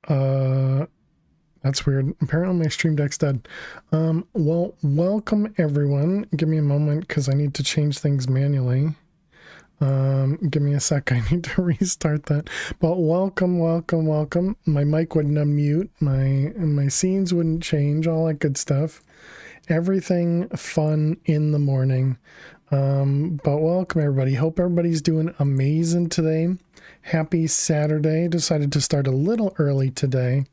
Uh, that's weird. Apparently my stream deck's dead. Well, welcome everyone. Give me a moment because I need to change things manually. Give me a sec. I need to restart that. But welcome, welcome, welcome. My mic wouldn't unmute. My scenes wouldn't change. All that good stuff. Everything fun in the morning. But welcome everybody. Hope everybody's doing amazing today. Happy Saturday. Decided to start a little early today.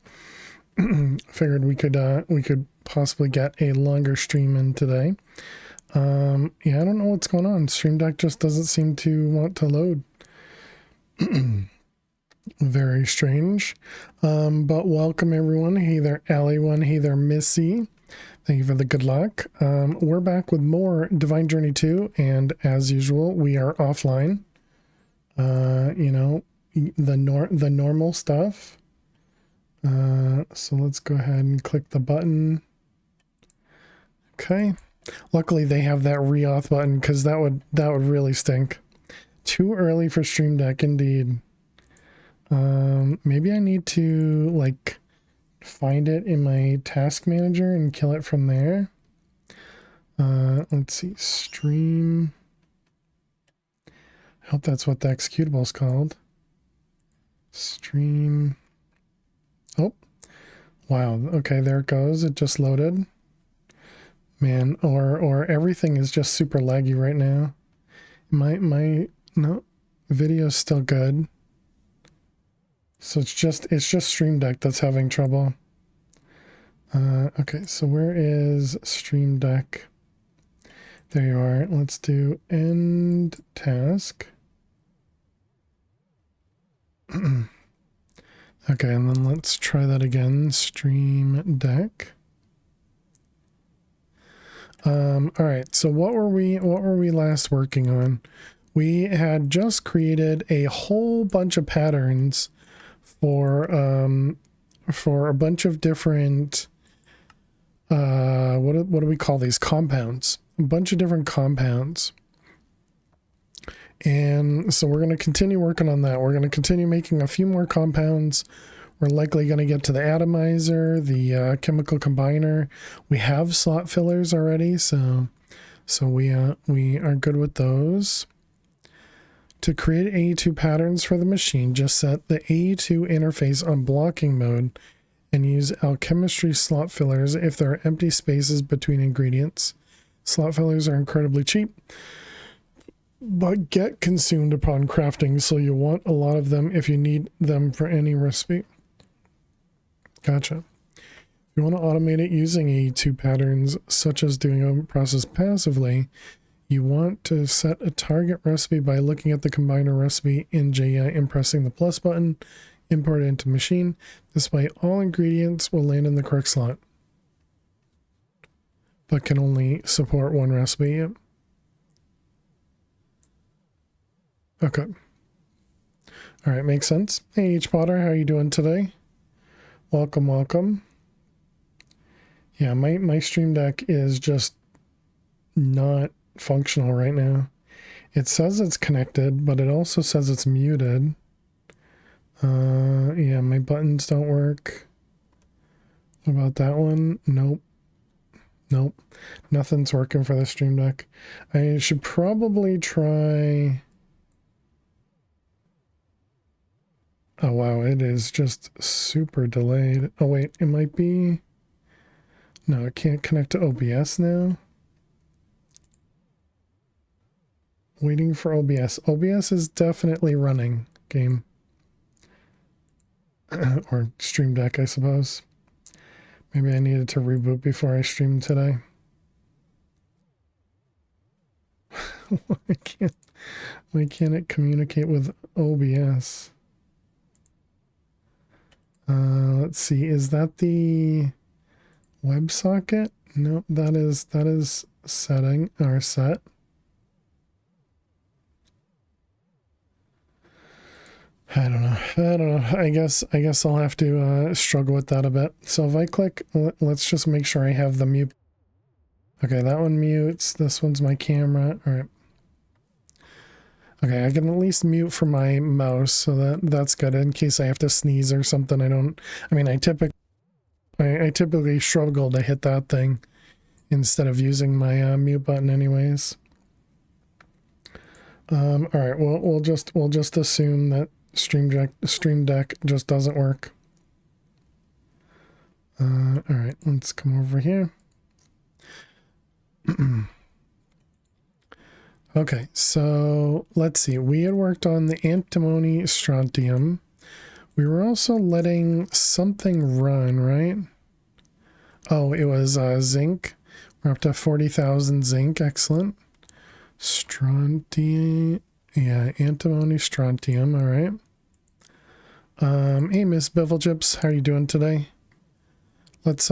Figured we could possibly get a longer stream in today. Yeah, I don't know what's going on. Stream Deck just doesn't seem to want to load. Very strange. But welcome everyone. Hey there, Allie1. Hey there, Missy. Thank you for the good luck. We're back with more Divine Journey 2, and as usual, we are offline. You know, the normal stuff. So let's go ahead and click the button. Okay. Luckily they have that re-auth button because that would really stink. Too early for Stream Deck indeed. Maybe I need to like find it in my task manager and kill it from there. Let's see, stream. I hope that's what the executable is called. Stream. Oh, wow. Okay, there it goes. It just loaded. Man, or everything is just super laggy right now. No, video's still good. So it's just Stream Deck that's having trouble. Okay, so where is Stream Deck? There you are. Let's do end task. Okay, and then let's try that again. Stream Deck. All right, so what were we last working on? We had just created a whole bunch of patterns for a bunch of different what do we call these? Compounds. A bunch of different compounds. And so we're going to continue working on that. We're going to continue making a few more compounds. We're likely going to get to the atomizer, the chemical combiner. We have slot fillers already, so we are good with those. To create AE2 patterns for the machine, just set the AE2 interface on blocking mode and use alchemistry slot fillers if there are empty spaces between ingredients. Slot fillers are incredibly cheap, but get consumed upon crafting, so you want a lot of them if you need them for any recipe. Gotcha. If you want to automate it using AE2 patterns, such as doing a process passively, you want to set a target recipe by looking at the combiner recipe in JEI and pressing the plus button, import it into machine. This way all ingredients will land in the correct slot, but can only support one recipe. Yep. Okay. All right, makes sense. Hey, H-Potter, how are you doing today? Welcome, welcome. Yeah, my Stream Deck is just not functional right now. It says it's connected, but it also says it's muted. Yeah, my buttons don't work. What about that one? Nope. Nope. Nothing's working for the Stream Deck. I should probably try... Oh wow, it is just super delayed. Oh wait, it might be... No, it can't connect to OBS now. Waiting for OBS. OBS is definitely running, game. Or Stream Deck, I suppose. Maybe I needed to reboot before I streamed today. Why can't it communicate with OBS? Let's see, is that the WebSocket? Nope, that is setting or set. I don't know. I guess I'll have to struggle with that a bit. So if I click, let's just make sure I have the mute. Okay, that one mutes. This one's my camera. All right. Okay, I can at least mute from my mouse, so that's good in case I have to sneeze or something. I mean, I typically struggle to hit that thing instead of using my mute button anyways. All right, well, we'll just assume that Stream Deck just doesn't work. All right, let's come over here. Okay, so let's see. We had worked on the antimony strontium. We were also letting something run, right? Oh, it was zinc. We're up to 40,000 zinc. Excellent. Strontium. Yeah, antimony strontium. All right. Hey, Miss Bevelchips, how are you doing today? Let's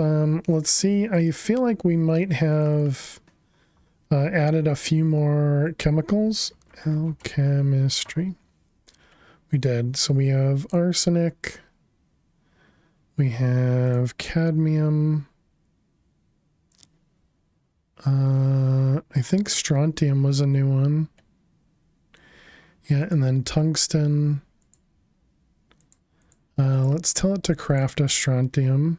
see. I feel like we might have added a few more chemicals. Alchemistry. We did. So we have arsenic. We have cadmium. I think strontium was a new one. Yeah, and then tungsten. Let's tell it to craft a strontium.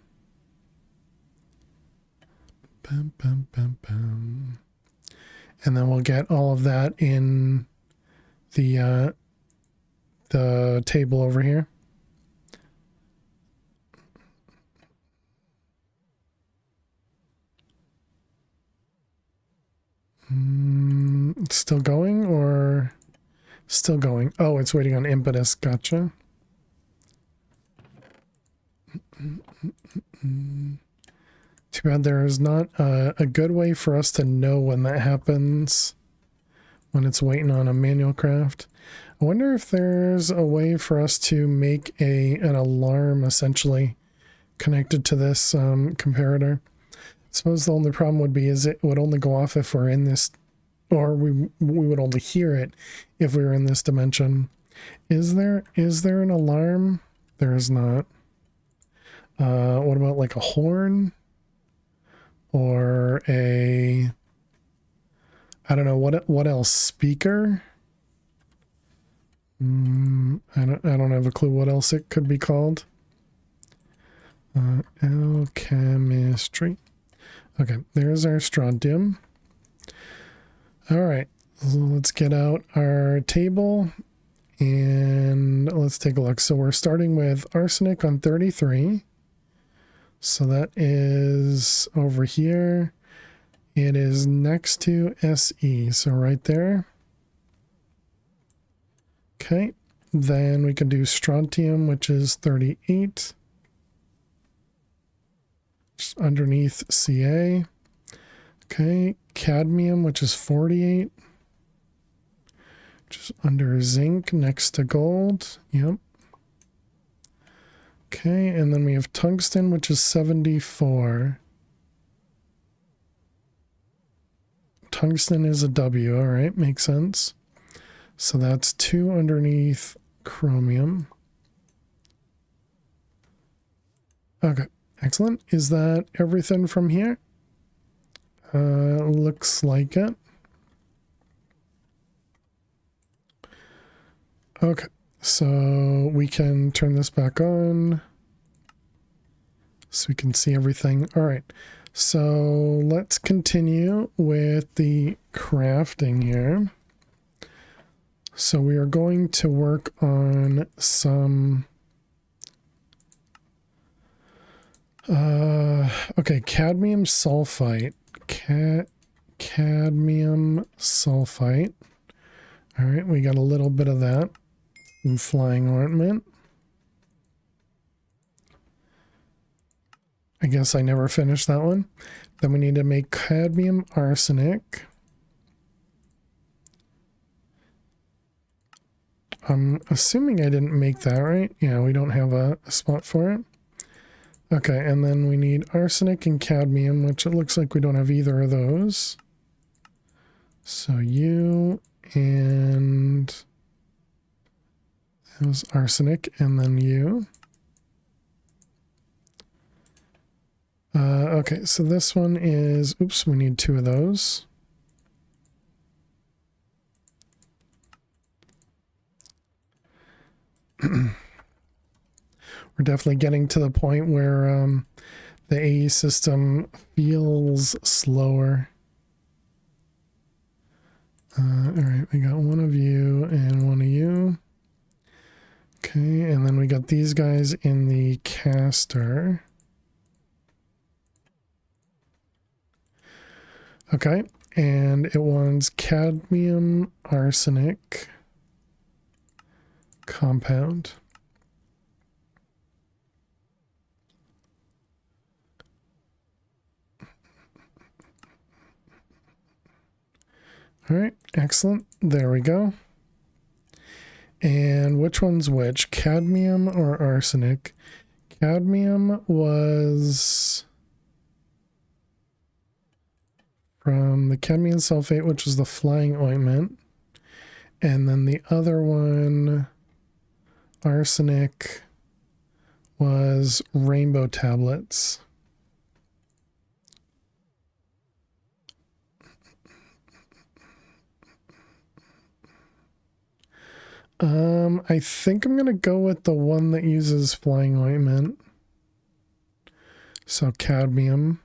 Bum, bum, bum, bum. And then we'll get all of that in the table over here. It's still going or still going? Oh, it's waiting on impetus. Gotcha. Too bad there is not a good way for us to know when that happens, when it's waiting on a manual craft. I wonder if there's a way for us to make an alarm essentially connected to this comparator. I suppose the only problem would be is it would only go off if we're in this, or we would only hear it if we were in this dimension. Is there an alarm? There is not. What about like a horn? Or I don't know, what else? Speaker? I don't have a clue what else it could be called. Alchemistry. Okay, there's our strontium. All right, so let's get out our table and let's take a look. So we're starting with arsenic on 33. So that is over here. It is next to SE, so right there. Okay, then we can do strontium, which is 38. Just underneath Ca. Okay, cadmium, which is 48. Just under zinc, next to gold. Yep. Okay, and then we have tungsten, which is 74. Tungsten is a W, all right, makes sense. So that's 2 underneath chromium. Okay, excellent. Is that everything from here? Looks like it. Okay. So we can turn this back on so we can see everything. All right. So let's continue with the crafting here. So we are going to work on some okay, cadmium sulfite. Cadmium sulfite. All right, we got a little bit of that. Flying ornament. I guess I never finished that one. Then we need to make cadmium arsenic. I'm assuming I didn't make that, right? Yeah, we don't have a spot for it. Okay, and then we need arsenic and cadmium, which it looks like we don't have either of those. So you and that was arsenic, and then you. Okay, so this one is, oops, we need 2 of those. We're definitely getting to the point where the AE system feels slower. All right, we got one of you and one of you. Okay, and then we got these guys in the caster. Okay, and it wants cadmium arsenic compound. All right, excellent. There we go. And which one's which? Cadmium or arsenic? Cadmium was from the cadmium sulfate, which was the flying ointment. And then the other one, arsenic, was rainbow tablets. I think I'm gonna go with the one that uses flying ointment. So cadmium.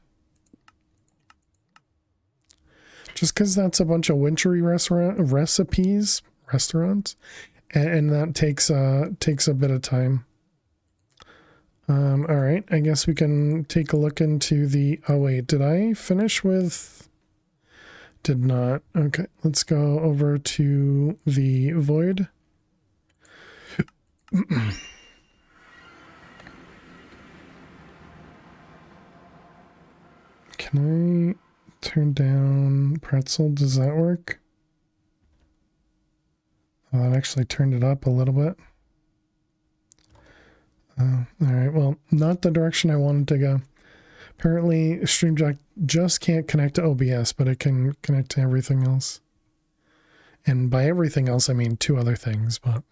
Just because that's a bunch of wintry restaurants, and that takes a bit of time. All right, I guess we can take a look into the. Oh wait, did I finish with? Did not. Okay, let's go over to the void. Can I turn down pretzel? Does that work? Oh, that actually turned it up a little bit. All right, well, not the direction I wanted to go. Apparently, StreamJack just can't connect to OBS, but it can connect to everything else. And by everything else, I mean two other things, but...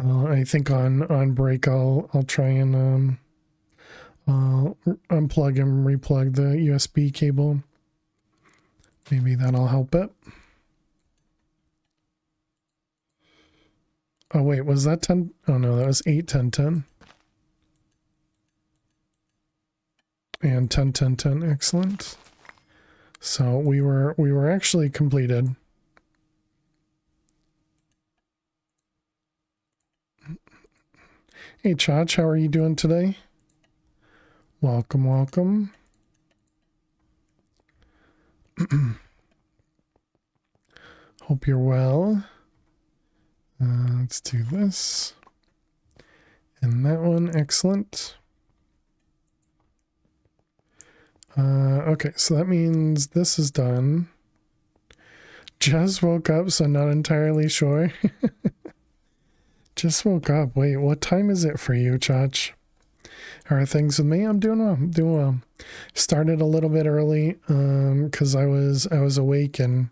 I think on break, I'll try and unplug and replug the USB cable. Maybe that'll help it. Oh wait, was that 10? Oh no, that was 8, 10, 10. And 10, 10, 10, excellent. So we were actually completed. Hey Chach, how are you doing today? Welcome, welcome. Hope you're well. Let's do this. And that one, excellent. Okay, so that means this is done. Just woke up, so not entirely sure. Just woke up. Wait, what time is it for you, Chach? How are things with me? I'm doing well. I'm doing well. Started a little bit early because I was awake and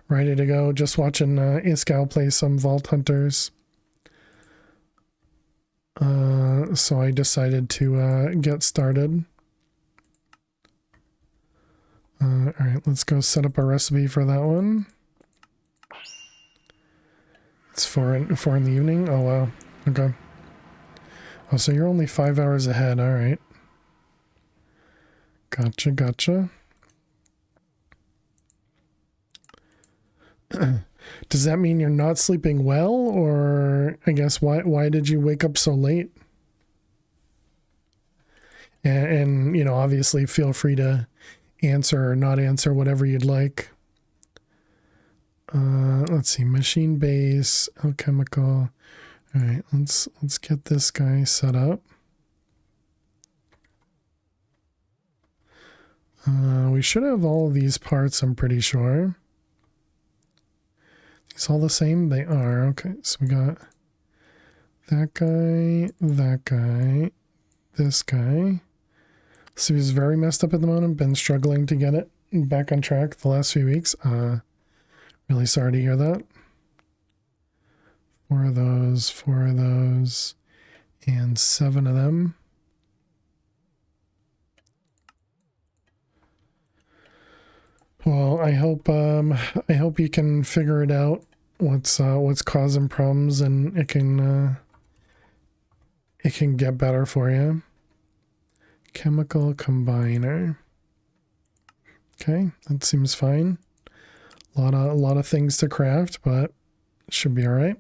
ready to go. Just watching Iskal play some Vault Hunters. So I decided to get started. All right, let's go set up a recipe for that one. It's 4 in the evening. Oh wow. Okay. Oh, so you're only 5 hours ahead. All right. Gotcha, gotcha. Does that mean you're not sleeping well, or I guess why did you wake up so late? And you know, obviously feel free to answer or not answer whatever you'd like. Let's see, machine base, alchemical. All right, let's get this guy set up. We should have all of these parts, I'm pretty sure. These all the same? They are. Okay, so we got that guy, this guy. So he's very messed up at the moment. Been struggling to get it back on track the last few weeks. Really sorry to hear that. 4 of those, and 7 of them. Well, I hope you can figure it out what's causing problems, and it can get better for you. Chemical combiner. Okay, that seems fine. A lot of things to craft, but it should be all right.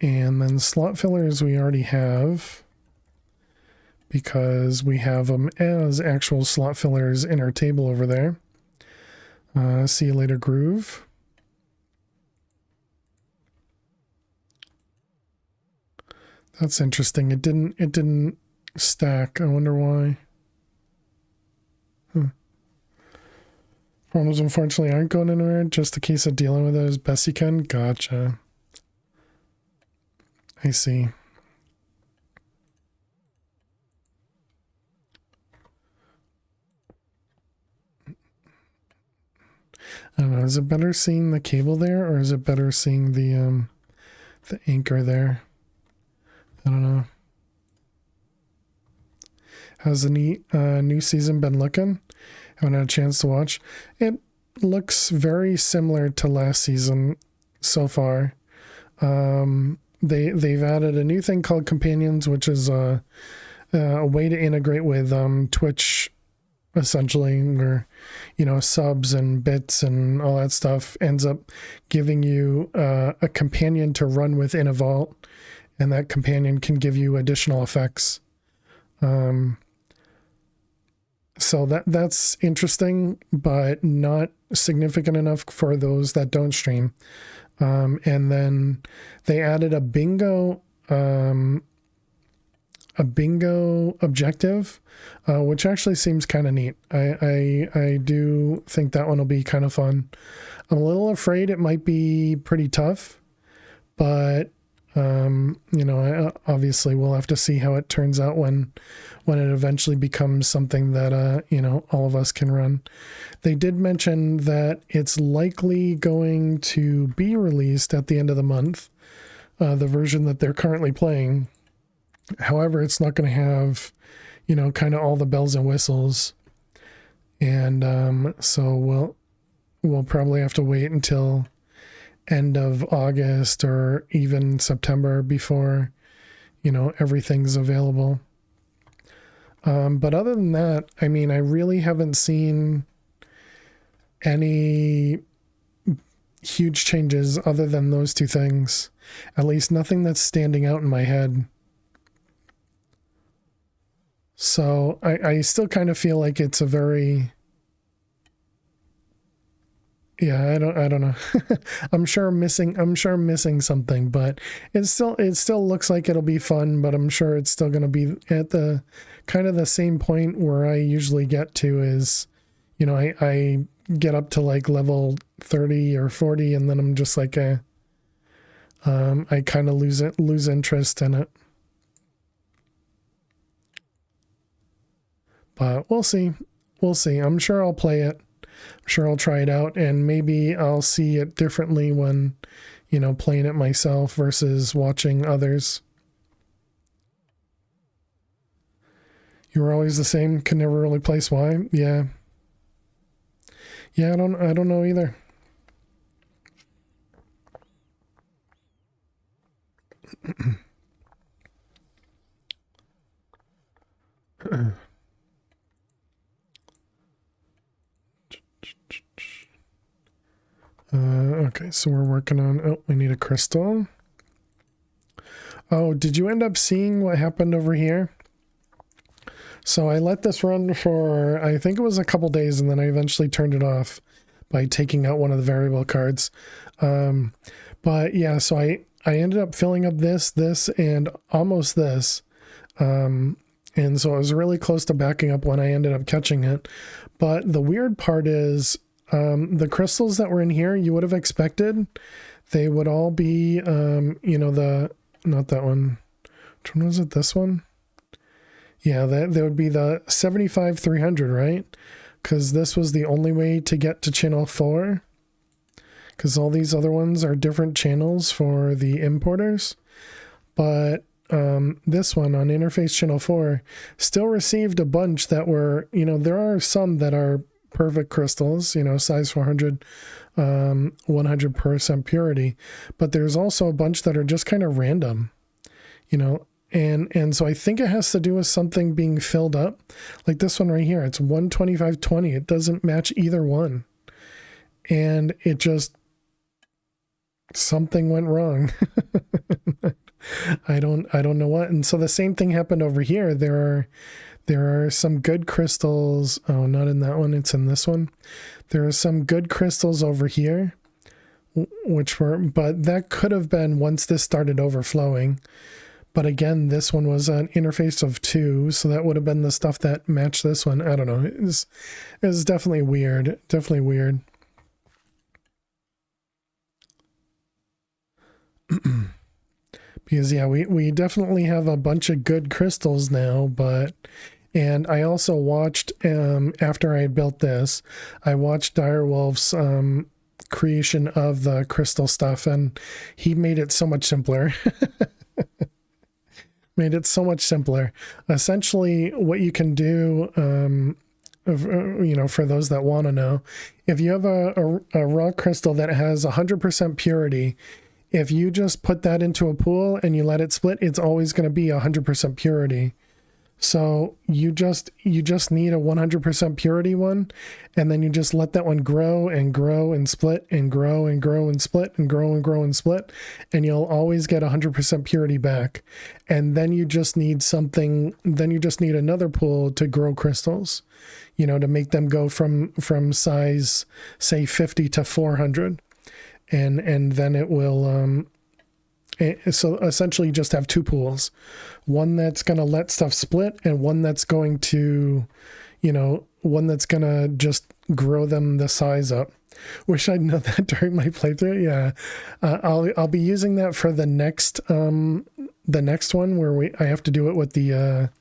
And then slot fillers we already have, because we have them as actual slot fillers in our table over there. See you later, Groove. That's interesting. It didn't stack. I wonder why. Problems unfortunately aren't going anywhere. Just a case of dealing with it as best you can. Gotcha. I see. I don't know. Is it better seeing the cable there, or is it better seeing the anchor there? I don't know. How's the new season been looking? Haven't had a chance to watch. It looks very similar to last season so far. They've added a new thing called Companions, which is a way to integrate with Twitch, essentially, where, you know, subs and bits and all that stuff ends up giving you a companion to run within a vault, and that companion can give you additional effects. So that's interesting, but not significant enough for those that don't stream. And then they added a bingo objective, which actually seems kind of neat. I do think that one will be kind of fun. I'm a little afraid it might be pretty tough, but you know, obviously we'll have to see how it turns out when it eventually becomes something that you know, all of us can run. They did mention that it's likely going to be released at the end of the month, the version that they're currently playing. However, it's not going to have, you know, kind of all the bells and whistles, and so we'll probably have to wait until end of August or even September before, you know, everything's available. But other than that, I mean, I really haven't seen any huge changes other than those two things. At least nothing that's standing out in my head. So I still kind of feel like it's a very, yeah, I don't know. I'm sure I'm missing something, but it still looks like it'll be fun, but I'm sure it's still going to be at the kind of the same point where I usually get to, is, you know, I get up to like level 30 or 40, and then I'm just like I kind of lose interest in it. But we'll see. I'm sure I'll play it. I'm sure I'll try it out, and maybe I'll see it differently when, you know, playing it myself versus watching others. You were always the same, could never really place why. Yeah, I don't know either. Okay, so we're working on, oh, we need a crystal. Oh, did you end up seeing what happened over here? So I let this run for, I think it was a couple days, and then I eventually turned it off by taking out one of the variable cards. But yeah, so I ended up filling up this, and almost this. And so I was really close to backing up when I ended up catching it. But the weird part is, the crystals that were in here, you would have expected they would all be, you know, not that one. Which one was it? This one? Yeah, that would be the 75-300, right? Because this was the only way to get to channel 4. Because all these other ones are different channels for the importers. But this one on interface channel 4 still received a bunch that were, you know, there are some that are perfect crystals, you know, size 400, 100% purity, but there's also a bunch that are just kind of random, you know, and so I think it has to do with something being filled up. Like this one right here, it's 125/20. It doesn't match either one. And it just, something went wrong. I don't know what. And so the same thing happened over here. There are some good crystals. Oh, not in that one. It's in this one. There are some good crystals over here, which were, but that could have been once this started overflowing. But again, this one was an interface of 2, so that would have been the stuff that matched this one. I don't know. It was definitely weird. Definitely weird. Because yeah, we definitely have a bunch of good crystals now, and I also watched, after I had built this, I watched Direwolf's creation of the crystal stuff, and he made it so much simpler. Made it so much simpler. Essentially, what you can do, you know, for those that want to know, if you have a raw crystal that has 100% purity, if you just put that into a pool and you let it split, it's always going to be 100% purity. So you just need a 100% purity one, and then you just let that one grow and grow and split and grow and grow and split and grow and grow and split, and you'll always get 100% purity back. And then you just need something, then you just need another pool to grow crystals, you know, to make them go from size, say 50 to 400. And then it will, so essentially you just have 2 pools, one that's going to let stuff split and one that's going to, you know, one that's going to just grow them the size up. Wish I'd known that during my playthrough. Yeah. I'll be using that for the next one where I have to do it with the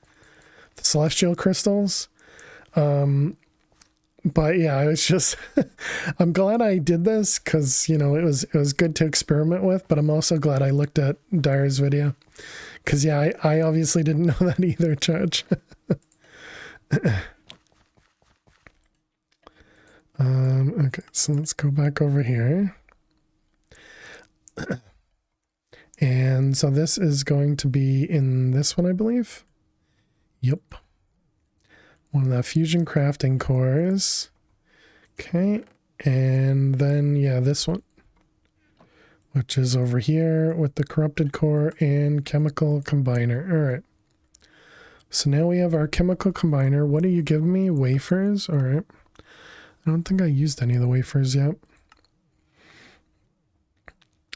celestial crystals. But yeah, I was just, I'm glad I did this because, you know, it was good to experiment with, but I'm also glad I looked at Dyer's video because, yeah, I obviously didn't know that either, Judge. Okay, so let's go back over here. And so this is going to be in this one, I believe. Yep. One of the fusion crafting cores. Okay. And then, yeah, this one, which is over here with the corrupted core and chemical combiner. All right. So now we have our chemical combiner. What do you give me? Wafers? All right. I don't think I used any of the wafers yet.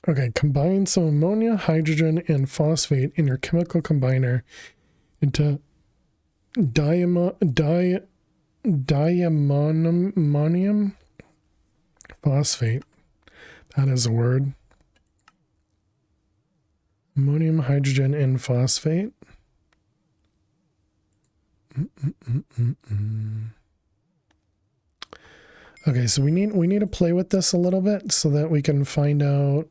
Okay. Combine some ammonia, hydrogen, and phosphate in your chemical combiner into diammonium phosphate. That is a word. Ammonium, hydrogen, and phosphate. Okay, so we need to play with this a little bit so that we can find out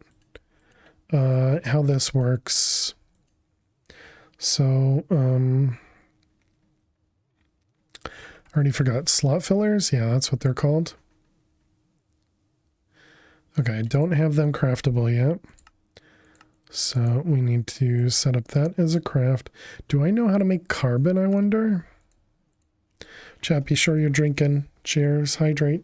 how this works. So, already forgot slot fillers. Yeah, that's what they're called. Okay, I don't have them craftable yet. So we need to set up that as a craft. Do I know how to make carbon, I wonder? Chat, be sure you're drinking. Cheers, hydrate.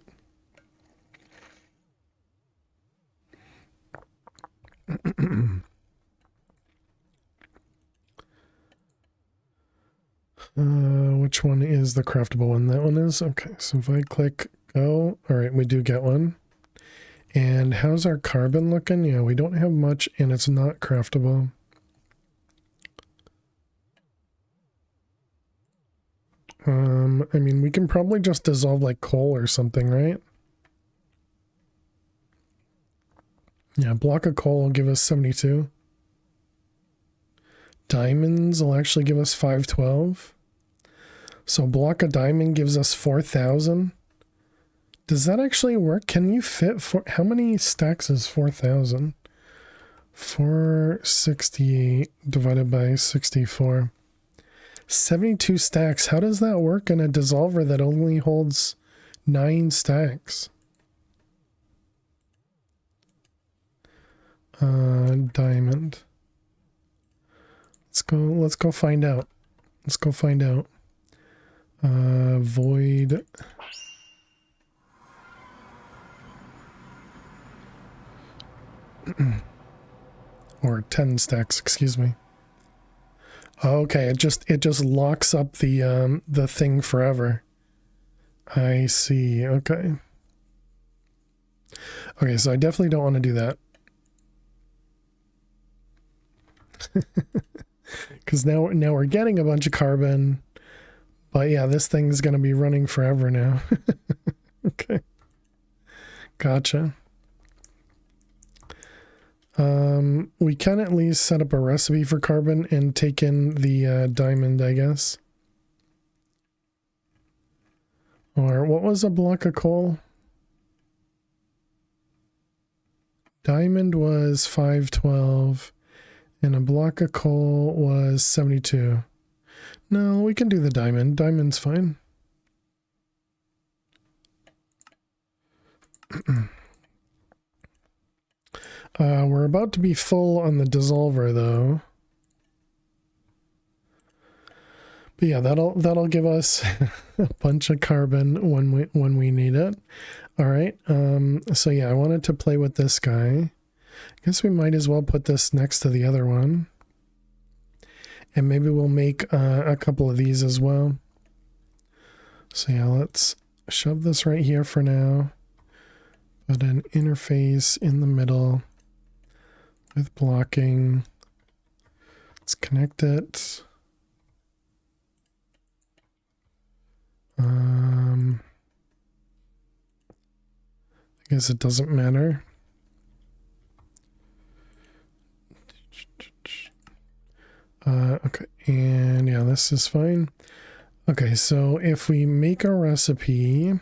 Which one is the craftable one? That one is? Okay, so if I click go, all right, we do get one. And how's our carbon looking? Yeah, we don't have much and it's not craftable. I mean, we can probably just dissolve like coal or something, right? Yeah, a block of coal will give us 72. Diamonds will actually give us 512. So a block of diamond gives us 4,000. Does that actually work? Can you fit how many stacks is 4,000? 468 divided by 64. 72 stacks. How does that work in a dissolver that only holds 9 stacks. Diamond. Let's go find out. Let's go find out. Void. Or 10 stacks, excuse me. Okay, it just locks up the thing forever. I see. Okay. Okay, so I definitely don't want to do that. Because now we're getting a bunch of carbon. But yeah, this thing's going to be running forever now. Okay. Gotcha. We can at least set up a recipe for carbon and take in the diamond, I guess. Or what was a block of coal? Diamond was 512 and a block of coal was 72. No, we can do the diamond. Diamond's fine. We're about to be full on the dissolver though. But yeah, that'll give us a bunch of carbon when we need it. All right. So yeah, I wanted to play with this guy. I guess we might as well put this next to the other one. And maybe we'll make a couple of these as well. So yeah, let's shove this right here for now. Put an interface in the middle with blocking. Let's connect it. I guess it doesn't matter. Okay, and yeah, this is fine. Okay, so if we make a recipe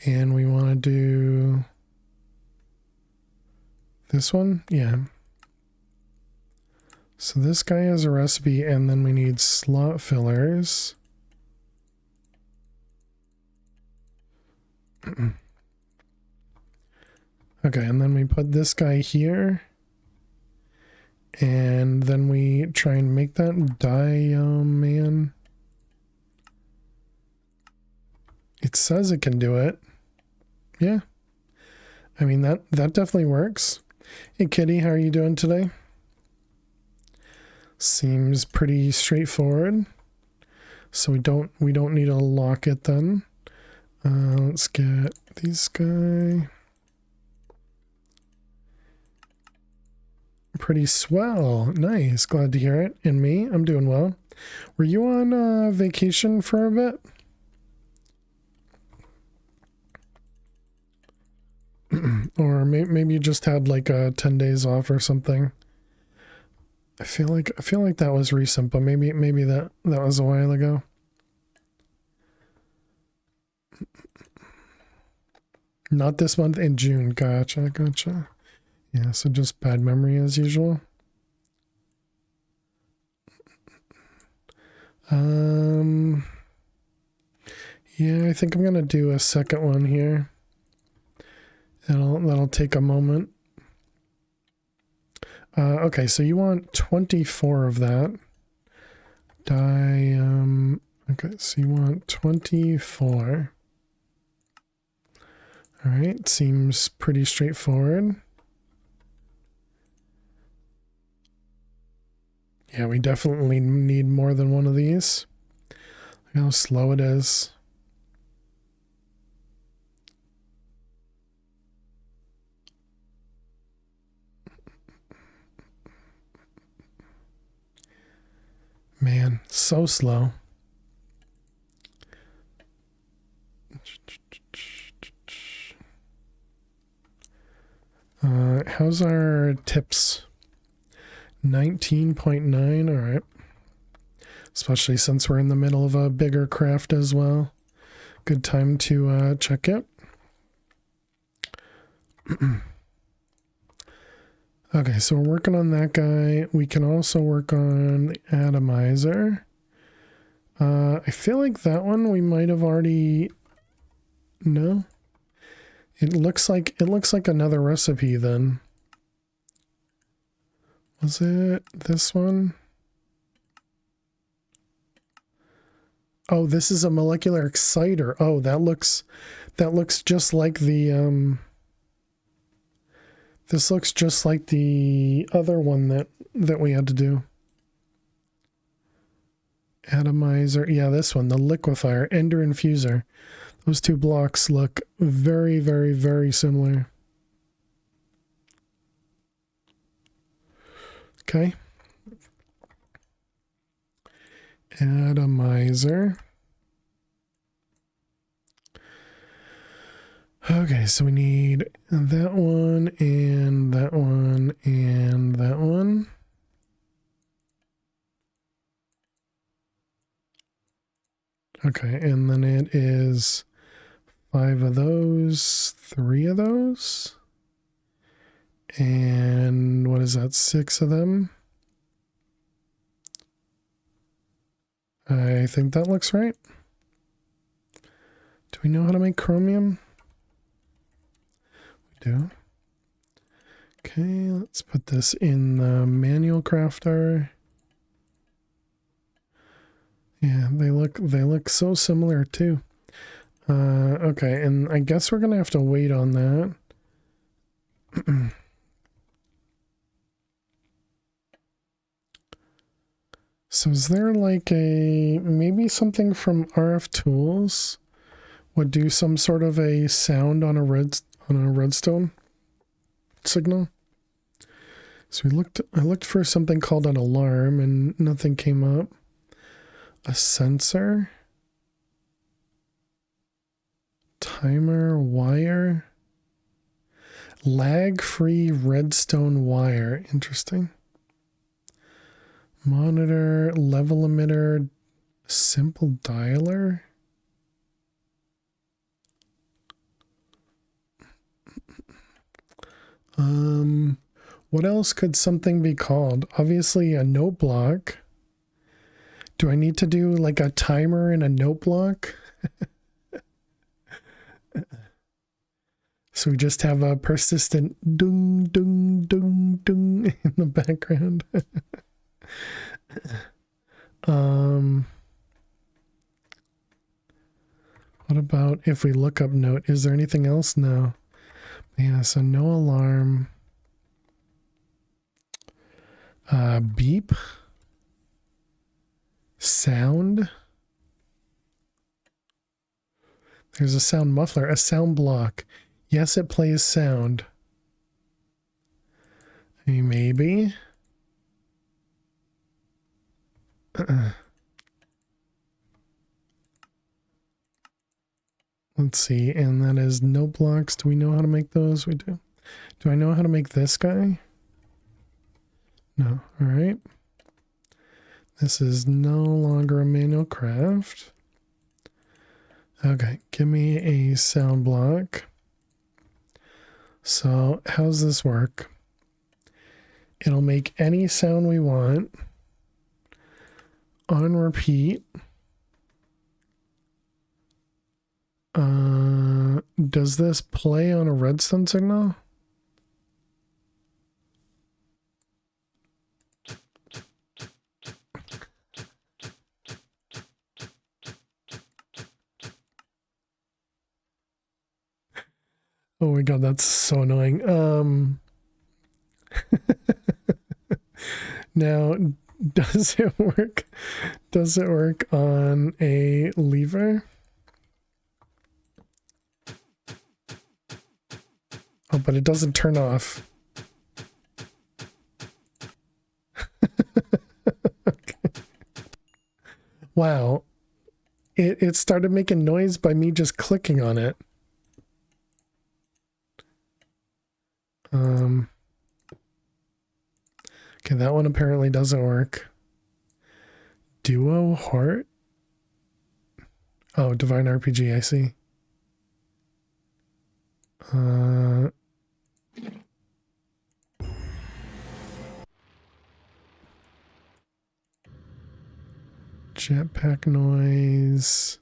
and we want to do this one, yeah. So this guy has a recipe and then we need slot fillers. Okay, and then we put this guy here. And then we try and make that diamond. It says it can do it. Yeah. I mean, that definitely works. Hey, Kitty, how are you doing today? Seems pretty straightforward. So we don't need to lock it then. Let's get this guy. Pretty swell. Nice. Glad to hear it. And me, I'm doing well. Were you on vacation for a bit? Or maybe you just had like 10 days off or something. I feel like that was recent, but maybe that was a while ago. Not this month, in June. Gotcha. Yeah, so just bad memory as usual. Yeah, I think I'm gonna do a second one here. That'll take a moment. Okay, so you want 24 of that. Okay, so you want 24. All right, seems pretty straightforward. Yeah, we definitely need more than one of these. Look how slow it is. Man, so slow. How's our tips? 19.9, all right. Especially since we're in the middle of a bigger craft as well. Good time to check it. Okay, so we're working on that guy. We can also work on the atomizer. I feel like that one we might have already... No? It looks like another recipe then. Was it this one? Oh, this is a molecular exciter. Oh, that looks just like the this looks just like the other one that we had to do. Atomizer. Yeah, this one, the liquefier, ender infuser. Those two blocks look very, very, very similar. Okay. Atomizer. Okay, so we need that one and that one and that one. Okay, and then it is 5 of those, 3 of those. And what is that, 6 of them? I think that looks right. Do we know how to make chromium? We do. Okay, let's put this in the manual crafter. Yeah, they look so similar too. Okay, and I guess we're gonna have to wait on that. So is there like maybe something from RF Tools would do some sort of a sound on a redstone signal? So I looked for something called an alarm and nothing came up. A sensor? Timer wire? Lag-free redstone wire. Interesting. Monitor, level emitter, simple dialer. What else could something be called? Obviously a note block. Do I need to do like a timer in a note block? So we just have a persistent dung, dung, dung, dung in the background. What about if we look up note? Is there anything else? No. Yeah, so no alarm. Beep. Sound. There's a sound muffler, a sound block. Yes, it plays sound. Maybe. Let's see, and that is no blocks. Do we know how to make those? We do. Do I know how to make this guy? No. All right. This is no longer a manual craft. Okay, give me a sound block. So how's this work? It'll make any sound we want on repeat. Does this play on a redstone signal? Oh my god, that's so annoying. Now, does it work? Does it work on a lever? Oh, but it doesn't turn off. Okay. Wow. It started making noise by me just clicking on it. Okay, that one apparently doesn't work. Duo heart? Oh, Divine RPG, I see. Jetpack noise.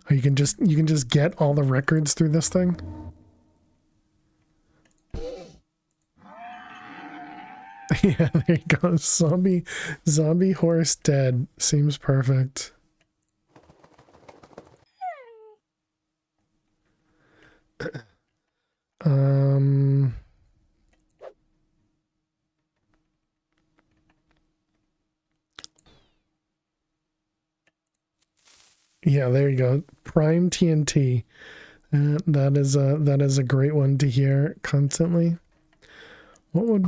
Oh, you can just get all the records through this thing? Yeah, there you go. Zombie horse dead. Seems perfect. Yeah, there you go. Prime TNT. That is a great one to hear constantly. What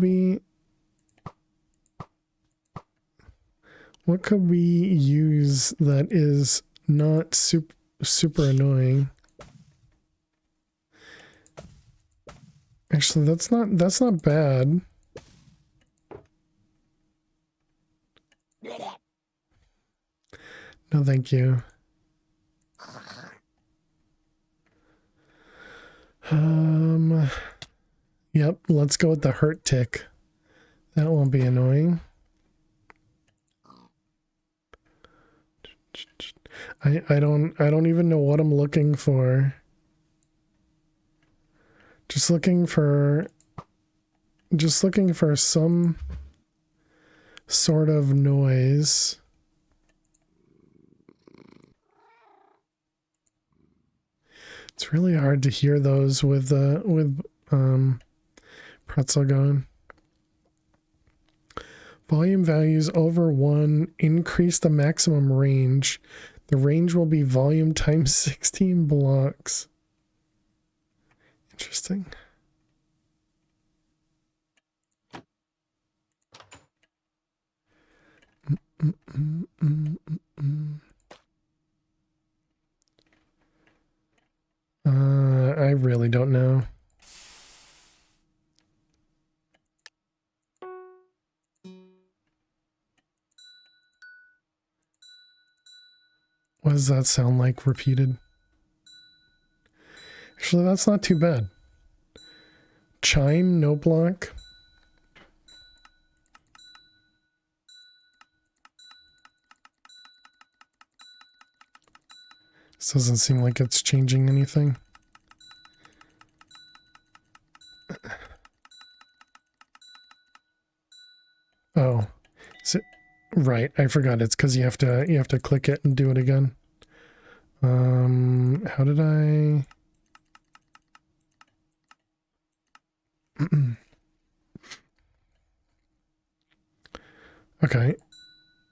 could we use that is not super annoying? Actually, that's not bad. No, thank you. Yep, let's go with the hurt tick. That won't be annoying. I don't even know what I'm looking for. Just looking for some sort of noise. It's really hard to hear those with pretzel going. Volume values over 1 increase the maximum range. The range will be volume times 16 blocks. Interesting. I really don't know. What does that sound like repeated? Actually, that's not too bad. Chime, no block. This doesn't seem like it's changing anything. Oh, is it right? I forgot. It's because you have to click it and do it again. How did I? Okay.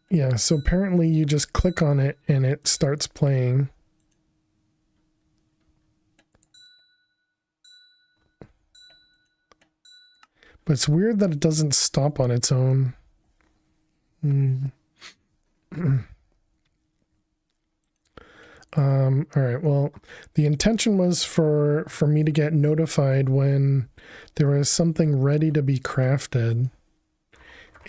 Yeah, so apparently you just click on it and it starts playing. But it's weird that it doesn't stop on its own. All right, well, the intention was for me to get notified when there was something ready to be crafted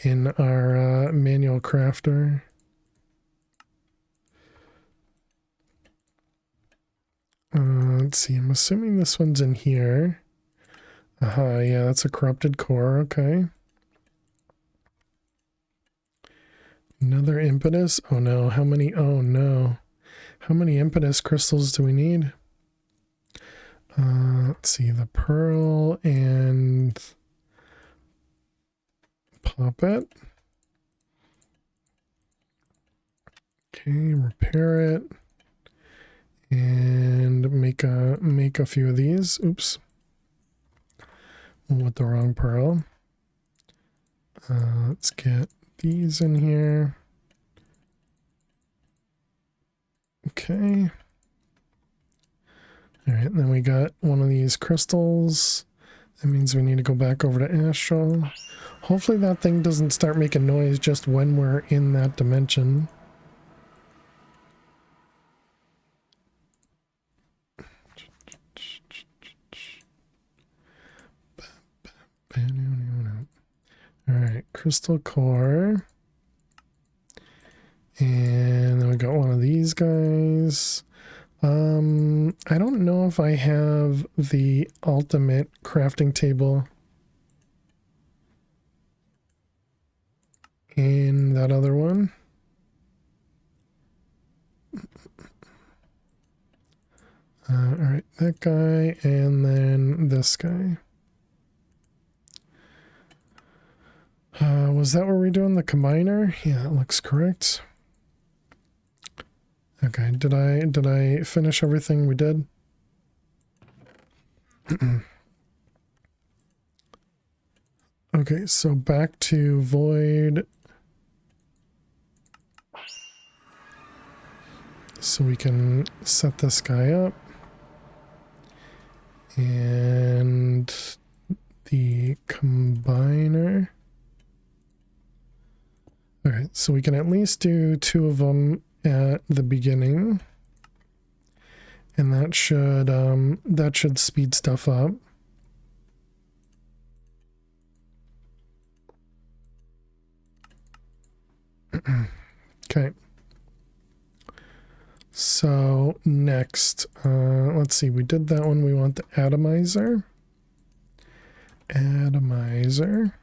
in our manual crafter. Let's see, I'm assuming this one's in here. Aha, yeah, that's a corrupted core, okay. Another impetus? Oh no, how many? Oh no. How many impetus crystals do we need? Let's see, the pearl and pop it. Okay, repair it. And make a few of these. Oops. With the wrong pearl. Let's get these in here. Okay. All right, then we got one of these crystals. That means we need to go back over to Astral. Hopefully that thing doesn't start making noise just when we're in that dimension. crystal core. And then we got one of these guys. I don't know if I have the ultimate crafting table in that other one. All right, that guy, and then this guy. Was that where we're doing the combiner? Yeah, that looks correct. Okay, did I finish everything we did? Okay, so back to void. So we can set this guy up. And the combiner. Okay, so we can at least do 2 of them at the beginning. And that should speed stuff up. Okay. So next, let's see, we did that one. We want the atomizer. Atomizer.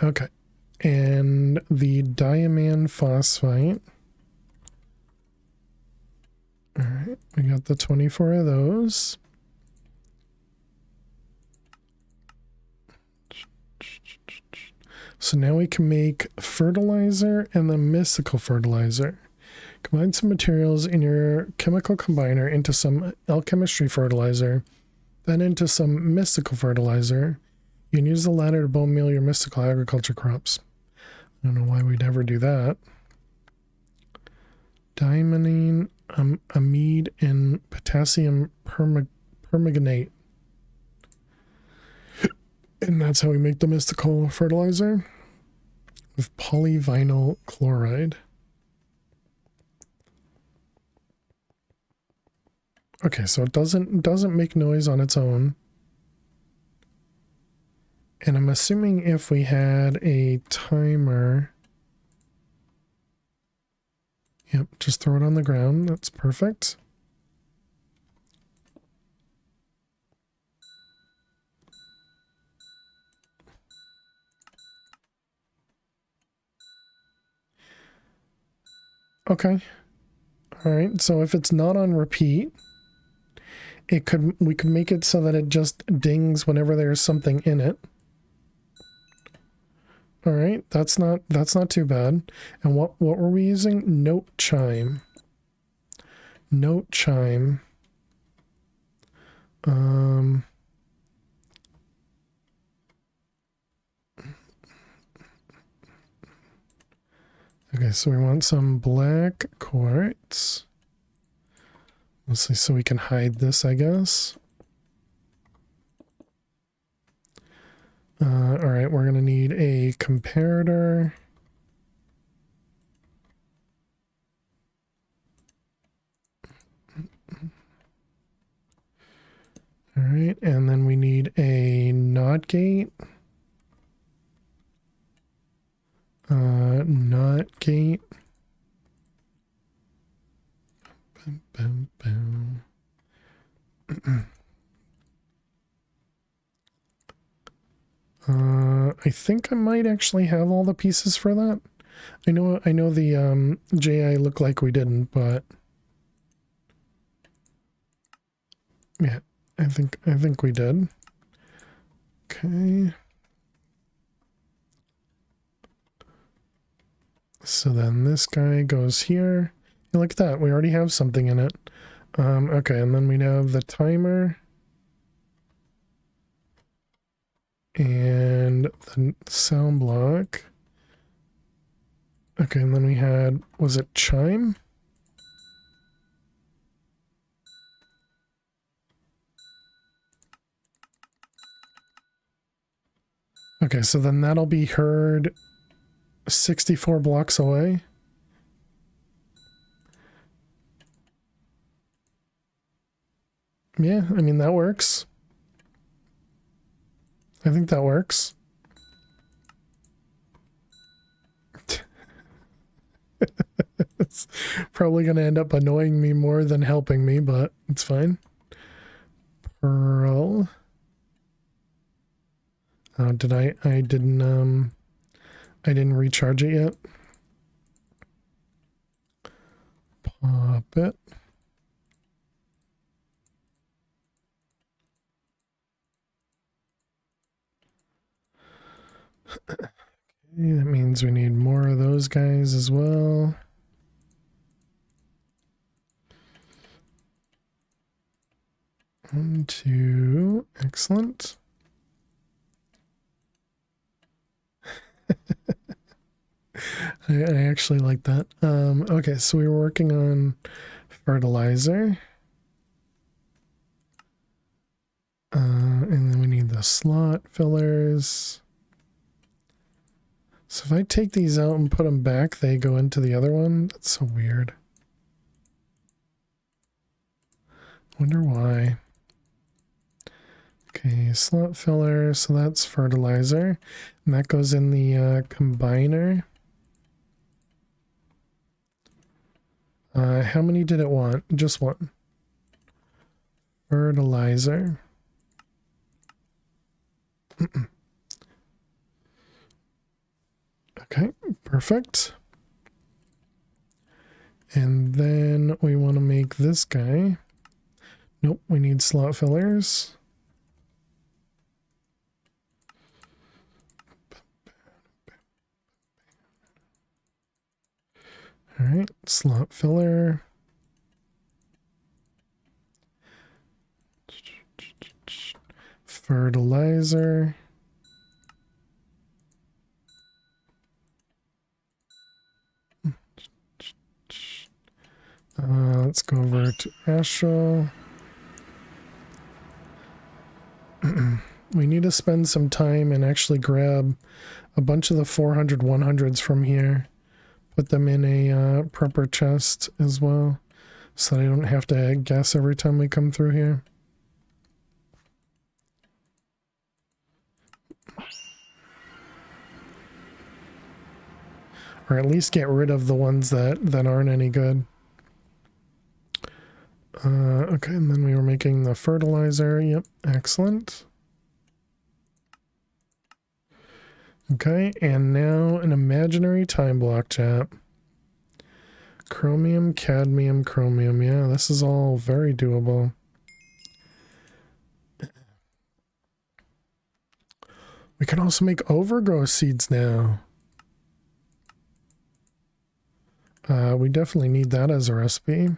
Okay. And the diamond phosphite. All right, we got the 24 of those. So now we can make fertilizer and the mystical fertilizer. Combine some materials in your chemical combiner into some alchemistry fertilizer, then into some mystical fertilizer. You can use the latter to bone meal your mystical agriculture crops. I don't know why we'd ever do that. Diamonine, amide, and potassium permanganate. And that's how we make the mystical fertilizer with polyvinyl chloride. Okay, so it doesn't make noise on its own. And I'm assuming if we had a timer, yep, just throw it on the ground. That's perfect. Okay. All right. So if it's not on repeat, we could make it so that it just dings whenever there's something in it. All right. That's not too bad. And what were we using? Note chime. Note chime. Okay, so we want some black quartz. Let's see, so we can hide this, I guess. All right, we're gonna need a comparator. All right, and then we need a NOT gate. NOT gate. Boom, boom, boom. I think I might actually have all the pieces for that. I know the JI looked like we didn't, but yeah, I think we did. Okay. So then this guy goes here. Hey, look at that. We already have something in it. Okay, and then we have the timer. And the sound block. Okay, and then we had, was it chime? Okay, so then that'll be heard 64 blocks away. Yeah, I mean, that works. I think that works. It's probably going to end up annoying me more than helping me, but it's fine. Pearl. Oh, did I didn't recharge it yet. Pop it. Okay, that means we need more of those guys as well. One, two, excellent. I actually like that. Okay, so we were working on fertilizer. And then we need the slot fillers. So if I take these out and put them back, they go into the other one. That's so weird. Wonder why. Okay, slot filler, so that's fertilizer. And that goes in the combiner. How many did it want? Just one. Fertilizer. Okay, perfect. And then we want to make this guy. Nope, we need slot fillers. All right, slot filler. Fertilizer. Let's go over to Astral. We need to spend some time and actually grab a bunch of the 400 100s from here. Put them in a prepper chest as well, so that I don't have to guess every time we come through here. Or at least get rid of the ones that aren't any good. Okay, and then we were making the fertilizer. Yep, excellent. Okay, and now an imaginary time block, chat. Chromium, cadmium, chromium. Yeah, this is all very doable. We can also make overgrowth seeds now. We definitely need that as a recipe.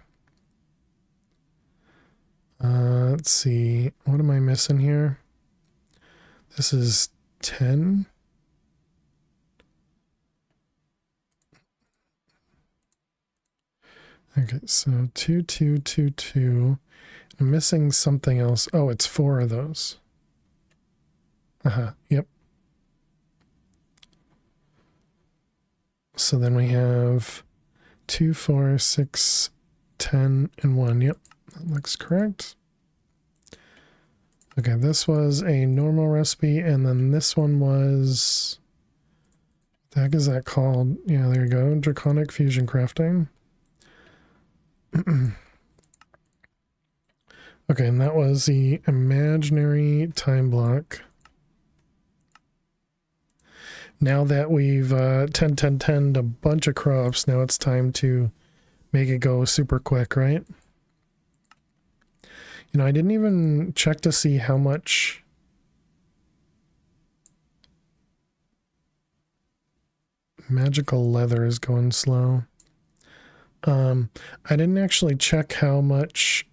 Let's see. What am I missing here? This is 10. Okay, so 2, 2, 2, 2. I'm missing something else. Oh, it's 4 of those. Yep. So then we have 2, 4, 6, 10, and 1. Yep, that looks correct. Okay, this was a normal recipe, and then this one was... What the heck is that called? Yeah, there you go. Draconic Fusion Crafting. Okay, and that was the imaginary time block. Now that we've 10, 10, 10'd a bunch of crops, now it's time to make it go super quick, right? You know, I didn't even check to see how much magical leather is going slow. I didn't actually check how much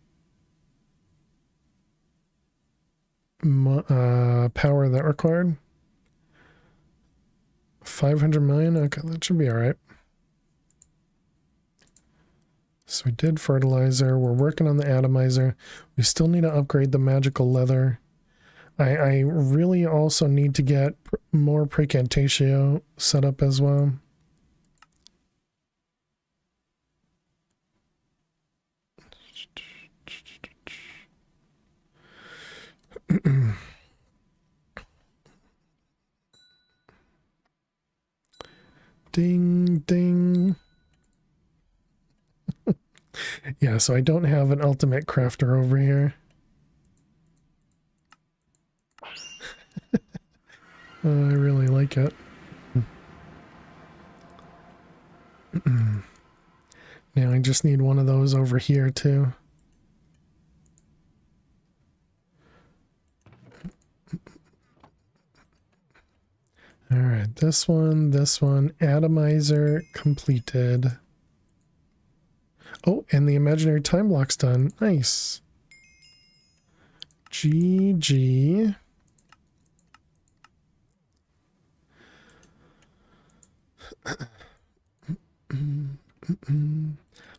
power that required. 500 million? Okay, that should be all right. So we did fertilizer. We're working on the atomizer. We still need to upgrade the magical leather. I really also need to get more precantatio set up as well. Ding, ding. Yeah, so I don't have an ultimate crafter over here. I really like it. Now I just need one of those over here too. All right, this one, atomizer completed. Oh, and the imaginary time block's done. Nice. GG.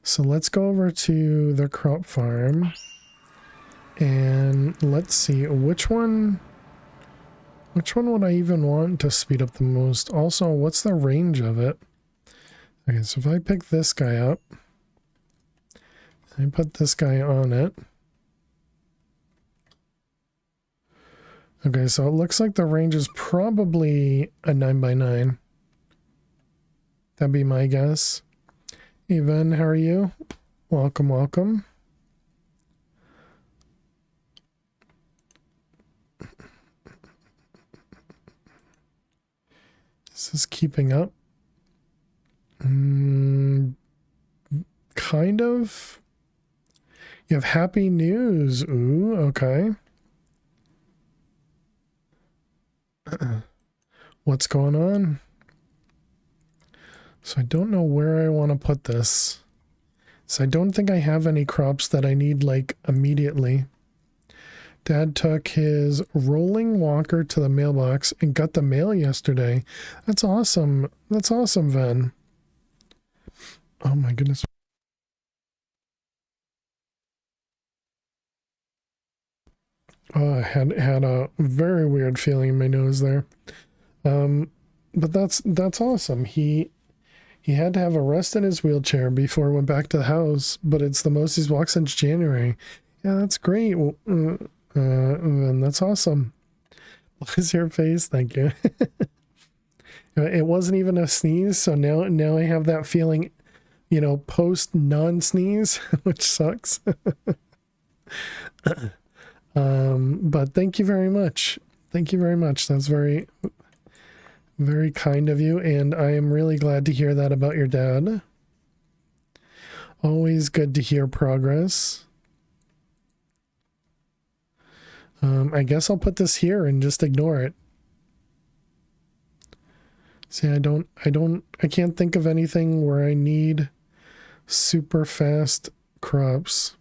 So let's go over to the crop farm and let's see which one would I even want to speed up the most. Also, what's the range of it? Okay, so if I pick this guy up, I put this guy on it. Okay, so it looks like the range is probably a 9x9. That'd be my guess. Hey, Ven, how are you? Welcome, welcome. Is this keeping up? Kind of. You have happy news. Ooh, okay. What's going on? So I don't know where I want to put this. So I don't think I have any crops that I need like immediately. Dad took his rolling walker to the mailbox and got the mail yesterday. That's awesome. That's awesome, Ven. Oh my goodness. Oh, I had a very weird feeling in my nose there. But that's awesome. He had to have a rest in his wheelchair before he went back to the house, but it's the most he's walked since January. Yeah, that's great. And that's awesome. Bless your face, thank you. It wasn't even a sneeze, so now I have that feeling, you know, post non-sneeze, which sucks. But thank you very much. Thank you very much. That's very, very kind of you, and I am really glad to hear that about your dad. Always good to hear progress. I guess I'll put this here and just ignore it. See, I can't think of anything where I need super fast crops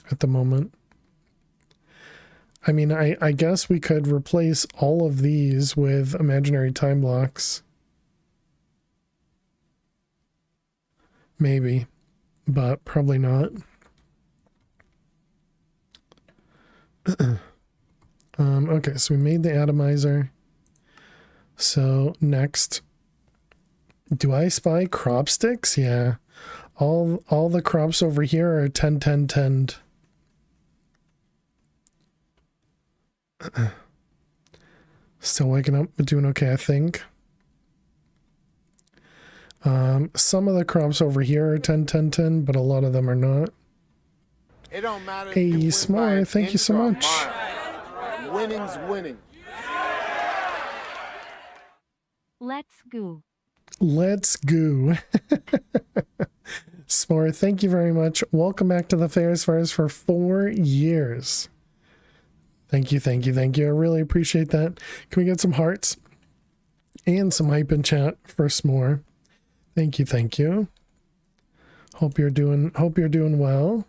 at the moment. I mean, I guess we could replace all of these with imaginary time blocks. Maybe, but probably not. Okay, so we made the atomizer. So next, do I spy crop sticks? Yeah. All the crops over here are 10, 10, 10. Still waking up, but doing okay, I think. Some of the crops over here are 10, 10, 10, but a lot of them are not. It don't matter. Hey, Smar, thank you so much. Winning's winning. Let's go. Let's go. Smar, thank you very much. Welcome back to the Fairs for 4 years. Thank you, thank you, thank you. I really appreciate that. Can we get some hearts and some hype in chat for S'more? Thank you, thank you. Hope you're doing well.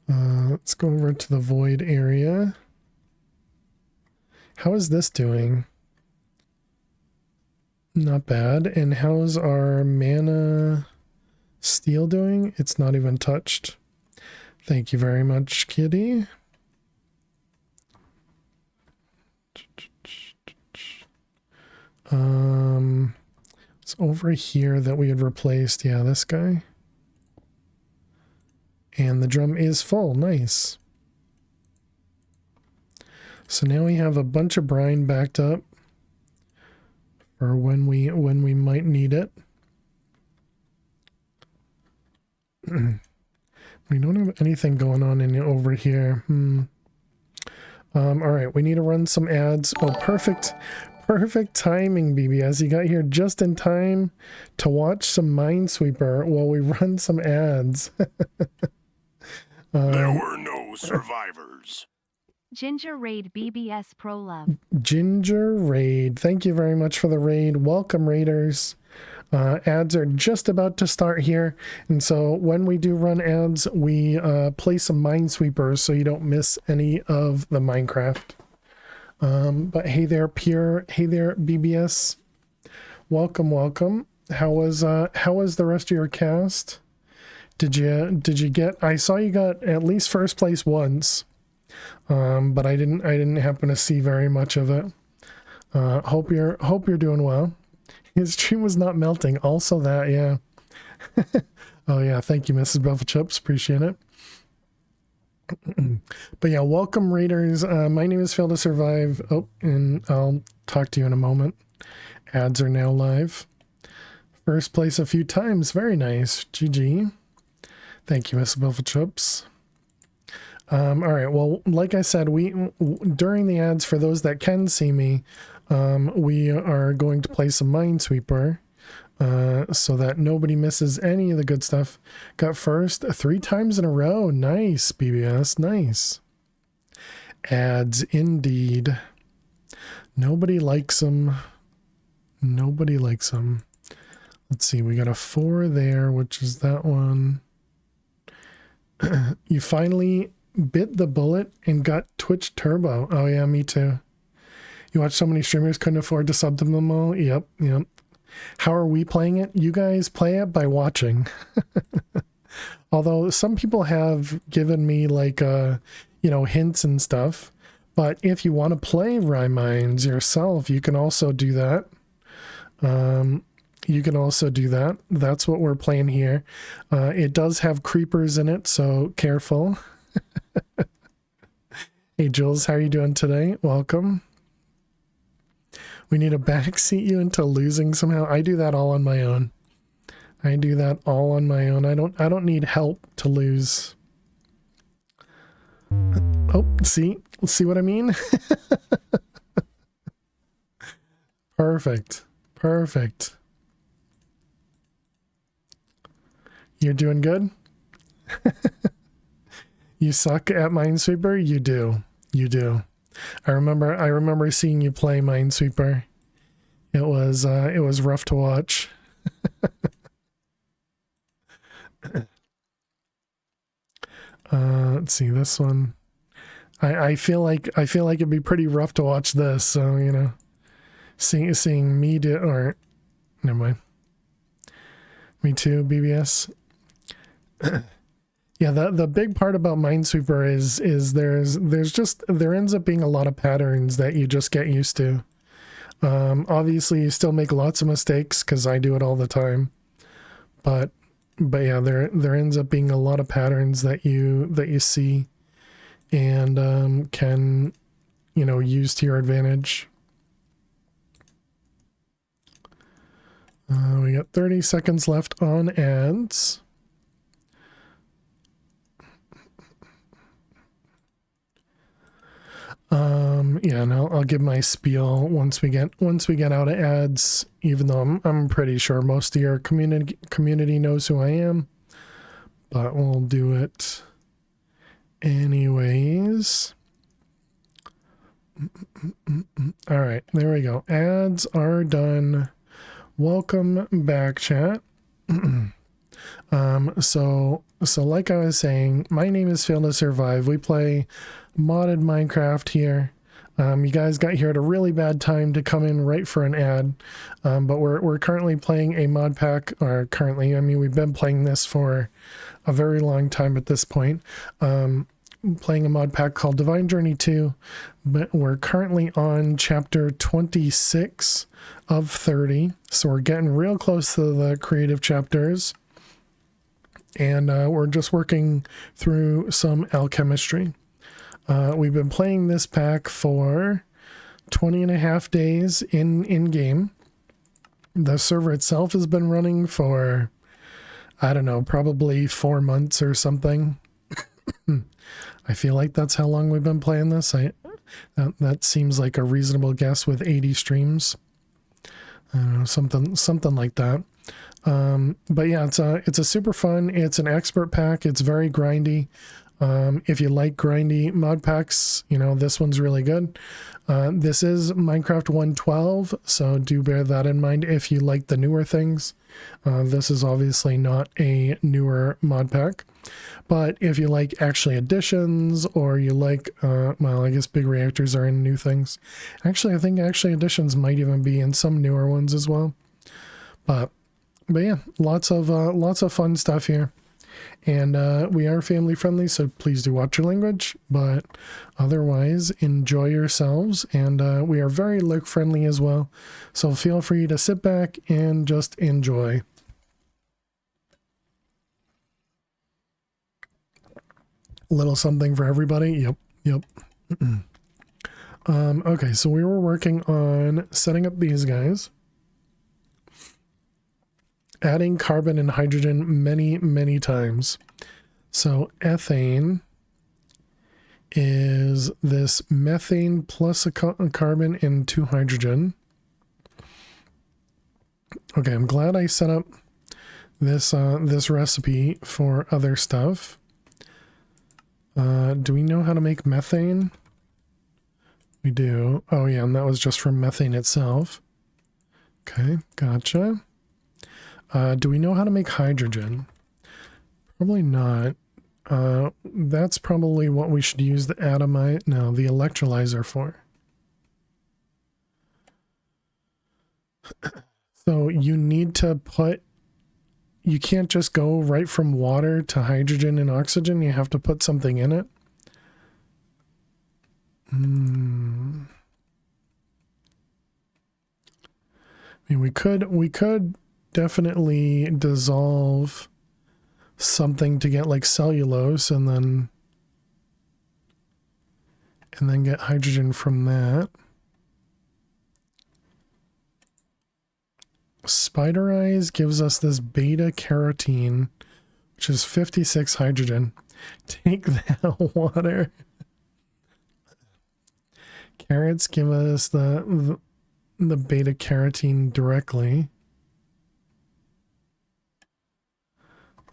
Let's go over to the void area. How is this doing? Not bad. And how's our mana steel doing? It's not even touched. Thank you very much, kitty. It's over here that we had replaced. Yeah, this guy. And the drum is full. Nice. So now we have a bunch of brine backed up. for when we might need it. We don't have anything going on in over here. All right, we need to run some ads. Oh, perfect timing, BBS. You got here just in time to watch some Minesweeper while we run some ads. There were no survivors. Ginger Raid BBS Pro Love. Ginger Raid, thank you very much for the raid. Welcome, raiders. Ads are just about to start here, and so when we do run ads, we play some Minesweepers so you don't miss any of the Minecraft. But hey there, Pure. Hey there, BBS. Welcome. How was the rest of your cast? Did you get? I saw you got at least first place once, but I didn't happen to see very much of it. Hope you're doing well. His stream was not melting. Also that, yeah. Oh yeah, thank you, Mrs. Buffalo Chips. Appreciate it. But yeah, welcome, raiders. My name is Fail to Survive. Oh, and I'll talk to you in a moment. Ads are now live. First place a few times. Very nice. GG. Thank you, Mrs. Buffalo Chips. All right. Well, like I said, during the ads, for those that can see me, we are going to play some Minesweeper so that nobody misses any of the good stuff. Got first 3 times in a row. Nice, BBS. Nice. Ads, indeed. Nobody likes them. Nobody likes them. Let's see. We got a 4 there, which is that one. You finally bit the bullet and got Twitch Turbo. Oh, yeah, me too. You watch so many streamers couldn't afford to sub them all. Yep. How are we playing it? You guys play it by watching. Although some people have given me like, hints and stuff. But if you want to play Rhyme Mines yourself, you can also do that. That's what we're playing here. It does have creepers in it, so careful. Hey, Jules, how are you doing today? Welcome. We need to backseat you into losing somehow. I do that all on my own. I don't need help to lose. Oh, see what I mean? Perfect. You're doing good? You suck at Minesweeper? You do. I remember seeing you play Minesweeper. It was rough to watch. Let's see this one. I feel like it'd be pretty rough to watch this, so seeing me do, or never mind. Me too, BBS. Yeah, the big part about Minesweeper is there ends up being a lot of patterns that you just get used to. Obviously you still make lots of mistakes because I do it all the time, but yeah, there ends up being a lot of patterns that you see and can use to your advantage. We got 30 seconds left on ads. Yeah, and I'll give my spiel once we get out of ads, even though I'm pretty sure most of your community knows who I am, but we'll do it anyways. All right, there we go. Ads are done. Welcome back, chat. So like I was saying, my name is Fail to Survive. We play modded Minecraft here. You guys got here at a really bad time to come in right for an ad, but we're currently playing a mod pack, or currently, I mean, we've been playing this for a very long time at this point. Playing a mod pack called Divine Journey 2, but we're currently on chapter 26 of 30, so we're getting real close to the creative chapters, and we're just working through some alchemistry. We've been playing this pack for 20 and a half days in game, The server itself has been running for, I don't know, probably 4 months or something. I feel like that's how long we've been playing this. That seems like a reasonable guess with 80 streams. I don't know, something like that. But yeah, it's a super fun. It's an expert pack. It's very grindy. If you like grindy mod packs, you know, this one's really good. This is Minecraft 1.12, so do bear that in mind if you like the newer things. This is obviously not a newer mod pack, but if you like actually additions, or you like, well, I guess big reactors are in new things. Actually, I think actually additions might even be in some newer ones as well. But yeah, lots of fun stuff here. And we are family friendly, so please do watch your language, but otherwise enjoy yourselves. And we are very lurk friendly as well, so feel free to sit back and just enjoy. A little something for everybody. Yep. Okay, so we were working on setting up these guys, adding carbon and hydrogen many times. So ethane is this methane plus a carbon and 2 hydrogen. Okay, I'm glad I set up this recipe for other stuff. Do we know how to make methane? We do. Oh yeah, and that was just from methane itself. Okay, gotcha. Do we know how to make hydrogen? Probably not. That's probably what we should use the the electrolyzer for. So you need to you can't just go right from water to hydrogen and oxygen. You have to put something in it. I mean, we could definitely dissolve something to get like cellulose and then get hydrogen from that. Spider Eyes gives us this beta carotene, which is 56 hydrogen. Take that, water. Carrots give us the beta carotene directly.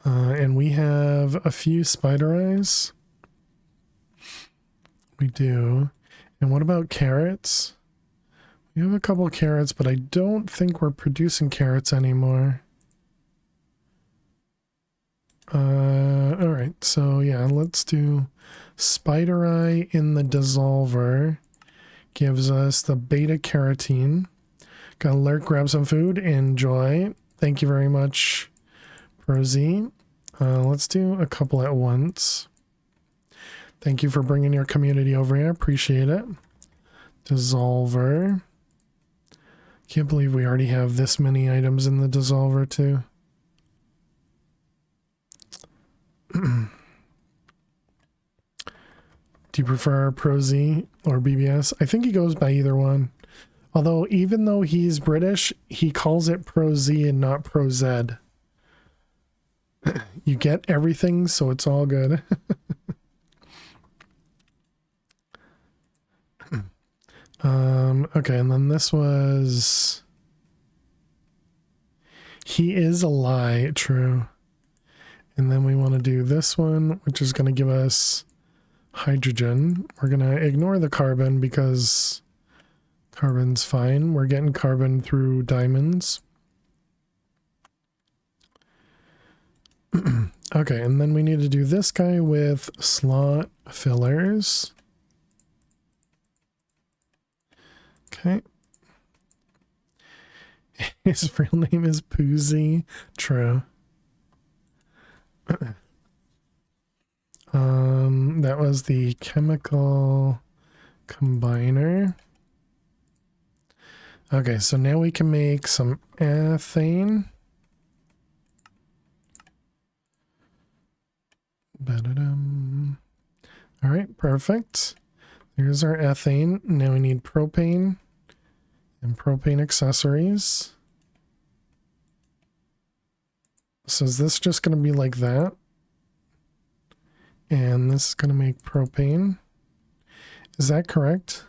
And we have a few spider eyes. We do. And what about carrots? We have a couple of carrots, but I don't think we're producing carrots anymore. Alright, so yeah, let's do spider eye in the dissolver. Gives us the beta carotene. Gotta lurk, grab some food, enjoy. Thank you very much, Rosie. Let's do a couple at once. Thank you for bringing your community over here. Appreciate it. Dissolver. Can't believe we already have this many items in the dissolver too. Do you prefer Pro Z or BBS? I think he goes by either one. Although, even though he's British, he calls it Pro Z and not Pro Z. You get everything, so it's all good. Okay, and then this was... He is a lie, true. And then we want to do this one, which is going to give us hydrogen. We're going to ignore the carbon because carbon's fine. We're getting carbon through diamonds. Okay, and then we need to do this guy with slot fillers. Okay. His real name is Poozy. True. That was the chemical combiner. Okay, so now we can make some ethane. All right, perfect. Here's our ethane. Now we need propane and propane accessories. So is this just going to be like that? And this is going to make propane. Is that correct?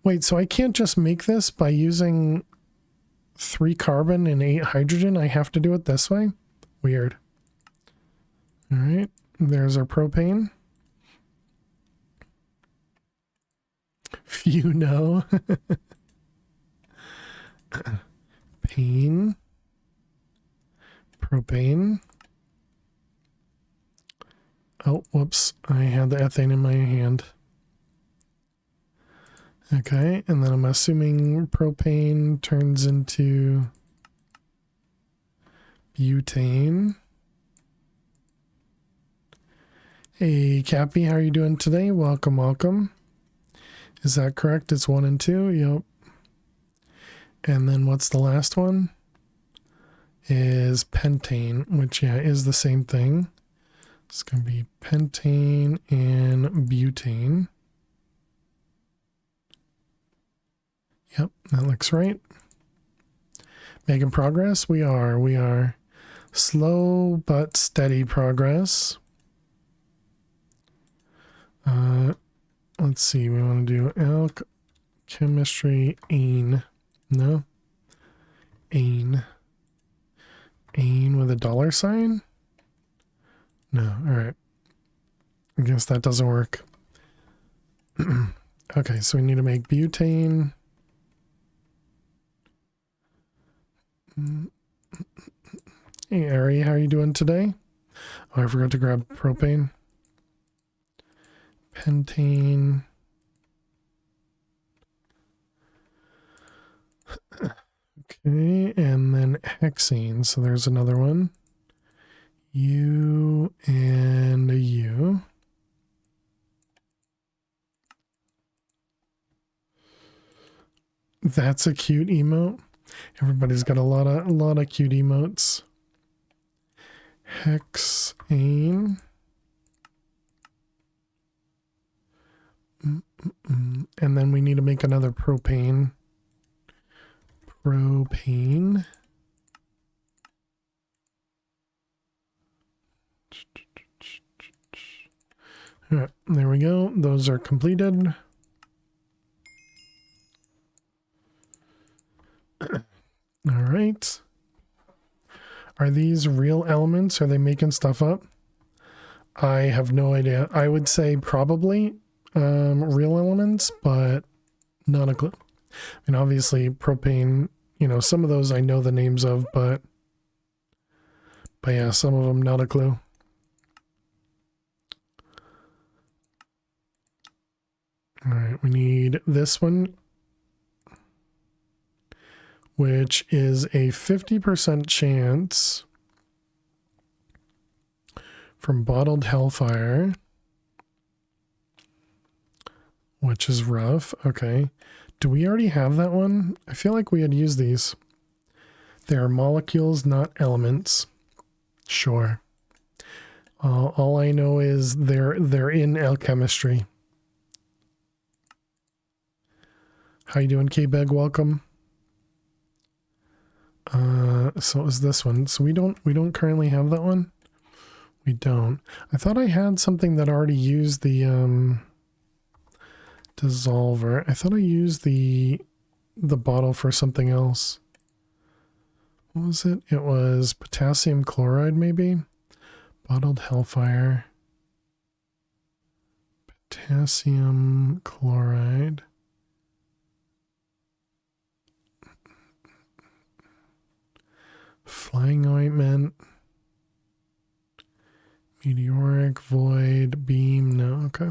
Wait, so I can't just make this by using 3 carbon and 8 hydrogen? I have to do it this way? Weird. All right, there's our propane. Few know. Pane. Propane. Oh, whoops. I had the ethane in my hand. Okay, and then I'm assuming propane turns into butane. Hey, Cappy, how are you doing today? Welcome, welcome. Is that correct? It's 1 and 2? Yep. And then what's the last one? Is pentane, which, yeah, is the same thing. It's going to be pentane and butane. Yep, that looks right. Making progress? We are. Slow but steady progress. Let's see, we want to do chemistry ane. No? Ane. Ane with a $sign? No, alright. I guess that doesn't work. Okay, so we need to make butane. Hey, Ari, how are you doing today? Oh, I forgot to grab propane. Pentane. Okay, and then hexane. So there's another one. U and a U. That's a cute emote. Everybody's got a lot of cute emotes. Hexane. And then we need to make another propane. Propane. All right, there we go. Those are completed. All right. Are these real elements? Are they making stuff up? I have no idea. I would say probably real elements, but not a clue. I mean, obviously propane, you know, some of those I know the names of, but yeah, some of them not a clue. All right, we need this one, which is a 50% chance from bottled hellfire, which is rough. Okay. Do we already have that one? I feel like we had used these. They are molecules, not elements. Sure. All I know is they're in alchemistry. How you doing, K-Beg? Welcome. So it was this one. So we don't currently have that one. We don't. I thought I had something that already used the dissolver. I thought I used the bottle for something else. What was it? It was potassium chloride, maybe? Bottled hellfire. Potassium chloride. Flying ointment. Meteoric, void, beam. No, okay.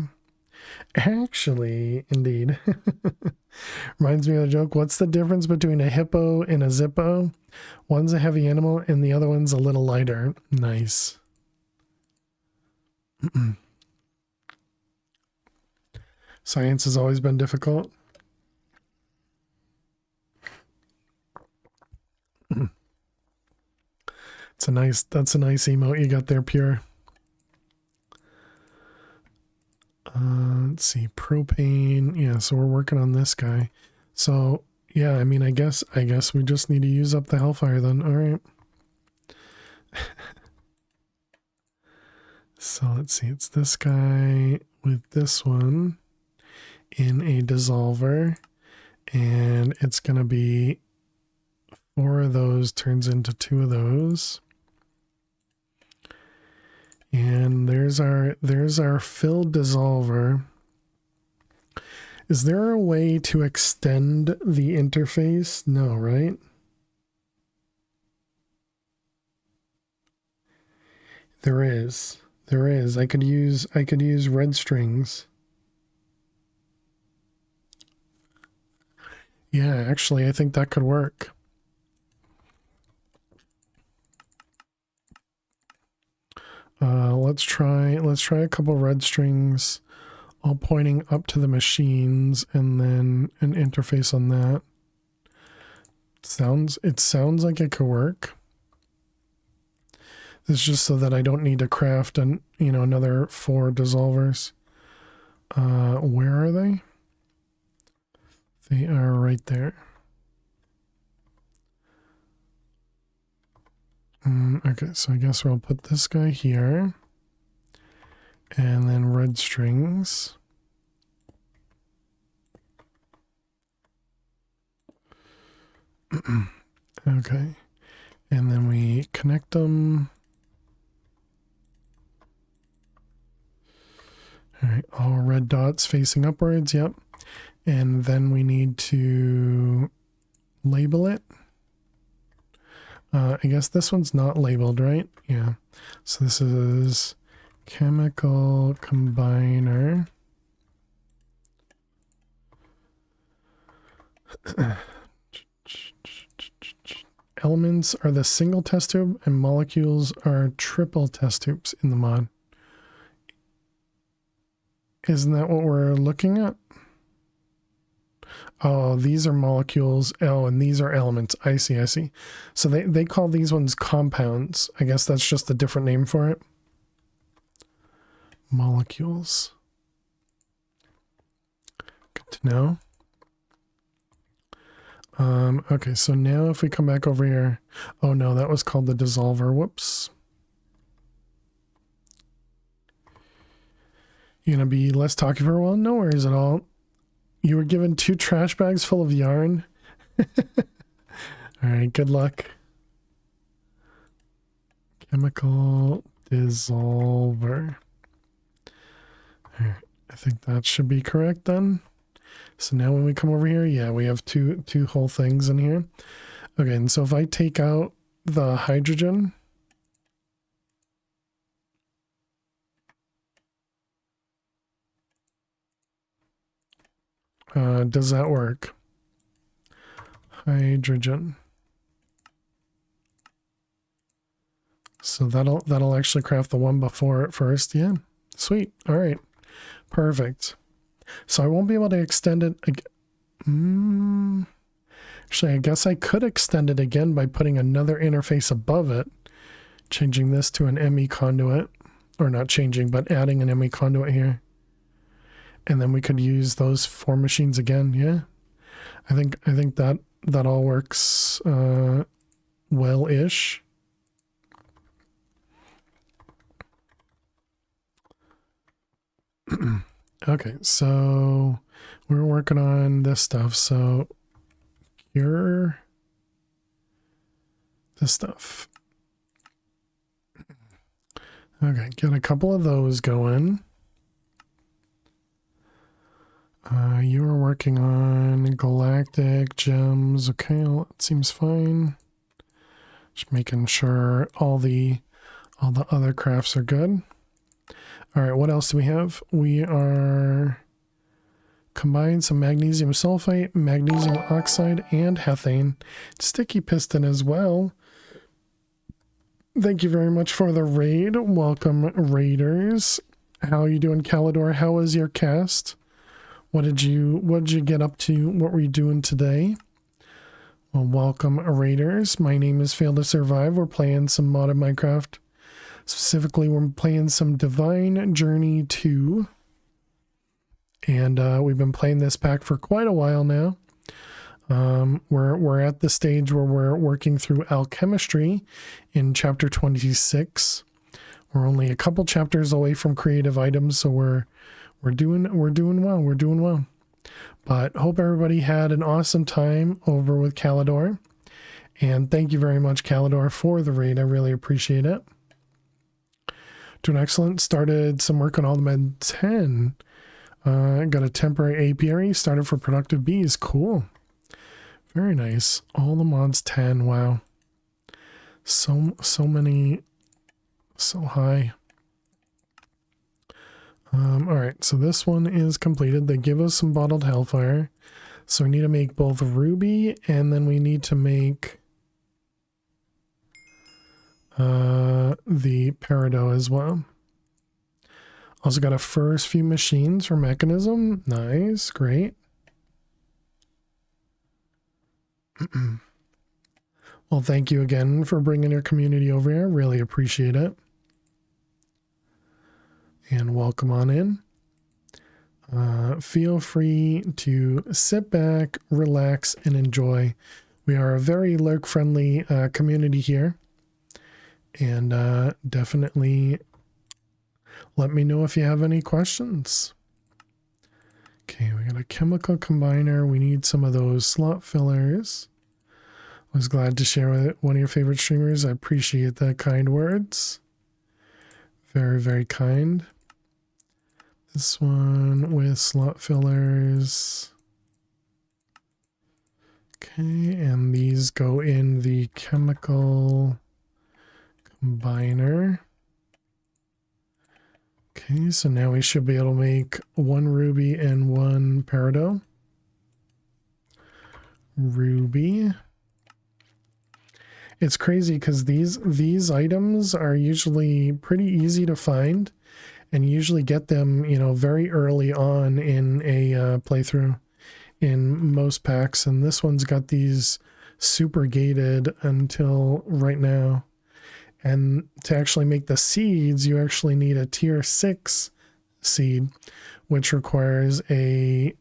Actually, indeed. Reminds me of a joke. What's the difference between a hippo and a zippo? One's a heavy animal and the other one's a little lighter. Nice. Science has always been difficult. That's a nice emote you got there, Pure. Let's see, propane. Yeah, so we're working on this guy. So Yeah, I mean, I guess we just need to use up the hellfire then. All right. So let's see. It's this guy with this one in a dissolver, and it's gonna be 4 of those turns into 2 of those. And there's our filled dissolver. Is there a way to extend the interface? No, right? There is. There is. I could use red strings. Yeah, actually I think that could work. Let's try a couple red strings, all pointing up to the machines, and then an interface on that. It sounds like it could work. It's just so that I don't need to craft another 4 dissolvers. Where are they? They are right there. Okay, so I guess we'll put this guy here. And then red strings. Okay. And then we connect them. All right, all red dots facing upwards, yep. And then we need to label it. I guess this one's not labeled, right? Yeah. So this is chemical combiner. Elements are the single test tube and molecules are triple test tubes in the mod. Isn't that what we're looking at? Oh, these are molecules. Oh, and these are elements. I see, I see. So they call these ones compounds. I guess that's just a different name for it. Molecules. Good to know. Okay, so now if we come back over here. Oh no, that was called the dissolver. Whoops. You gonna be less talky for a while? No worries at all. You were given 2 trash bags full of yarn. All right, good luck. Chemical dissolver. All right, I think that should be correct then. So now when we come over here, yeah, we have two whole things in here. Okay, and so if I take out the hydrogen, does that work? Hydrogen. So that'll actually craft the one before it first. Yeah, sweet. All right, perfect. So I won't be able to extend it. Actually, I guess I could extend it again by putting another interface above it, changing this to an ME conduit, or not changing, but adding an ME conduit here. And then we could use those 4 machines again. Yeah, I think that all works well-ish. Okay, so we're working on this stuff. So cure this stuff. Okay, get a couple of those going. You are working on galactic gems. Okay, well, that seems fine. Just making sure all the other crafts are good. All right, what else do we have? We are combine some magnesium sulfate, magnesium oxide, and hethane. Sticky piston as well. Thank you very much for the raid. Welcome, raiders. How are you doing, Calidor? How was your cast? What did you get up to? What were you doing today? Well, welcome, raiders. My name is Fail to Survive. We're playing some modded Minecraft. Specifically, we're playing some Divine Journey 2. And we've been playing this pack for quite a while now. We're at the stage where we're working through alchemistry in chapter 26. We're only a couple chapters away from creative items, so we're doing well. We're doing well. But hope everybody had an awesome time over with Calidor. And thank you very much, Calidor, for the raid. I really appreciate it. Doing excellent. Started some work on all the med 10. Got a temporary apiary. Started for productive bees. Cool. Very nice. All the mods 10. Wow. So many. So high. All right. So this one is completed. They give us some bottled hellfire. So we need to make both ruby and then we need to make the peridot as well. Also got a first few machines for mechanism. Nice, great. Well, thank you again for bringing your community over here. Really appreciate it. And welcome on in. Feel free to sit back, relax, and enjoy. We are a very lurk-friendly community here. And definitely let me know if you have any questions. Okay, we got a chemical combiner. We need some of those slot fillers. I was glad to share with one of your favorite streamers. I appreciate the kind words. Very, very kind. This one with slot fillers. Okay, and these go in the chemical combiner. Okay, so now we should be able to make one ruby and one peridot. Ruby. It's crazy because these items are usually pretty easy to find, and you usually get them, you know, very early on in a playthrough in most packs, and this one's got these super gated until right now. And to actually make the seeds, you actually need a tier 6 seed, which requires a...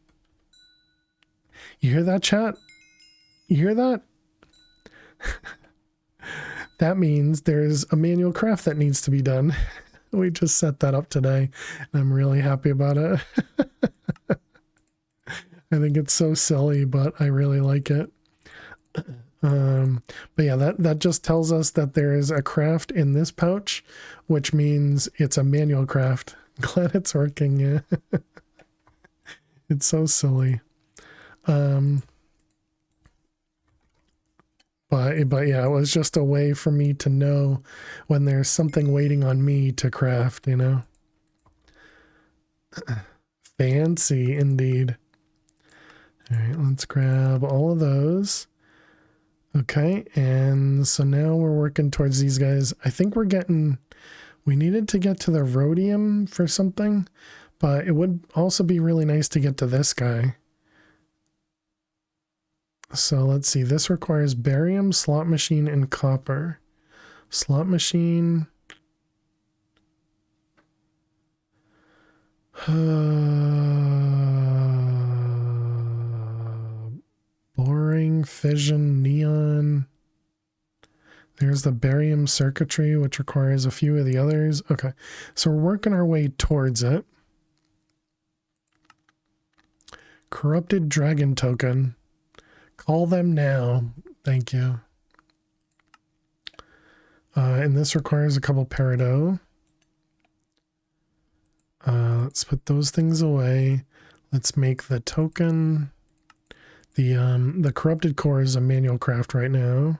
You hear that, chat? You hear that? That means there's a manual craft that needs to be done. We just set that up today, and I'm really happy about it. I think it's so silly, but I really like it. But yeah, that just tells us that there is a craft in this pouch, which means it's a manual craft. Glad it's working. Yeah. It's so silly. But yeah, it was just a way for me to know when there's something waiting on me to craft, you know. Fancy indeed. All right, let's grab all of those. Okay, and so now we're working towards these guys. I think we needed to get to the rhodium for something, but it would also be really nice to get to this guy. So let's see, this requires barium, slot machine, and copper. Slot machine. Boring, fission, neon. There's the barium circuitry, which requires a few of the others. Okay, so we're working our way towards it. Corrupted dragon token. Call them now. Thank you. And this requires a couple peridot. Let's put those things away. Let's make the token. The corrupted core is a manual craft right now.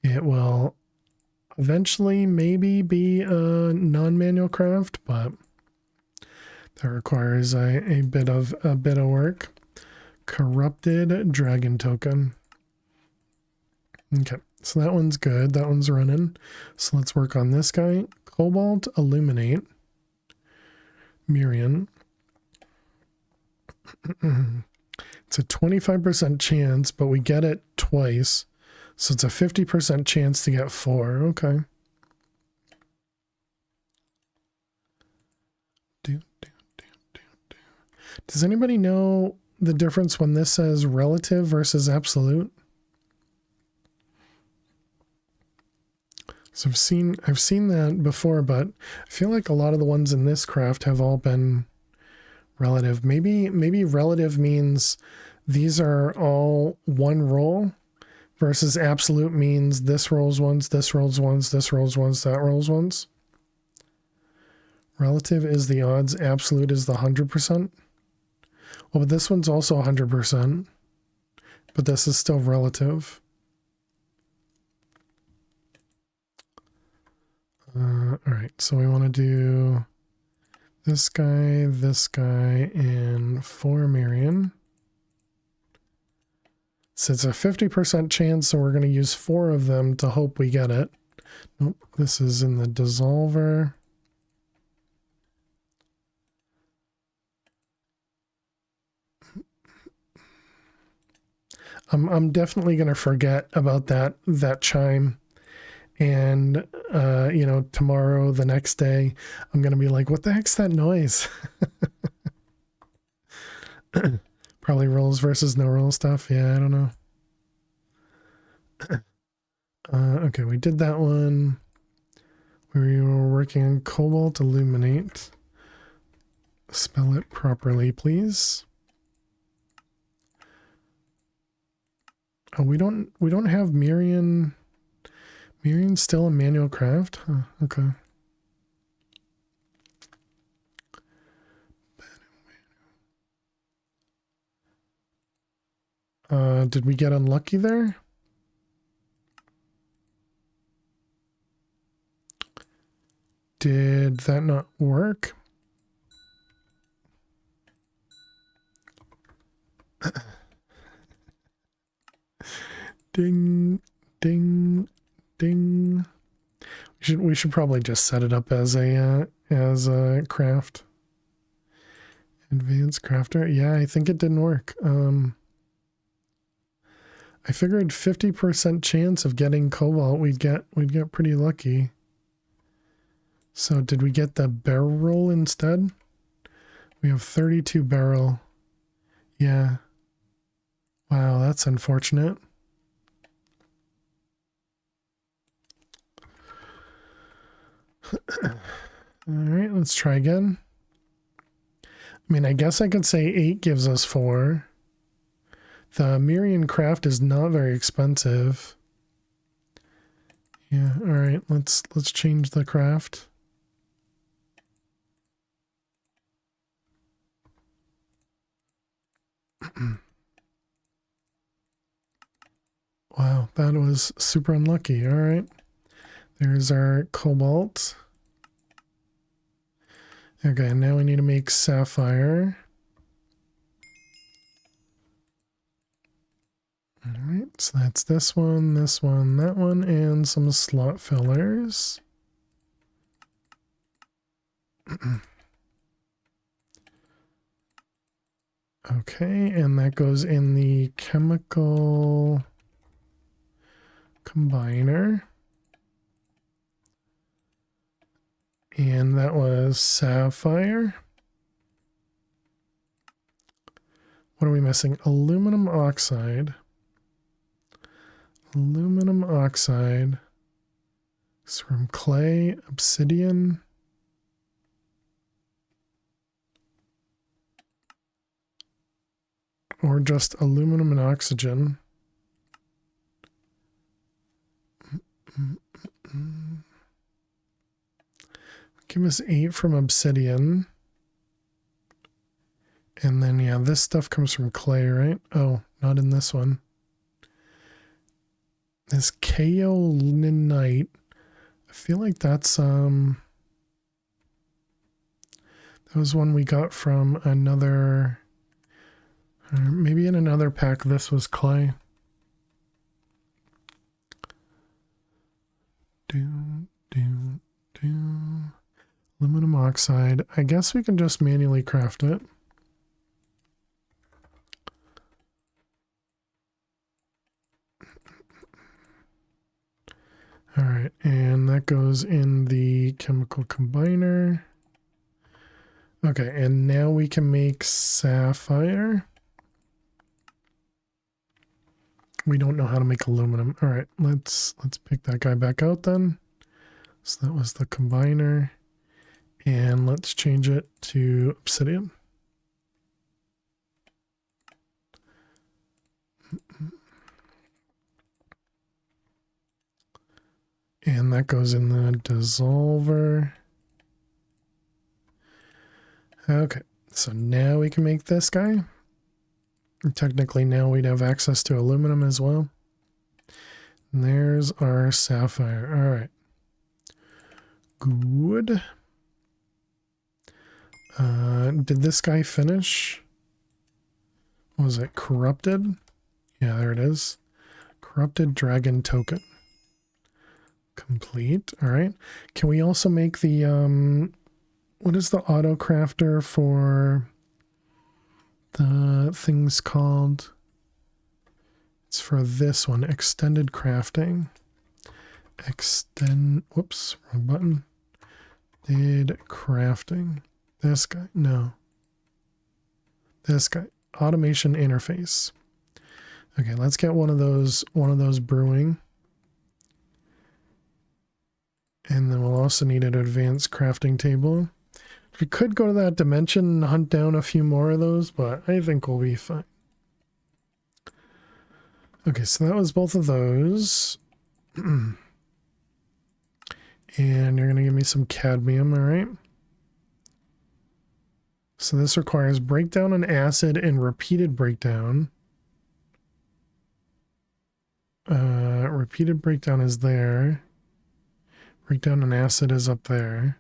It will eventually maybe be a non-manual craft, but that requires a bit of work. Corrupted dragon token. Okay, so that one's good. That one's running. So let's work on this guy. Cobalt illuminate. Mirian. It's a 25% chance, but we get it twice. So it's a 50% chance to get 4. Okay. Does anybody know the difference when this says relative versus absolute? So I've seen that before, but I feel like a lot of the ones in this craft have all been relative. Maybe relative means these are all one roll, versus absolute means this rolls once, this rolls once, this rolls once, that rolls once. Relative is the odds, absolute is the 100%. Well, but this one's also 100%, but this is still relative. All right, so we want to do this guy, and 4 Marion. So it's a 50% chance, so we're going to use 4 of them to hope we get it. Nope, this is in the dissolver. I'm definitely going to forget about that chime. And, you know, tomorrow, the next day, I'm going to be like, what the heck's that noise? Probably rolls versus no roll stuff. Yeah, I don't know. Okay, we did that one. We were working on Cobalt Illuminate. Spell it properly, please. Oh, we don't have Miriam. Miriam's still a manual craft? Huh, okay. Did we get unlucky there? Did that not work? Ding, ding, ding. We should probably just set it up as a craft. Advanced crafter. Yeah, I think it didn't work. I figured 50% chance of getting cobalt, we'd get pretty lucky. So did we get the barrel roll instead? We have 32 barrel. Yeah. Wow, that's unfortunate. All right, let's try again. I mean, I guess I could say 8 gives us 4. The Miriam craft is not very expensive. Yeah, all right, let's change the craft. Wow, that was super unlucky. All right. There's our cobalt. Okay, now we need to make sapphire. All right, so that's this one, that one, and some slot fillers. Okay, and that goes in the chemical combiner. And that was sapphire. What are we missing? Aluminum oxide. Aluminum oxide. It's from clay, obsidian. Or just aluminum and oxygen. Give us 8 from obsidian. And then, yeah, this stuff comes from clay, right? Oh, not in this one. This kaolinite. I feel like that's, that was one we got from another, maybe in another pack this was clay. Aluminum oxide. I guess we can just manually craft it. All right, and that goes in the chemical combiner. Okay, and now we can make sapphire. We don't know how to make aluminum. All right, let's pick that guy back out then. So that was the combiner. And let's change it to obsidian. And that goes in the dissolver. Okay, so now we can make this guy. And technically now we'd have access to aluminum as well. And there's our sapphire. All right. Good. Did this guy finish? What was it? Corrupted? Yeah, there it is. Corrupted dragon token. Complete. All right. Can we also make the, what is the auto crafter for the things called? It's for this one, extended crafting. Whoops, wrong button. Did crafting. This guy, no. This guy, automation interface. Okay, let's get one of those brewing. And then we'll also need an advanced crafting table. We could go to that dimension and hunt down a few more of those, but I think we'll be fine. Okay, so that was both of those. And you're going to give me some cadmium, all right? So this requires breakdown on acid and repeated breakdown. Repeated breakdown is there. Breakdown on acid is up there.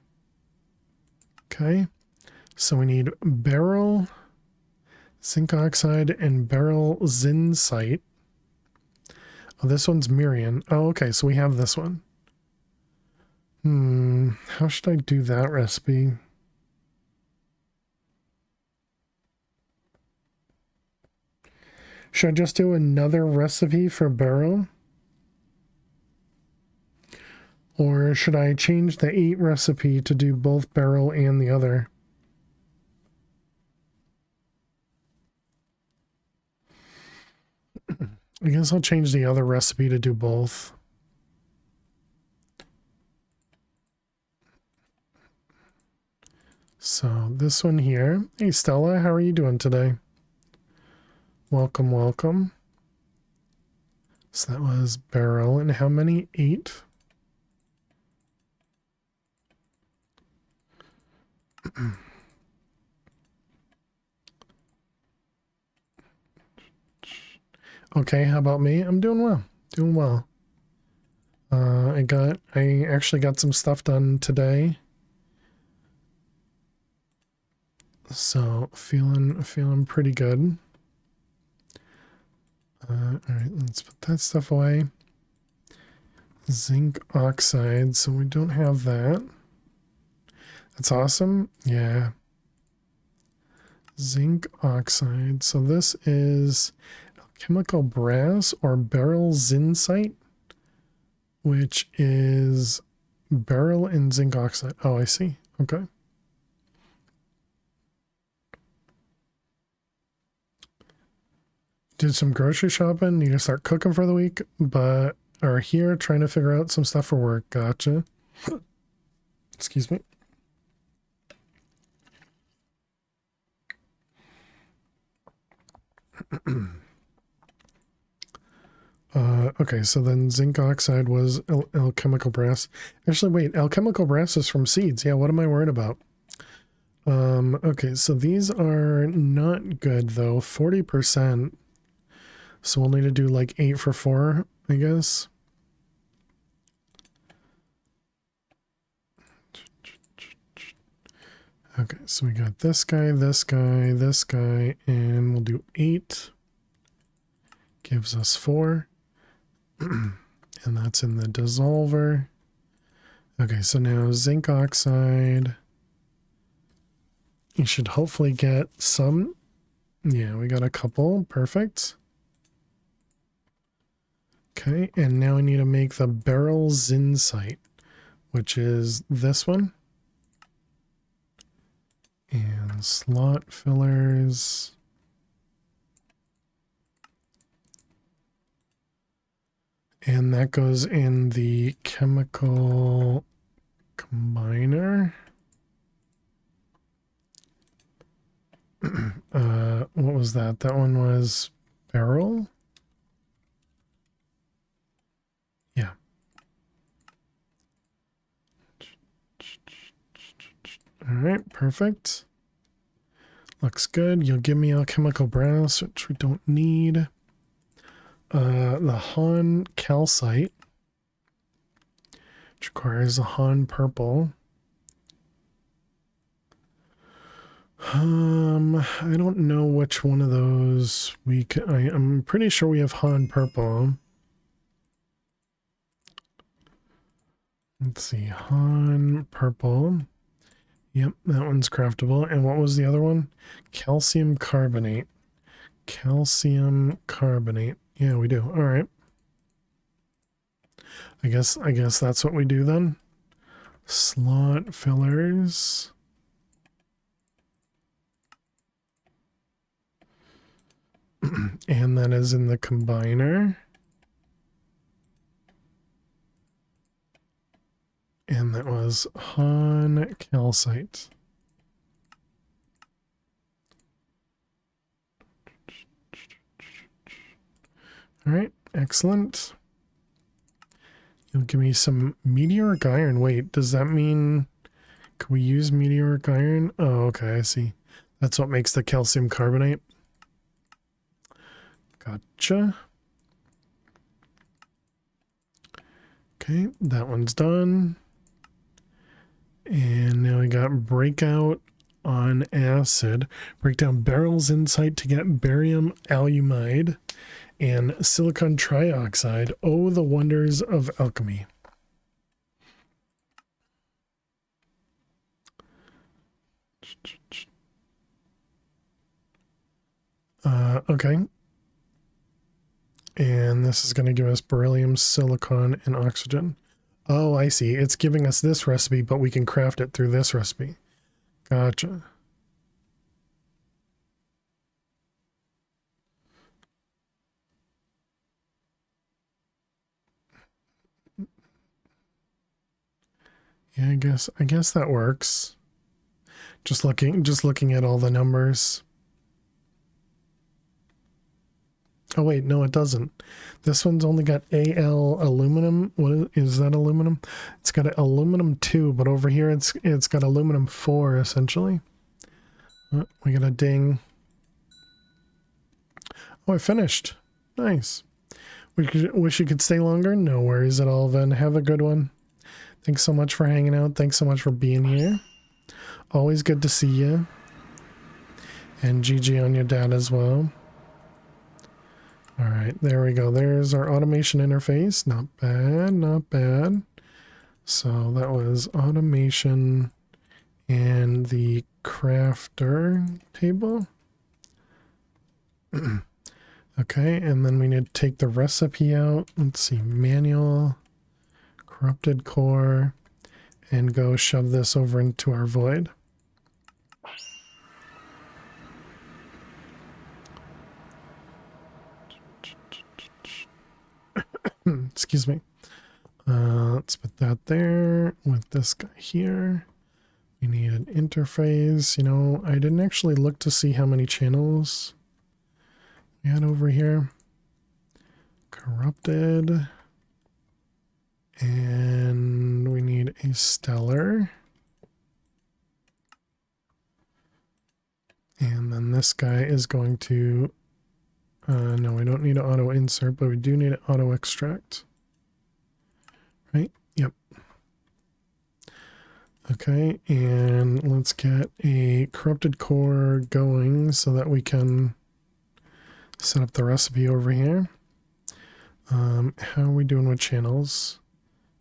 Okay. So we need beryl, zinc oxide, and beryl zincite. Oh, this one's Mirian. Oh, okay, so we have this one. How should I do that recipe? Should I just do another recipe for beryl? Or should I change the 8 recipe to do both beryl and the other? I guess I'll change the other recipe to do both. So this one here. Hey Stella, how are you doing today? Welcome, welcome. So that was beryl. And how many? 8? Okay, how about me? I'm doing well. Doing well. I actually got some stuff done today. So feeling pretty good. All right, let's put that stuff away. Zinc oxide, so we don't have that. That's awesome. Yeah. Zinc oxide. So this is chemical brass or beryl zincite, which is beryl and zinc oxide. Oh, I see. Okay. Did some grocery shopping. Need to start cooking for the week, but are here trying to figure out some stuff for work. Gotcha. Excuse me. Okay, so then zinc oxide was alchemical brass. Actually, wait, alchemical brass is from seeds. Yeah, what am I worried about? Okay, so these are not good though. 40%. So we'll need to do like 8 for 4, I guess. Okay, so we got this guy, this guy, this guy, and we'll do 8. Gives us 4. And that's in the dissolver. Okay, so now zinc oxide. You should hopefully get some. Yeah, we got a couple. Perfect. Okay, and now we need to make the beryl zincite, which is this one. And slot fillers. And that goes in the chemical combiner. What was that? That one was barrel? Yeah. All right, perfect. Looks good. You'll give me alchemical brass, which we don't need. The Han calcite, which requires a Han purple. I don't know which one of those we can. I'm pretty sure we have Han purple. Let's see, Han purple. Yep, that one's craftable. And what was the other one? Calcium carbonate. Calcium carbonate. Yeah, we do. All right. I guess that's what we do then. Slot fillers. And that is in the combiner. And that was Han calcite. All right, excellent. You'll give me some meteoric iron. Wait, does that mean can we use meteoric iron? Oh, okay, I see. That's what makes the calcium carbonate. Gotcha. Okay, that one's done. And now we got breakout on acid. Break down barrels inside to get barium alumide and silicon trioxide. Oh, the wonders of alchemy. Okay. And this is going to give us beryllium, silicon, and oxygen. Oh, I see. It's giving us this recipe, but we can craft it through this recipe. Gotcha. Yeah, I guess that works. Just looking at all the numbers. Oh wait, no, it doesn't. This one's only got Al aluminum. What is that aluminum? It's got aluminum 2, but over here it's got aluminum 4 essentially. Oh, we got a ding. Oh, I finished. Nice. Wish you could stay longer. No worries at all, Then have a good one. Thanks so much for hanging out. Thanks so much for being here. Always good to see you. And GG on your dad as well. All right, there we go. There's our automation interface. Not bad, not bad. So that was automation and the crafter table. Okay, and then we need to take the recipe out. Let's see, manual, corrupted core, and go shove this over into our void. Excuse me. Let's put that there with this guy here. We need an interface. You know, I didn't actually look to see how many channels we had over here. Corrupted. And we need a stellar. And then this guy is going to no, we don't need an auto insert, but we do need an auto extract. Right? Yep. Okay, and let's get a corrupted core going so that we can set up the recipe over here. How are we doing with channels?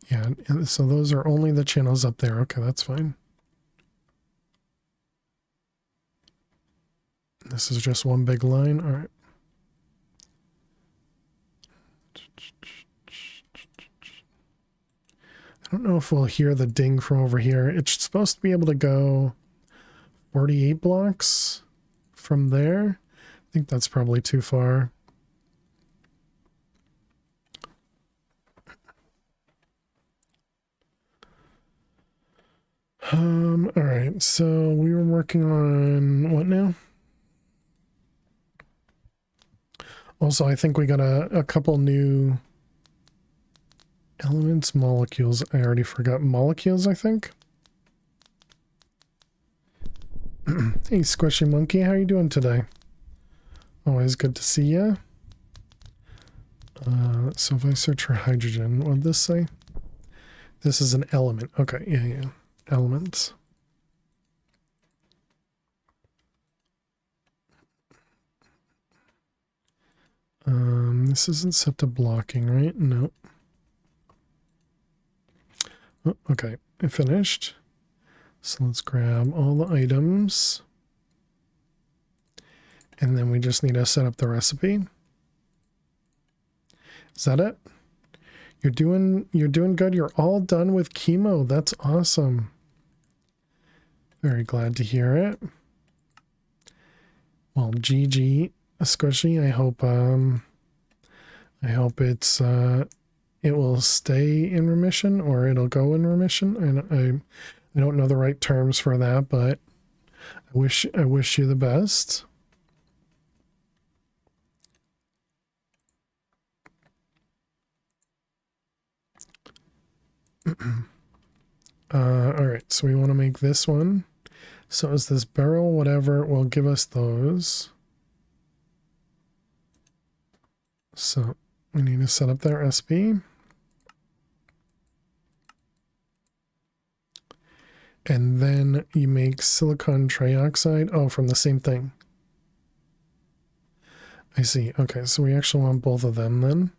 Yeah, so those are only the channels up there. Okay, that's fine. This is just one big line. All right. I don't know if we'll hear the ding from over here. It's supposed to be able to go 48 blocks from there. I think that's probably too far. All right, so we were working on what now? Also, I think we got a couple new elements, molecules. I already forgot molecules, I think. Hey, Squishy Monkey, how you doing today? Always good to see ya. So if I search for hydrogen, what did this say? This is an element. Okay, yeah. Elements. This isn't set to blocking, right? No. Oh, okay, I finished. So let's grab all the items. And then we just need to set up the recipe. Is that it? You're doing good. You're all done with chemo. That's awesome. Very glad to hear it. Well, GG, Squishy. I hope it's it will stay in remission or it'll go in remission. I don't know the right terms for that, but I wish you the best. All right, so we want to make this one. So is this barrel, whatever, will give us those. So we need to set up that recipe. And then you make silicon trioxide. Oh, from the same thing. I see. Okay, so we actually want both of them then.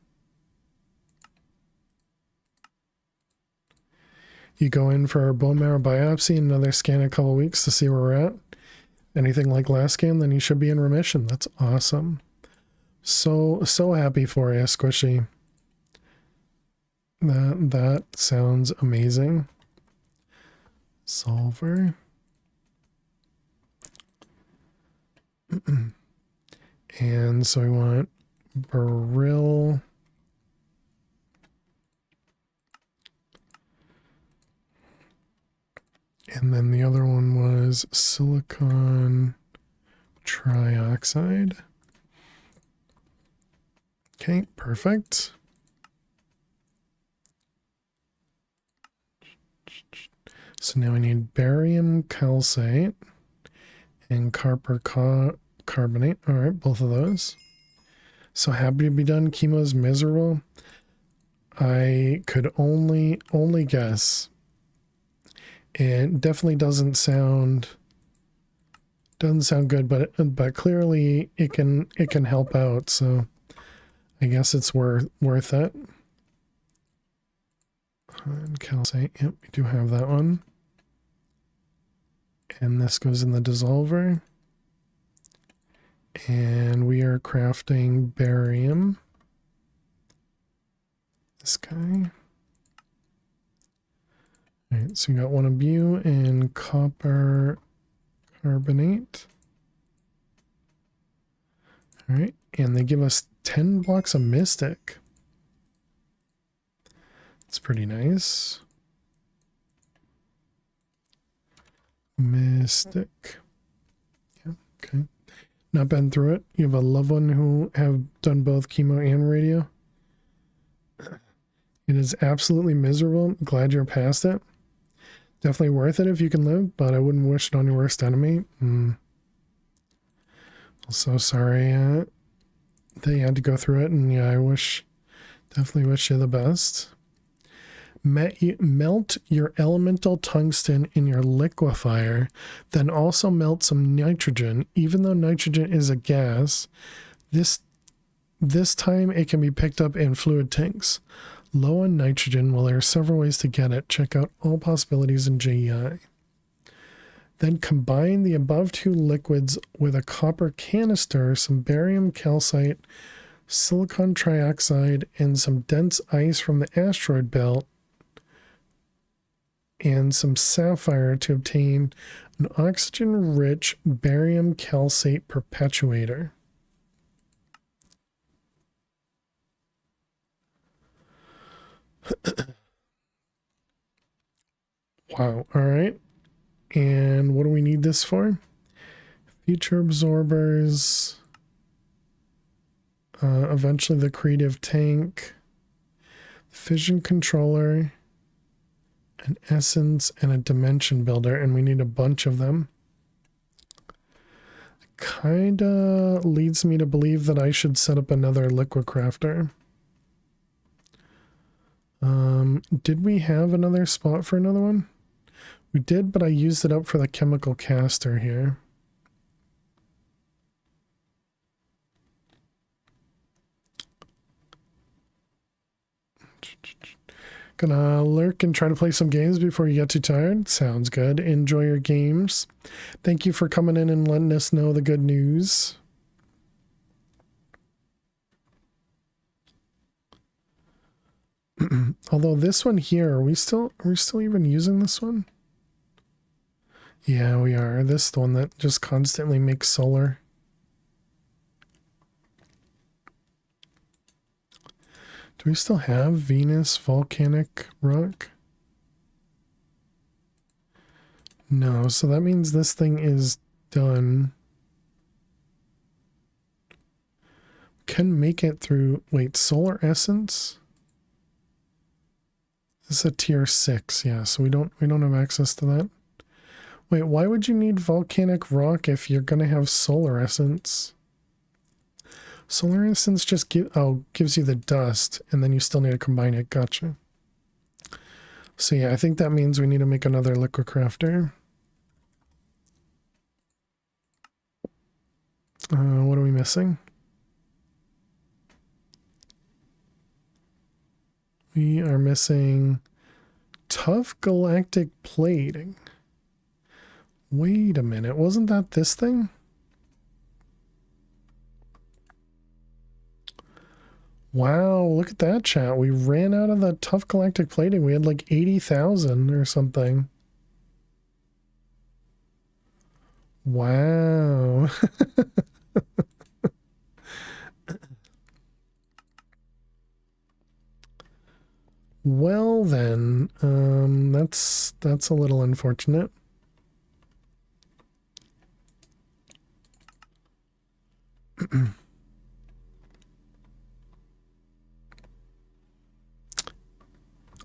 You go in for a bone marrow biopsy, another scan in a couple weeks to see where we're at. Anything like last scan, then you should be in remission. That's awesome. So happy for you, Squishy. That sounds amazing. Solver. And so we want beryllium. And then the other one was silicon trioxide. Okay, perfect. So now we need barium calcite and copper carbonate. All right, both of those. So happy to be done. Chemo's miserable. I could only guess. It definitely doesn't sound good, but clearly it can help out. So I guess it's worth it. And calcite, yep, we do have that one. And this goes in the dissolver. And we are crafting barium. This guy. All right, so we got one of you and copper carbonate. All right, and they give us 10 blocks of mystic. It's pretty nice. Mystic. Yeah, okay. Not been through it. You have a loved one who have done both chemo and radio. It is absolutely miserable. Glad you're past it. Definitely worth it if you can live, but I wouldn't wish it on your worst enemy. I'm so sorry that you had to go through it, and yeah, definitely wish you the best. Melt your elemental tungsten in your liquefier, then also melt some nitrogen. Even though nitrogen is a gas, this time it can be picked up in fluid tanks. Low on nitrogen, well, there are several ways to get it. Check out all possibilities in JEI. Then combine the above two liquids with a copper canister, some barium calcite, silicon trioxide, and some dense ice from the asteroid belt, and some sapphire to obtain an oxygen-rich barium calcite perpetuator. Wow. All right. And what do we need this for? Future absorbers. Eventually the creative tank. Fission controller. An essence and a dimension builder. And we need a bunch of them. Kinda leads me to believe that I should set up another liquid crafter. Did we have another spot for another one? We did, but I used it up for the chemical caster here. Gonna lurk and try to play some games before you get too tired. Sounds good. Enjoy your games. Thank you for coming in and letting us know the good news. Although this one here, are we still even using this one? Yeah, we are. This is the one that just constantly makes solar. Do we still have Venus volcanic rock? No, so that means this thing is done. Can make it through, wait, solar essence? This is a tier 6, yeah, so we don't have access to that. Wait, why would you need volcanic rock if you're gonna have solar essence? Solar essence just gives you the dust, and then you still need to combine it. Gotcha. So yeah, I think that means we need to make another liquid crafter. What are we missing? We are missing tough galactic plating. Wait a minute, wasn't that this thing? Wow, look at that, chat. We ran out of the tough galactic plating. We had like 80,000 or something. Wow. Well then, that's a little unfortunate.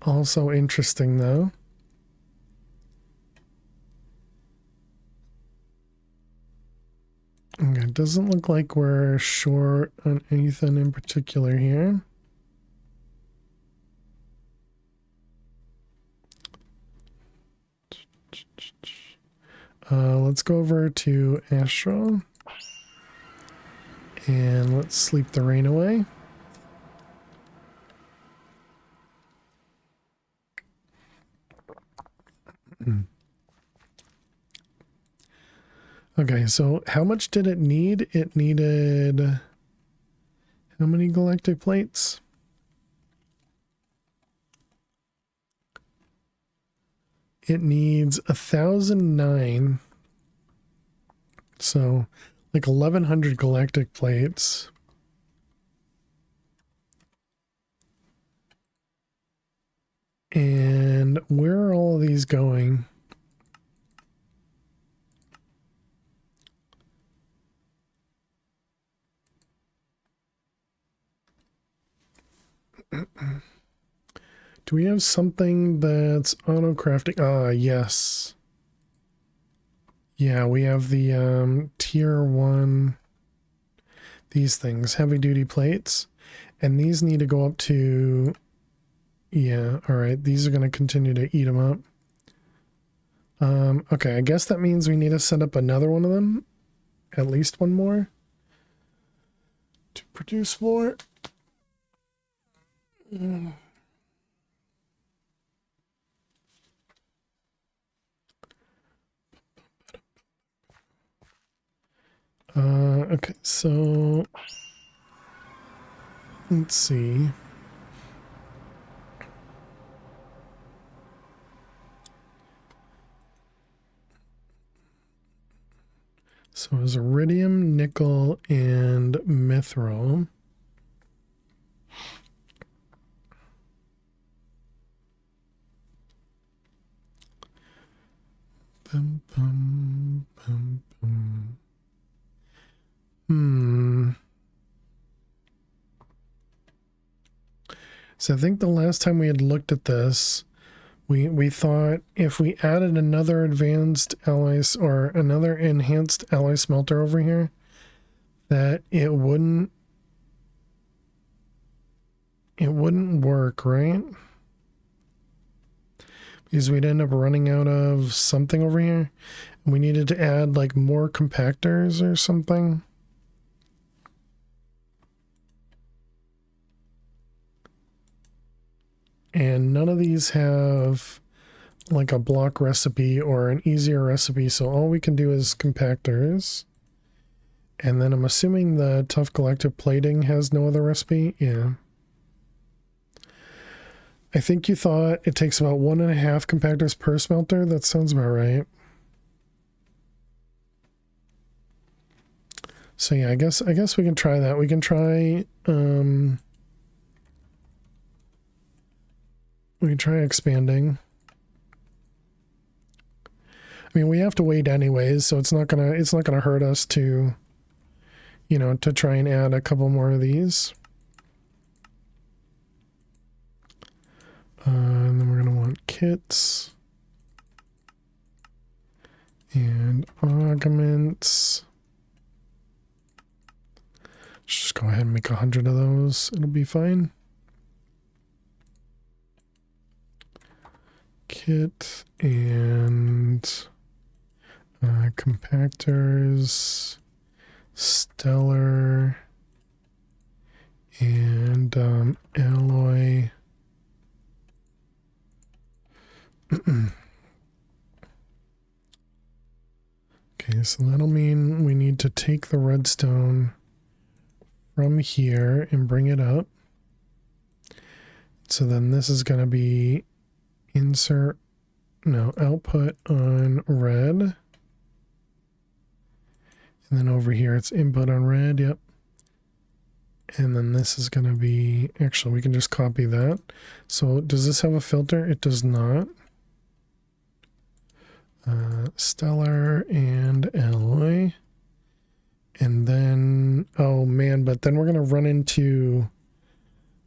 Also interesting though. Okay, it doesn't look like we're short on anything in particular here. Let's go over to Astral. And let's sleep the rain away. Okay, so how much did it need? It needed how many galactic plates? It needs 1,009. So like 1,100 galactic plates. And where are all of these going? Do we have something that's auto crafting? Ah, yes. Yeah, we have the tier 1, these things, heavy duty plates, and these need to go up to, yeah, all right, these are going to continue to eat them up. Okay, I guess that means we need to set up another one of them, at least one more, to produce more. Okay, so let's see. So it was iridium, nickel, and mithril. Bum, bum. Hmm. So I think the last time we had looked at this, we thought if we added another advanced alloys or another enhanced alloy smelter over here, that it wouldn't work, right? Because we'd end up running out of something over here. We needed to add like more compactors or something. And none of these have like a block recipe or an easier recipe, so all we can do is compactors. And then I'm assuming the tough collective plating has no other recipe. Yeah. I think you thought it takes about 1.5 compactors per smelter. That sounds about right. So yeah, I guess we can try that. We can try expanding. I mean, we have to wait anyways, so it's not gonna hurt us to, you know, to try and add a couple more of these. And then we're gonna want kits and augments. Just go ahead and make 100 of those. It'll be fine. Kit and compactors, stellar, and alloy. Okay, so that'll mean we need to take the redstone from here and bring it up. So then this is going to be output on red. And then over here it's input on red, yep. And then this is going to be, actually we can just copy that. So does this have a filter? It does not. Stellar and alloy. And then, oh man, but then we're going to run into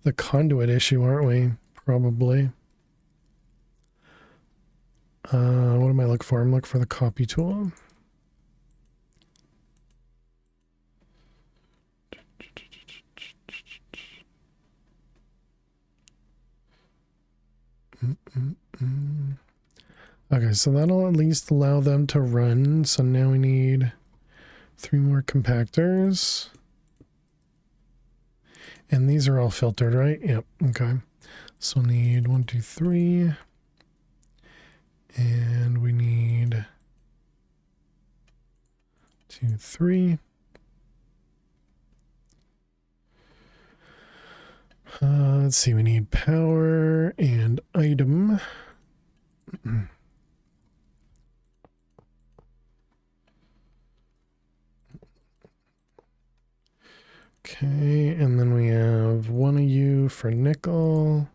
the conduit issue, aren't we? Probably. What am I looking for? I'm looking for the copy tool. Okay, so that'll at least allow them to run. So now we need 3 more compactors. And these are all filtered, right? Yep, okay. So we'll need 1, 2, 3. And we need 2, 3. Let's see, we need power and item. Okay, and then we have 1 of you for nickel,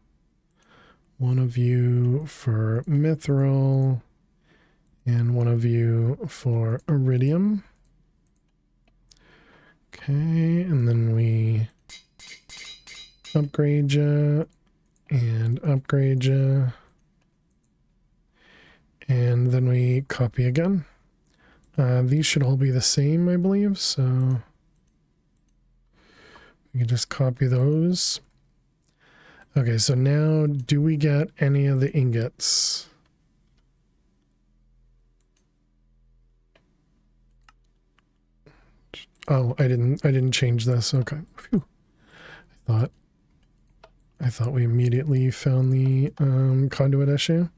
1 of you for mithril, and 1 of you for iridium. Okay, and then we upgrade you and upgrade you. And then we copy again. These should all be the same, I believe, so we can just copy those. Okay, so now do we get any of the ingots? Oh, I didn't change this. Okay. Phew. I thought we immediately found the conduit issue.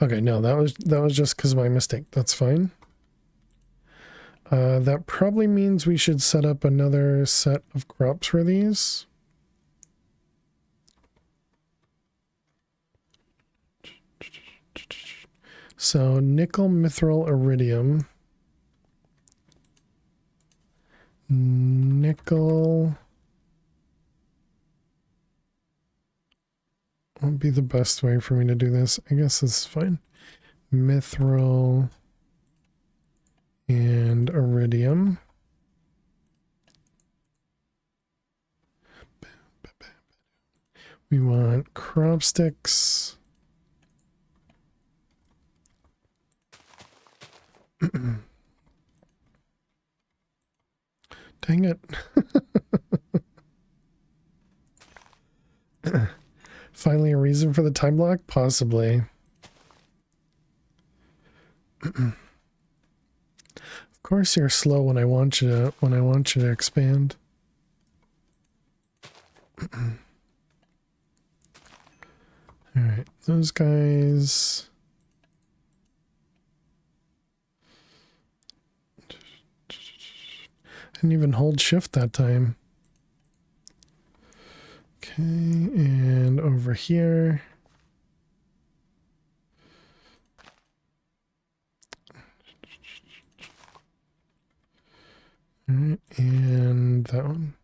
Okay, no, that was just because of my mistake. That's fine. That probably means we should set up another set of crops for these. So nickel, mithril, iridium. Nickel won't be the best way for me to do this. I guess this is fine. mithril, and iridium. We want crop sticks. Dang it. Finally a reason for the time block? Possibly. Of course you're slow when I want you to expand. Alright, those guys. I didn't even hold shift that time. Okay, and over here. Alright, and that one.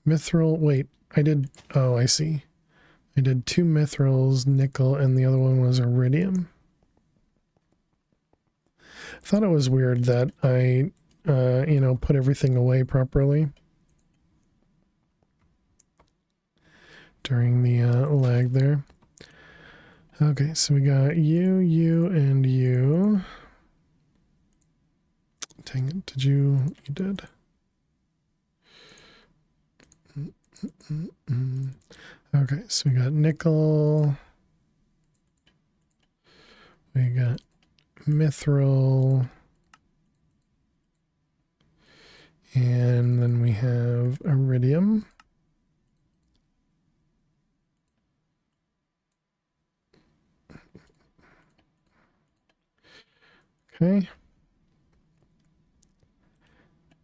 Mithril, wait, I did, oh, I see. I did 2 mithrils, nickel, and the other one was iridium. I thought it was weird that I, you know, put everything away properly during the lag there. Okay, so we got you, and you. Dang it, did you did. Okay, so we got nickel. We got mithril. And then we have iridium. Okay.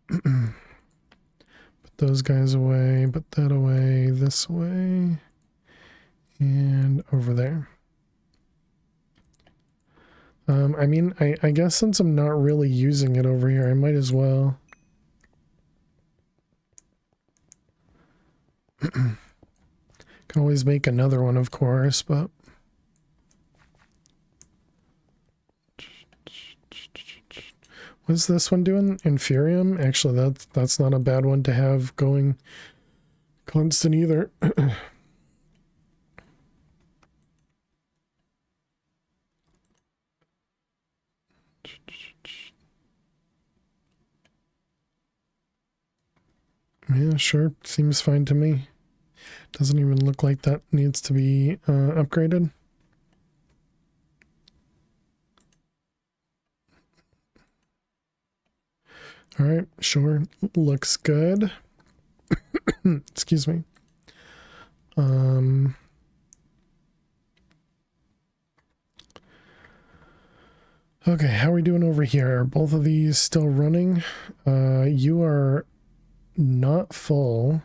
Put those guys away, put that away, this way, and over there. I mean, I guess since I'm not really using it over here, I might as well. Can always make another one, of course, but what's this one doing? Infurium? Actually, that's not a bad one to have going constant either. Yeah, sure. Seems fine to me. Doesn't even look like that needs to be upgraded. All right, sure. Looks good. Excuse me. Okay, how are we doing over here? Are both of these still running? You are not full.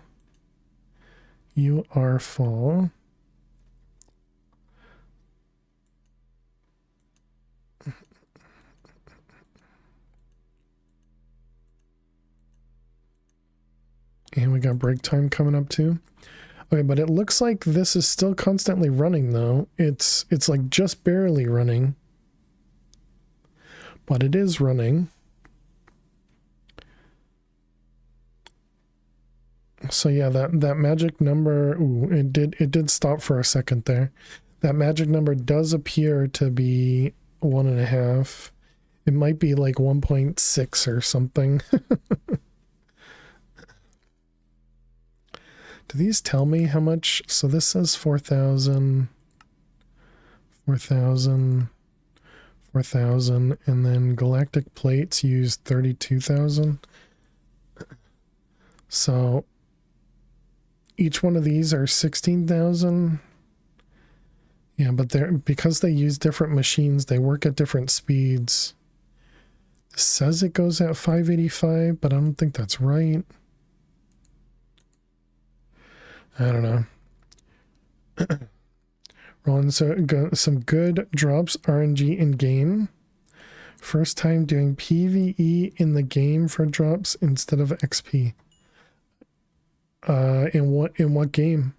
You are full. And we got break time coming up too. Okay, but it looks like this is still constantly running though. It's like just barely running. But it is running. So yeah, that magic number, ooh, it did stop for a second there. That magic number does appear to be 1.5. It might be like 1.6 or something. Do these tell me how much? So this says 4,000, 4,000, 4,000, and then galactic plates use 32,000. So each one of these are 16,000. Yeah, but they're, because they use different machines, they work at different speeds. It says it goes at 585, but I don't think that's right. I don't know. Rolling some good drops RNG in game. First time doing PvE in the game for drops instead of XP. In what game?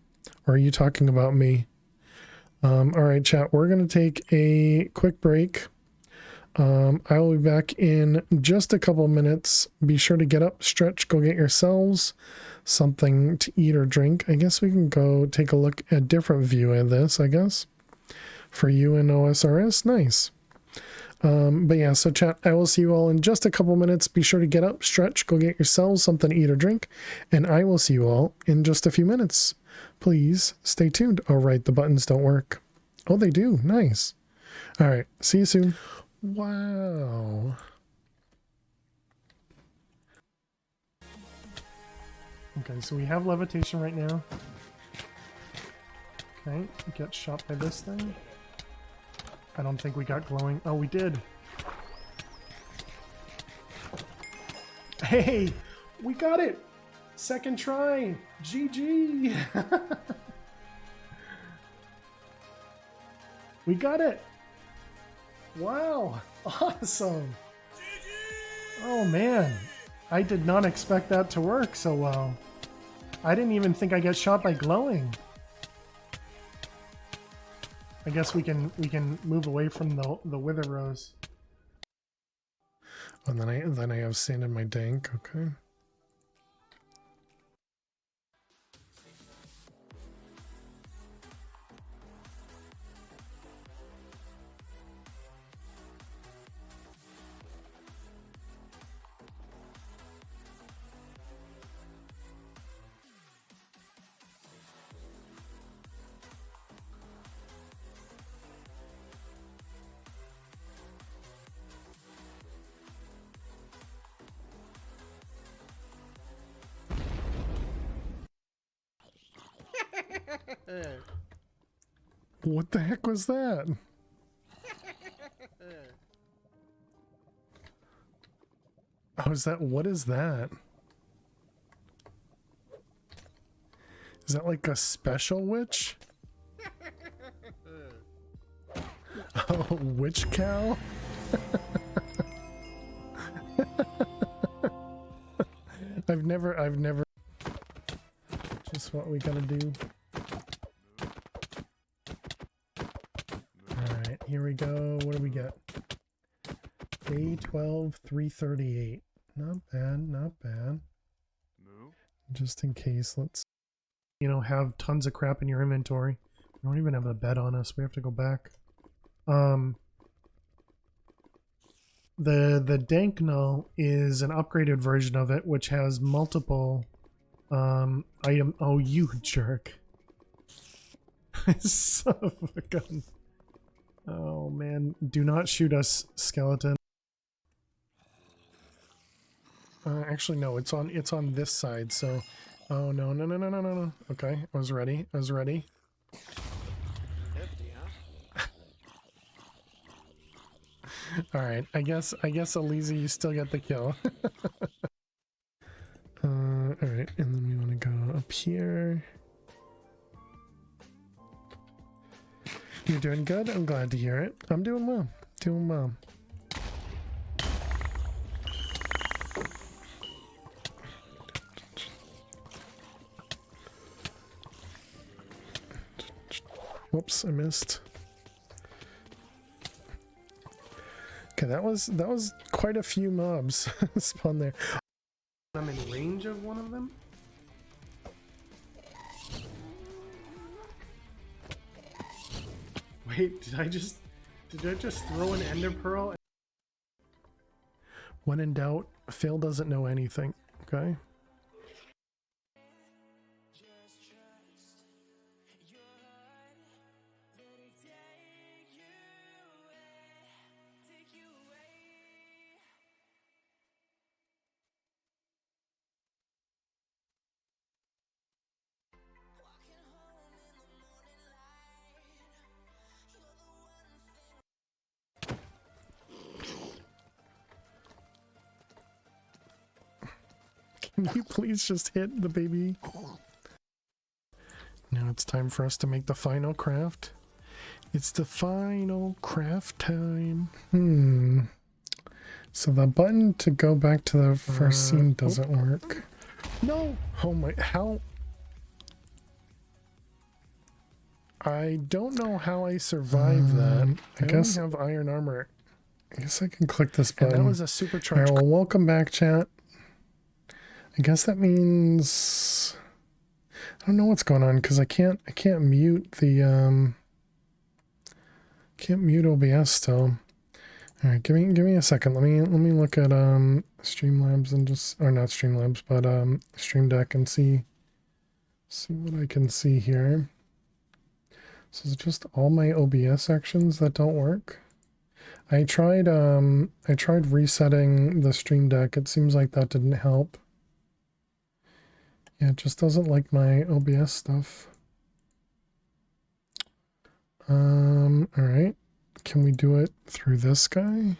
Or are you talking about me? All right, chat. We're gonna take a quick break. I will be back in just a couple minutes. Be sure to get up, stretch, go get yourselves something to eat or drink. I guess we can go take a look at a different view of this, I guess. For you and OSRS, nice. But yeah, so chat, I will see you all in just a couple minutes. Be sure to get up, stretch, go get yourselves something to eat or drink, and I will see you all in just a few minutes. Please stay tuned. Oh, right, the buttons don't work. Oh, they do. Nice. All right, see you soon. Wow. Okay, so we have levitation right now. Okay, get shot by this thing. I don't think we got glowing. Oh, we did. Hey, we got it. Second try. GG. We got it. Wow. Awesome. Oh, man. I did not expect that to work so well. I didn't even think I got shot by glowing. I guess we can move away from the wither rose. And then I have sand in my dank. Okay. What the heck was that? Oh, is that, what is that? Is that like a special witch? Oh, witch cow? I've never. Just what we gotta do. Alright, here we go. What do we get? Day 12, 338. Not bad, not bad. Just in case, let's, have tons of crap in your inventory. We don't even have a bed on us. We have to go back. The Dank Null is an upgraded version of it, which has multiple item. Oh, you jerk. Son of a gun. Oh man, do not shoot us, skeleton. Actually no, it's on this side, so oh no. Okay, I was ready. Alright, I guess Elisa, you still get the kill. Alright, and then we want to go up here. You're doing good? I'm glad to hear it. I'm doing well. Doing well. Whoops, I missed. Okay, that was quite a few mobs spawned there. I'm in range of one of them. Wait, did I just throw an ender pearl? When in doubt, Phil doesn't know anything. Okay. Can you please just hit the baby? Now it's time for us to make the final craft. It's the final craft time. So the button to go back to the first scene doesn't work. No! Oh my, how? I don't know how I survived that. I guess I have iron armor. I guess I can click this And button. that was a All supercharged. right, well, welcome back, chat. I guess that means I don't know what's going on because I can't mute the can't mute OBS still. All right, give me a second. Let me look at Streamlabs and just, or not Streamlabs, but Stream Deck and see what I can see here. So it's just all my OBS actions that don't work. I tried resetting the Stream Deck. It seems like that didn't help. Yeah, it just doesn't like my OBS stuff. All right. Can we do it through this guy?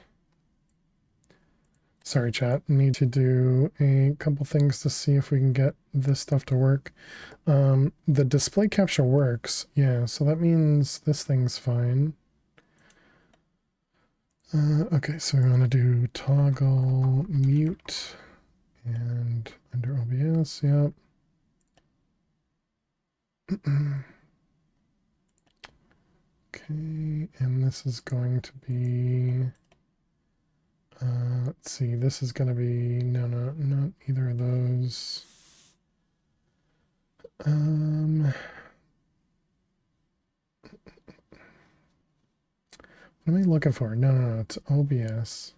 Sorry, chat. Need to do a couple things to see if we can get this stuff to work. The display capture works. Yeah, so that means this thing's fine. Okay, so we want to do toggle mute and under OBS, yep. Okay, and this is going to be, let's see, this is going to be, no, not either of those. What am I looking for? No, it's OBS.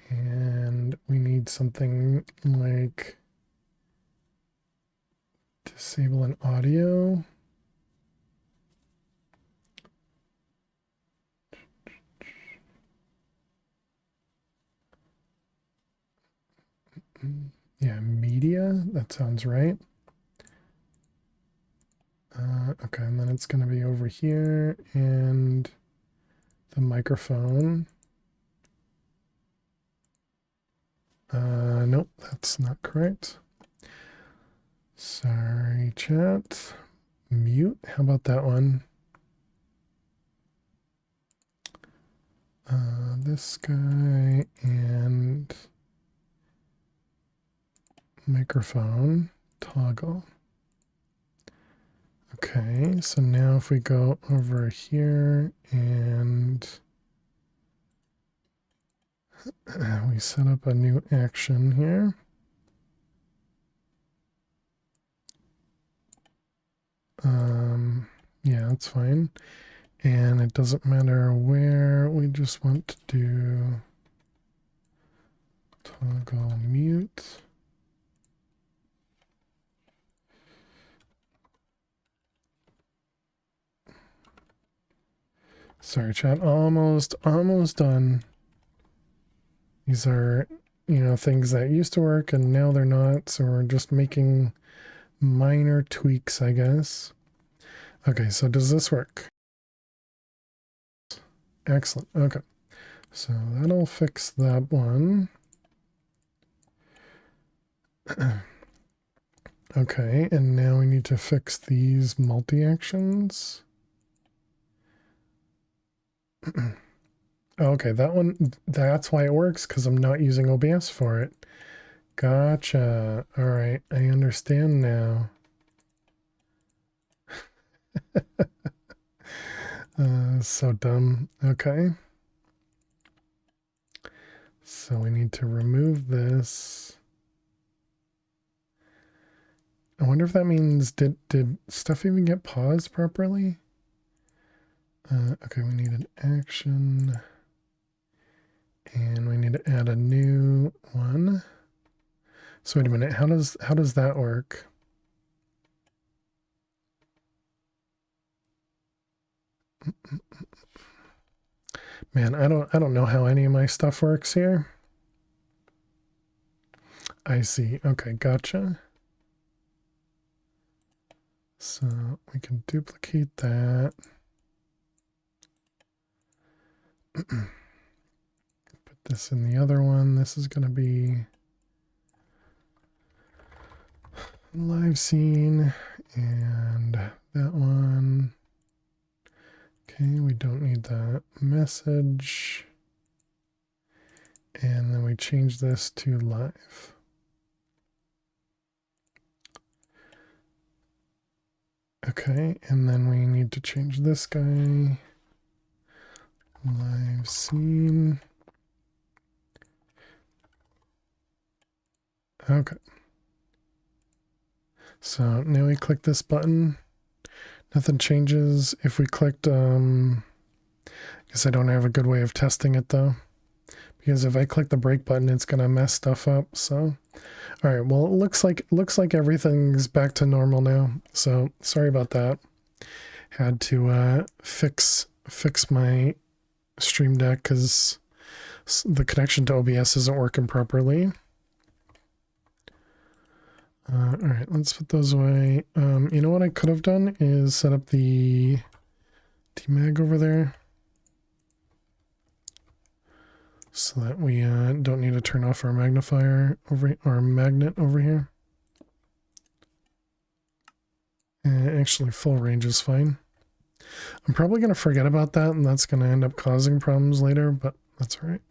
And we need something like disable an audio. Yeah, media, that sounds right. Okay, and then it's going to be over here and the microphone. Nope, that's not correct. Sorry, chat. Mute, how about that one? This guy and microphone toggle. Okay, so now if we go over here and we set up a new action here. Yeah, that's fine. And it doesn't matter where, we just want to do toggle mute. Sorry, chat, almost done. These are, things that used to work and now they're not, so we're just making minor tweaks, I guess. Okay, so does this work? Excellent. Okay, so that'll fix that one. Okay, and now we need to fix these multi-actions. Okay, that one, that's why it works, because I'm not using OBS for it. Gotcha. All right, I understand now. So dumb. Okay. So we need to remove this. I wonder if that means, did stuff even get paused properly? Okay, we need an action. And we need to add a new one. So wait a minute, how does that work? Man, I don't know how any of my stuff works here. I see. Okay, gotcha. So we can duplicate that. Put this in the other one. This is going to be live scene, and that one. Okay, we don't need that message. And then we change this to live. Okay, and then we need to change this guy. Live scene. Okay. So now we click this button. Nothing changes. If we clicked, I guess I don't have a good way of testing it though. Because if I click the brake button, it's gonna mess stuff up. So, all right. Well, it looks like everything's back to normal now. So sorry about that. Had to fix my Stream Deck because the connection to OBS isn't working properly. All right, let's put those away. You know what I could have done is set up the DMAG over there so that we don't need to turn off our magnifier over our magnet over here. Actually, full range is fine. I'm probably going to forget about that, and that's going to end up causing problems later, but that's all right.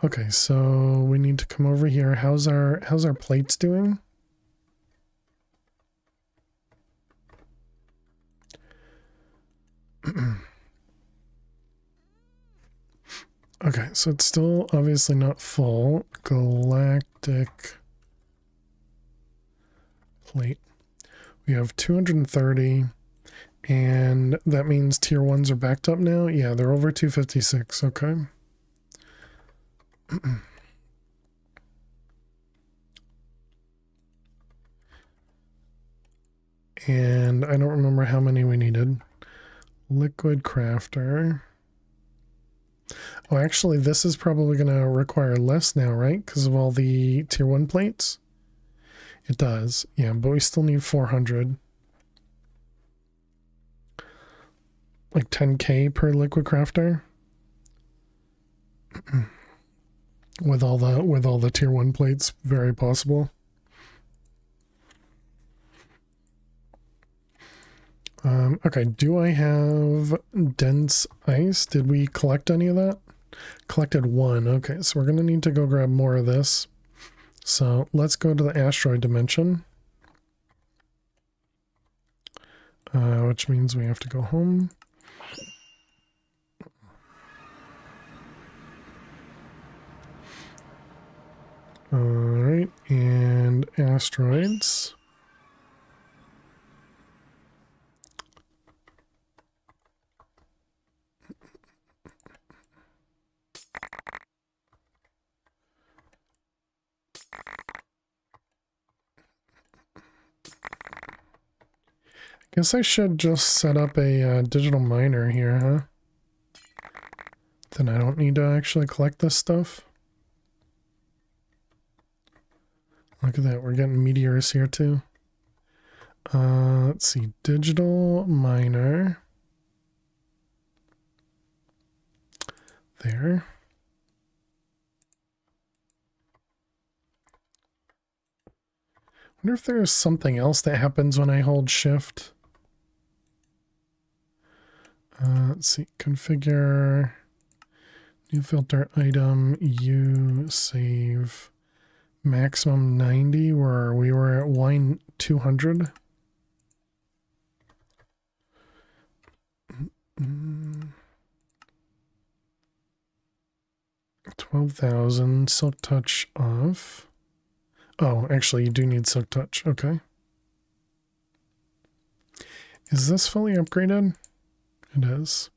Okay, so we need to come over here. How's our plates doing? Okay, so it's still obviously not full. Galactic plate. We have 230, and that means tier 1s are backed up now? Yeah, they're over 256, okay. And I don't remember how many we needed. Liquid crafter. Oh, actually, this is probably going to require less now, right? Because of all the tier 1 plates? It does, yeah, but we still need 400. Like 10k per liquid crafter? with all the tier 1 plates, very possible. Okay, do I have dense ice? Did we collect any of that? Collected 1. Okay, so we're going to need to go grab more of this. So let's go to the asteroid dimension. Which means we have to go home. Alright, and asteroids. Guess I should just set up a digital miner here, huh? Then I don't need to actually collect this stuff. Look at that, we're getting meteors here too. Let's see, digital miner. There. Wonder if there's something else that happens when I hold shift. Let's see, configure, new filter item, you save maximum 90, where we were at wine 200. 12,000, silk touch off. Oh, actually you do need silk touch, okay. Is this fully upgraded? It is.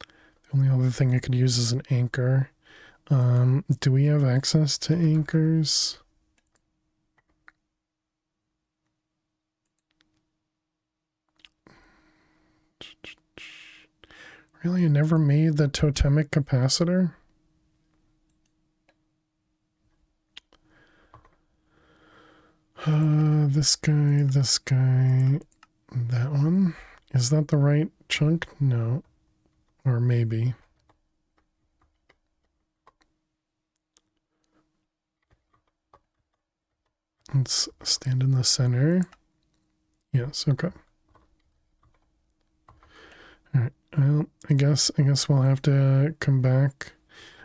The only other thing I could use is an anchor. Do we have access to anchors? Really, I never made the totemic capacitor? This guy, that one. Is that the right chunk? No. Or maybe. Let's stand in the center. Yes, okay. Alright, well, I guess we'll have to come back.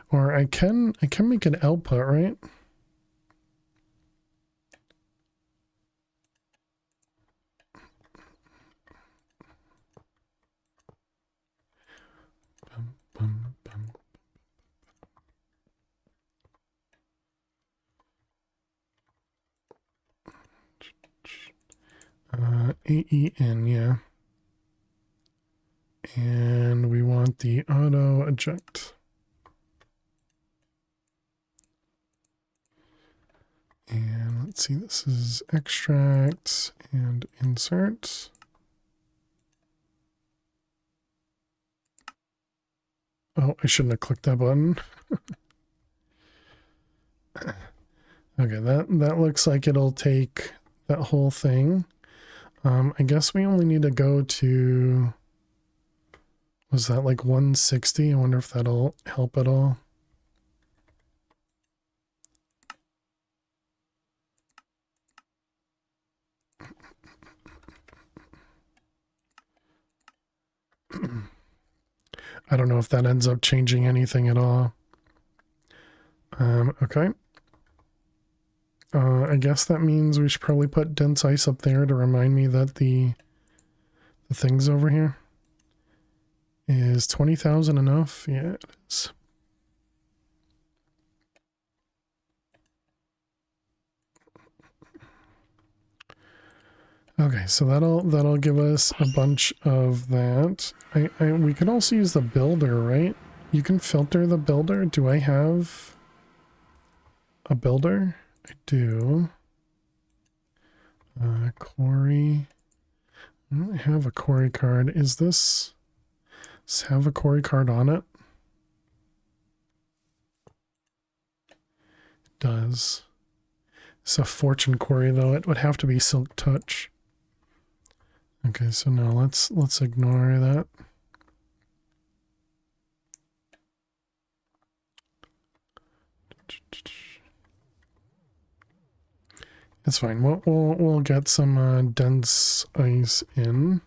Or I can make an output, right? AEN, yeah. And we want the auto eject. And let's see, this is extract and insert. Oh, I shouldn't have clicked that button. Okay, that looks like it'll take that whole thing. I guess we only need to go to, was that like 160? I wonder if that'll help at all. I don't know if that ends up changing anything at all. Okay. I guess that means we should probably put dense ice up there to remind me that the thing's over here. Is 20,000 enough? Yeah, it is. Okay, so that'll give us a bunch of that. We could also use the builder, right? You can filter the builder. Do I have a builder? I do. Quarry. I don't have a quarry card. Does this have a quarry card on it? It does. It's a fortune quarry though. It would have to be Silk Touch. Okay, so now let's ignore that. It's fine. We'll get some dense ice in.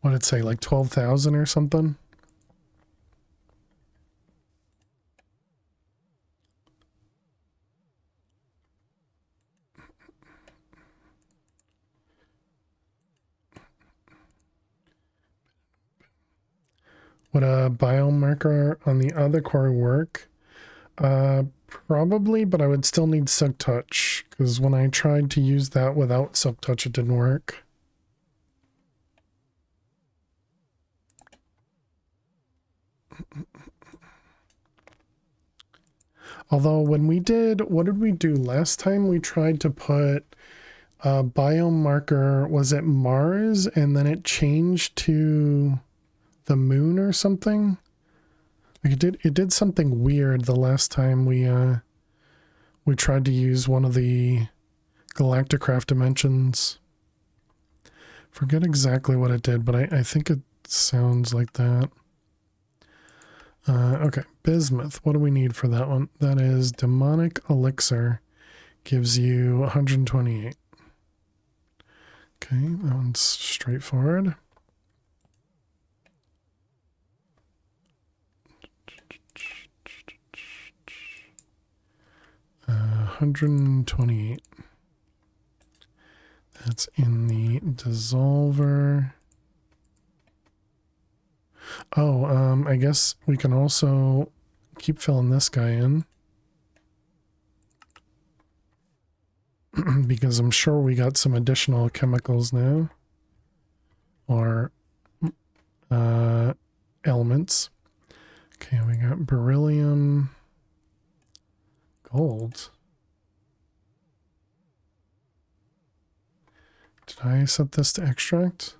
What did it say? Like 12,000 or something? Would a biomarker on the other core work? Probably, but I would still need Silk Touch, because when I tried to use that without Silk Touch, it didn't work. Although when we did, what did we do last time? We tried to put a biomarker, was it Mars? And then it changed to the moon or something? Like it did something weird the last time we tried to use one of the Galacticraft dimensions. Forget exactly what it did, but I think it sounds like that. Okay, bismuth. What do we need for that one? That is demonic elixir. Gives you 128. Okay, that one's straightforward. Uh, 128. That's in the dissolver. Oh, I guess we can also keep filling this guy in. Because I'm sure we got some additional chemicals now. Or elements. Okay, we got beryllium, gold. Did I set this to extract?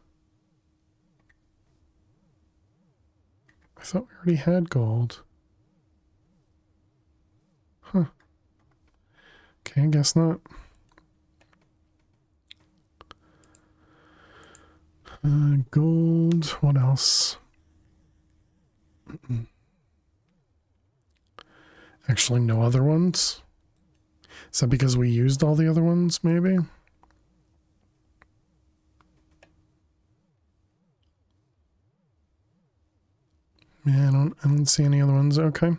I thought we already had gold. Huh. Okay, I guess not. Gold, what else? Actually, no other ones? Is that because we used all the other ones, maybe? Yeah, I don't see any other ones. Okay.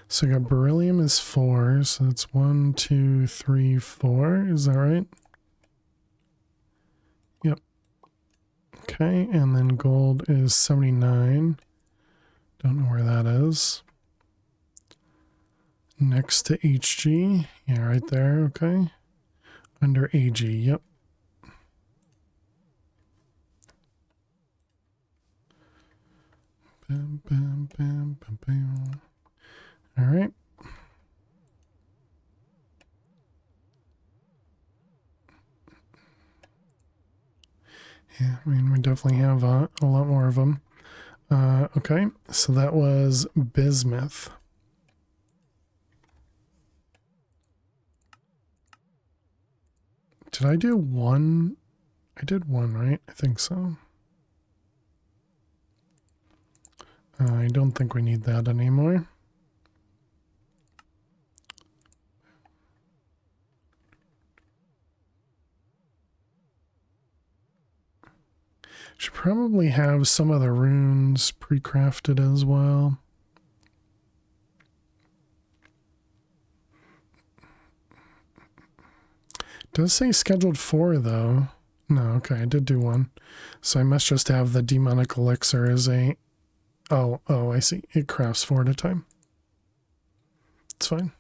So we got beryllium is 4, so that's 1, 2, 3, 4. Is that right? Yep. Okay, and then gold is 79. Don't know where that is. Next to HG. Yeah, right there. Okay. Under AG. Yep. bam, bam, bam, bam. All right. Yeah, I mean, we definitely have a lot more of them. Okay, so that was bismuth. Did I do one? I did one, right? I think so. I don't think we need that anymore. Should probably have some of the runes pre-crafted as well. Does say scheduled 4 though. No, okay, I did do one. So I must just have the demonic elixir as a... Oh, I see. It crafts 4 at a time. It's fine.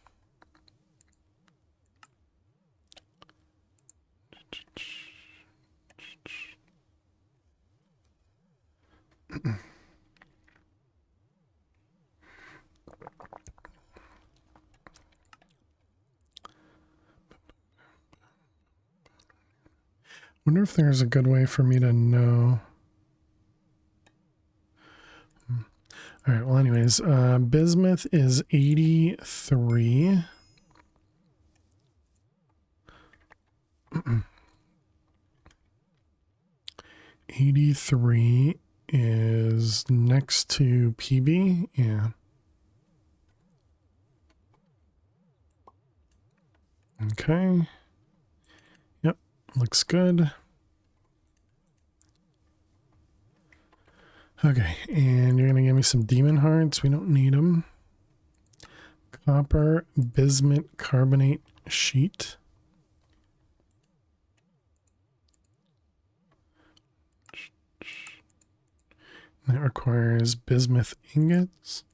Wonder if there's a good way for me to know. All right, well anyways, bismuth is 83. 83 is next to PB. Yeah. Okay. Yep, looks good. Okay, and you're going to give me some demon hearts. We don't need them. Copper bismuth carbonate sheet. That requires bismuth ingots.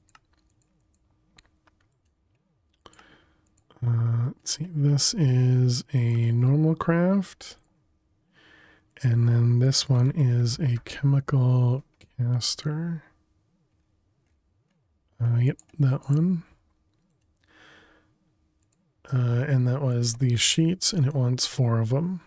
Let's see, this is a normal craft. And then this one is a chemical caster. Yep, that one. And that was the sheets, and it wants 4 of them.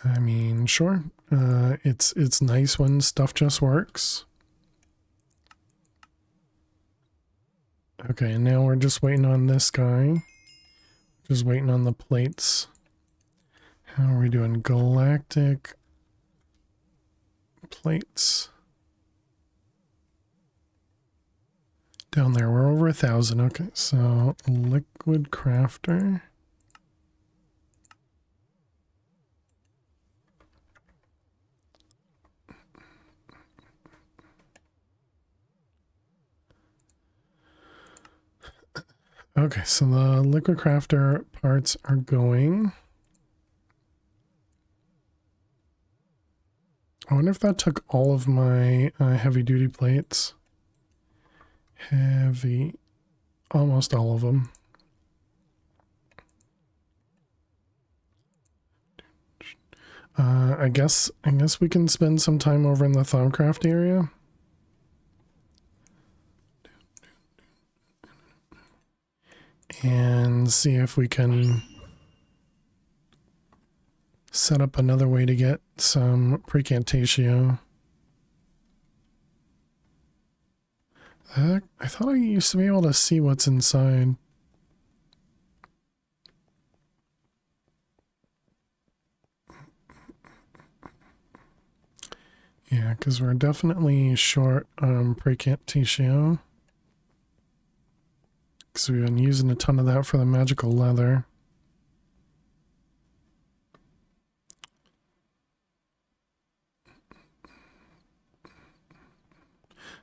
I mean, sure. It's nice when stuff just works. Okay, and now we're just waiting on this guy. Just waiting on the plates. How are we doing? Galactic plates. Down there, we're over 1,000. Okay, so liquid crafter. Okay, so the liquid crafter parts are going. I wonder if that took all of my heavy duty plates. Heavy, almost all of them. I guess we can spend some time over in the Thaumcraft area. And see if we can set up another way to get some precantatio. I thought I used to be able to see what's inside. Yeah, because we're definitely short precantatio. Because we've been using a ton of that for the magical leather.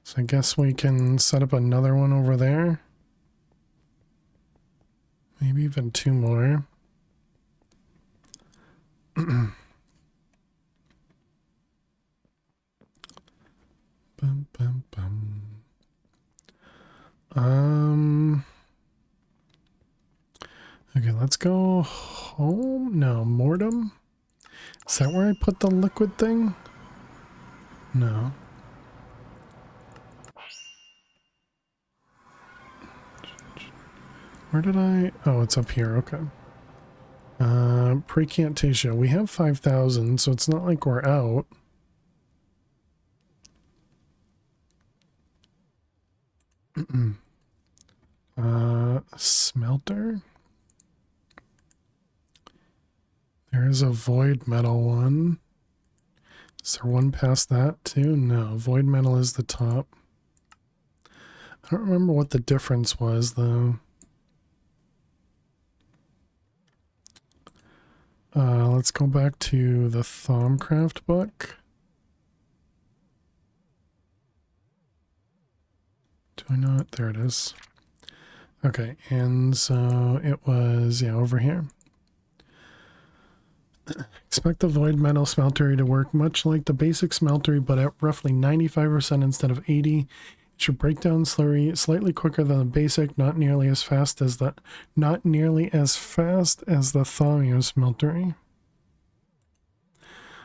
So I guess we can set up another one over there. Maybe even 2 more. Bum, bum, bum. Okay, let's go home. No, Mortem. Is that where I put the liquid thing? No. Where did I? Oh, it's up here. Okay. Precantasia. We have 5,000, so it's not like we're out. Smelter. There is a void metal one. Is there one past that too? No, void metal is the top. I don't remember what the difference was though. Let's go back to the Thaumcraft book. Do I not? There it is. Okay, and so it was, yeah, over here. Expect the void metal smeltery to work much like the basic smeltery, but at roughly 95% instead of 80. It should break down slurry slightly quicker than the basic, not nearly as fast as the thaumium smeltery.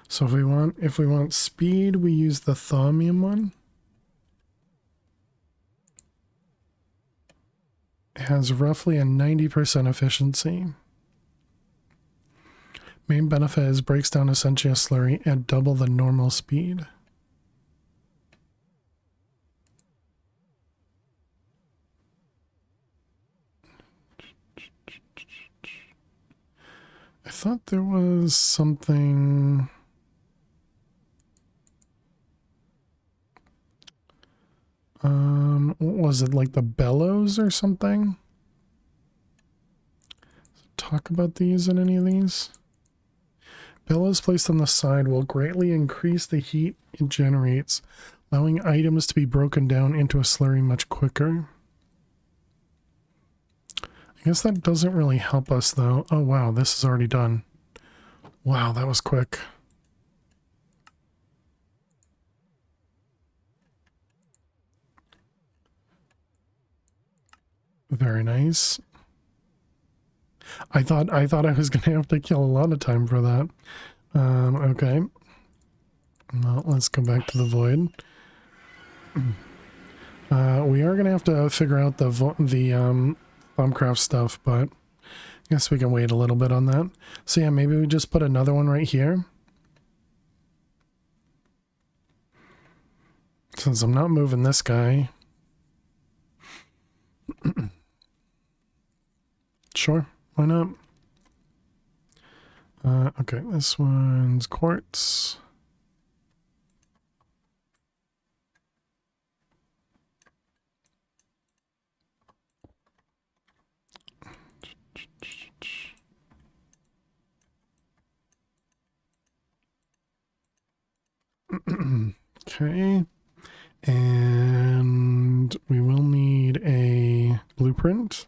So if we want speed, we use the thaumium one. It has roughly a 90% efficiency. Main benefit is breaks down essentially a slurry at double the normal speed. I thought there was something. What was it, like the bellows or something? Talk about these in any of these? Bellows placed on the side will greatly increase the heat it generates, allowing items to be broken down into a slurry much quicker. I guess that doesn't really help us though. Oh wow, this is already done. Wow, that was quick. Very nice. I thought I was gonna have to kill a lot of time for that. Okay. Well, let's go back to the void. We are gonna have to figure out the Thaumcraft stuff, but I guess we can wait a little bit on that. So yeah, maybe we just put another one right here. Since I'm not moving this guy. Sure, why not? Okay, this one's quartz. Okay, and we will need a blueprint.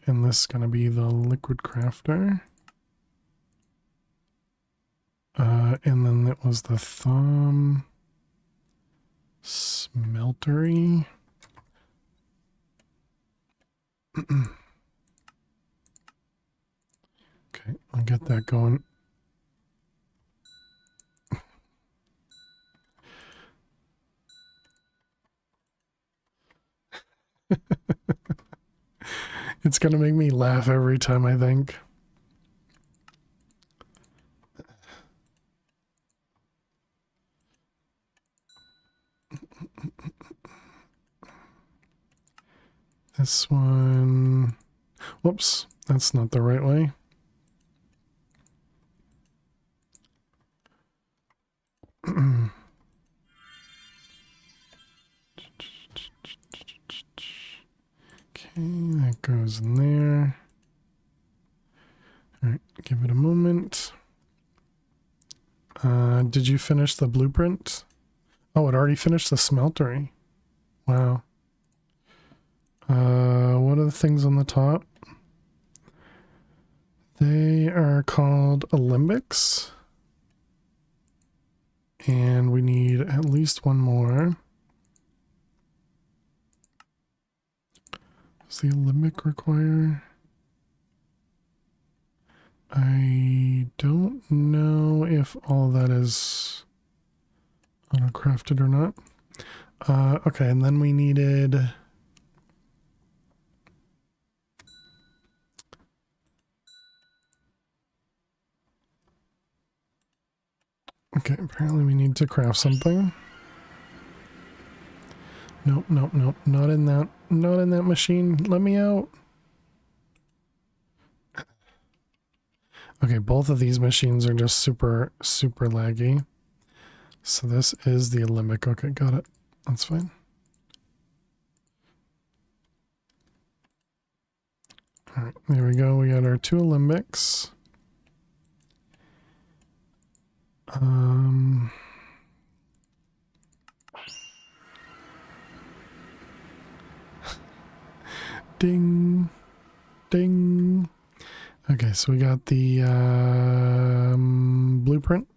And this is going to be the liquid crafter. And then it was the thumb smeltery. Okay, I'll get that going. It's gonna make me laugh every time I think. This one... Whoops, that's not the right way. Okay, that goes in there. All right, give it a moment. Did you finish the blueprint? Oh, it already finished the smeltery. Wow. What are the things on the top? They are called alembics. And we need at least one more. Does the limbic require? I don't know if all that is auto-crafted or not. Okay, and then we needed... Okay, apparently we need to craft something. Nope, nope, nope. Not in that machine. Let me out. Okay, both of these machines are just super, super laggy. So this is the Alembic. Okay, got it. That's fine. Alright, there we go. We got our 2 Alembics. Ding. Ding. Okay, so we got the blueprint.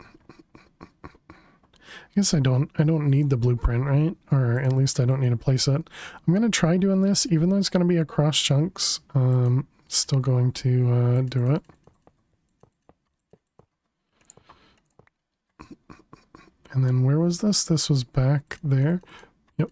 I guess I don't need the blueprint, right? Or at least I don't need to place it. I'm gonna try doing this, even though it's gonna be across chunks. Still going to do it. And then where was this? This was back there. Yep.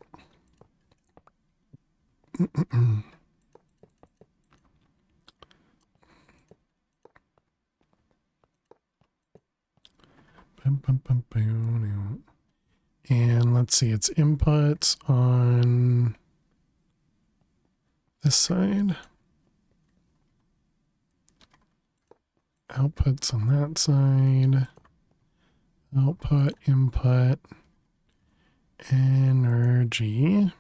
And let's see, it's inputs on this side. Outputs on that side. Output, input, energy.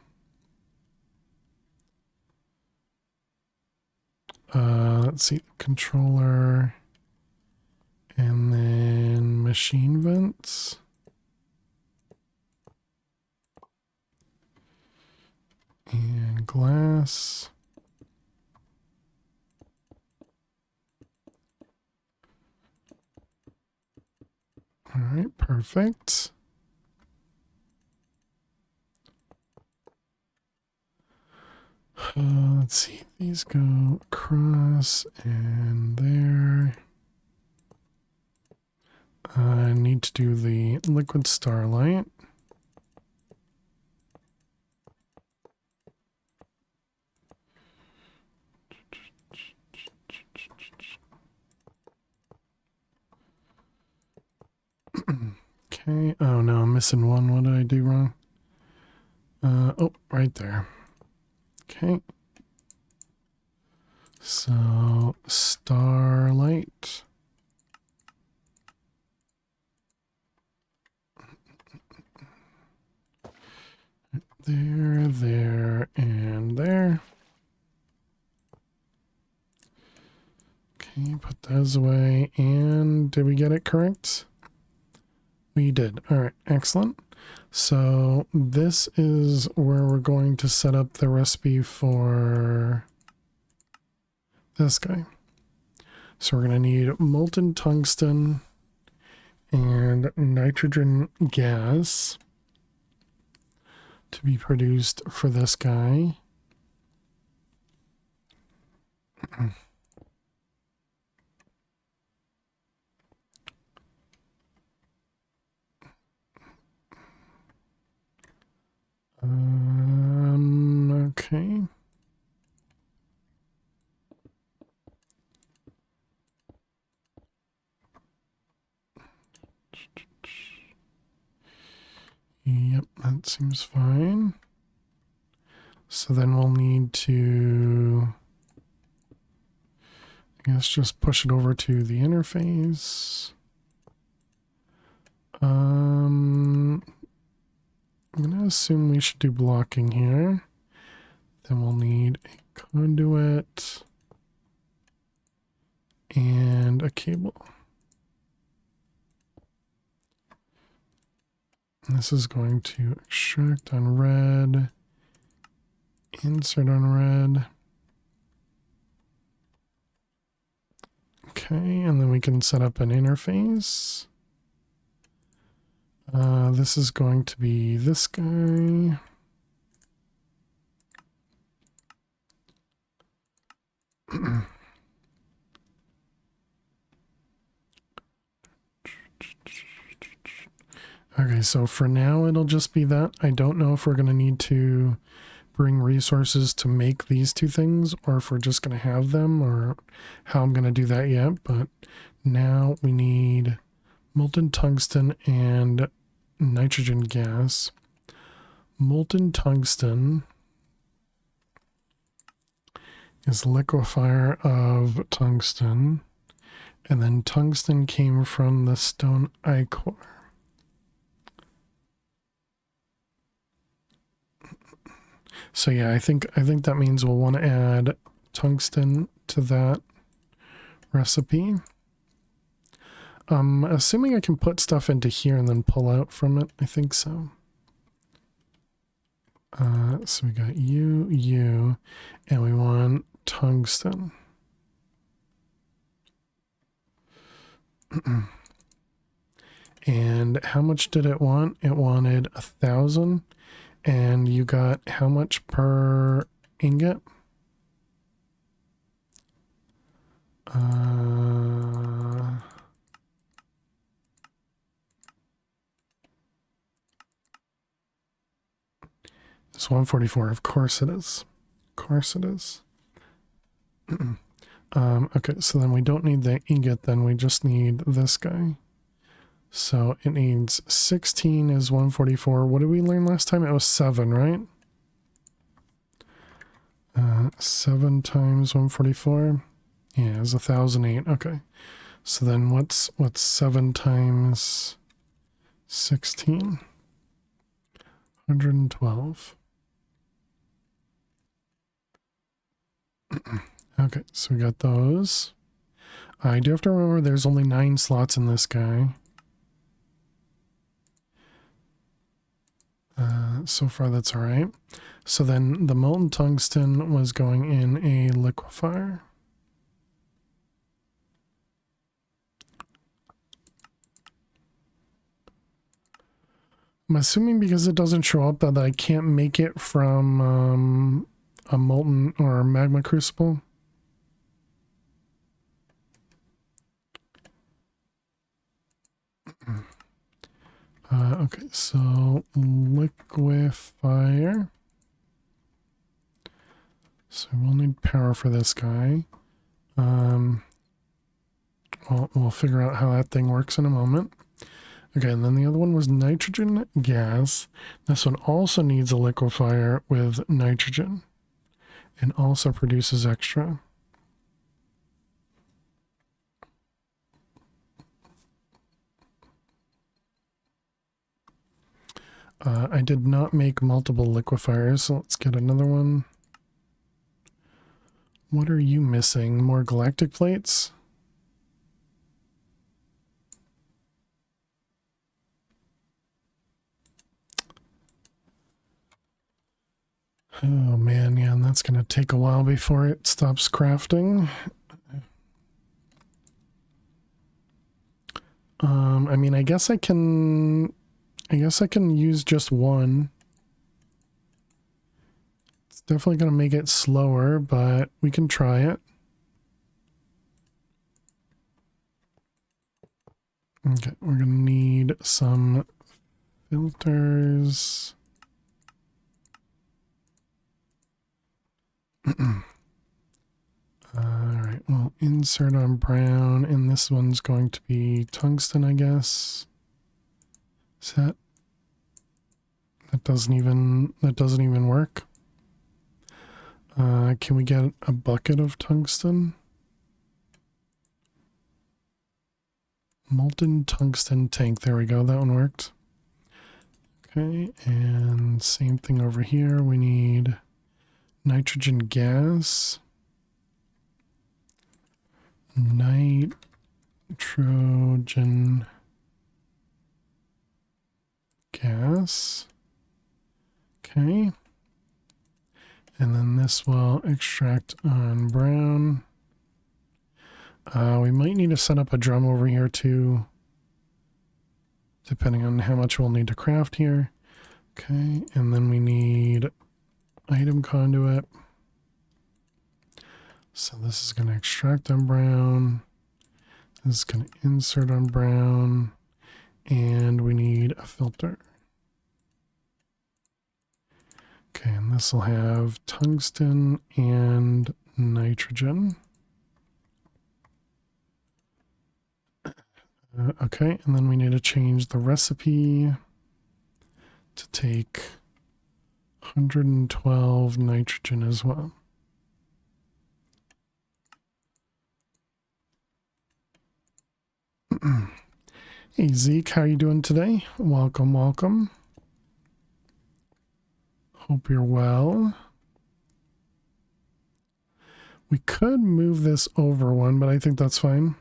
Let's see, controller, and then machine vents. And glass. All right, perfect. Let's see, these go across and there. I need to do the liquid starlight. Okay, oh no, I'm missing one. What did I do wrong? Oh, right there. Okay. So, starlight. There, and there. Okay, put those away. And did we get it correct? We did. All right, excellent. So this is where we're going to set up the recipe for this guy. So we're going to need molten tungsten and nitrogen gas to be produced for this guy. Okay. Yep, that seems fine. So then we'll need to, I guess, just push it over to the interface. I'm gonna assume we should do blocking here. Then we'll need a conduit and a cable. And this is going to extract on red, insert on red. Okay, and then we can set up an interface. This is going to be this guy. Okay, so for now it'll just be that. I don't know if we're going to need to bring resources to make these two things, or if we're just going to have them, or how I'm going to do that yet. But now we need molten tungsten and nitrogen gas. Molten tungsten is liquefier of tungsten, and then tungsten came from the stone ichor. So yeah, I think that means we'll want to add tungsten to that recipe. Assuming I can put stuff into here and then pull out from it, I think so. So we got you, and we want tungsten. And how much did it want? It wanted 1,000. And you got how much per ingot? It's 144. Of course it is. Of course it is. Okay, so then we don't need the ingot, then we just need this guy. So it needs 16 is 144. What did we learn last time? It was 7, right? 7 times 144. Yeah, it's 1,008. Okay. So then what's 7 times 16? 112. Okay, so we got those. I do have to remember there's only 9 slots in this guy. So far that's all right. So then the molten tungsten was going in a liquefier. I'm assuming because it doesn't show up that I can't make it from a molten or magma crucible. Okay, so liquefier. So we'll need power for this guy. Well, we'll figure out how that thing works in a moment. Okay, and then the other one was nitrogen gas. This one also needs a liquefier with nitrogen and also produces extra. I did not make multiple liquefiers, so let's get another one. What are you missing? More galactic plates? Oh man, yeah, and that's going to take a while before it stops crafting. I mean, I guess I can use just one. It's definitely going to make it slower, but we can try it. Okay, we're going to need some filters. Alright, well, insert on brown, and this one's going to be tungsten, I guess. Is that doesn't even work. Can we get a bucket of tungsten? Molten tungsten tank, there we go, that one worked. Okay, and same thing over here, we need nitrogen gas. Nitrogen gas. Okay. And then this will extract on brown. We might need to set up a drum over here to depending on how much we'll need to craft here. Okay, and then we need item conduit. So this is going to extract on brown. This is going to insert on brown. And we need a filter. Okay, and this will have tungsten and nitrogen. Okay, and then we need to change the recipe to take 112 nitrogen as well. Hey Zeke, how you doing today? Welcome, welcome. Hope you're well. We could move this over one, but I think that's fine.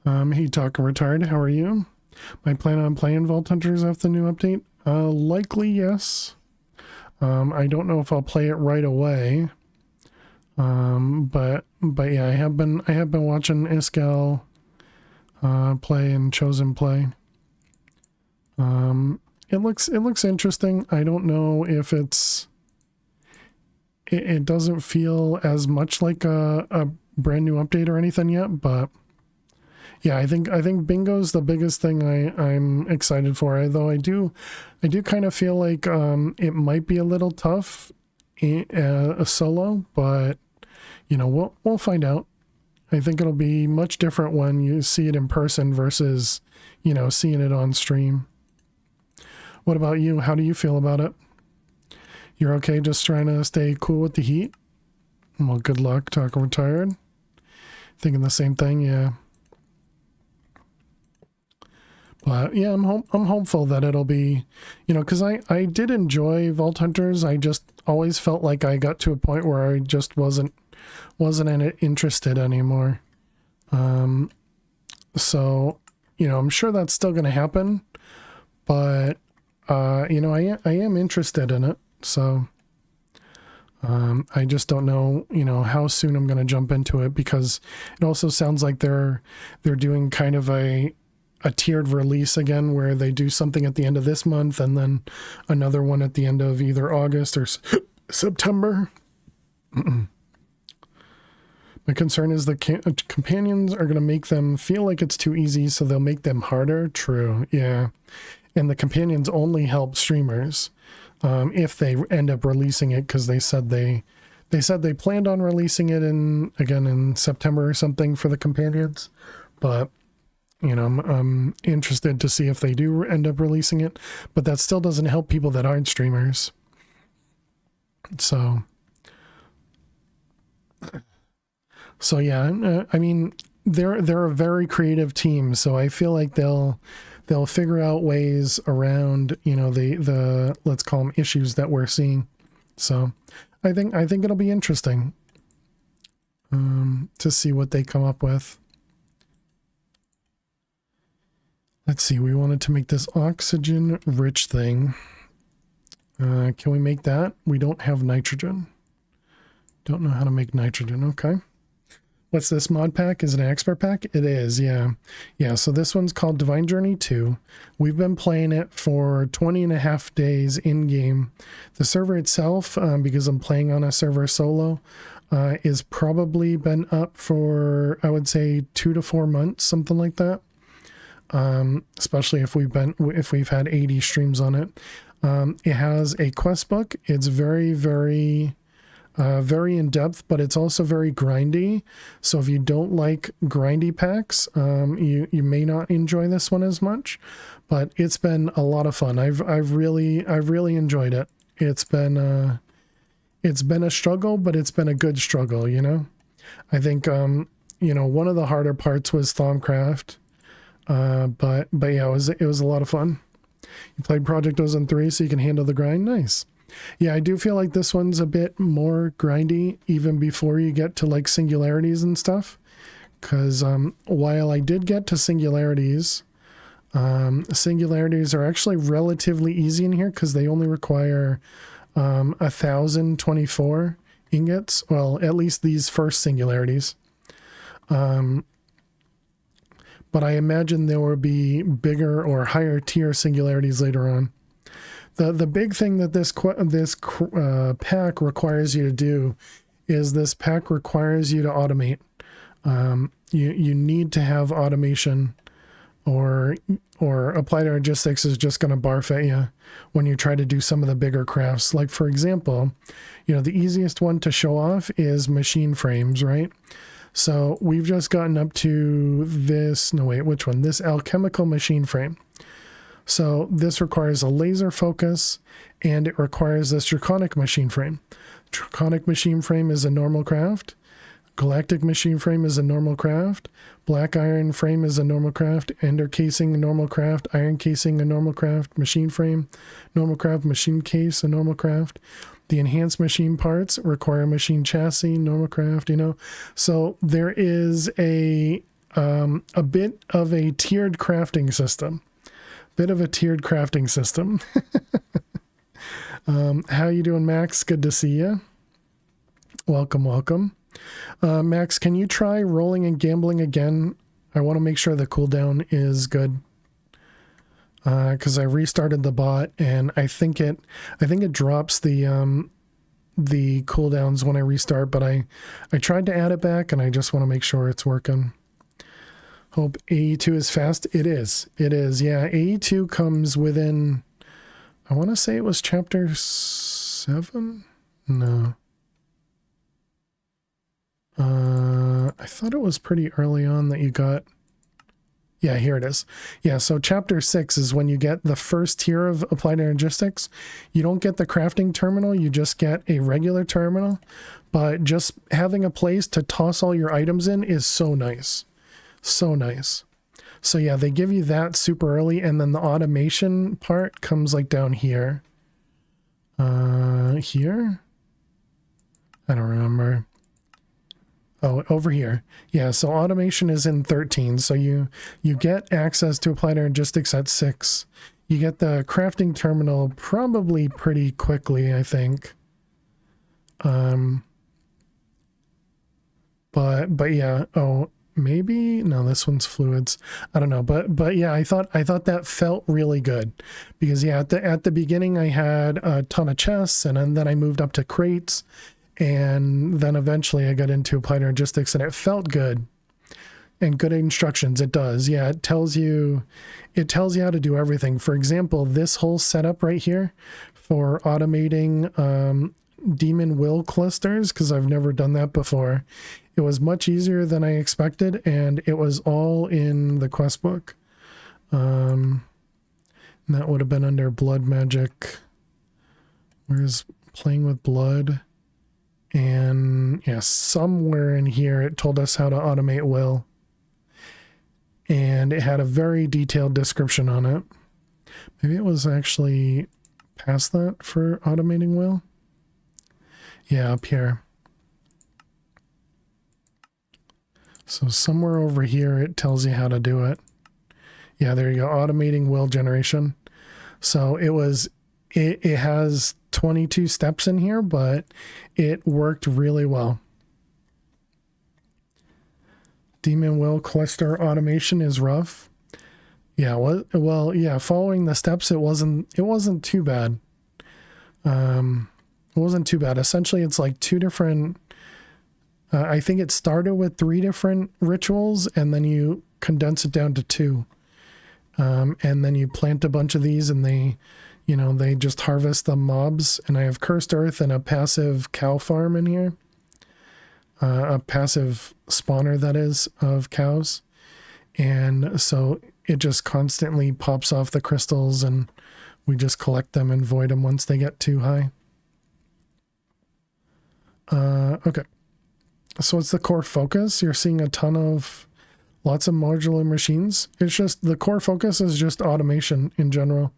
Hey Talking Retired, how are you? Am I planning on playing Vault Hunters after the new update? Likely yes. I don't know if I'll play it right away. But yeah, I have been watching Iskall play and Chosen play. It looks interesting. I don't know if it doesn't feel as much like a brand new update or anything yet, but yeah, I think bingo's the biggest thing I'm excited for. Though I do kind of feel like it might be a little tough a solo, but you know, we'll find out. I think it'll be much different when you see it in person versus, you know, seeing it on stream. What about you? How do you feel about it? You're okay just trying to stay cool with the heat? Well, good luck, Talking Retired. Thinking the same thing, yeah. But yeah, I'm hopeful that it'll be, you know, because I did enjoy Vault Hunters. I just always felt like I got to a point where I just wasn't in it interested anymore. So, you know, I'm sure that's still going to happen, but, you know, I am interested in it. So, I just don't know, you know, how soon I'm going to jump into it, because it also sounds like they're doing kind of a tiered release again, where they do something at the end of this month and then another one at the end of either August or September. My concern is the companions are going to make them feel like it's too easy, so they'll make them harder. True, yeah. And the companions only help streamers if they end up releasing it, because they said they planned on releasing it in September or something for the companions. But you know, I'm interested to see if they do end up releasing it. But that still doesn't help people that aren't streamers. So yeah, I mean, they're a very creative team, so I feel like they'll figure out ways around, you know, the let's call them issues that we're seeing. So I think it'll be interesting to see what they come up with. Let's see, we wanted to make this oxygen rich thing. Can we make that? We don't have nitrogen. Don't know how to make nitrogen. Okay. What's this mod pack? Is it an expert pack? It is, yeah. Yeah, so this one's called Divine Journey 2. We've been playing it for 20 and a half days in-game. The server itself, because I'm playing on a server solo, is probably been up for, I would say, 2 to 4 months, something like that. Especially if we've had 80 streams on it. It has a quest book. It's very, very in depth, but it's also very grindy. So if you don't like grindy packs, you may not enjoy this one as much. But it's been a lot of fun. I've really enjoyed it. It's been a struggle, but it's been a good struggle. You know, I think you know, one of the harder parts was Thaumcraft. But yeah, it was a lot of fun. You played Project Ozone 3, so you can handle the grind. Nice. Yeah, I do feel like this one's a bit more grindy even before you get to like singularities and stuff. Because while I did get to singularities, singularities are actually relatively easy in here because they only require 1,024 ingots. Well, at least these first singularities. But but I imagine there will be bigger or higher tier singularities later on. The big thing that this pack requires you to do is this pack requires you to automate. You need to have automation, or applied logistics is just going to barf at you when you try to do some of the bigger crafts. Like, for example, the easiest one to show off is machine frames, right? So we've just gotten up to this, no wait, which one? This alchemical machine frame. So this requires a laser focus, and it requires this draconic machine frame. Draconic machine frame is a normal craft. Galactic machine frame is a normal craft. Black iron frame is a normal craft. Ender casing, a normal craft. Iron casing, a normal craft. Machine frame, normal craft. Machine case, a normal craft. The enhanced machine parts require machine chassis, normal craft, So there is a bit of a tiered crafting system. How you doing, Max? Good to see you. Welcome. Max, can you try rolling and gambling again? I want to make sure the cooldown is good. Because I restarted the bot, and I think it drops the cooldowns when I restart, but I tried to add it back, and I just want to make sure it's working. Hope AE2 is fast. It is. Yeah, AE2 comes within, I want to say it was chapter 7? No. I thought it was pretty early on that you got... Yeah, here it is. Yeah, so chapter 6 is when you get the first tier of applied logistics. You don't get the crafting terminal, you just get a regular terminal. But just having a place to toss all your items in is so nice. So nice. So yeah, they give you that super early, and then the automation part comes like down here. Here? I don't remember. Oh, over here. Yeah, so automation is in 13. So you get access to applied logistics at 6. You get the crafting terminal probably pretty quickly, I think. But yeah, oh, maybe no, this one's fluids. I don't know, but yeah, I thought that felt really good because yeah, at the beginning I had a ton of chests, and then I moved up to crates. And then eventually I got into applied logistics, and it felt good and good instructions. It does. Yeah. It tells you how to do everything. For example, this whole setup right here for automating, demon will clusters, because I've never done that before. It was much easier than I expected, and it was all in the quest book. And that would have been under blood magic. Where's playing with blood? And yeah, somewhere in here it told us how to automate will. And it had a very detailed description on it. Maybe it was actually past that for automating will. Yeah, up here. So somewhere over here it tells you how to do it. Yeah, there you go, automating will generation. So it has 22 steps in here, but it worked really well. Demon will cluster automation is rough. Yeah, well, yeah, following the steps, it wasn't too bad. It wasn't too bad. Essentially, it's like two different, I think it started with 3 different rituals, and then you condense it down to 2. And then you plant a bunch of these, and they just harvest the mobs. And I have cursed earth and a passive cow farm in here. A passive spawner, that is, of cows. And so it just constantly pops off the crystals, and we just collect them and void them once they get too high. Okay. So it's the core focus. You're seeing a ton of lots of modular machines. It's just the core focus is just automation in general.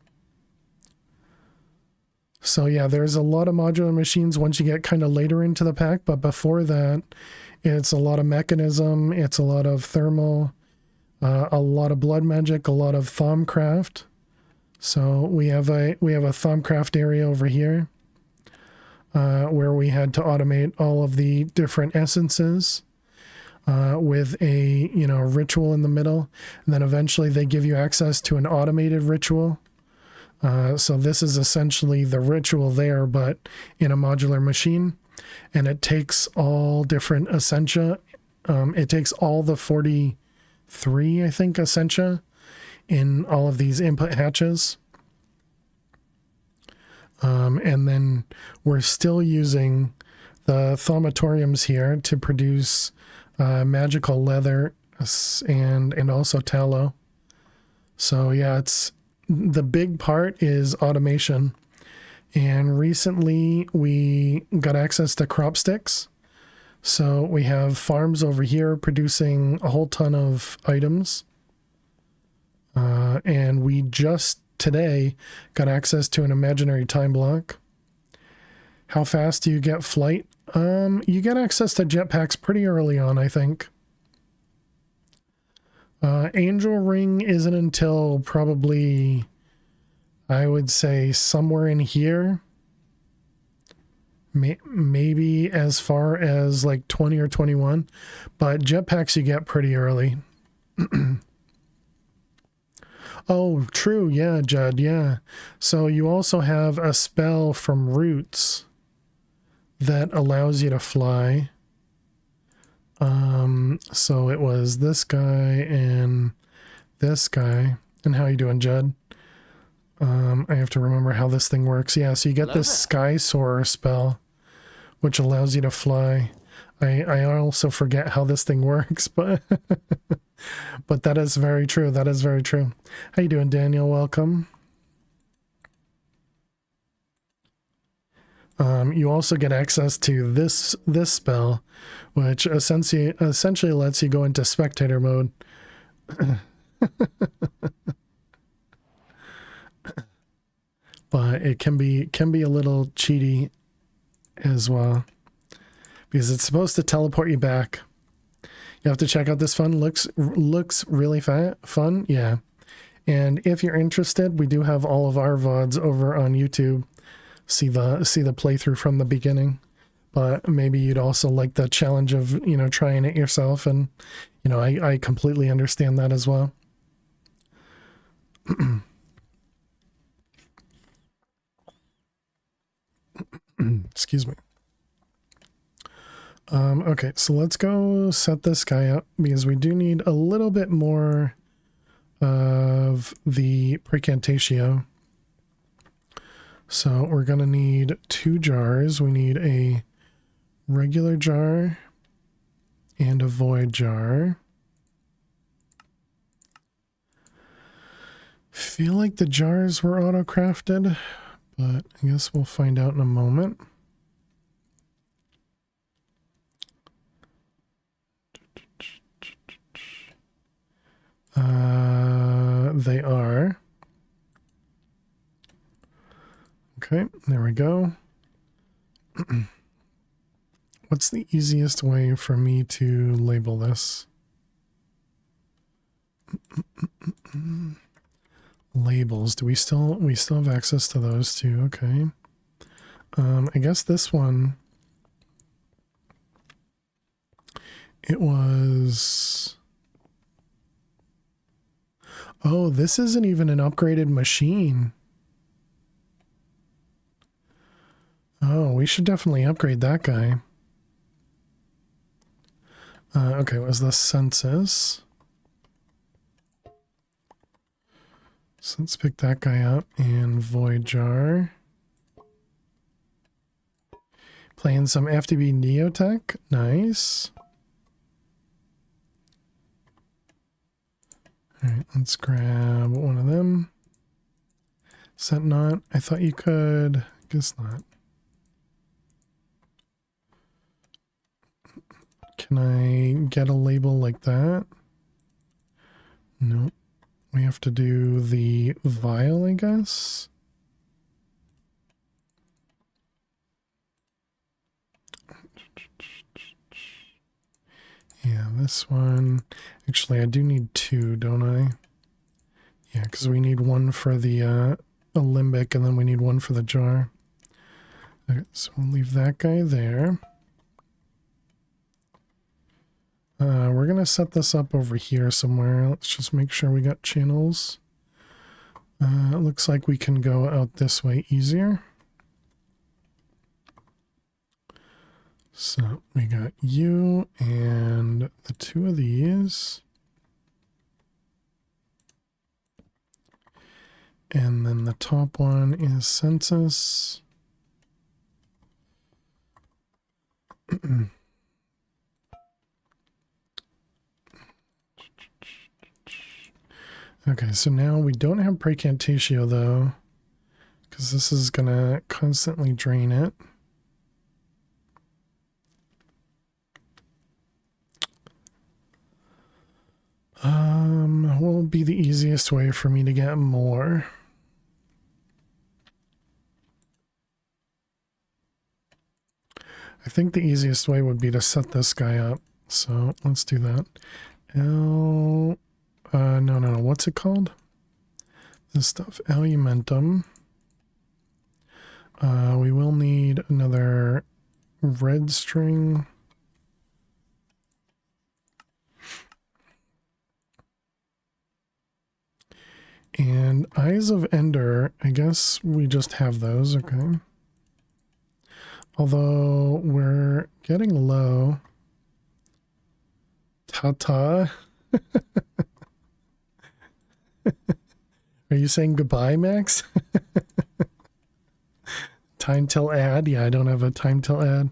So yeah, there's a lot of modular machines once you get kind of later into the pack, but before that, it's a lot of mechanism, it's a lot of thermal, a lot of blood magic, a lot of Thaumcraft. So we have a Thaumcraft area over here, where we had to automate all of the different essences. with a, you know, ritual in the middle. And then eventually they give you access to an automated ritual. So this is essentially the ritual there, but in a modular machine. And it takes all different essentia. It takes all the 43, I think, essentia in all of these input hatches. And then we're still using the thaumatoriums here to produce magical leather and also tallow. So yeah, it's the big part is automation. And recently we got access to crop sticks. So we have farms over here producing a whole ton of items. And we just today got access to an imaginary time block. How fast do you get flight? You get access to jetpacks pretty early on, I think. Angel Ring isn't until probably, I would say, somewhere in here. Maybe as far as like 20 or 21. But jetpacks you get pretty early. Oh, true. Yeah, Judd. Yeah. So you also have a spell from Roots that allows you to fly. So it was this guy and this guy. And how you doing, Judd? I have to remember how this thing works. Yeah, so you get this Sky Soarer spell, which allows you to fly. I also forget how this thing works, but but that is very true. That is very true. How you doing, Daniel? Welcome. You also get access to this spell, which essentially lets you go into spectator mode. But it can be a little cheaty as well, because it's supposed to teleport you back. You have to check out this fun. Looks really fun. Yeah. And if you're interested, we do have all of our VODs over on YouTube. See the playthrough from the beginning. But maybe you'd also like the challenge of, you know, trying it yourself. And, you know, I completely understand that as well. Excuse me. Okay, so let's go set this guy up, because we do need a little bit more of the Precantatio. So we're going to need 2 jars. We need a regular jar and a void jar. Feel like the jars were auto-crafted, but I guess we'll find out in a moment. They are. Okay, there we go. What's the easiest way for me to label this? Labels. Do we still have access to those too? Okay. I guess this one, it was, oh, this isn't even an upgraded machine. Oh, we should definitely upgrade that guy. Okay, what was the census? So let's pick that guy up and void jar. Playing some FTB Neotech. Nice. Alright, let's grab one of them. Is that not? I thought you could. Guess not. Can I get a label like that? Nope. We have to do the vial, I guess. Yeah, this one. Actually, I do need 2, don't I? Yeah, because we need one for the alembic, and then we need one for the jar. Okay, so we'll leave that guy there. We're going to set this up over here somewhere. Let's just make sure we got channels. It looks like we can go out this way easier. So we got you and the two of these. And then the top one is census. Okay, so now we don't have Praecantatio though, because this is gonna constantly drain it. What will be the easiest way for me to get more? I think the easiest way would be to set this guy up. So let's do that. No, what's it called? This stuff, Alumentum. We will need another red string. And Eyes of Ender, I guess we just have those, okay. Although we're getting low. Ta-ta. Are you saying goodbye, Max? Time till ad? Yeah, I don't have a time till ad.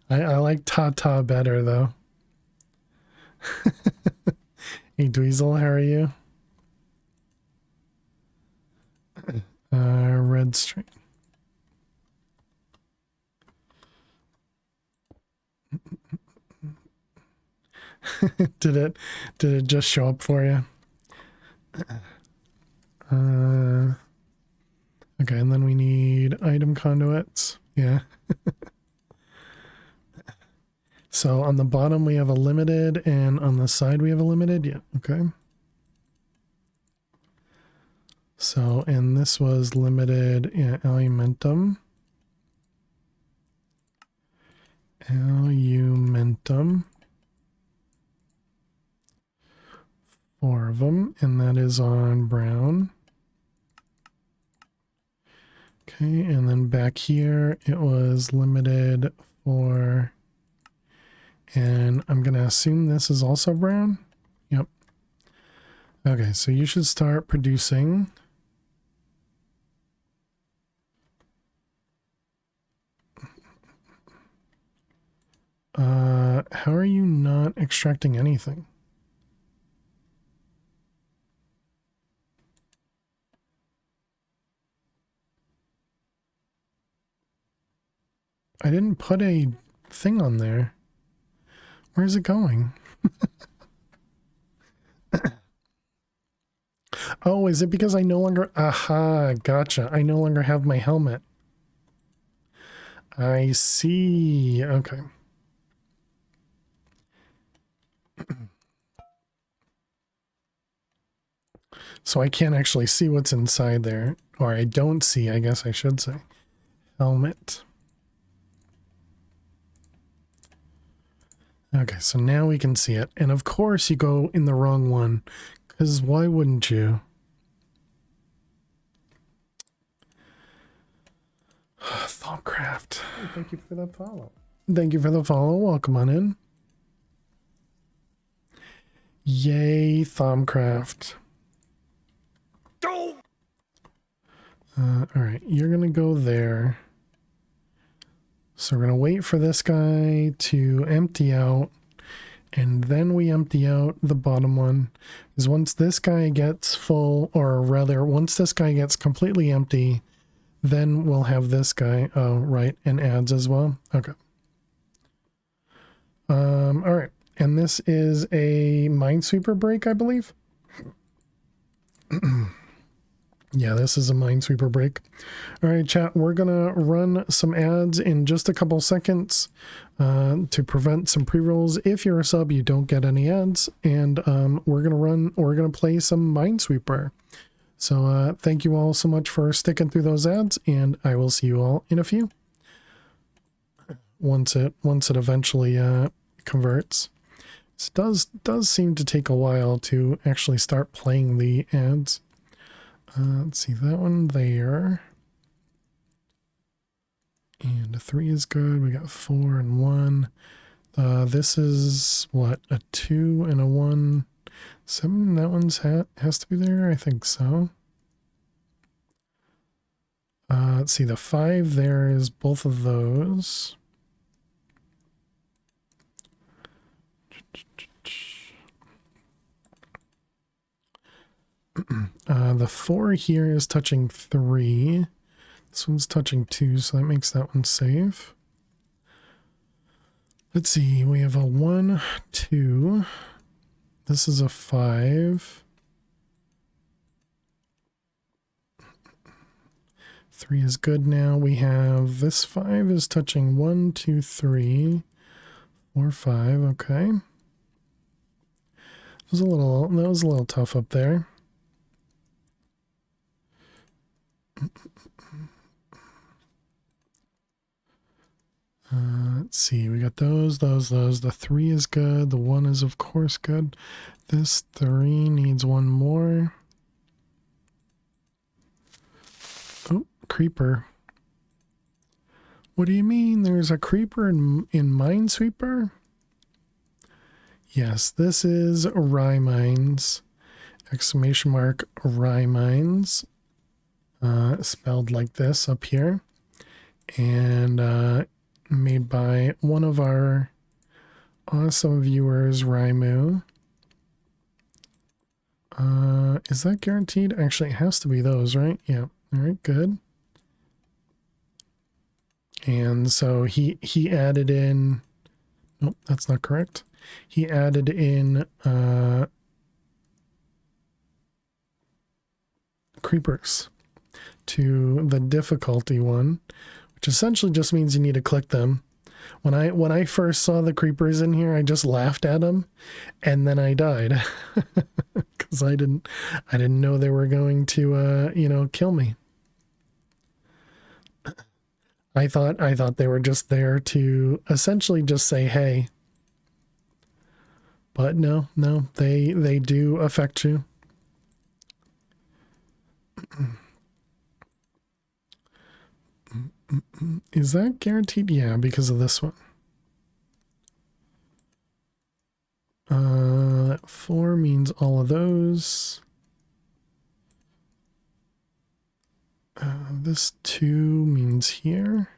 I like ta-ta better, though. Hey, Dweezil, how are you? Red string. Did it just show up for you? Okay, and then we need item conduits. Yeah. So on the bottom we have a limited, and on the side we have a limited. Yeah, okay. So, and this was limited, yeah, Alumentum. Alumentum. 4 of them, and that is on brown. Okay, and then back here it was limited for, and I'm going to assume this is also brown. Yep. Okay, so you should start producing. How are you not extracting anything? I didn't put a thing on there. Where's it going? Oh, is it because I no longer... Aha, gotcha. I no longer have my helmet. I see. Okay. So I can't actually see what's inside there. Or I don't see, I guess I should say. Helmet. Okay, so now we can see it. And of course you go in the wrong one. Because why wouldn't you? Thaumcraft. Hey, thank you for the follow. Thank you for the follow. Welcome on in. Yay, Thaumcraft. Alright, you're going to go there. So we're going to wait for this guy to empty out. And then we empty out the bottom one. Because once this guy gets full, or rather, once this guy gets completely empty, then we'll have this guy, oh, right, and adds as well. Okay. Alright. And this is a Minesweeper break, I believe. Yeah, this is a Minesweeper break. All right, chat, we're going to run some ads in just a couple seconds to prevent some pre-rolls. If you're a sub, you don't get any ads. And we're going to play some Minesweeper. So thank you all so much for sticking through those ads, and I will see you all in a few. once it eventually converts. It does seem to take a while to actually start playing the ads. Let's see, that one there. And a 3 is good. We got 4 and 1. This is what, a 2 and a 1. 7. That one's has to be there. I think so. Let's see, the 5 there is both of those. The 4 here is touching 3. This one's touching 2, so that makes that one safe. Let's see, we have a 1, 2. This is a 5. 3 is good now. We have this 5 is touching 1, 2, 3, 4, 5. Okay. That was a little tough up there. Let's see, we got those. The 3 is good. The 1 is, of course, good. This 3 needs one more. Oh, creeper. What do you mean? There's a creeper in Minesweeper? Yes, this is Rye Mines. Exclamation mark Rye Mines. Spelled like this up here. And made by one of our awesome viewers, Raimu. Is that guaranteed? Actually, it has to be those, right? Yeah. All right, good. And so he added in... Nope, that's not correct. He added in creepers to the difficulty one, which essentially just means you need to click them. When I first saw the creepers in here, I just laughed at them, and then I died because I didn't know they were going to kill me. I thought they were just there to essentially just say hey. But no, they do affect you. Is that guaranteed? Yeah, because of this one. 4 means all of those. This 2 means here.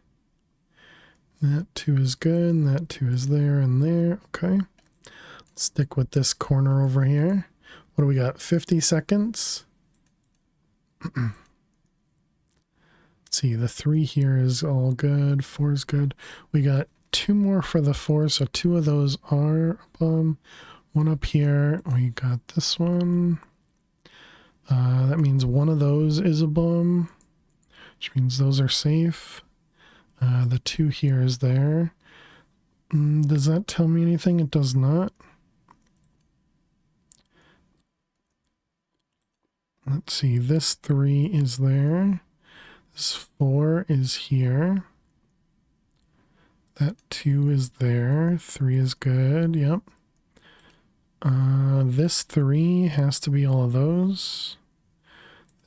That 2 is good, and that 2 is there and there. Okay. Let's stick with this corner over here. What do we got? 50 seconds. Let's see, the 3 here is all good. 4 is good. We got 2 more for the 4, so 2 of those are a bum. 1 up here. We got this one. That means 1 of those is a bum, which means those are safe. The 2 here is there. Does that tell me anything? It does not. Let's see, this 3 is there. This 4 is here. That 2 is there. 3 is good, yep. This 3 has to be all of those.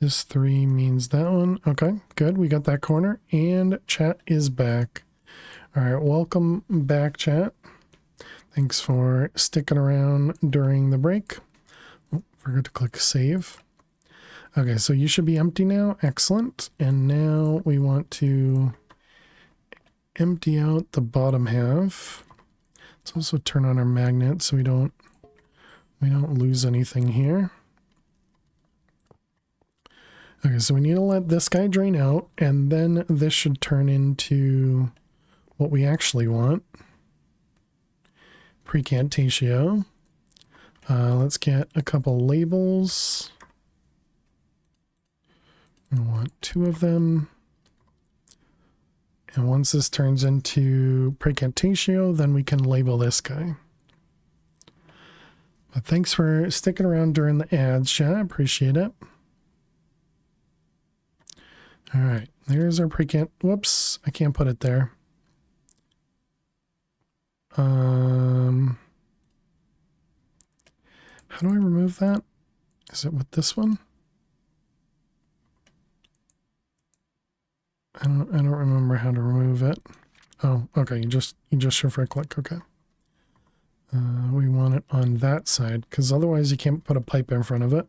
This 3 means that one. Okay, good. We got that corner, and chat is back. All right, welcome back, chat. Thanks for sticking around during the break. Oh, forgot to click save. Okay, so you should be empty now. Excellent. And now we want to empty out the bottom half. Let's also turn on our magnet so we don't lose anything here. Okay, so we need to let this guy drain out, and then this should turn into what we actually want. Precantatio. Let's get a couple labels. I want 2 of them. And once this turns into Precantatio, then we can label this guy. But thanks for sticking around during the ads, chat. I appreciate it. All right, there's our precant. Whoops, I can't put it there. How do I remove that? Is it with this one? I don't remember how to remove it. Oh, okay, you just shift right click, okay. We want it on that side, because otherwise you can't put a pipe in front of it.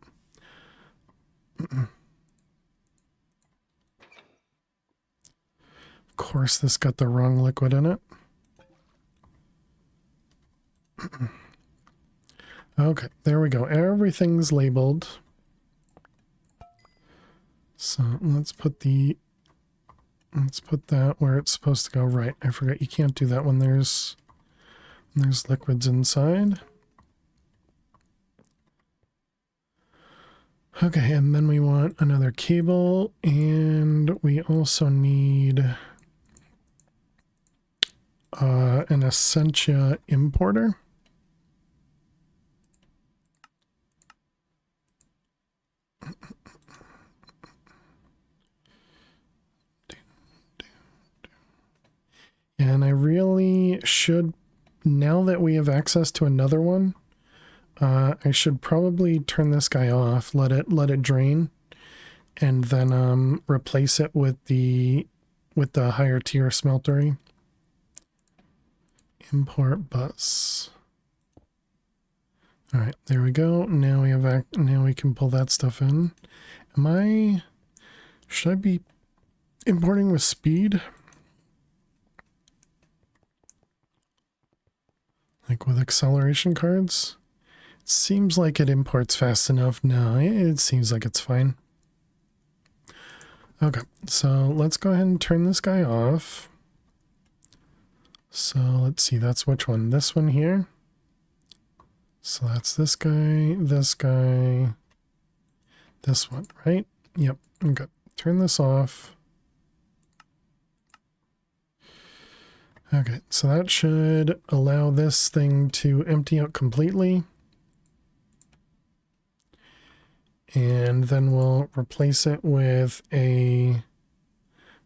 Of course, this got the wrong liquid in it. Okay, there we go. Everything's labeled. So let's put that where it's supposed to go. Right, I forgot you can't do that when there's liquids inside. Okay, and then we want another cable, and we also need an Essentia importer. And I really should, now that we have access to another one, I should probably turn this guy off, let it drain, and then replace it with the higher tier smeltery. Import bus. All right, there we go. Now we can pull that stuff in. Should I be importing with speed? Like with acceleration cards? It seems like it imports fast enough. No, it seems like it's fine. Okay, so let's go ahead and turn this guy off. So let's see, that's which one? This one here. So that's this guy, this one, right? Yep, okay. Turn this off. Okay, so that should allow this thing to empty out completely. And then we'll replace it with a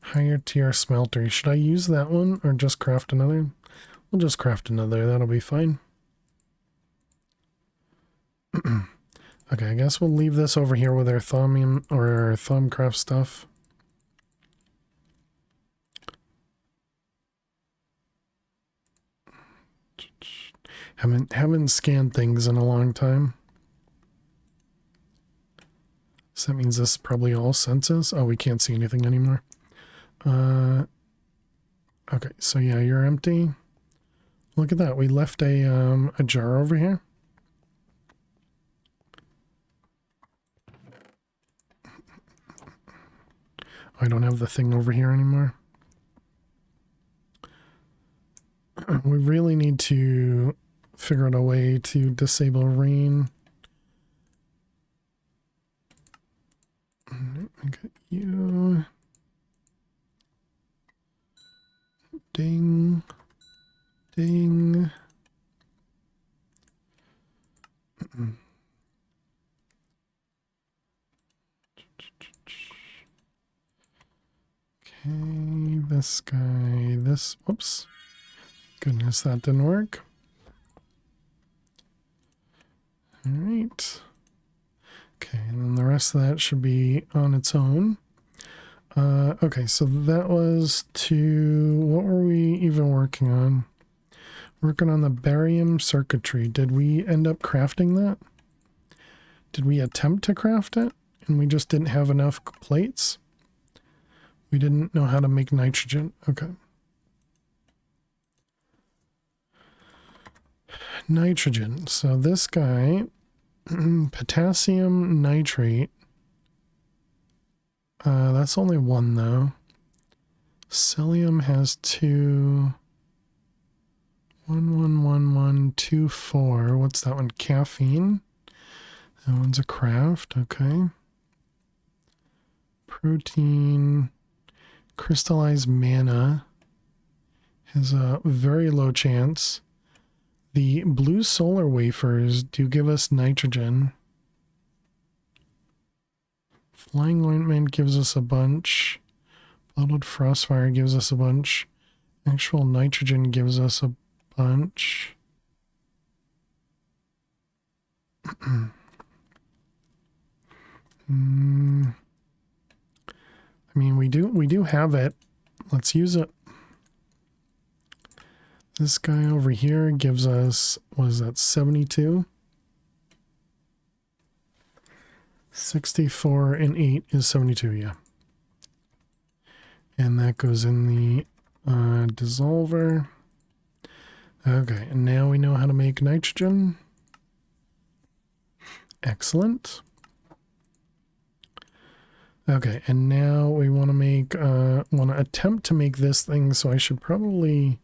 higher tier smelter. Should I use that one or just craft another? We'll just craft another, that'll be fine. Okay, I guess we'll leave this over here with our thaumium or our Thaumcraft stuff. Haven't scanned things in a long time. So that means this is probably all senses. Oh, we can't see anything anymore. Okay, so yeah, you're empty. Look at that. We left a jar over here. I don't have the thing over here anymore. We really need to figure out a way to disable rain. Get you. Ding. Ding. Okay, this guy, whoops. Goodness, that didn't work. All right. Okay, and then the rest of that should be on its own. Okay, so that was what were we even working on? Working on the barium circuitry. Did we end up crafting that? Did we attempt to craft it and we just didn't have enough plates? We didn't know how to make nitrogen. Okay. Nitrogen. So this guy, potassium nitrate. That's only one though. Psyllium has 2. 1, what's that one? Caffeine. That one's a craft. Okay. Protein. Crystallized mana has a very low chance. The blue solar wafers do give us nitrogen. Flying ointment gives us a bunch. Blooded frostfire gives us a bunch. Actual nitrogen gives us a bunch. I mean, we do have it. Let's use it. This guy over here gives us, what is that, 72? 64 and 8 is 72, yeah. And that goes in the dissolver. Okay, and now we know how to make nitrogen. Excellent. Okay, and now we want to make, want to attempt to make this thing, so I should probably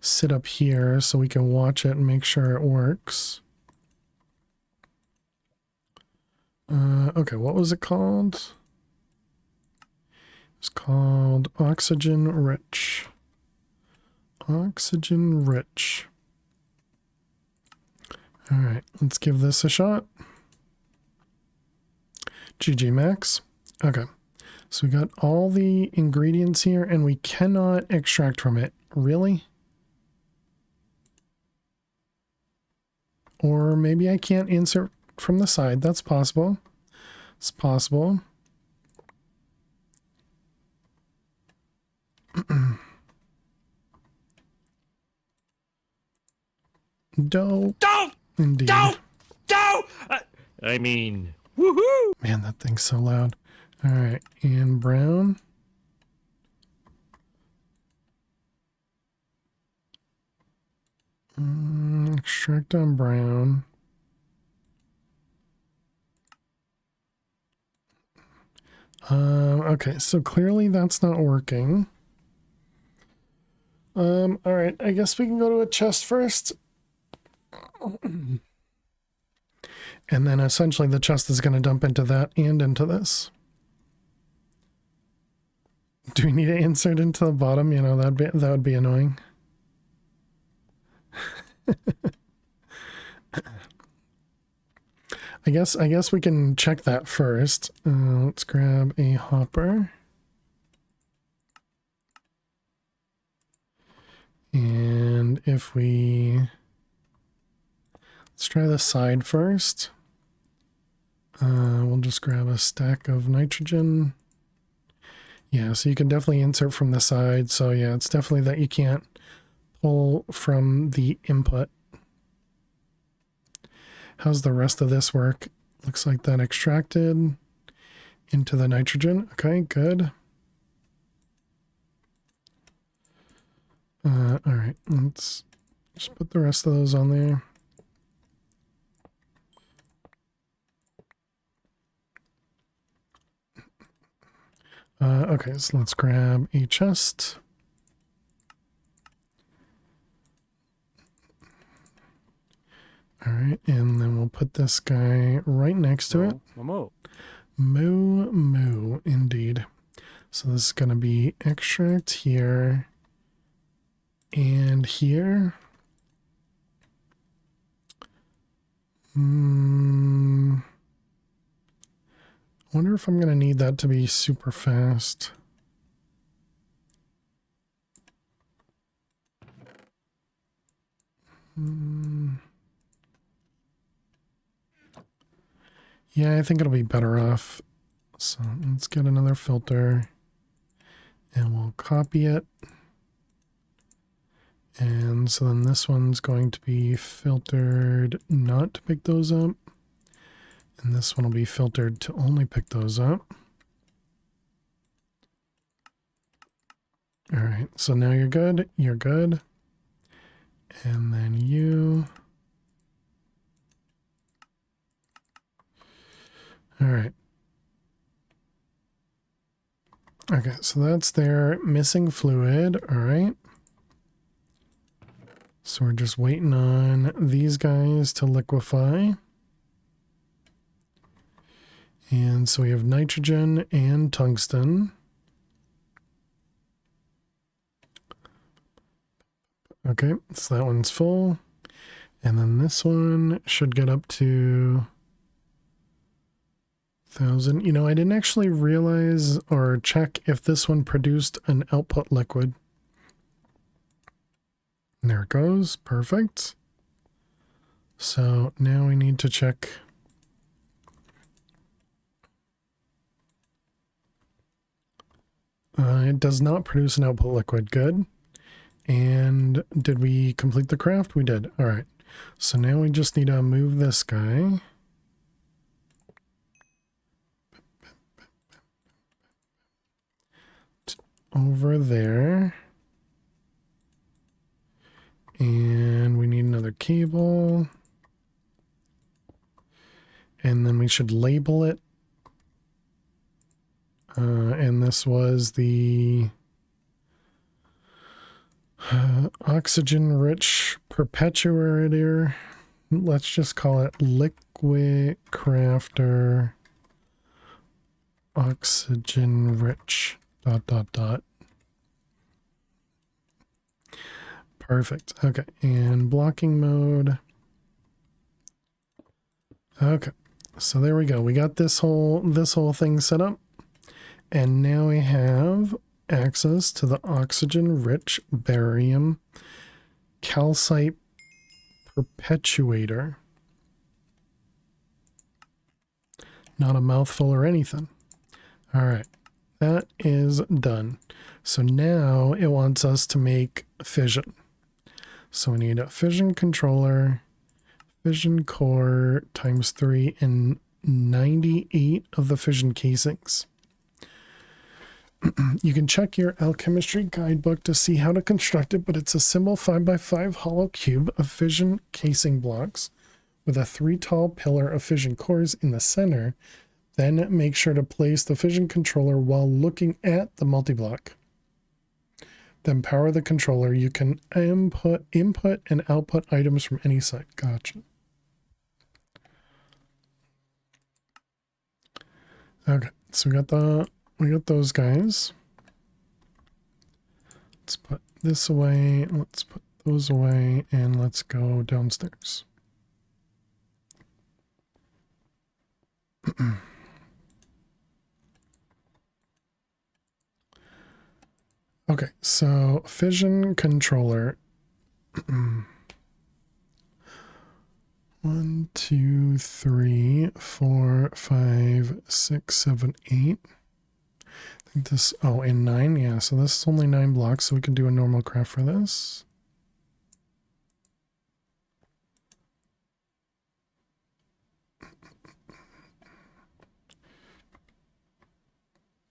sit up here so we can watch it and make sure it works. Okay, what was it called? It's called oxygen rich. Oxygen rich. All right, let's give this a shot. GG Max. Okay, so we got all the ingredients here and we cannot extract from it. Really? Or maybe I can't insert from the side. That's possible. It's possible. Dope. Don't! Indeed. Don't! I mean, woohoo! Man, that thing's so loud. All right, and brown. Extract on brown. Okay, so clearly that's not working. All right, I guess we can go to a chest first. And then essentially the chest is going to dump into that and into this. Do we need to insert into the bottom? You know, that would be annoying. I guess we can check that first. Let's grab a hopper. And if we... Let's try the side first. We'll just grab a stack of nitrogen. Yeah, so you can definitely insert from the side. So yeah, it's definitely that you can't pull from the input. How's the rest of this work? Looks like that extracted into the nitrogen. Okay, good. All right, let's just put the rest of those on there. Okay, so let's grab a chest. All right, and then we'll put this guy right next to it. Moo, indeed. So this is going to be extract here and here. I wonder if I'm going to need that to be super fast. Yeah, I think it'll be better off. So let's get another filter and we'll copy it. And so then this one's going to be filtered not to pick those up. And this one will be filtered to only pick those up. All right, so now you're good. You're good. And then you. All right. Okay, so that's there. Missing fluid. All right. So we're just waiting on these guys to liquefy. And so we have nitrogen and tungsten. Okay, so that one's full. And then this one should get up to 1,000. You know, I didn't actually realize or check if this one produced an output liquid. And there it goes. Perfect. So now we need to check. It does not produce an output liquid. Good. And did we complete the craft? We did. All right. So now we just need to move this guy. Over there. And we need another cable. And then we should label it. And this was the oxygen-rich perpetuator. Let's just call it liquid crafter oxygen-rich ... Perfect. Okay, and blocking mode. Okay, so there we go. We got this whole thing set up, and now we have access to the oxygen-rich barium calcite perpetuator. Not a mouthful or anything. All right, that is done. So now it wants us to make fission. So we need a fission controller, fission core times 3, and 98 of the fission casings. You can check your alchemistry guidebook to see how to construct it, but it's a simple 5x5 hollow cube of fission casing blocks with a 3 tall pillar of fission cores in the center. Then make sure to place the fission controller while looking at the multi-block. Then power the controller. You can input and output items from any side. Gotcha. Okay, so we got those guys. Let's put this away. Let's put those away, and let's go downstairs. Okay, so fission controller. 1, 2, 3, 4, 5, 6, 7, 8. I think this, oh, and 9, yeah, so this is only 9 blocks, so we can do a normal craft for this.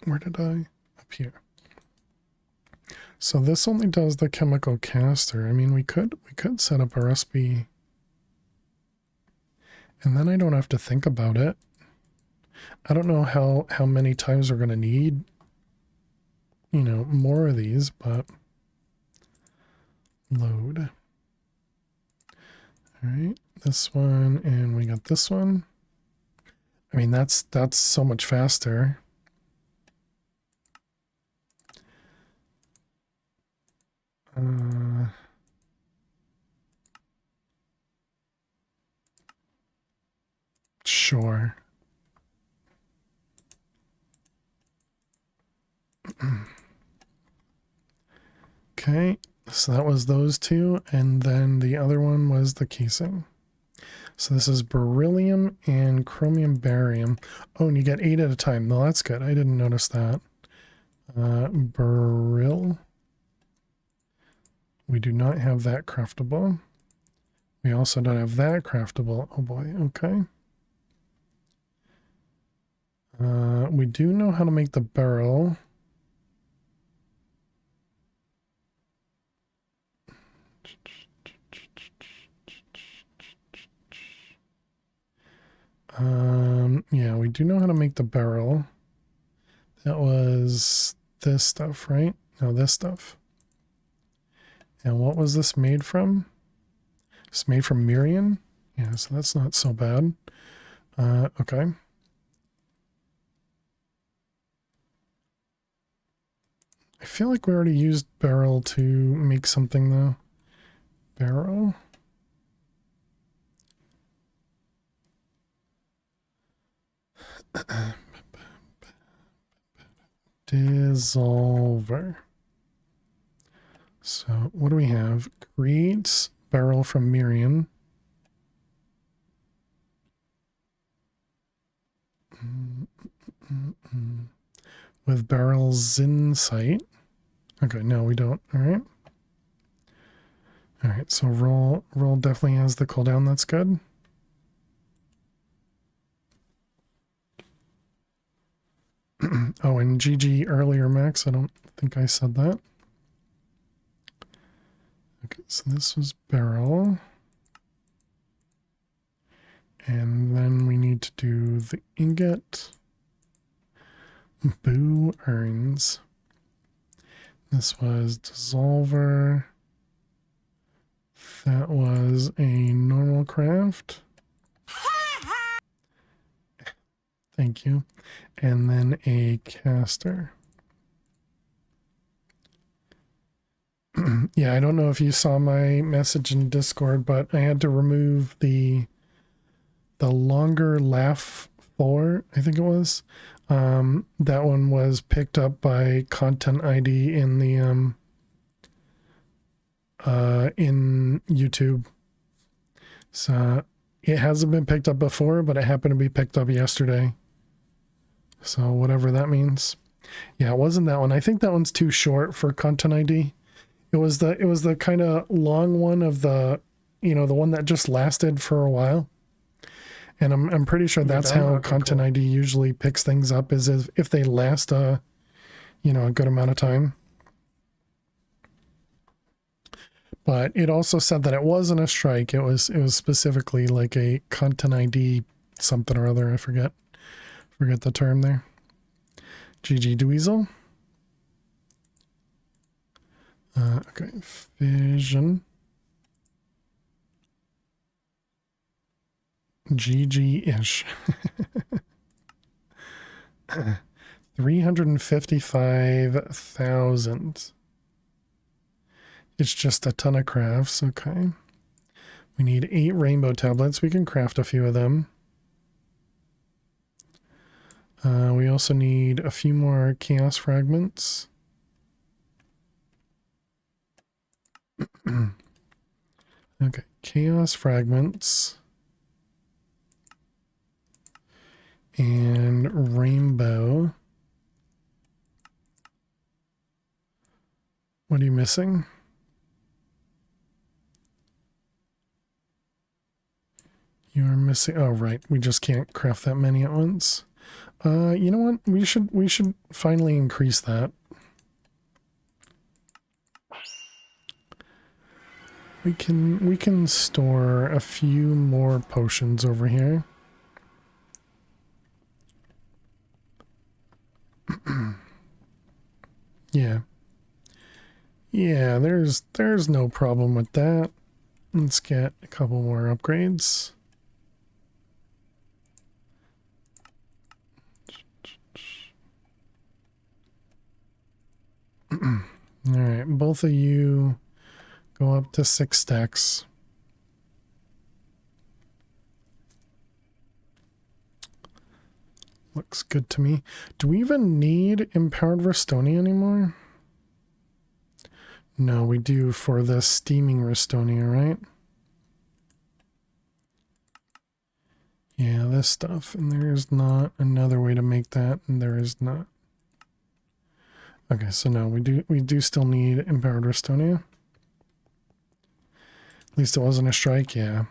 Where did I? Up here. So this only does the chemical caster. I mean, we could set up a recipe, and then I don't have to think about it. I don't know how many times we're going to need, you know, more of these, but load. All right, this one, and we got this one. I mean, that's so much faster. Sure. Okay, so that was those two, and then the other one was the casing. So this is beryllium and chromium barium. Oh, and you get 8 at a time. No, that's good. I didn't notice that. Beryl. We do not have that craftable. We also don't have that craftable. Oh boy, okay. We do know how to make the barrel. Yeah, we do know how to make the barrel. That was this stuff, right? No, this stuff. And what was this made from? It's made from Mirian. Yeah, so that's not so bad. Okay. I feel like we already used barrel to make something though. Barrel? Dissolver. So So what do we have? Creates barrel from Miriam. With barrels in sight. Okay, no, we don't. All right. All right, so roll definitely has the cooldown. That's good. Oh, and GG earlier, Max. I don't think I said that. Okay, so this was barrel. And then we need to do the ingot. Boo earns. This was dissolver. That was a normal craft. Thank you. And then a caster. Yeah, I don't know if you saw my message in Discord, but I had to remove the longer laugh 4, I think it was. That one was picked up by content ID in the in YouTube. So it hasn't been picked up before, but it happened to be picked up yesterday. So whatever that means. Yeah, it wasn't that one. I think that one's too short for content ID. It was the kind of long one of the, the one that just lasted for a while. And I'm pretty sure that's how content ID usually picks things up, is if they last a good amount of time. But it also said that it wasn't a strike. It was specifically like a content ID something or other. I forget the term there. GG Dweezil. Okay, fission. GG-ish. 355,000. It's just a ton of crafts. Okay. We need 8 rainbow tablets. We can craft a few of them. We also need a few more chaos fragments. Okay, chaos fragments. And rainbow. What are you missing? You're missing. Oh, right. We just can't craft that many at once. You know what? We should finally increase that. We can store a few more potions over here. Yeah. Yeah, there's no problem with that. Let's get a couple more upgrades. Alright, both of you go up to 6 stacks. Looks good to me. Do we even need Empowered Restonia anymore? No, we do for the Steaming Restonia, right? Yeah, this stuff. And there is not another way to make that, and there is not. Okay, so no, we do still need Empowered Restonia. At least it wasn't a strike, yeah.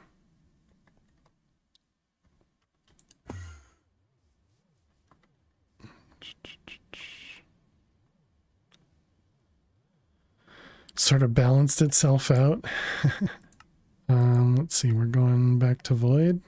Sort of balanced itself out. Let's see, we're going back to Void.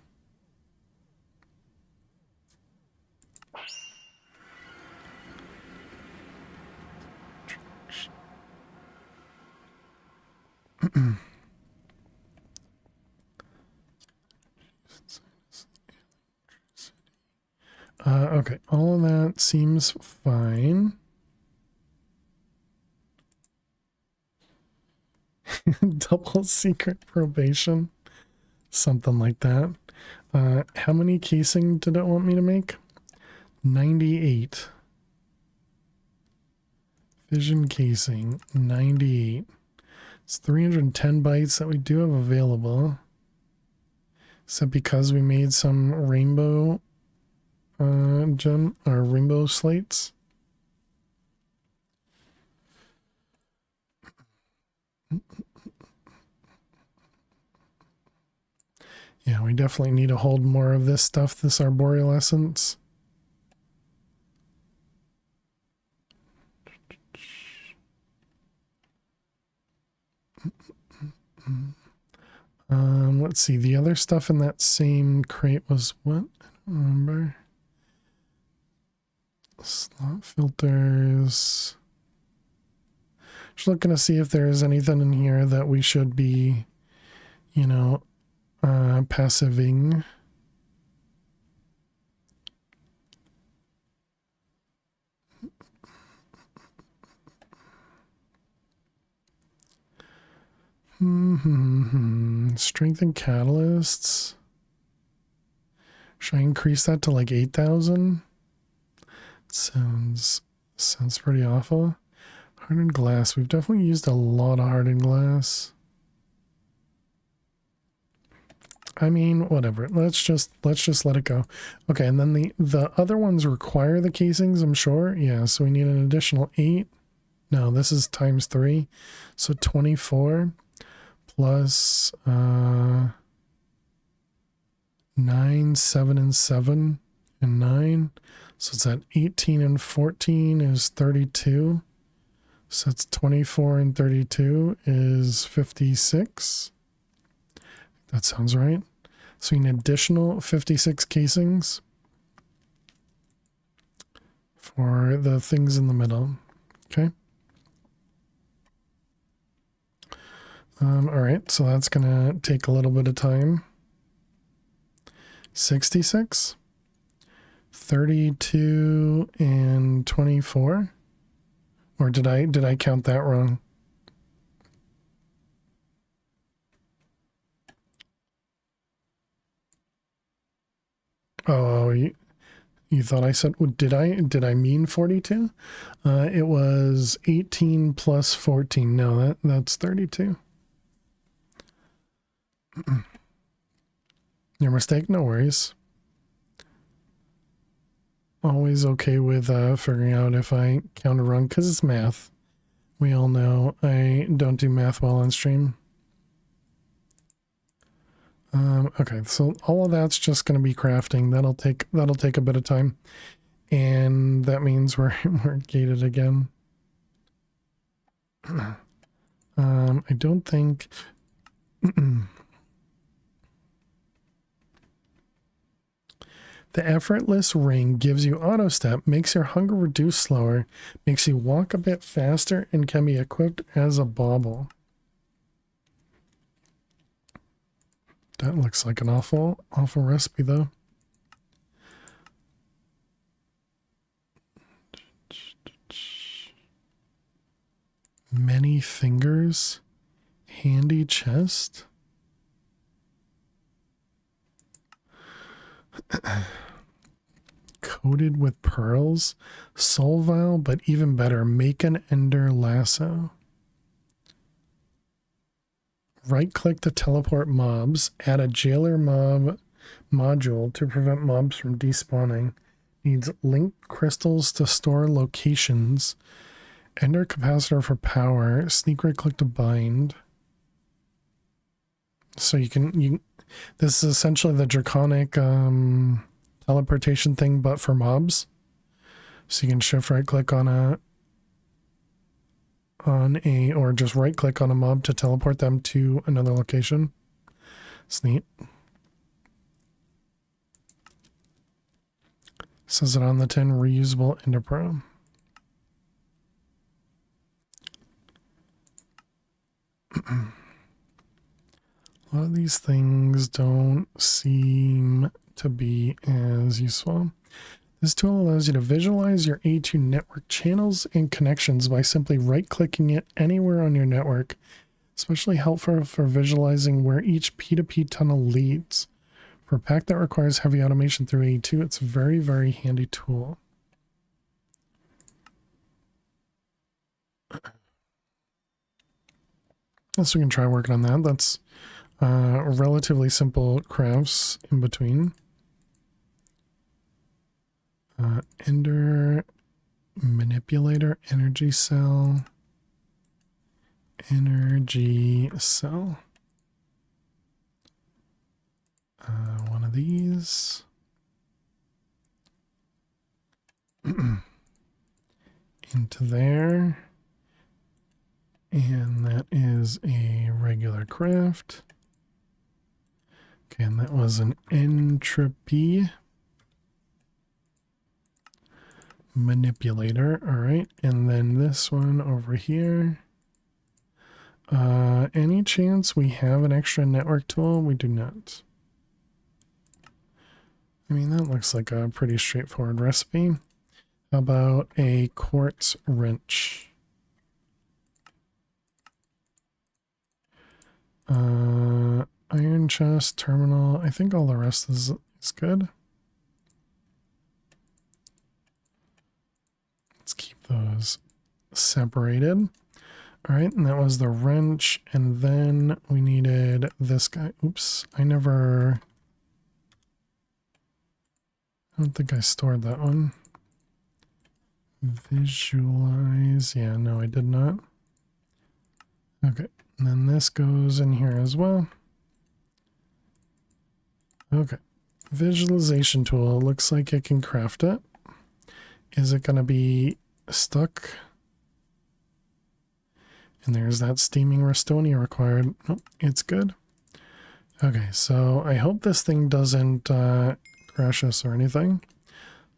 Okay, all of that seems fine. Double secret probation, something like that. How many casing did it want me to make? 98. Fission casing, 98. It's 310 bytes that we do have available. So because we made some rainbow gem or rainbow slates. Yeah, we definitely need to hold more of this stuff, this arboreal essence. Let's see. The other stuff in that same crate was what? I don't remember. Slot filters. Just looking to see if there is anything in here that we should be, you know, passiving. Strength and catalysts. Should I increase that to like 8,000? Sounds pretty awful. Hardened glass. We've definitely used a lot of hardened glass. I mean, whatever. Let's just let it go. Okay, and then the other ones require the casings, I'm sure. Yeah, so we need an additional 8. No, this is times 3. So 24 plus 9, 7, and 7, and 9. So it's at 18 and 14 is 32. So it's 24 and 32 is 56. That sounds right. So we need an additional 56 casings for the things in the middle. Okay. All right. So that's going to take a little bit of time. 66, 32, and 24. Or did I count that wrong? Oh, you thought I said, did I mean 42? It was 18 plus 14. No, that's 32. Your mistake, no worries. Always okay with figuring out if I counted wrong, because it's math. We all know I don't do math well on stream. Okay, so all of that's just going to be crafting. That'll take a bit of time, and that means we're gated again. I don't think. The effortless ring gives you auto step, makes your hunger reduce slower, makes you walk a bit faster, and can be equipped as a bauble. That looks like an awful recipe, though. Many fingers, handy chest. Coated with pearls, soul vial, but even better, make an ender lasso. Right click to teleport mobs, add a jailer mob module to prevent mobs from despawning. Needs link crystals to store locations. Ender capacitor for power, sneak right click to bind. So this is essentially the draconic teleportation thing, but for mobs. So you can shift right click on or just right click on a mob to teleport them to another location. It's neat. Says it on the tin, reusable Ender Pro. A lot of these things don't seem to be as useful. This tool allows you to visualize your A2 network channels and connections by simply right-clicking it anywhere on your network. Especially helpful for visualizing where each P2P tunnel leads. For a pack that requires heavy automation through A2, it's a very, very handy tool. So we can try working on that. That's relatively simple crafts in between. Ender manipulator, energy cell, energy cell. One of these. Into there. And that is a regular craft. Okay, and that was an entropy manipulator. All right, and then this one over here. Any chance we have an extra network tool? We do not. I mean, that looks like a pretty straightforward recipe. How about a quartz wrench? Iron chest, terminal. I think all the rest is good. Let's keep those separated. All right, and that was the wrench. And then we needed this guy. Oops, I don't think I stored that one. Visualize. Yeah, no, I did not. Okay, and then this goes in here as well. Okay, visualization tool. Looks like it can craft it. Is it going to be stuck? And there's that steaming Restonia required. Nope, it's good. Okay, so I hope this thing doesn't crash us or anything.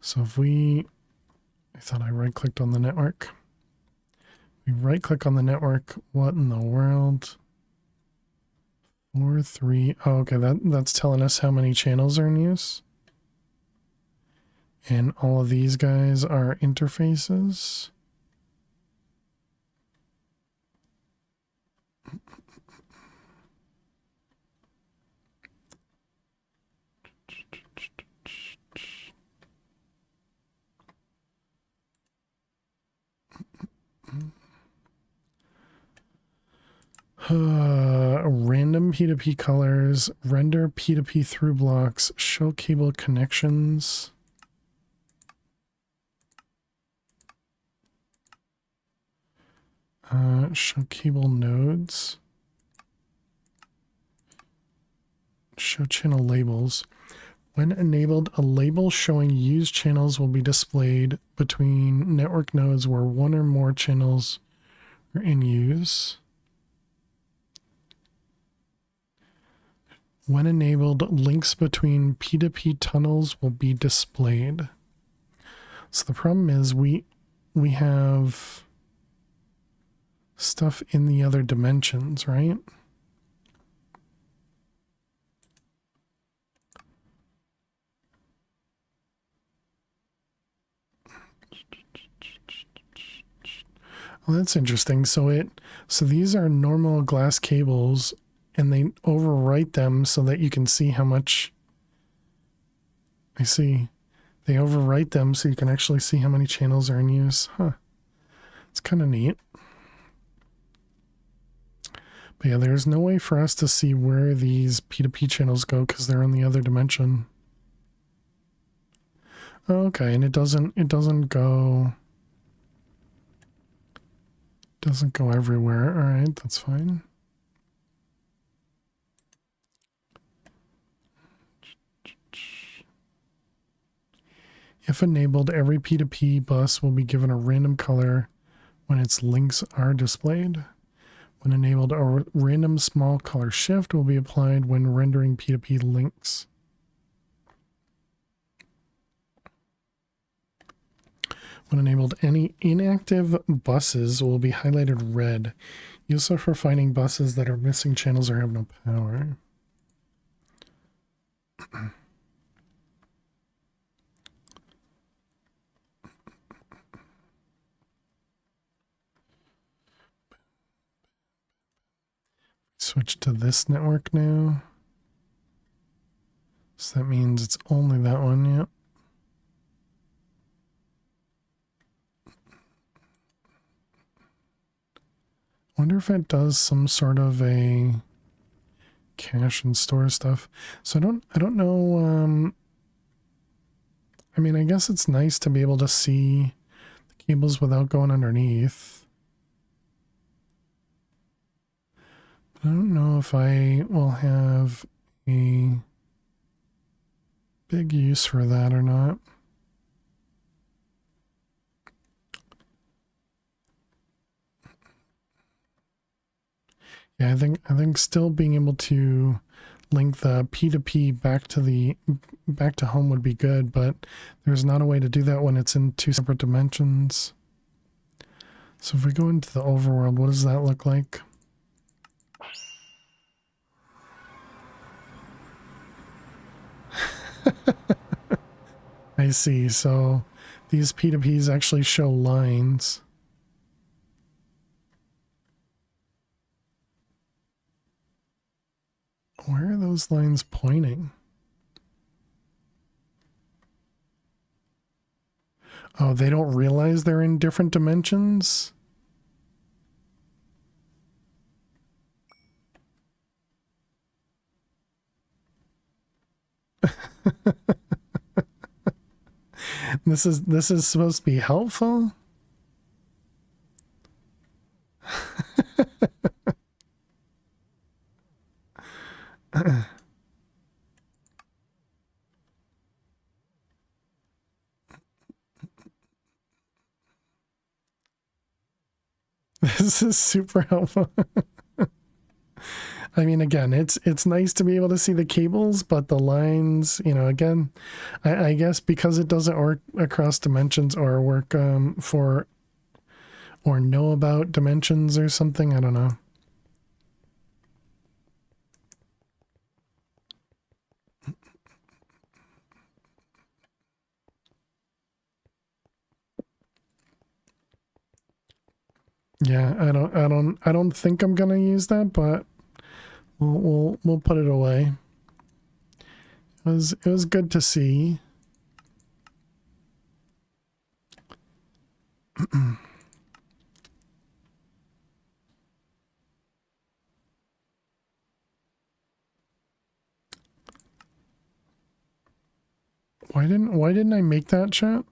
So if I thought I right-clicked on the network. We right-click on the network. What in the world? 4, 3. Oh, okay, that's telling us how many channels are in use. And all of these guys are interfaces. Random P2P colors, render P2P through blocks, show cable connections. Show cable nodes. Show channel labels. When enabled, a label showing used channels will be displayed between network nodes where one or more channels are in use. When enabled, links between P2P tunnels will be displayed. So the problem is we have stuff in the other dimensions, right? Well, that's interesting. So these are normal glass cables, and they overwrite them so that you can see how much. I see. They overwrite them so you can actually see how many channels are in use. Huh. It's kind of neat. But yeah, there's no way for us to see where these P2P channels go because they're in the other dimension. Okay, and it doesn't go everywhere. All right, that's fine. If enabled, every P2P bus will be given a random color when its links are displayed. When enabled, a random small color shift will be applied when rendering P2P links. When enabled, any inactive buses will be highlighted red. Useful for finding buses that are missing channels or have no power. Switch to this network now. So that means it's only that one, yep. Wonder if it does some sort of a cache and store stuff. So I don't know. I mean, I guess it's nice to be able to see the cables without going underneath. But I don't know if I will have a big use for that or not. Yeah, I think still being able to link the P2P back to home would be good, but there's not a way to do that when it's in two separate dimensions. So if we go into the overworld, what does that look like? I see. So these P2Ps actually show lines. Where are those lines pointing? Oh, they don't realize they're in different dimensions? This is supposed to be helpful? This is super helpful. I mean, again, it's nice to be able to see the cables, but the lines, you know, again, I guess because it doesn't work across dimensions or work for or know about dimensions or something, I don't know. Yeah, I don't think I'm gonna use that, but we'll put it away. It was good to see. Why didn't I make that, chat?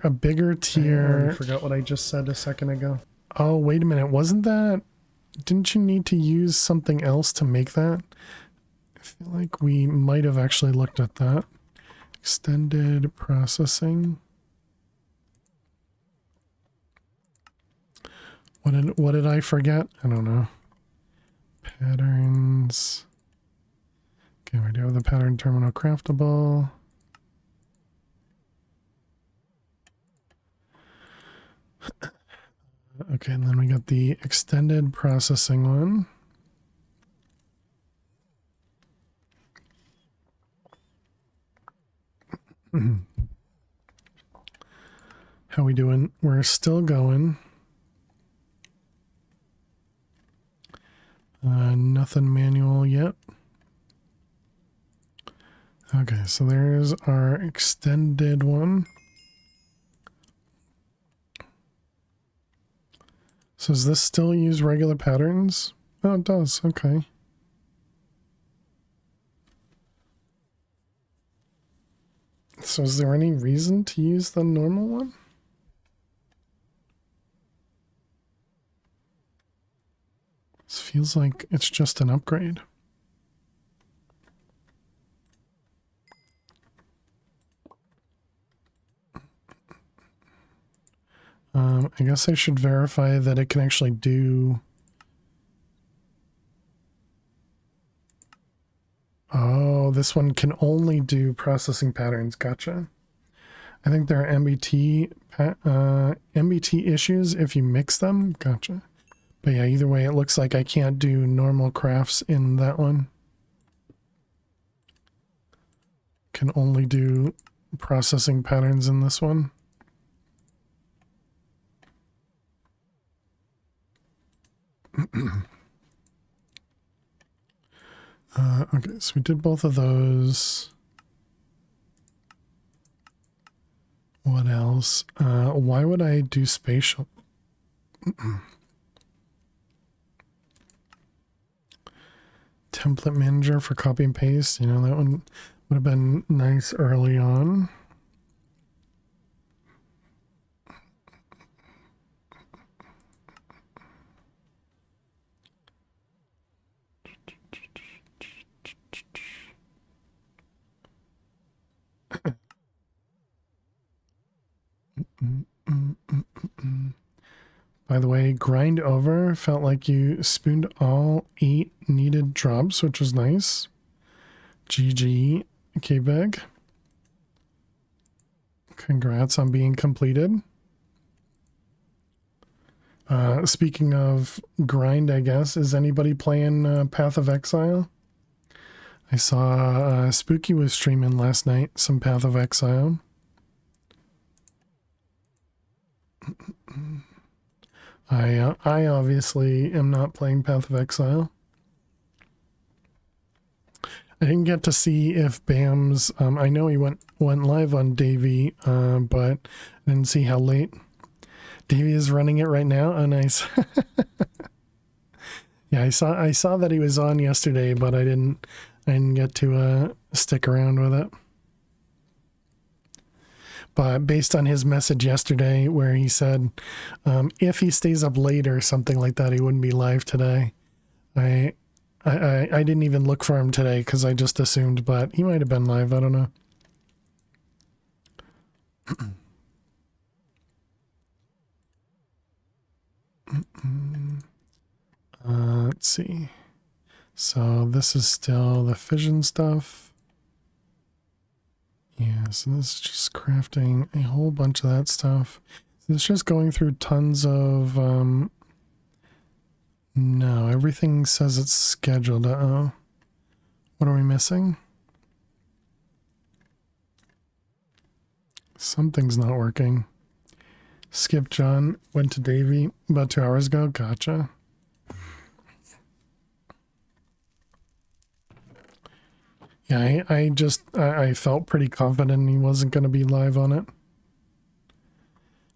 A bigger tier. I forgot what I just said a second ago. Oh, wait a minute. Wasn't that... Didn't you need to use something else to make that? I feel like we might have actually looked at that. Extended processing. What did I forget? I don't know. Patterns. Okay, we do have the pattern terminal craftable. Okay, and then we got the extended processing one. How we doing? We're still going. Nothing manual yet. Okay, so there's our extended one. So does this still use regular patterns? Oh, it does. Okay. So is there any reason to use the normal one? This feels like it's just an upgrade. I guess I should verify that it can actually do... Oh, this one can only do processing patterns. Gotcha. I think there are MBT issues if you mix them. Gotcha. But yeah, either way, it looks like I can't do normal crafts in that one. Can only do processing patterns in this one. Okay, so we did both of those. What else? Why would I do spatial? Template manager for copy and paste. You know, that one would have been nice early on. By the way, grind over felt like you spooned all 8 needed drops, which was nice. GG, K-Bag. Congrats on being completed. Speaking of grind, I guess, is anybody playing Path of Exile? I saw Spooky was streaming last night, some Path of Exile. I obviously am not playing Path of Exile. I didn't get to see if Bam's, I know he went live on Davey, but I didn't see how late. Davey is running it right now. Oh, nice. Yeah, I saw that he was on yesterday, but I didn't get to stick around with it. But based on his message yesterday where he said if he stays up late or something like that, he wouldn't be live today. I didn't even look for him today because I just assumed, but he might have been live. I don't know. Let's see. So this is still the fission stuff. Yeah, so this is just crafting a whole bunch of that stuff. So it's just going through tons of, no, everything says it's scheduled. Uh-oh. What are we missing? Something's not working. Skip John, went to Davey about 2 hours ago. Gotcha. Yeah, I felt pretty confident he wasn't going to be live on it.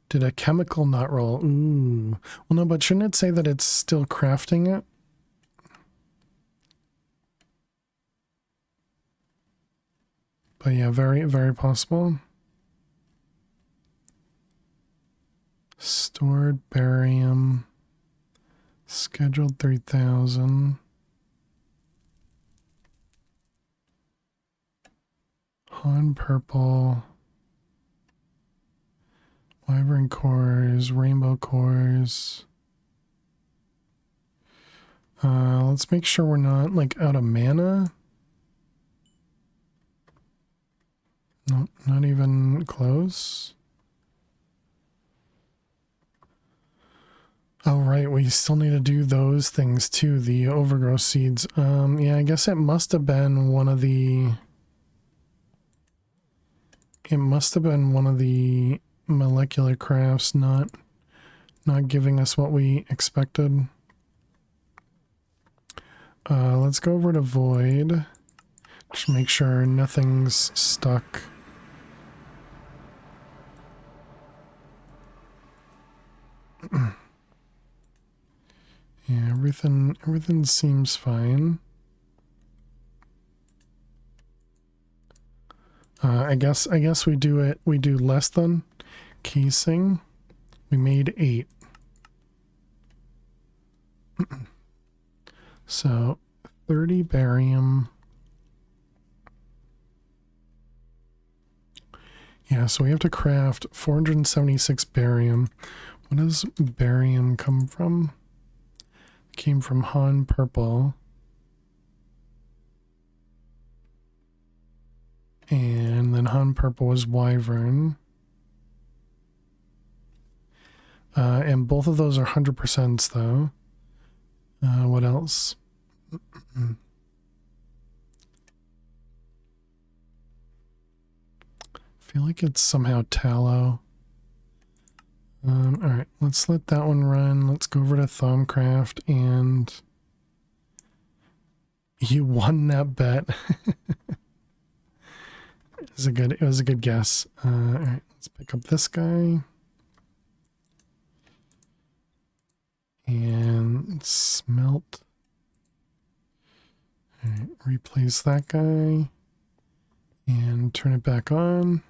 Did a chemical not roll? Ooh. Well, no, but shouldn't it say that it's still crafting it? But yeah, very, very possible. Stored barium. Scheduled 3000. Han purple. Wyvern cores, rainbow cores. Let's make sure we're not like out of mana. Nope, not even close. Oh right, we still need to do those things too, the overgrowth seeds. Yeah, I guess it must have been one of the molecular crafts not giving us what we expected. Let's go over to Void. Just make sure nothing's stuck. Yeah, everything seems fine. I guess we do less than casing. We made 8. So 30 barium. Yeah, so we have to craft 476 barium. What does barium come from? It came from Han purple. And then Han purple was wyvern. And both of those are 100% though. What else? Feel like it's somehow tallow. Alright, let's let that one run. Let's go over to Thaumcraft and You won that bet. It was a good guess. All right, let's pick up this guy. And smelt. All right, replace that guy. And turn it back on.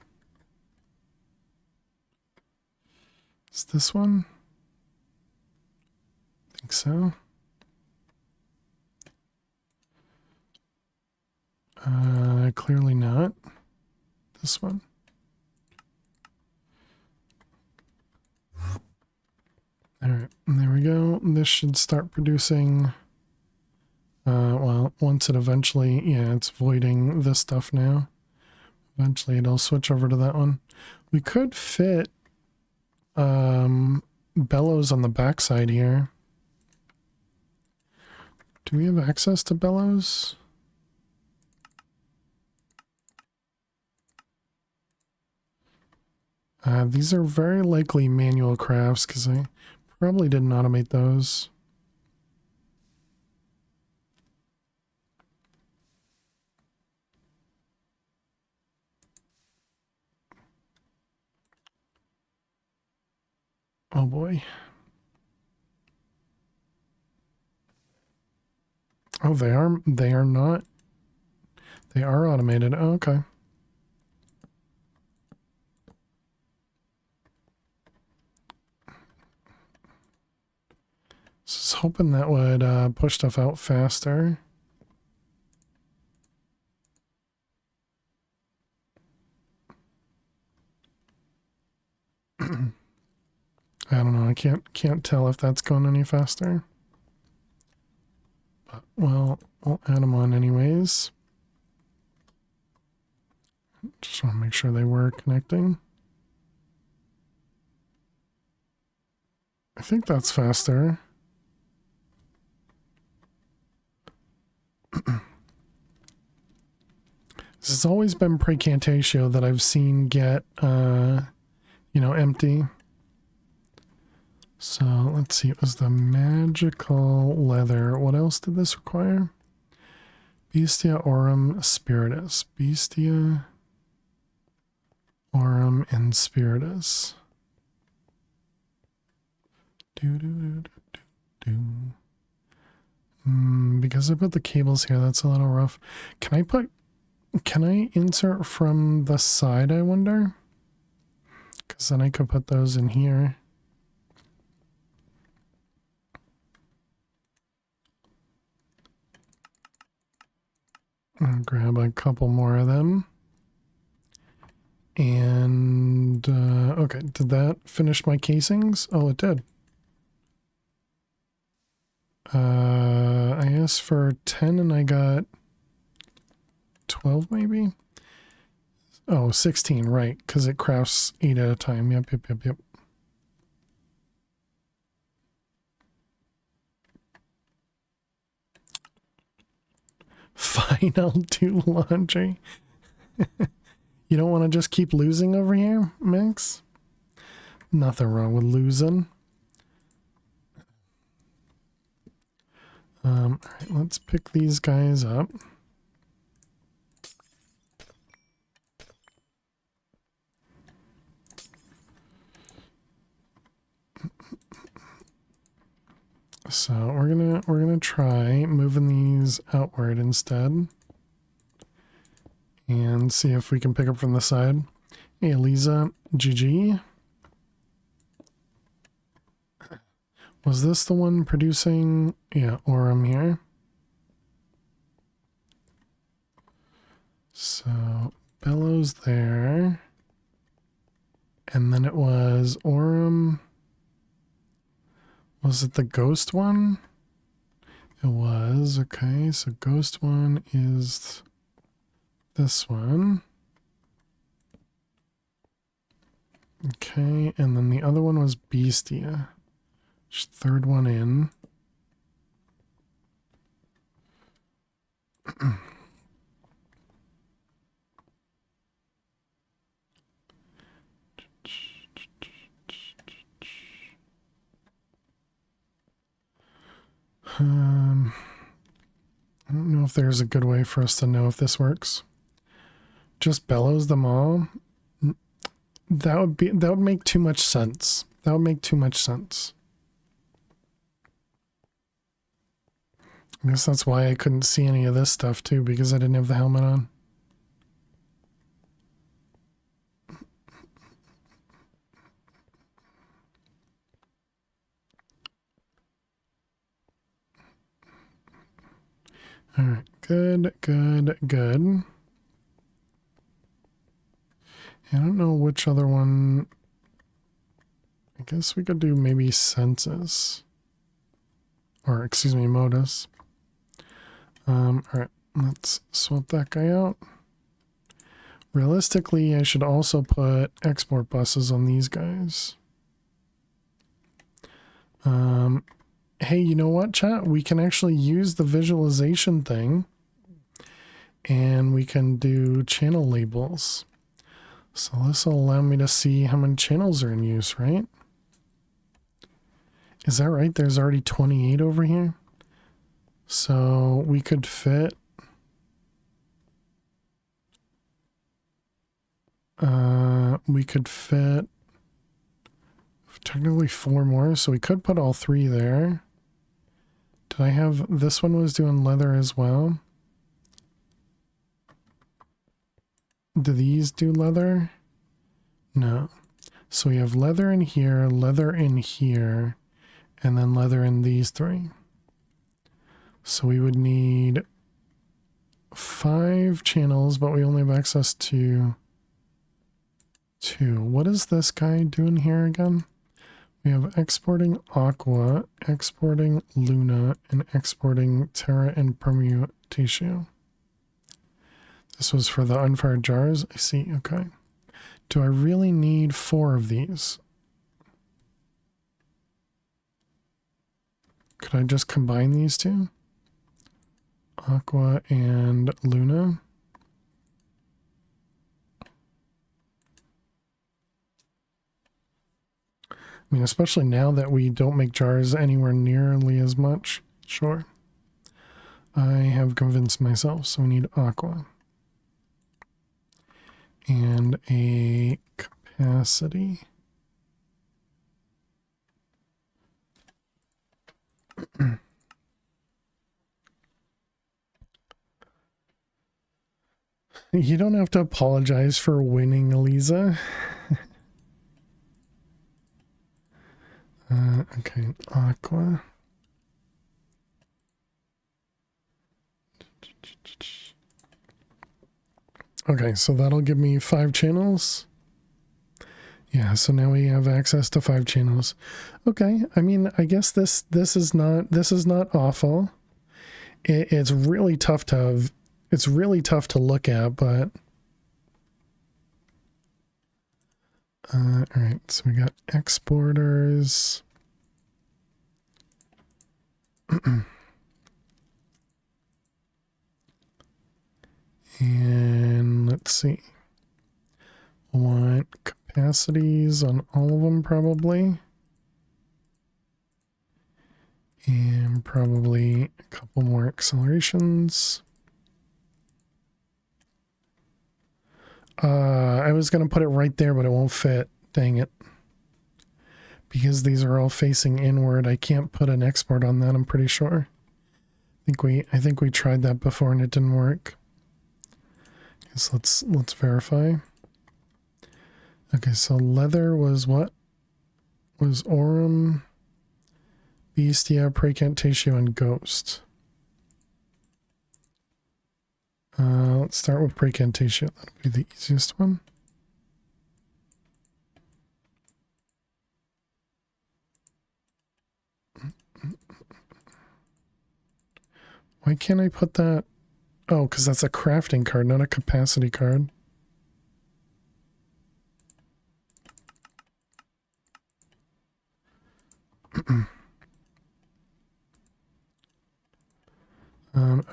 Is this one? I think so. Clearly not. This one. Alright, there we go. This should start producing, well, once it eventually, yeah, it's voiding this stuff now. Eventually it'll switch over to that one. We could fit, bellows on the backside here. Do we have access to bellows? These are very likely manual crafts because I probably didn't automate those. Oh boy. Oh, they are not. They are automated. Oh, okay. Just hoping that would push stuff out faster. I don't know. I can't tell if that's going any faster. But, well, we'll add them on anyways. Just want to make sure they were connecting. I think that's faster. This has always been Precantatio that I've seen get, you know, empty. So let's see, it was the magical leather. What else did this require? Bestia Aurum Spiritus. Bestia Aurum and Spiritus. Because I put the cables here, that's a little rough. Can I insert from the side, I wonder? Because then I could put those in here. I'll grab a couple more of them. And, okay, did that finish my casings? Oh, it did. I asked for 10 and I got 12 maybe? Oh, 16, right, because it crafts 8 at a time. Yep. Fine, I'll do laundry. You don't want to just keep losing over here, Max? Nothing wrong with losing. Alright, let's pick these guys up. So we're gonna try moving these outward instead. And see if we can pick up from the side. Hey, Eliza, GG. Was this the one producing? Yeah, Aurum here. So, bellows there. And then it was Aurum. Was it the ghost one? It was. Okay, so ghost one is this one. Okay, and then the other one was Bestia. Third one in. I don't know if there's a good way for us to know if this works. Just bellows them all. That would make too much sense. That would make too much sense. I guess that's why I couldn't see any of this stuff too, because I didn't have the helmet on. All right, good, good, good. I don't know which other one. I guess we could do maybe senses. Or, excuse me, modus. All right, let's swap that guy out. Realistically, I should also put export buses on these guys. Hey, you know what, chat? We can actually use the visualization thing and we can do channel labels. So this will allow me to see how many channels are in use, right? Is that right? There's already 28 over here. So we could fit technically 4 more, so we could put all 3 there. Did I have this one was doing leather as well? Do these do leather? No. So we have leather in here, and then leather in these 3. So we would need 5 channels, but we only have access to 2. What is this guy doing here again? We have exporting Aqua, exporting Luna, and exporting Terra and Permutatio. This was for the unfired jars. I see. Okay. Do I really need 4 of these? Could I just combine these 2? Aqua and Luna. I mean, especially now that we don't make jars anywhere nearly as much. Sure. I have convinced myself, so we need Aqua. And a capacity. You don't have to apologize for winning, Eliza. Okay, Aqua. Okay, so that'll give me 5 channels. Yeah, so now we have access to 5 channels. Okay, I mean, I guess this is not awful. It's really tough to look at, but all right, so we got exporters. And let's see. I want capacities on all of them probably. And probably a couple more accelerations. I was going to put it right there, but it won't fit. Dang it. Because these are all facing inward, I can't put an export on that, I'm pretty sure. I think we tried that before and it didn't work. So let's verify. Okay, so leather was what? Was Aurum, Bestia, Praecantatio, and Ghost. Let's start with Praecantatio. That'll be the easiest one. Why can't I put that? Oh, because that's a crafting card, not a capacity card.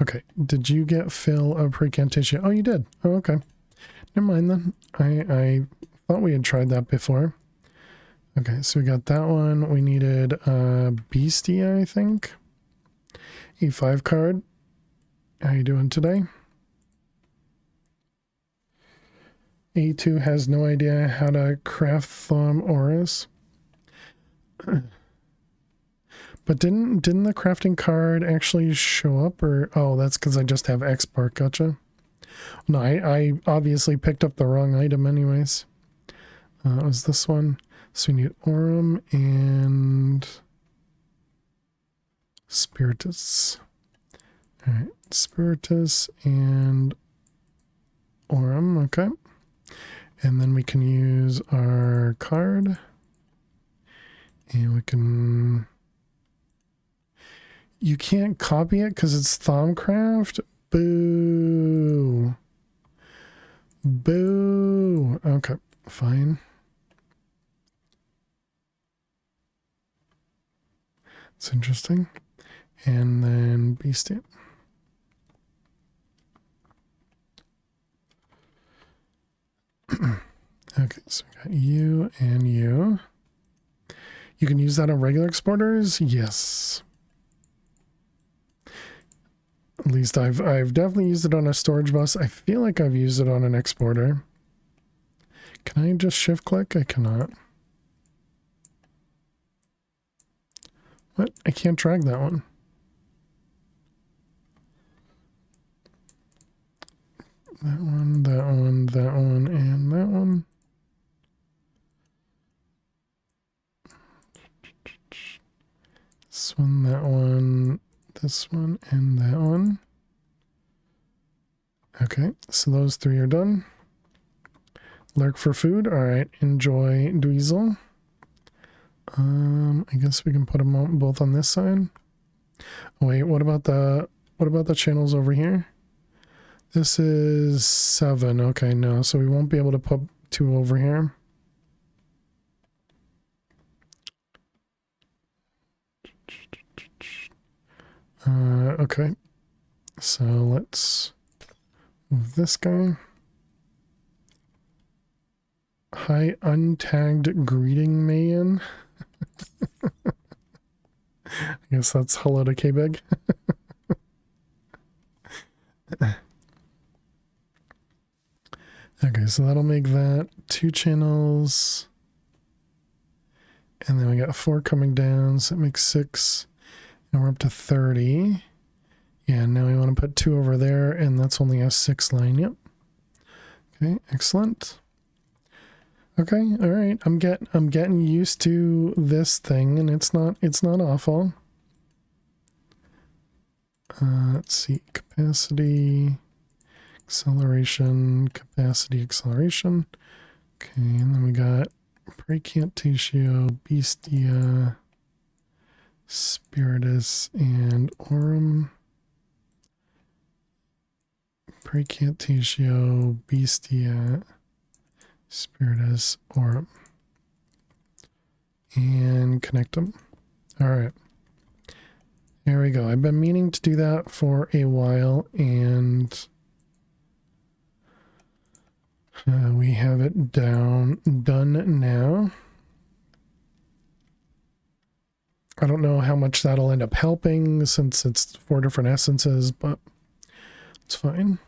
Okay, did you get fill of Praecantatio? Oh, you did. Oh, okay. Never mind then. I thought we had tried that before. Okay, so we got that one. We needed Bestia, I think. A 5 card. How you doing today? A2 has no idea how to craft thumb auras. But didn't the crafting card actually show up? Or oh, that's because I just have export. Gotcha. No, I obviously picked up the wrong item anyways. It was this one. So we need Aurum and Spiritus. Alright, Spiritus and Aurum, okay. And then we can use our card. And we can... You can't copy it because it's Thaumcraft? Boo. Boo. Okay, fine. It's interesting. And then Beastie. Okay, so we got you and you. You can use that on regular exporters? Yes. At least I've definitely used it on a storage bus. I feel like I've used it on an exporter. Can I just shift click? I cannot. What? I can't drag that one. That one, that one, that one, and that one. This one, that one, this one, and that one. Okay, so those three are done. Lurk for food. All right, enjoy Dweezil. I guess we can put them both on this side. Oh, wait, what about the channels over here? This is 7. Okay, no, so we won't be able to put 2 over here. Okay, so let's move this guy. Hi, untagged greeting man. I guess that's hello to K-Big. Okay, so that'll make that 2 channels. And then we got 4 coming down, so it makes 6. And we're up to 30. Yeah, now we want to put 2 over there, and that's only a 6 line. Yep. Okay, excellent. Okay, all right. I'm getting used to this thing, and it's not awful. Let's see, capacity, acceleration, capacity, acceleration. Okay, and then we got Praecantatio, Bestia, Spiritus, and Aurum. Praecantatio, Bestia, Spiritus, Aurum. And connect them. All right. There we go. I've been meaning to do that for a while, and we have it done now. I don't know how much that'll end up helping since it's 4 different essences, but it's fine.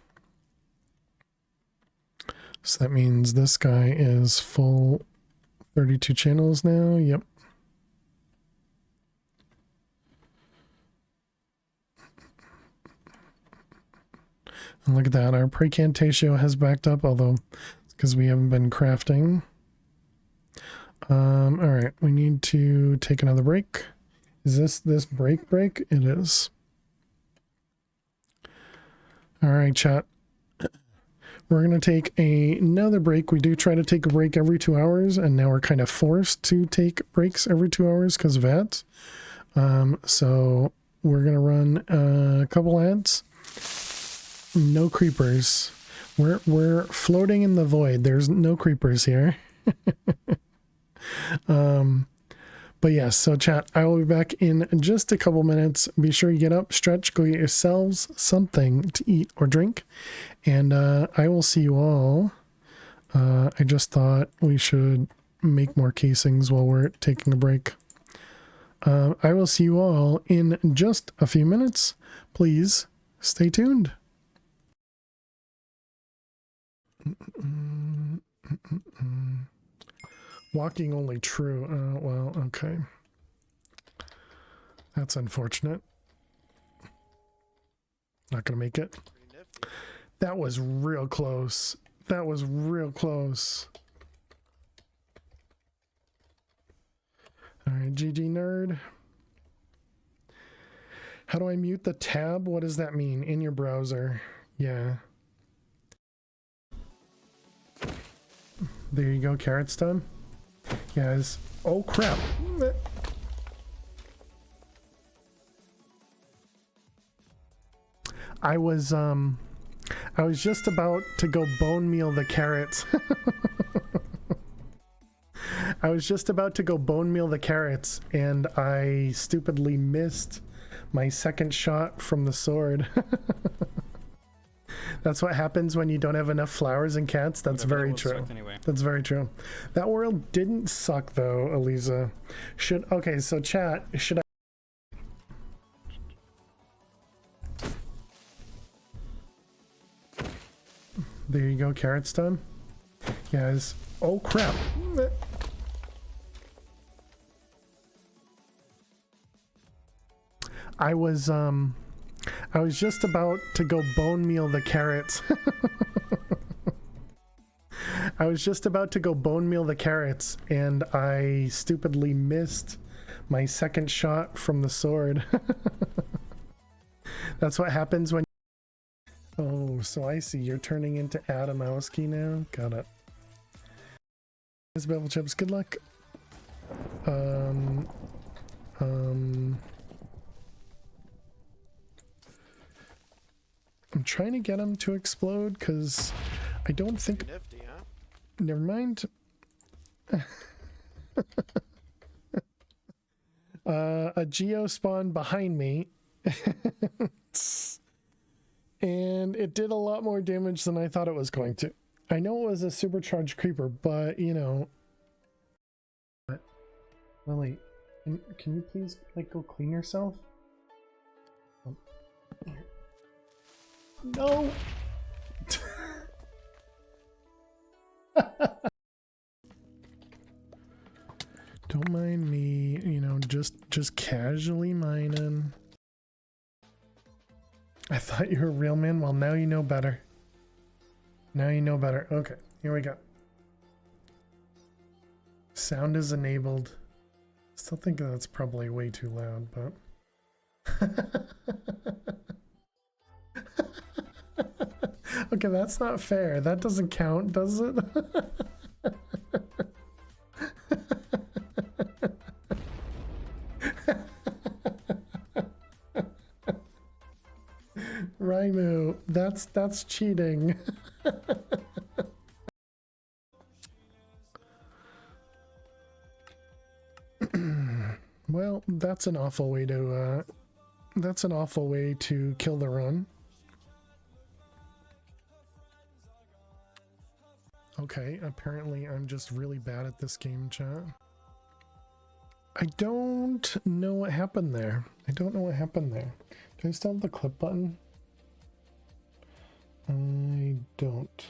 So that means this guy is full 32 channels now. Yep. And look at that. Our Praecantatio has backed up, although it's because we haven't been crafting. All right. We need to take another break. Is this break? It is. All right, chat. We're going to take another break. We do try to take a break every 2 hours, and now we're kind of forced to take breaks every 2 hours because of ads. So we're going to run a couple ads. No creepers. We're floating in the void. There's no creepers here. But yes, so chat, I will be back in just a couple minutes. Be sure you get up, stretch, go get yourselves something to eat or drink. And I will see you all. I just thought we should make more casings while we're taking a break. I will see you all in just a few minutes. Please Stay tuned. Walking only true. Well, okay. That's unfortunate. Not gonna make it. That was real close. That was real close. All right, GG nerd. How do I mute the tab? What does that mean? In your browser. Yeah. There you go, Carrot's done. Guys. Oh crap. I was just about to go bone meal the carrots. I was just about to go bone meal the carrots and I stupidly missed my second shot from the sword. That's what happens when you don't have enough flowers and cats. That's very true. Anyway. That's very true. That world didn't suck though, Eliza. Okay, so chat, should I There you go, Carrot's done. Guys. Oh crap. I was just about to go bone meal the carrots. I was just about to go bone meal the carrots and I stupidly missed my second shot from the sword. That's what happens when Oh, so I see you're turning into Adamowski now. Got it. Bevel Chips, good luck. I'm trying to get him to explode because I don't think. Nifty, huh? Never mind. A geo spawned behind me. And it did a lot more damage than I thought it was going to. I know it was a supercharged creeper, but you know. Lily, can you please like go clean yourself? No. Don't mind me, you know, just casually mining. I thought you were a real man. Well, now you know better. Now you know better. Okay, here we go. Sound is enabled. Still think that's probably way too loud, but... Okay, that's not fair. That doesn't count, does it? Raimu, that's cheating. Well, that's an awful way to kill the run. Okay, apparently I'm just really bad at this game, chat. I don't know what happened there. Do I still have the clip button? I don't.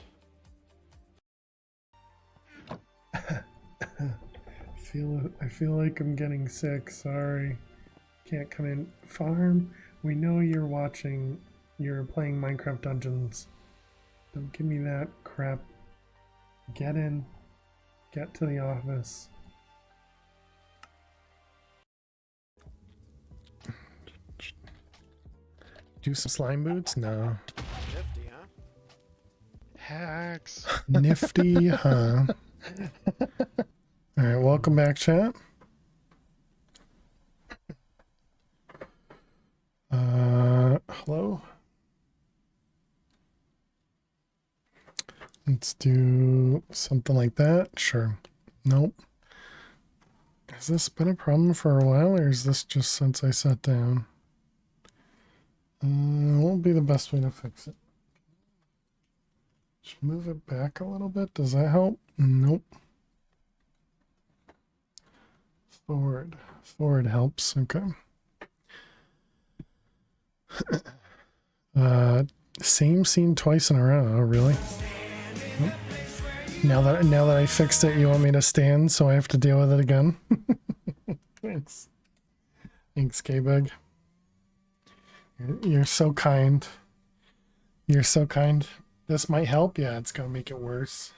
I feel like I'm getting sick. Sorry. Can't come in. Farm, we know you're watching. You're playing Minecraft Dungeons. Don't give me that crap. Get in. Get to the office. Do some slime boots? No. Nifty, huh? Hacks. Nifty, huh? Alright, welcome back, chat. Hello? Let's do something like that. Sure. Nope. Has this been a problem for a while, or is this just since I sat down? What will be the best way to fix it? Just move it back a little bit. Does that help? Nope. Forward. Forward helps. Okay. Same scene twice in a row. Oh, really? Oh. Now that I fixed it, you want me to stand, so I have to deal with it again? Thanks. Thanks, K-Bug. You're so kind. You're so kind. This might help. Yeah, it's gonna make it worse.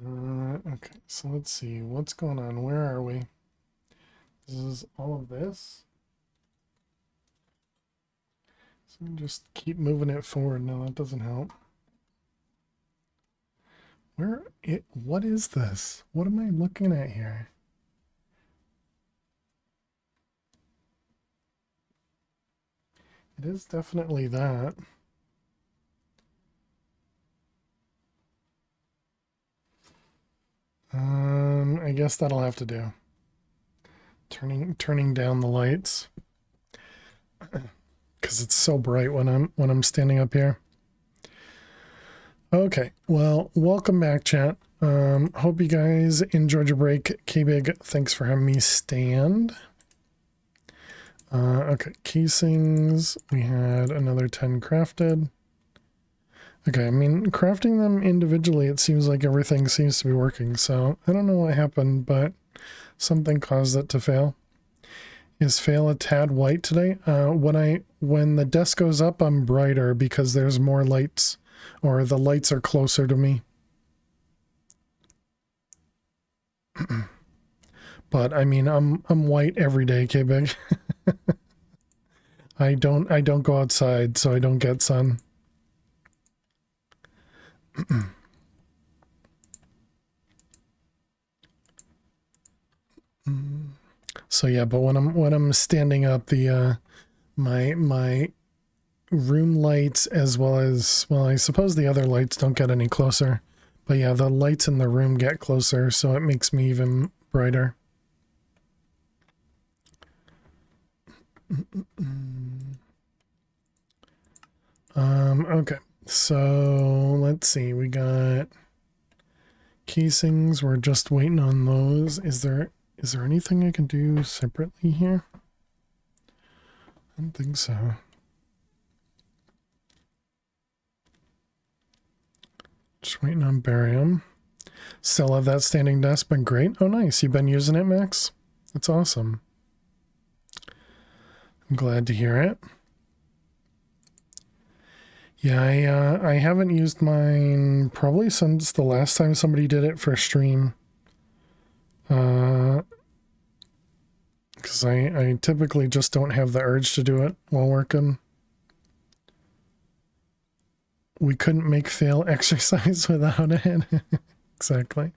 Okay, so let's see what's going on. Where are we? This is all of this. So just keep moving it forward. No, that doesn't help. What is this? What am I looking at here? It is definitely that. I guess that'll have to do. Turning down the lights. Because it's so bright when I'm standing up here. Okay, well, welcome back, chat. Hope you guys enjoyed your break. K-Big, thanks for having me stand. Okay, casings. We had another 10 crafted. Okay, I mean, crafting them individually, it seems like everything seems to be working. So I don't know what happened, but something caused it to fail. Is fail a tad white today? When the desk goes up, I'm brighter because there's more lights, or the lights are closer to me. But I mean, I'm white every day, K-Big. I don't go outside, so I don't get sun. So yeah, but when I'm standing up, the my room lights, as well as, well, I suppose the other lights don't get any closer, but yeah, the lights in the room get closer, so it makes me even brighter. Okay, so let's see, we got casings, we're just waiting on those. Is there anything I can do separately here? I don't think so. Just waiting on barium. Still have that standing desk, been great. Oh nice, you've been using it, Max? That's awesome. I'm glad to hear it. Yeah, I haven't used mine probably since the last time somebody did it for stream. Because I typically just don't have the urge to do it while working. We couldn't make fail exercise without it. Exactly.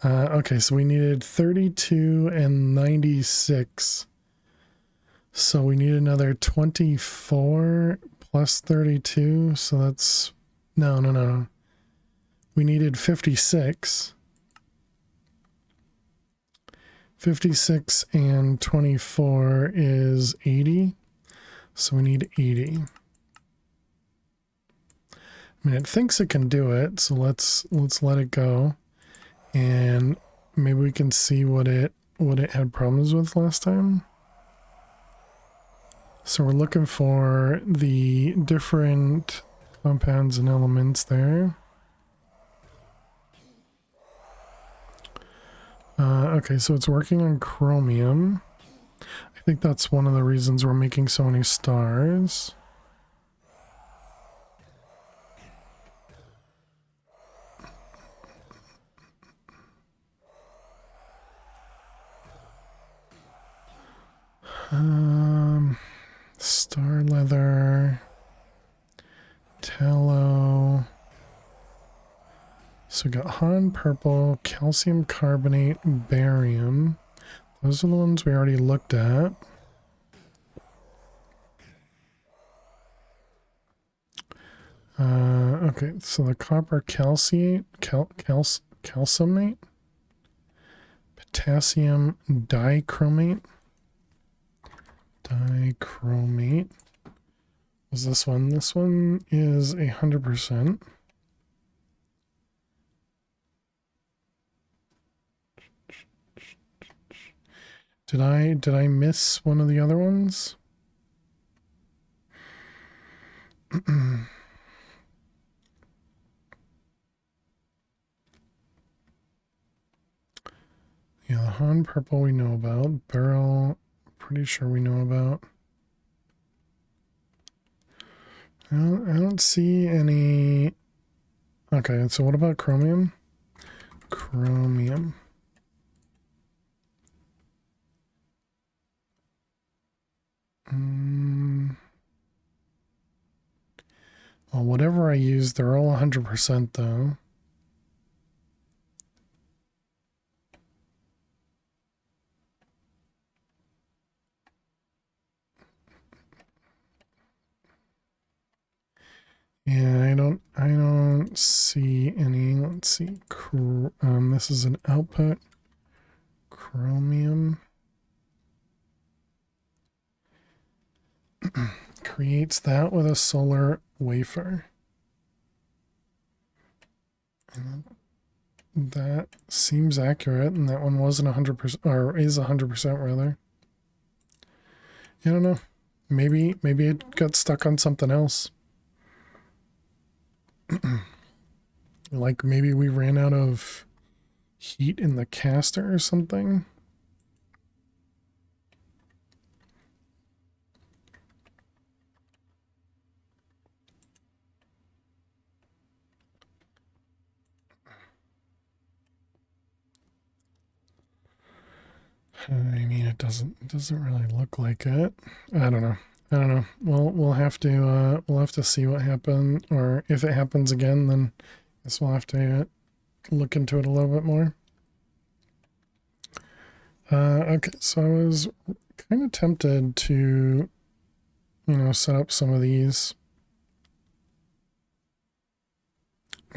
Okay, so we needed 32 and 96. So we need another 24 plus 32. So that's... No. We needed 56. 56 and 24 is 80. So we need 80. I mean, it thinks it can do it, so let's let it go. And maybe we can see what it had problems with last time. So we're looking for the different compounds and elements there. Okay, so it's working on chromium. I think that's one of the reasons we're making so many stars. Star leather, tallow. So we got Han purple, calcium carbonate, barium. Those are the ones we already looked at. Okay, so the copper calciate, calcimate, potassium dichromate. Was this one? This one is 100%. Did I miss one of the other ones? Yeah, the Han purple we know about. Beryl, pretty sure we know about. I don't see any. Okay, so what about chromium? Chromium. Well, whatever I use, they're all 100% though. Yeah, I don't see any. Let's see. This is an output. Chromium. Creates that with a solar wafer. And that seems accurate, and that one wasn't 100%, or is 100% rather. I don't know. Maybe it got stuck on something else. Like maybe we ran out of heat in the caster or something. I mean, it doesn't really look like it. I don't know. We'll have to see what happened, or if it happens again, then I guess we'll have to look into it a little bit more. Okay, so I was kind of tempted to, set up some of these,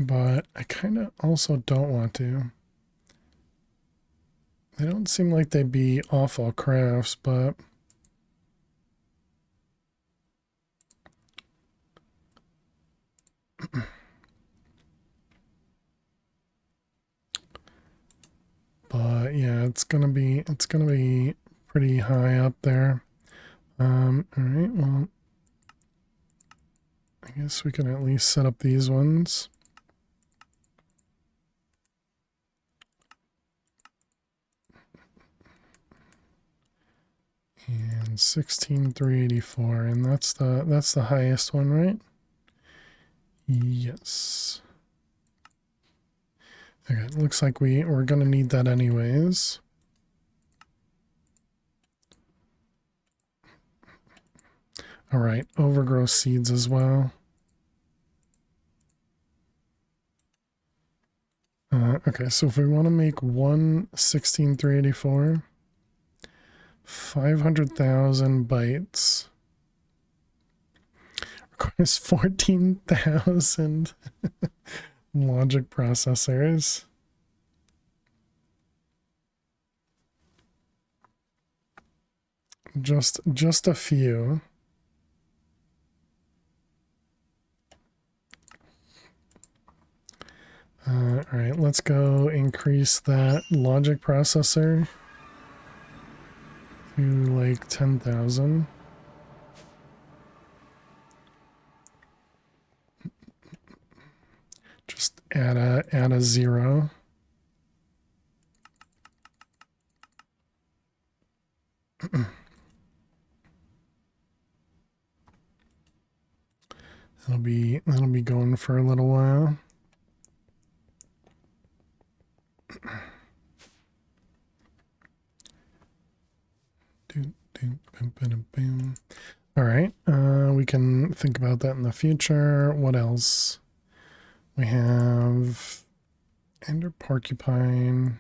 but I kind of also don't want to. They don't seem like they'd be awful crafts, but yeah, it's gonna be pretty high up there. All right, well, I guess we can at least set up these ones. And 16384, and that's the highest one, right? Yes. Okay, it looks like we're gonna need that anyways. All right, overgrowth seeds as well. Okay, so if we want to make one 16384, 500,000 bytes requires 14,000 logic processors. Just a few. All right, let's go increase that logic processor to like 10,000. Just add a 0. That'll be going for a little while. All right, we can think about that in the future. What else? We have Ender Porcupine.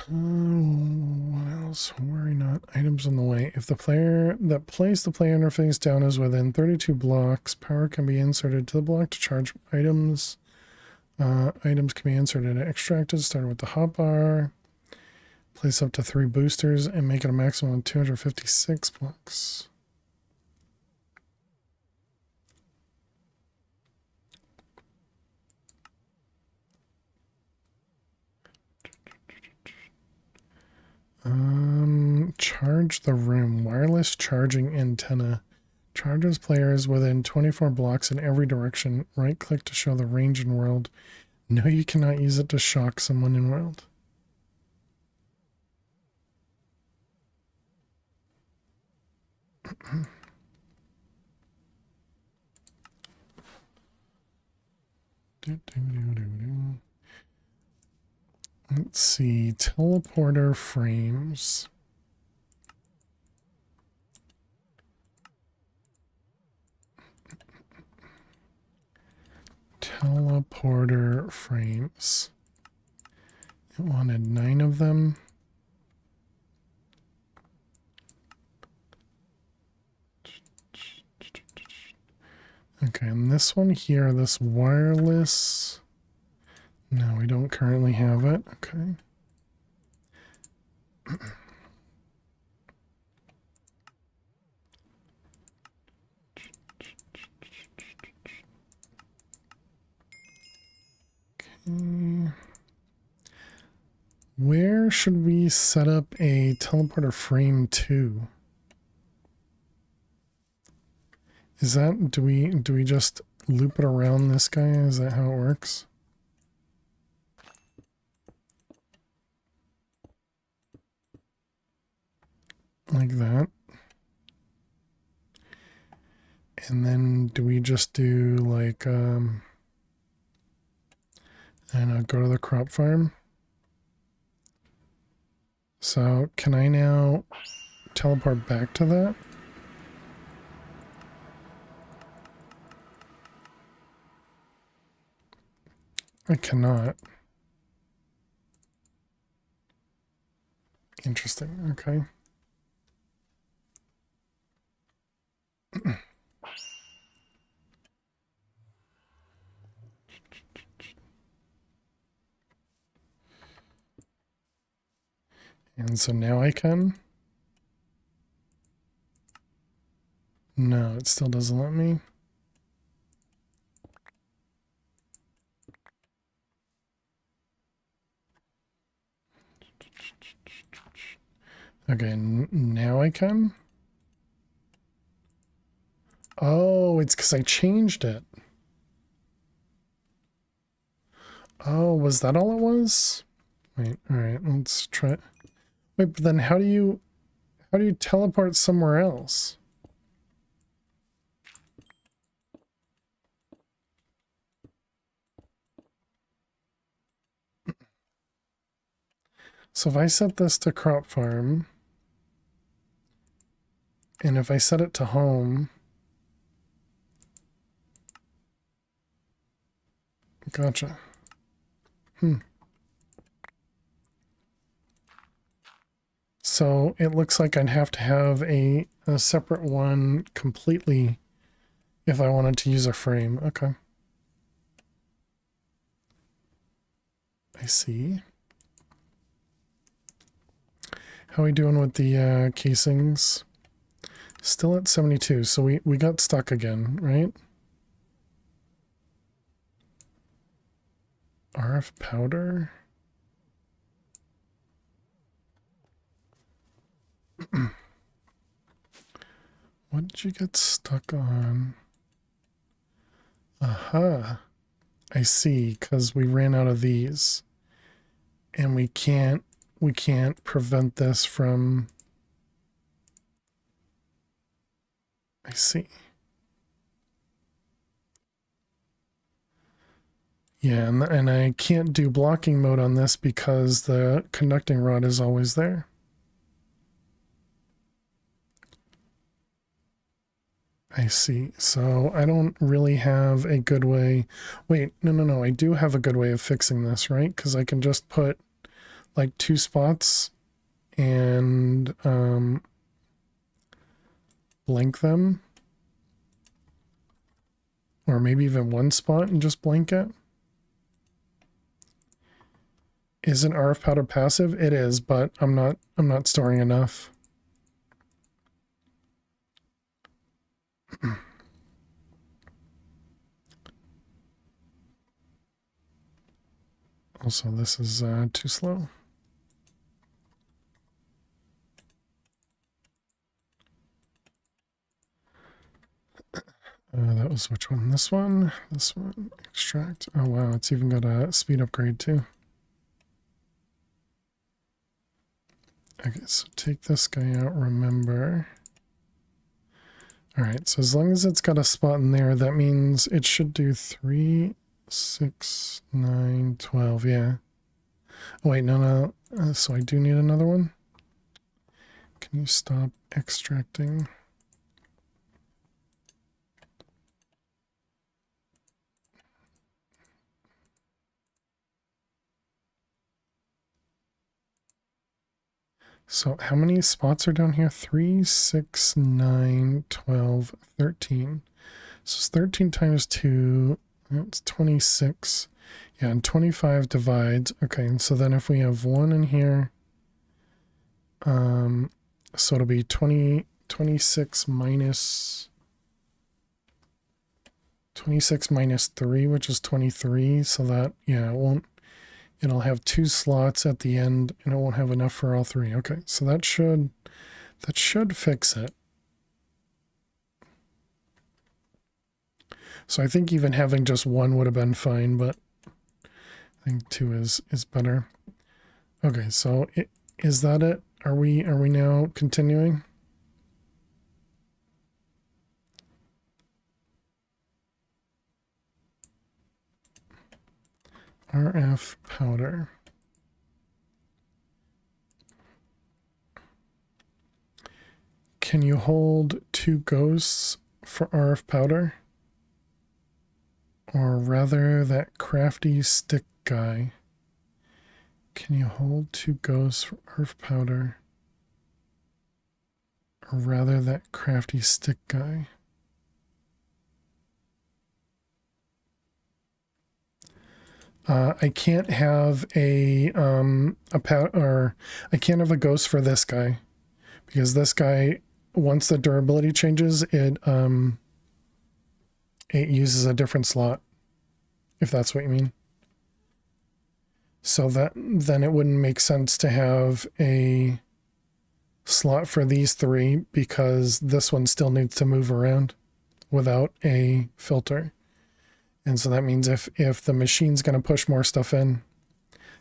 What else? Worry not. Items on the way. If the player that plays the play interface down is within 32 blocks, power can be inserted to the block to charge items. Items can be inserted and extracted, starting with the hotbar. Place up to 3 boosters and make it a maximum of 256 blocks. Charge the room. Wireless charging antenna. Charges players within 24 blocks in every direction. Right click to show the range in world. No, you cannot use it to shock someone in world. Let's see. Teleporter frames. Teleporter frames. It wanted 9 of them. Okay, and this one here, this wireless. No, we don't currently have it. Okay. Okay. Where should we set up a teleporter frame to? Is that, do we just loop it around this guy? Is that how it works? Like that. And then do we just do like, I don't know, go to the crop farm? So can I now teleport back to that? I cannot. Interesting. Okay. And so now I can? No, it still doesn't let me. Okay, now I can? Oh, it's because I changed it. Oh, was that all it was? Wait, alright, let's try. Wait, but then how do you teleport somewhere else? So if I set this to crop farm, and if I set it to home, gotcha. So it looks like I'd have to have a separate one completely if I wanted to use a frame. Okay. I see. How are we doing with the casings? Still at 72, so we got stuck again, right? RF powder? What did you get stuck on? Aha. I see, because we ran out of these. And we can't prevent this from... I see. Yeah, and I can't do blocking mode on this because the conducting rod is always there. I see. So I don't really have a good way. Wait, no. I do have a good way of fixing this, right? Because I can just put like 2 spots and blank them. Or maybe even 1 spot and just blank it. Isn't RF powder passive? It is, but I'm not storing enough. Also, this is too slow. That was which one? This one? This one. Extract. Oh wow, it's even got a speed upgrade too. Okay, so take this guy out, remember. Alright, so as long as it's got a spot in there, that means it should do 3, 6, 9, 12, yeah. Oh wait, no. So I do need another one. Can you stop extracting? So how many spots are down here? 3, 6, 9, 12, 13. So it's 13 times 2, that's 26. Yeah, and 25 divides. Okay, and so then if we have 1 in here, so it'll be 26 minus 3, which is 23. So that, yeah, it'll have 2 slots at the end and it won't have enough for all 3. Okay, so that should fix it. So I think even having just 1 would have been fine, but I think 2 is better. Okay, so is that it? Are we now continuing? RF powder. Can you hold 2 ghosts for RF powder? Or rather that crafty stick guy. Can you hold 2 ghosts for RF powder? Or rather that crafty stick guy. I can't have a I can't have a ghost for this guy because this guy, once the durability changes, it uses a different slot, if that's what you mean. So that then it wouldn't make sense to have a slot for these 3 because this one still needs to move around without a filter. And so that means if the machine's going to push more stuff in,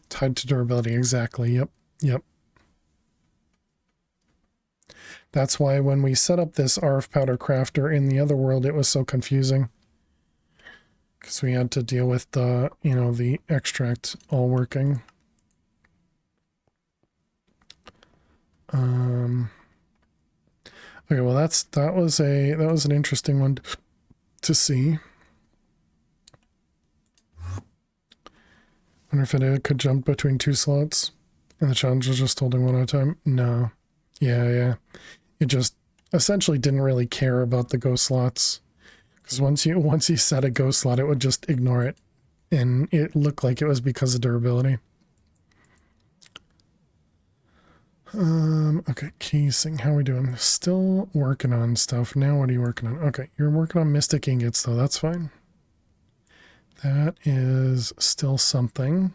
tied to durability, exactly, yep. That's why when we set up this RF powder crafter in the other world, it was so confusing. Because we had to deal with the, the extract all working. Okay, well that was an interesting one to see. Wonder if it could jump between 2 slots, and the challenge was just holding 1 at a time. No, yeah, it just essentially didn't really care about the ghost slots, because once you set a ghost slot, it would just ignore it, and it looked like it was because of durability. Okay, casing. How are we doing? Still working on stuff. Now what are you working on? Okay, you're working on mystic ingots, though. That's fine. That is still something.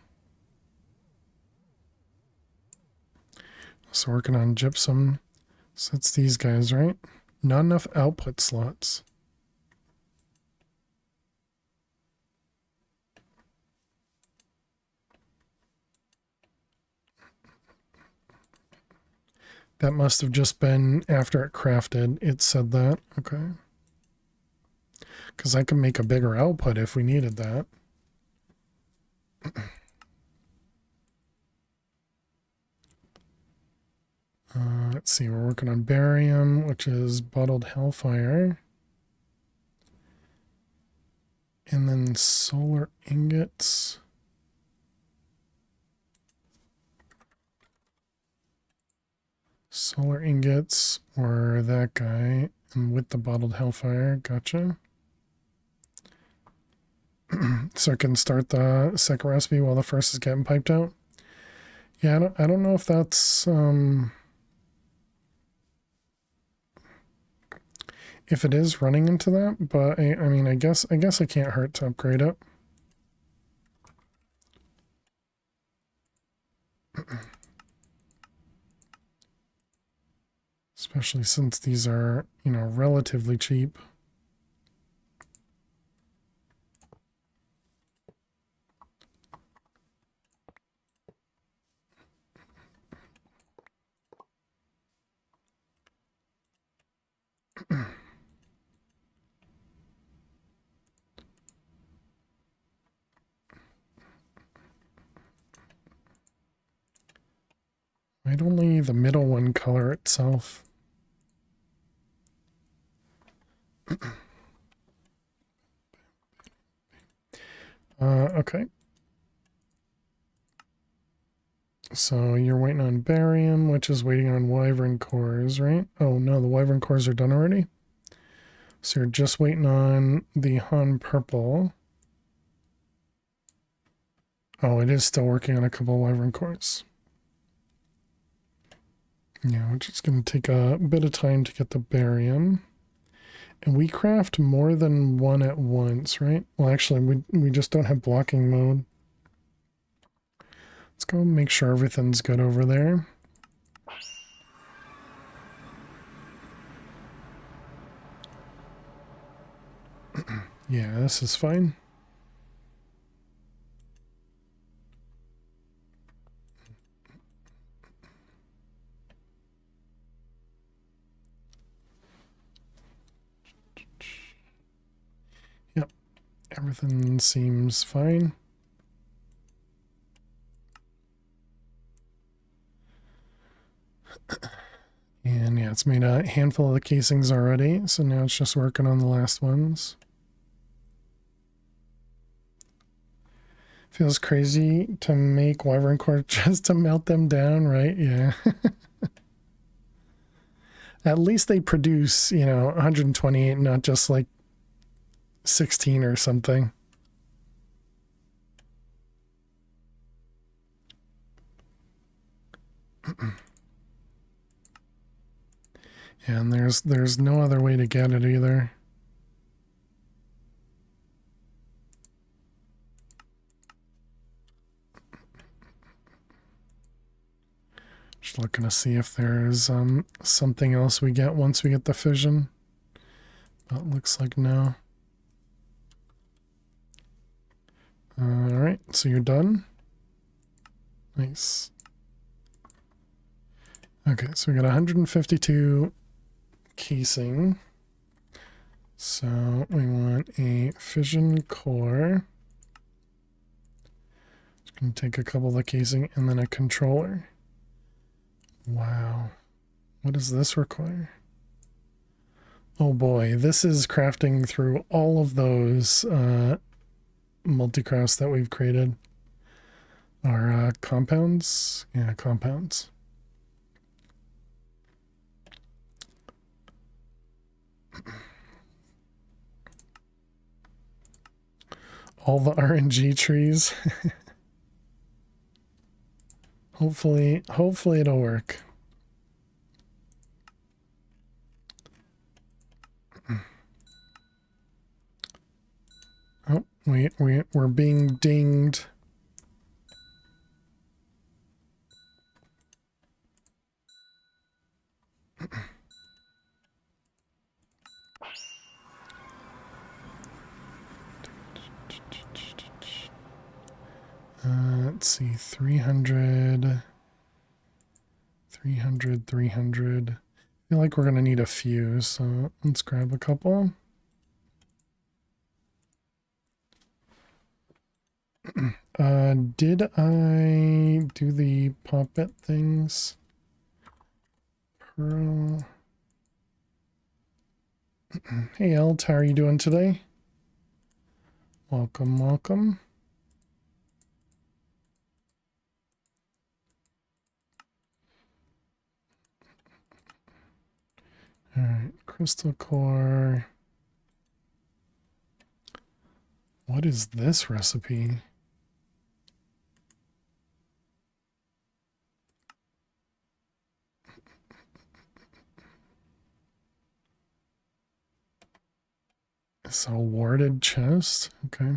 So working on gypsum. So it's these guys, right? Not enough output slots. That must have just been after it crafted. It said that. Okay. Because I can make a bigger output if we needed that. Let's see, we're working on barium, which is bottled hellfire. And then solar ingots. Solar ingots, or that guy, and with the bottled hellfire, gotcha. So I can start the second recipe while the first is getting piped out. Yeah, I don't know if that's if it is running into that, but I mean I guess it can't hurt to upgrade it. Especially since these are, relatively cheap. Might only the middle one color itself. Okay. So you're waiting on barium, which is waiting on wyvern cores, right? Oh no, the wyvern cores are done already. So you're just waiting on the Han purple. Oh, it is still working on a couple of wyvern cores. Yeah, which is going to take a bit of time to get the barium. And we craft more than one at once, right? Well, actually, we just don't have blocking mode. Let's go make sure everything's good over there. Yeah, this is fine. Yep, everything seems fine. And yeah, it's made a handful of the casings already, so now it's just working on the last ones. Feels crazy to make wyvern core just to melt them down, right? Yeah. At least they produce, 128, not just like 16 or something. And there's no other way to get it either. Just looking to see if there's something else we get once we get the fission. But looks like no. Alright, so you're done. Nice. Okay, so we got 152 casing. So we want a fission core. It's going to take a couple of the casing and then a controller. Wow. What does this require? Oh boy, this is crafting through all of those multi-crafts that we've created. Our compounds? Yeah, compounds. All the RNG trees. Hopefully it'll work. Oh, we're being dinged. Let's see, 300, 300, 300. I feel like we're going to need a few, so let's grab a couple. Did I do the pop-it things? Pearl. Hey, Elt, how are you doing today? Welcome, welcome. Alright, crystal core. What is this recipe? It's a warded chest. Okay.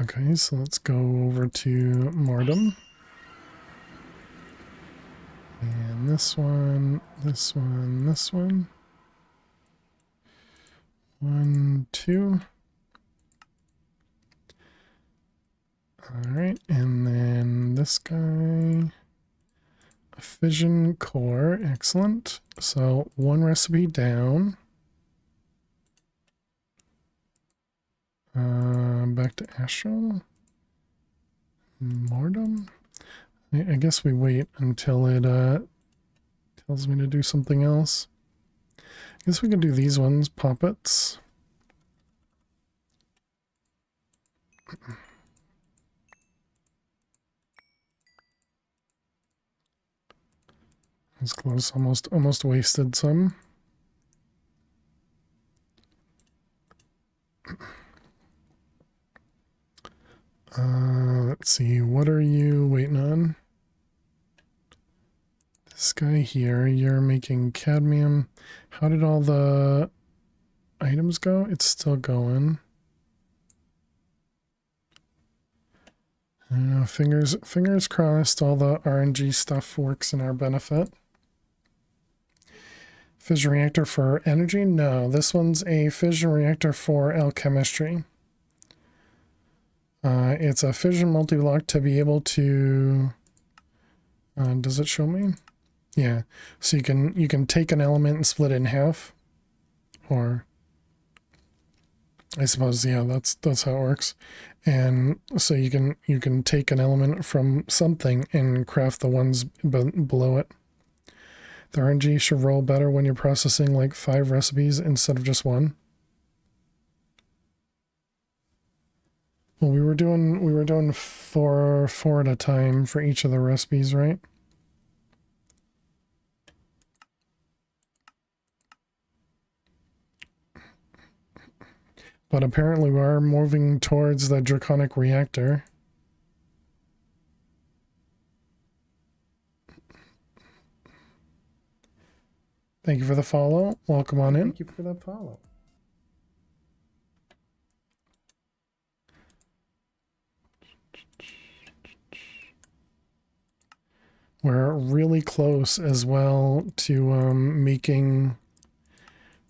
Okay, so let's go over to Mortem. And this one, this one, this one. 1, 2. Alright, and then this guy. fission core, excellent. So one recipe down. Back to astral. Mortem. I guess we wait until it tells me to do something else. I guess we can do these ones, puppets. It's close, almost wasted some. Let's see, what are you waiting on? This guy here, you're making cadmium. How did all the items go? It's still going. I don't know, fingers crossed all the RNG stuff works in our benefit. Fission reactor for energy? No, this one's a fission reactor for alchemistry. It's a fission multi-block to be able to... does it show me? Yeah, so you can take an element and split it in half. Or... I suppose, yeah, that's how it works. And so you can take an element from something and craft the ones below it. The RNG should roll better when you're processing like 5 recipes instead of just 1. Well, we were doing four at a time for each of the recipes, right? But apparently we are moving towards the draconic reactor. Thank you for the follow. Welcome on in. Thank you for that follow. We're really close as well to making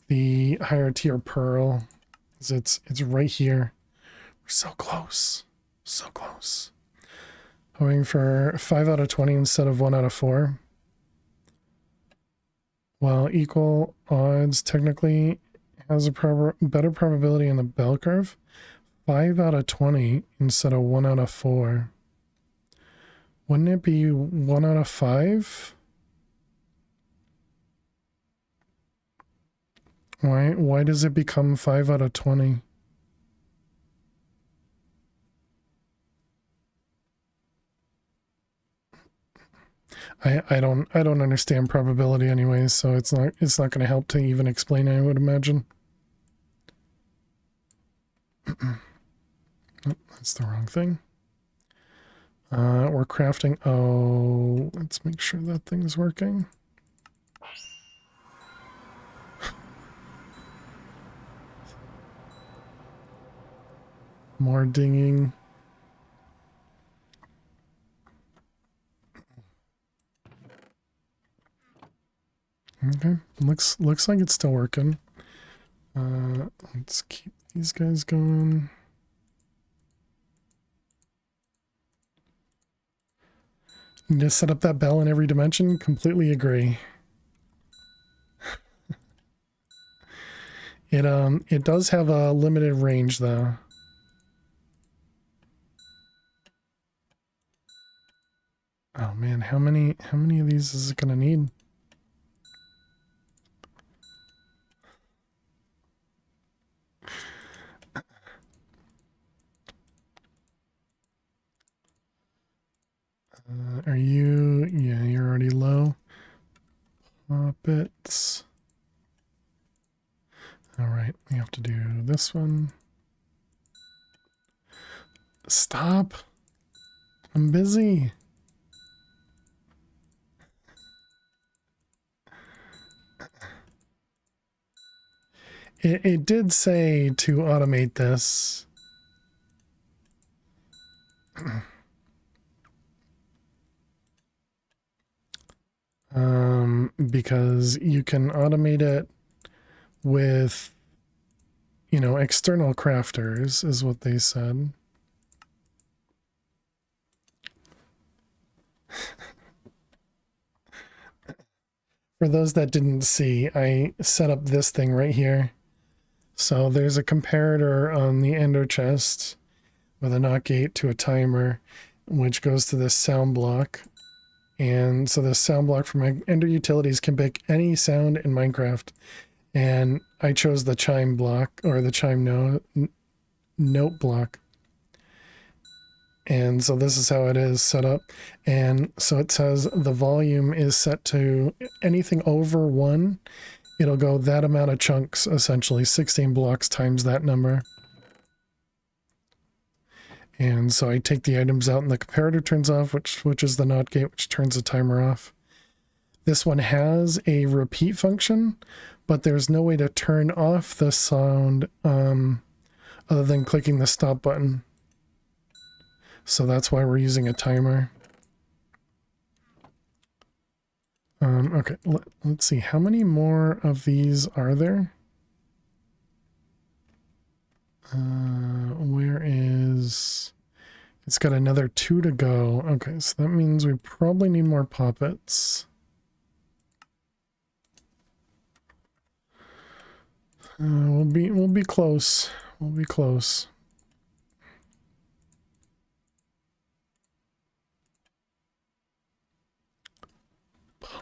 the higher tier pearl. It's right here. We're so close. So close. Hoping for 5 out of 20 instead of 1 out of 4. While equal odds technically has a better probability in the bell curve, 5 out of 20 instead of 1 out of 4. Wouldn't it be 1 out of 5? Why does it become 5 out of 20? I don't understand probability anyways, so it's not going to help to even explain, I would imagine. Oh, that's the wrong thing. We're crafting. Oh, let's make sure that thing's working. More dinging. Okay, looks like it's still working. Let's keep these guys going. Need to set up that bell in every dimension. Completely agree. It does have a limited range though. Oh man, how many of these is it gonna need? Are you? Yeah, you're already low. Puppets. All right, we have to do this one. Stop. I'm busy. It did say to automate this. Because you can automate it with, you know, external crafters is what they said. For those that didn't see, I set up this thing right here. So there's a comparator on the ender chest with a NOT gate to a timer, which goes to this sound block. And so this sound block from my ender utilities can pick any sound in Minecraft. And I chose the chime block, or the chime note block. And so this is how it is set up. And so it says the volume is set to anything over 1. It'll go that amount of chunks, essentially 16 blocks times that number. And so I take the items out and the comparator turns off, which switches the NOT gate, which turns the timer off. This one has a repeat function, but there's no way to turn off the sound other than clicking the stop button. So that's why we're using a timer. Okay, let's see. How many more of these are there? Where is... It's got another 2 to go. Okay, so that means we probably need more poppets. We'll be close. We'll be close.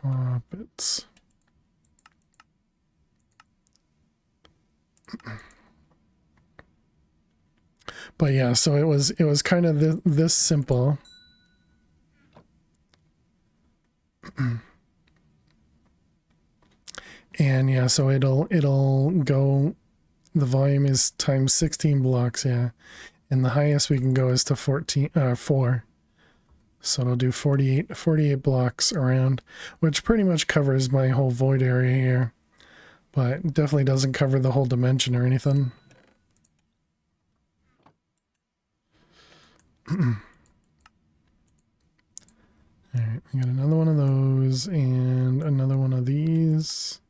Poppets. But yeah, so it was kind of this simple. And yeah, so it'll go, the volume is times 16 blocks, yeah. And the highest we can go is to 4. So it'll do 48 blocks around, which pretty much covers my whole void area here. But definitely doesn't cover the whole dimension or anything. Alright, we got another one of those and another one of these.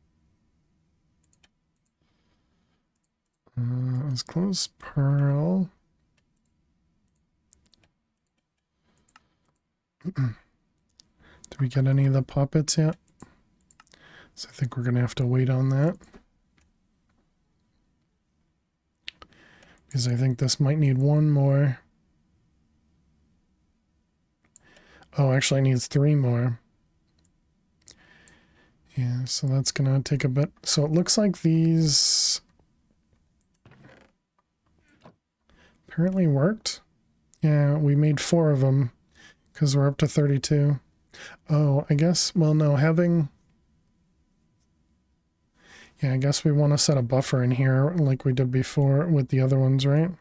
Let's close Pearl. Did we get any of the poppets yet? So I think we're going to have to wait on that. Because I think this might need one more. Oh, actually it needs 3 more. Yeah, so that's going to take a bit. So it looks like these apparently worked. Yeah, we made 4 of them because we're up to 32. Oh, I guess, well, no, yeah, I guess we want to set a buffer in here like we did before with the other ones, right?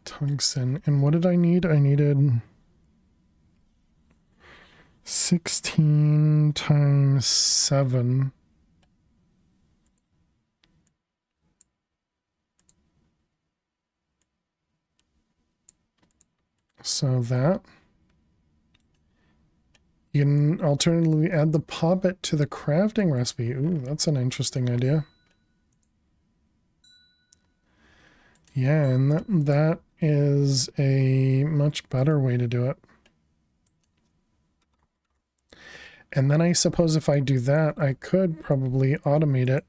Tungsten. And what did I need? I needed 16 times 7. So that. You can alternatively add the poppet to the crafting recipe. Ooh, that's an interesting idea. Yeah, and that is a much better way to do it. And then I suppose if I do that, I could probably automate it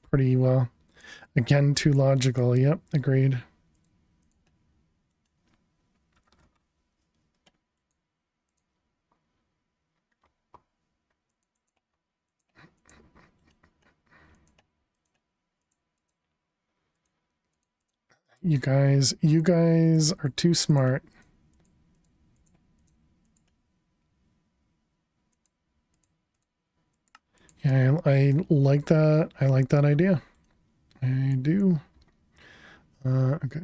pretty well. Again, too logical. Yep, agreed. You guys are too smart. Yeah, I like that. I like that idea. I do. Okay,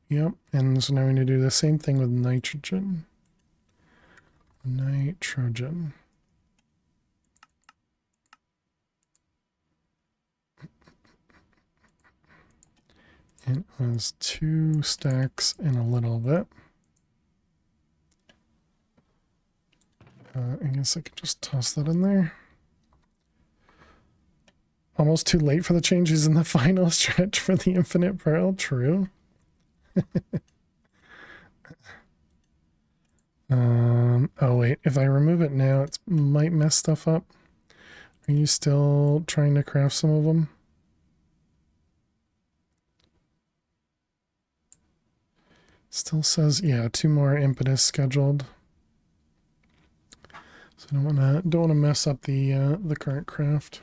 yep. And so now we need to do the same thing with nitrogen. Nitrogen. It was 2 stacks in a little bit. I guess I could just toss that in there. Almost too late for the changes in the final stretch for the infinite pearl. True. Oh wait, if I remove it now, it might mess stuff up. Are you still trying to craft some of them? Still says, yeah, 2 more impetus scheduled. So I don't wanna mess up the current craft.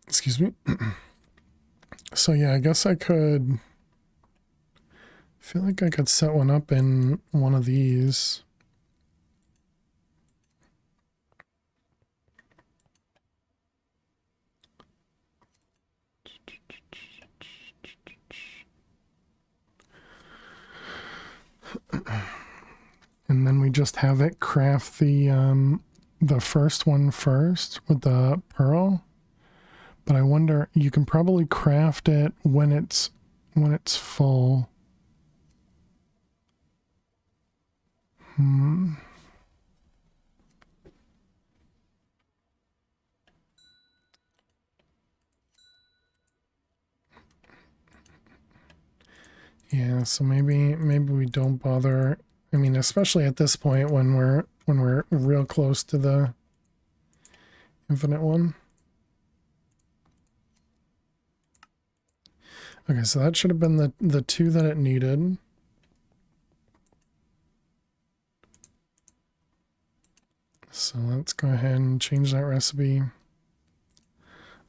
Excuse me. So yeah, I guess I could feel like I could set one up in one of these. And then we just have it craft the first one first with the pearl. But I wonder, you can probably craft it when it's full. Yeah, so maybe we don't bother. I mean, especially at this point when we're real close to the infinite one. Okay, so that should have been the 2 that it needed. So let's go ahead and change that recipe.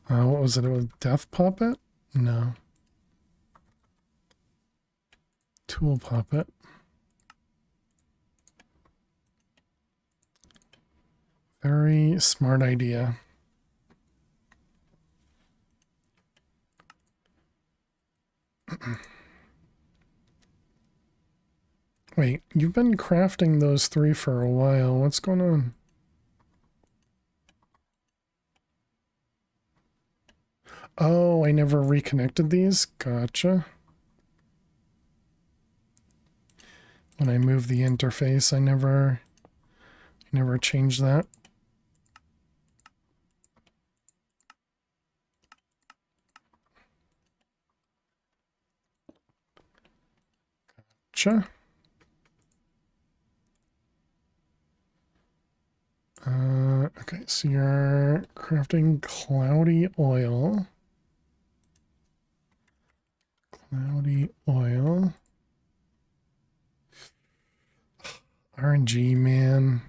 What was it? It was Death Puppet? No. Tool Puppet. Very smart idea. Wait, you've been crafting those 3 for a while. What's going on? Oh, I never reconnected these? Gotcha. When I moved the interface, I never changed that. Gotcha. Okay, so you're crafting cloudy oil. Cloudy oil. RNG, man.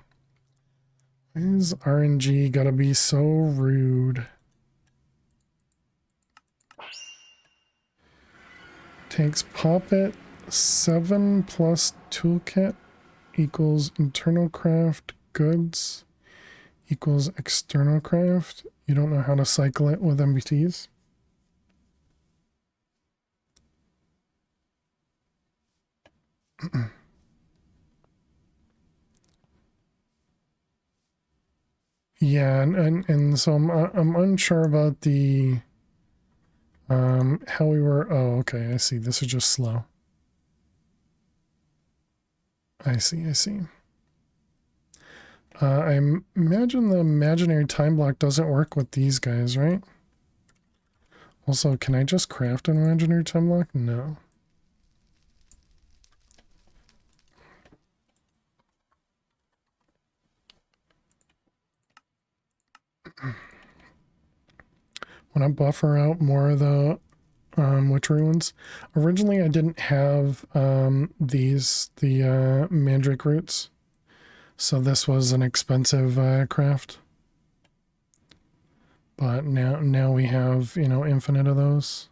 Why is RNG gotta be so rude? Takes Poppet 7 plus toolkit equals internal craft goods equals external craft. You don't know how to cycle it with MBTs? Yeah, and so I'm unsure about the how we were. Oh, okay, I see. This is just slow. I see. I imagine the imaginary time block doesn't work with these guys, right? Also, can I just craft an imaginary time block? No. When I buffer out more of the witchery ones, originally I didn't have the mandrake roots, so this was an expensive craft. But now we have, you know, infinite of those.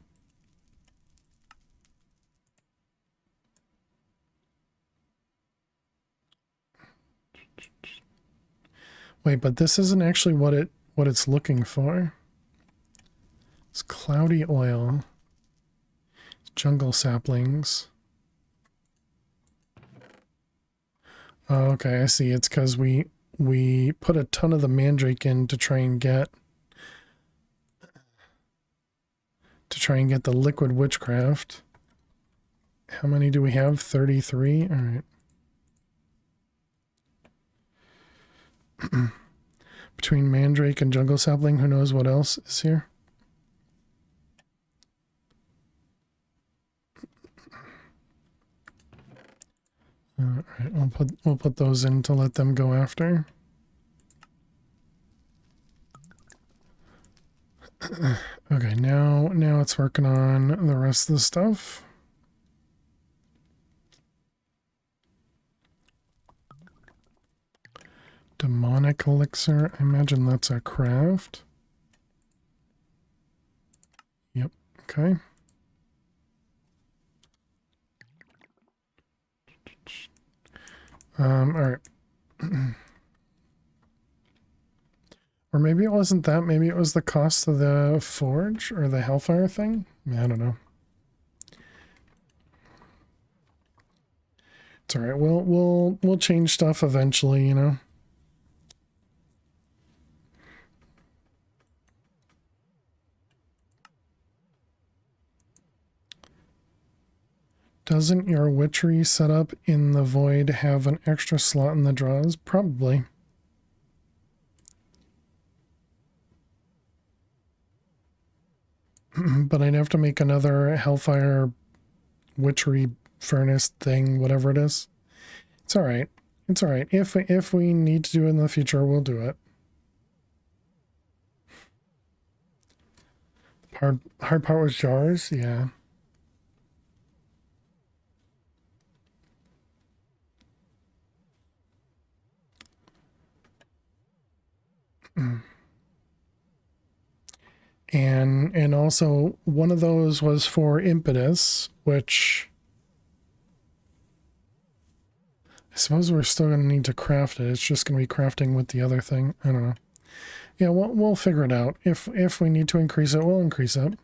Wait, but this isn't actually what it's looking for. It's cloudy oil. Jungle saplings. Oh, okay, I see. It's because we put a ton of the mandrake in to try and get the liquid witchcraft. How many do we have? 33? All right. Between Mandrake and Jungle Sapling, who knows what else is here? All right, we'll put those in to let them go after. Okay, now it's working on the rest of the stuff. Demonic elixir. I imagine that's a craft. Yep. Okay. All right. Or maybe it wasn't that. Maybe it was the cost of the forge or the hellfire thing. I don't know. It's all right. We'll change stuff eventually, you know. Doesn't your witchery setup in the void have an extra slot in the draws? Probably. But I'd have to make another hellfire witchery furnace thing, whatever it is. It's all right. It's all right. If we need to do it in the future, we'll do it. Hard part was jars, yeah. And also one of those was for impetus, which I suppose we're still going to need to craft it. It's just going to be crafting with the other thing. I don't know. Yeah, we'll figure it out. If we need to increase it, we'll increase it.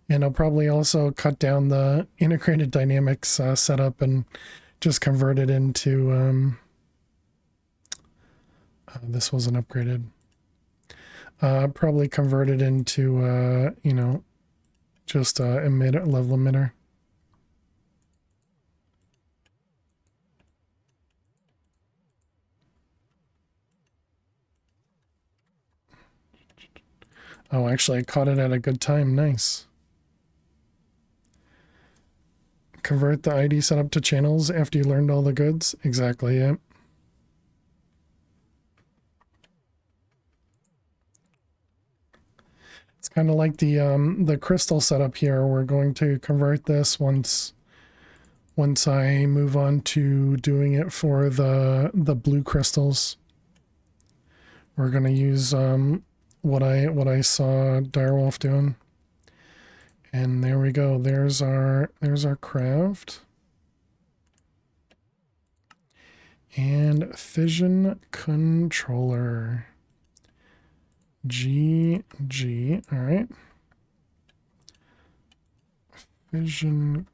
And I'll probably also cut down the integrated dynamics setup and just convert it into this wasn't upgraded. Probably convert it into you know, just emitter, level emitter. Oh, actually I caught it at a good time. Nice. Convert the ID setup to channels after you learned all the goods. Exactly, yeah. It's kind of like the crystal setup here. We're going to convert this once I move on to doing it for the blue crystals. We're going to use what I saw Direwolf doing. And there we go. There's our craft. And fission controller. GG. All right. Fission.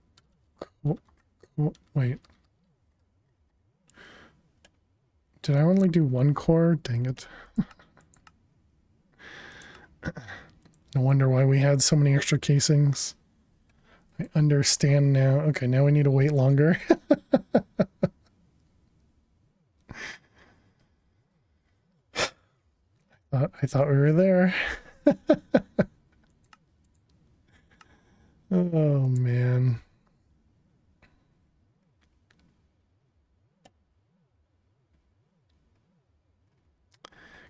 Wait. Did I only do one core? Dang it. No wonder why we had so many extra casings. I understand now. Okay, now we need to wait longer. I thought we were there. Oh, man.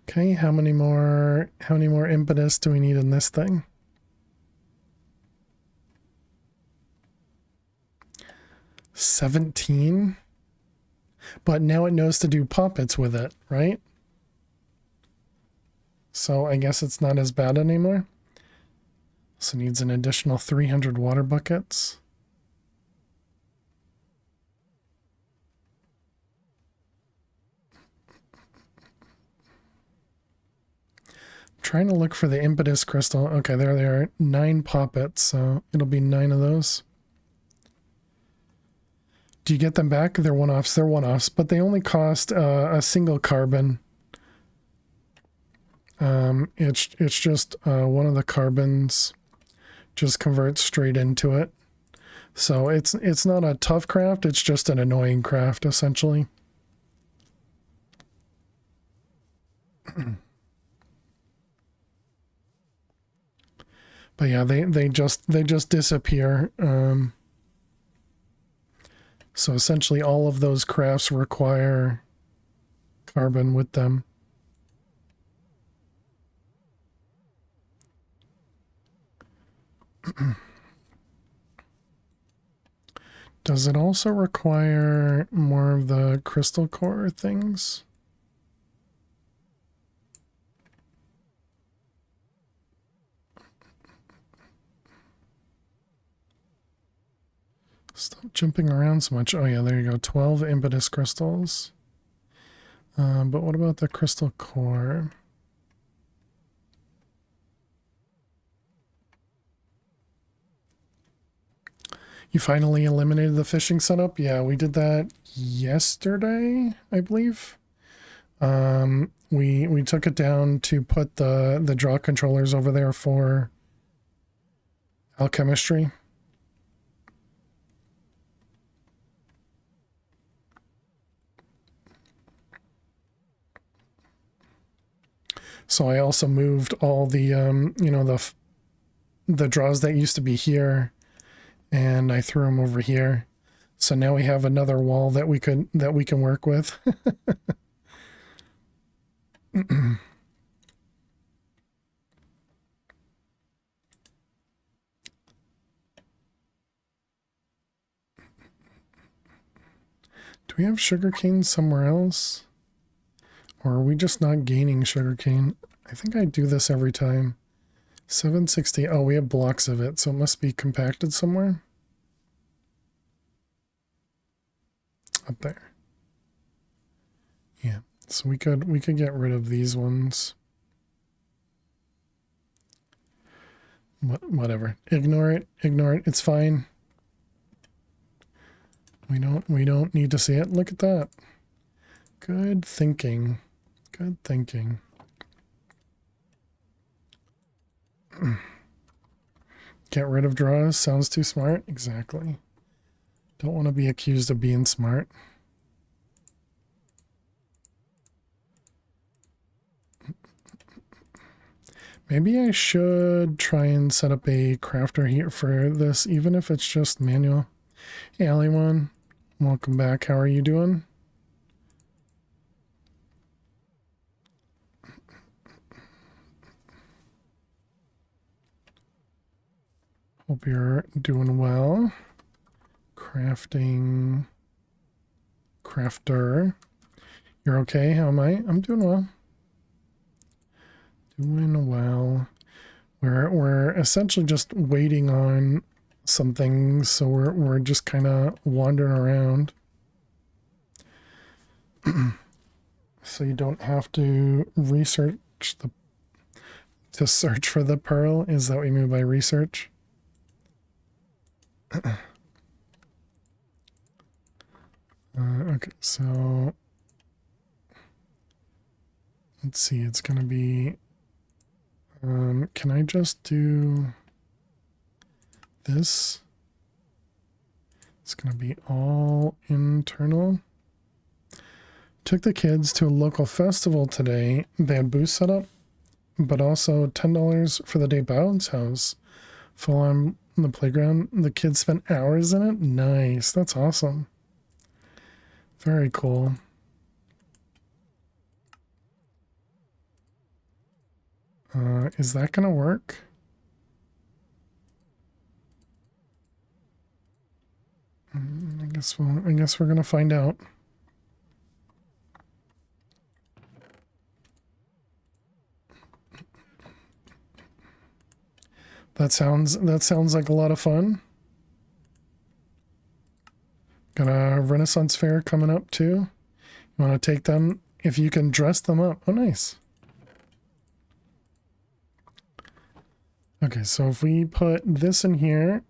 Okay, how many more impetus do we need in this thing? 17? But now it knows to do poppets with it, right? So I guess it's not as bad anymore. So it needs an additional 300 water buckets. Trying to look for the impetus crystal. Okay, there they are. 9 poppets, so it'll be 9 of those. Do you get them back? They're one-offs. They're one-offs, but they only cost a single carbon. It's just one of the carbons just converts straight into it. So it's not a tough craft. It's just an annoying craft, essentially. But yeah, they just disappear. So essentially all of those crafts require carbon with them. Does it also require more of the crystal core things? Stop jumping around so much. Oh yeah, there you go. 12 impetus crystals. But what about the crystal core? You finally eliminated the fishing setup? Yeah, we did that yesterday, I believe. We took it down to put the draw controllers over there for alchemistry. So I also moved all the you know, the draws that used to be here, and I threw them over here. So now we have another wall that we can work with. Do we have sugarcane somewhere else? Or are we just not gaining sugarcane? I think I do this every time. 760. Oh, we have blocks of it, so it must be compacted somewhere. Up there. Yeah. So we could get rid of these ones. Whatever. Ignore it. Ignore it. It's fine. We don't need to see it. Look at that. Good thinking. Good thinking. Get rid of draws. Sounds too smart. Exactly. Don't want to be accused of being smart. Maybe I should try and set up a crafter here for this, even if it's just manual. Hey, Aliwan. Welcome back. How are you doing? Hope you're doing well. Crafter. You're okay? How am I? I'm doing well. Doing well. We're essentially just waiting on something, so we're just kind of wandering around. So you don't have to search for the pearl. Is that what you mean by research? Okay, so let's see. It's gonna be. Can I just do this? It's gonna be all internal. Took the kids to a local festival today. They had booths set up, but also $10 for the day bounce house. Full on the playground. The kids spent hours in it. Nice. That's awesome. Very cool. Is that gonna work? I guess we're gonna find out. That sounds like a lot of fun. Got a Renaissance fair coming up too. You want to take them if you can dress them up. Oh, nice. Okay, so if we put this in here.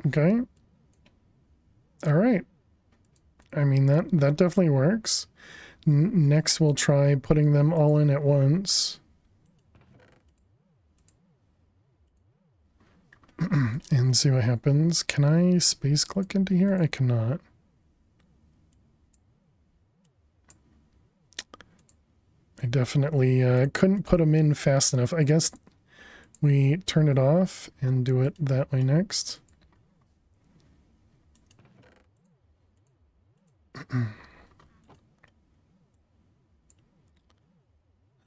Okay. All right. I mean, that definitely works. Next, we'll try putting them all in at once. And see what happens. Can I space click into here? I cannot. definitely couldn't put them in fast enough. I guess we turn it off and do it that way next.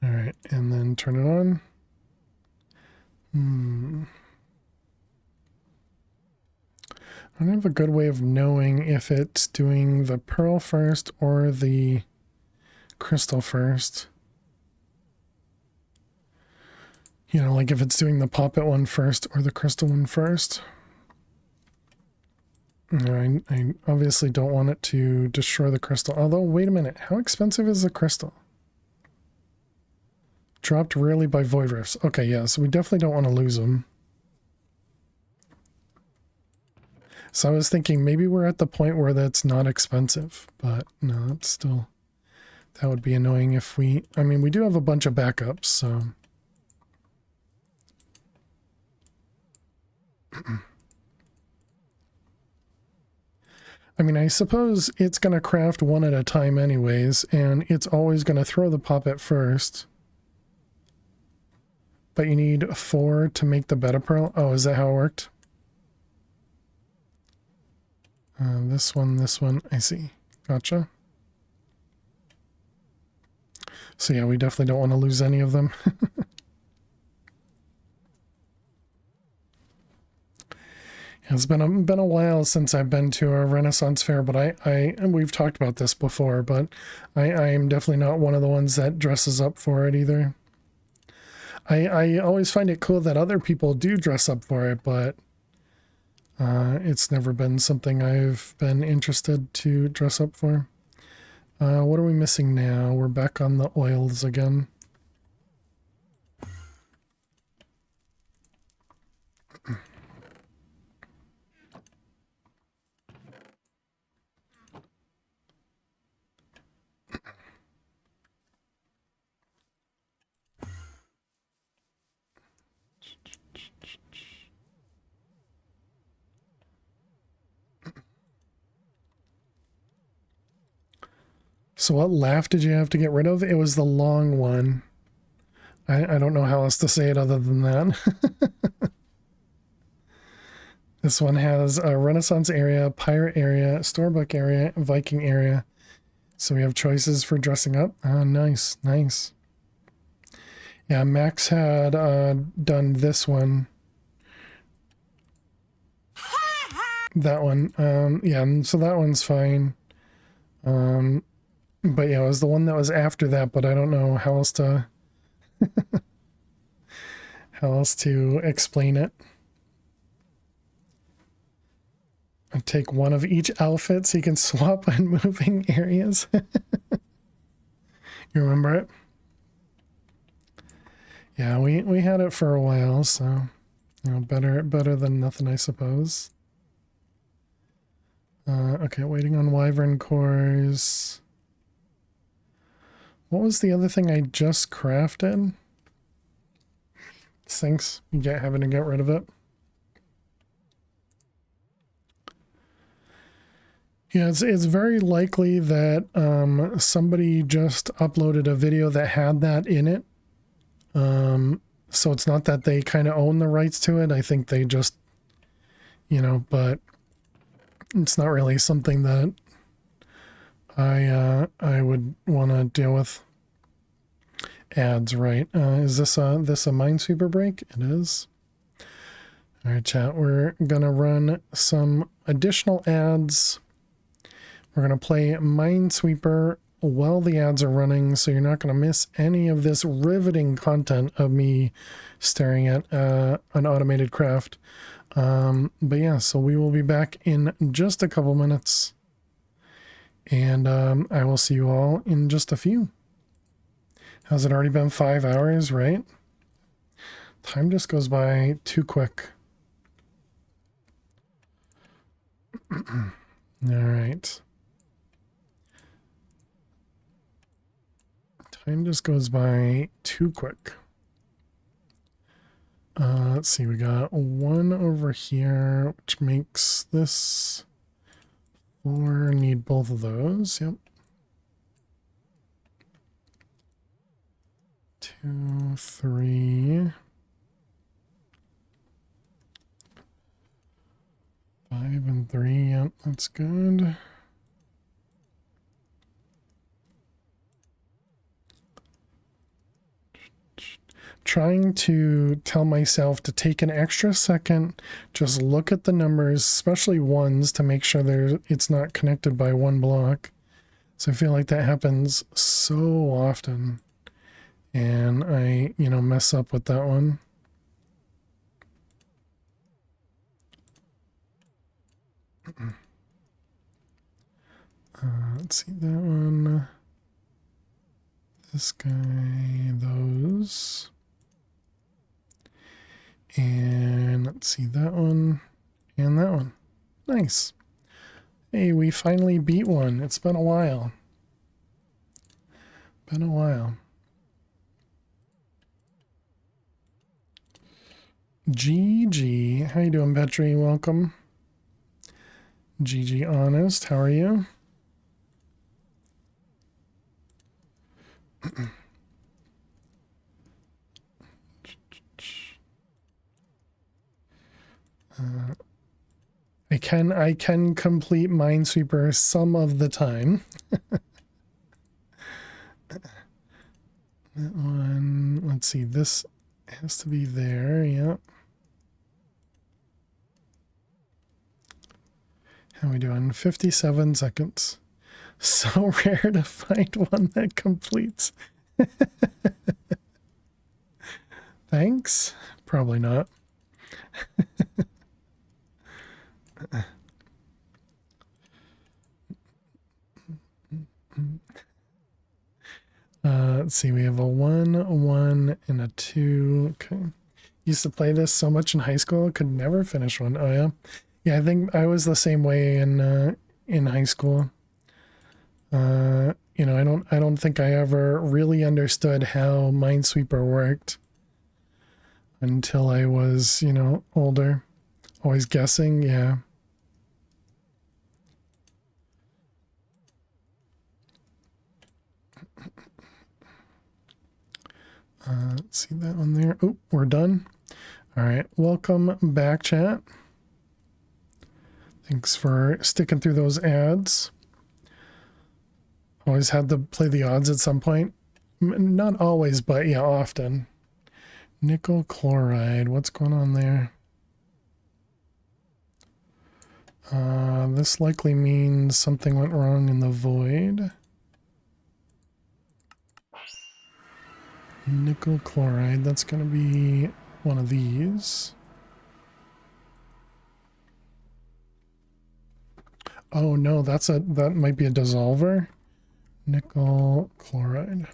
All right, and then turn it on. I don't have a good way of knowing if it's doing the pearl first or the crystal first. You know, like if it's doing the poppet one first or the crystal one first. I obviously don't want it to destroy the crystal. Although, wait a minute. How expensive is the crystal? Dropped rarely by void rifts. Okay, yeah, so we definitely don't want to lose them. So I was thinking maybe we're at the point where that's not expensive. But no, it's still... That would be annoying if we... I mean, we do have a bunch of backups, so... I mean, I suppose it's going to craft one at a time anyways, and it's always going to throw the puppet first. But you need 4 to make the beta pearl. Oh, is that how it worked? This one, I see. Gotcha. So yeah, we definitely don't want to lose any of them. It's been a while since I've been to a Renaissance fair, but and we've talked about this before, but I am definitely not one of the ones that dresses up for it either. I always find it cool that other people do dress up for it, but it's never been something I've been interested to dress up for. What are we missing now? We're back on the oils again. So what laugh did you have to get rid of? It was the long one. I don't know how else to say it other than that. This one has a Renaissance area, Pirate area, Storybook area, Viking area. So we have choices for dressing up. Nice, nice. Yeah, Max had done this one. That one. Yeah, so that one's fine. But yeah, it was the one that was after that, but I don't know how else to how else to explain it. I take one of each outfit so you can swap on moving areas. You remember it? Yeah, we had it for a while, so you know, better than nothing, I suppose. Okay, waiting on Wyvern cores. What was the other thing I just crafted? Sinks. Having to get rid of it. Yeah, it's very likely that somebody just uploaded a video that had that in it. So it's not that they kind of own the rights to it. I think they just, you know, but it's not really something that I would want to deal with. Ads, right? Is this a Minesweeper break? It is. All right, chat. We're gonna run some additional ads. We're gonna play Minesweeper while the ads are running, so you're not gonna miss any of this riveting content of me staring at an automated craft. But yeah, so we will be back in just a couple minutes, and I will see you all in just a few. Has it already been 5 hours, right? Time just goes by too quick. All right. Time just goes by too quick. Let's see, we got one over here, which makes this 4. Need both of those, yep. 2, 3, 5 and 3. Yep, that's good. Trying to tell myself to take an extra second, just look at the numbers, especially ones, to make sure it's not connected by one block. So I feel like that happens so often, and I, mess up with that one. Let's see that one. This guy, those. And let's see that one and that one. Nice. Hey, we finally beat one. It's been a while. Been a while. GG. How you doing, Petri? Welcome. GG Honest. How are you? I can complete Minesweeper some of the time. That one, let's see, this has to be there, yep. How are we doing? 57 seconds. So rare to find one that completes. Thanks? Probably not. Let's see, we have a 1, a 1, and a 2. Okay. Used to play this so much in high school, could never finish one. Oh yeah? Yeah, I think I was the same way in high school. I don't think I ever really understood how Minesweeper worked until I was, older. Always guessing, yeah. Let's see that one there. Oh, we're done. All right, welcome back, chat. Thanks for sticking through those ads. Always had to play the odds at some point. Not always, but yeah, often. Nickel chloride, what's going on there? This likely means something went wrong in the void. Nickel chloride, that's going to be one of these. Oh no, that might be a dissolver. Nickel chloride.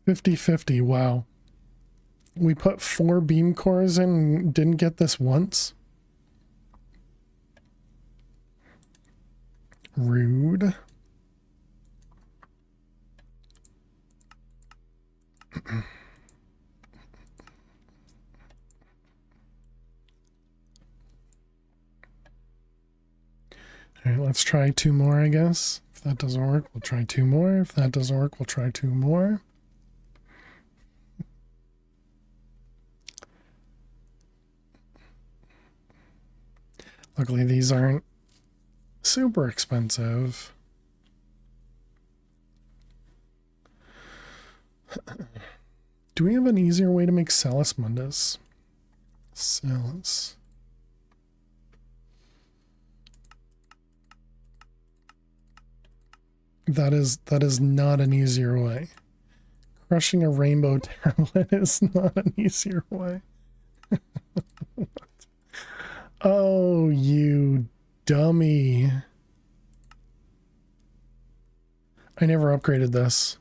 50-50, wow. We put 4 beam cores in and didn't get this once. Rude. All right, let's try 2 more, I guess. If that doesn't work, we'll try 2 more. If that doesn't work, we'll try 2 more. Luckily, these aren't super expensive. Do we have an easier way to make Salus Mundus? Salus. That is not an easier way. Crushing a rainbow tablet is not an easier way. Oh, you dummy. I never upgraded this.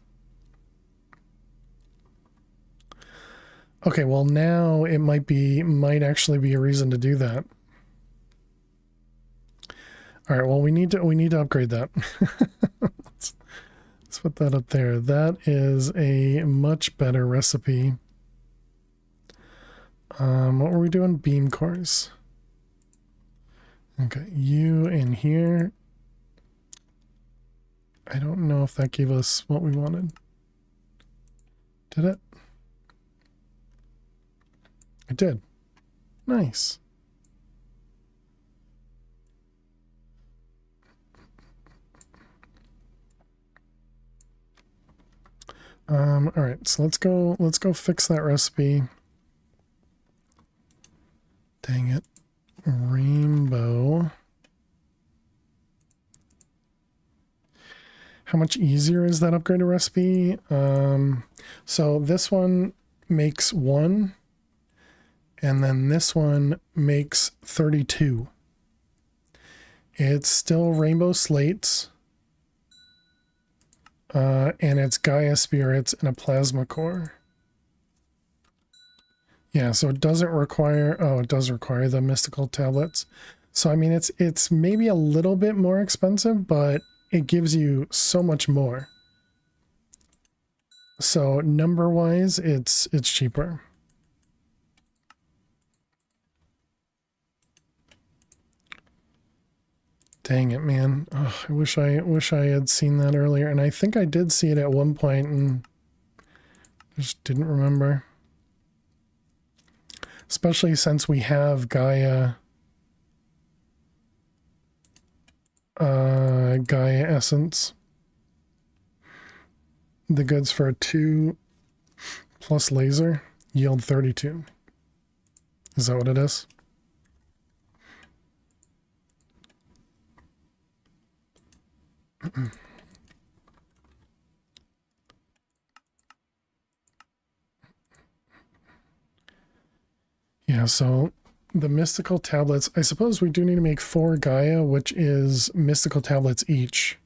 Okay, well now it might actually be a reason to do that. All right, well we need to upgrade that. Let's put that up there. That is a much better recipe. What were we doing? Beam cores. Okay, you in here. I don't know if that gave us what we wanted. Did it? It did. Nice. All right, so let's go fix that recipe. Dang it. Rainbow. How much easier is that upgraded recipe? So this one makes 1, and then this one makes 32. It's still rainbow slates, and it's Gaia spirits and a plasma core. Yeah, so it doesn't require, oh, it does require the mystical tablets. So I mean, it's maybe a little bit more expensive, but it gives you so much more. So number wise, it's cheaper. Dang it, man. Oh, I wish I had seen that earlier. And I think I did see it at one point and just didn't remember. Especially since we have Gaia essence. The goods for a 2 plus laser yield 32. Is that what it is? Yeah, so the mystical tablets, I suppose we do need to make 4 Gaia, which is mystical tablets each.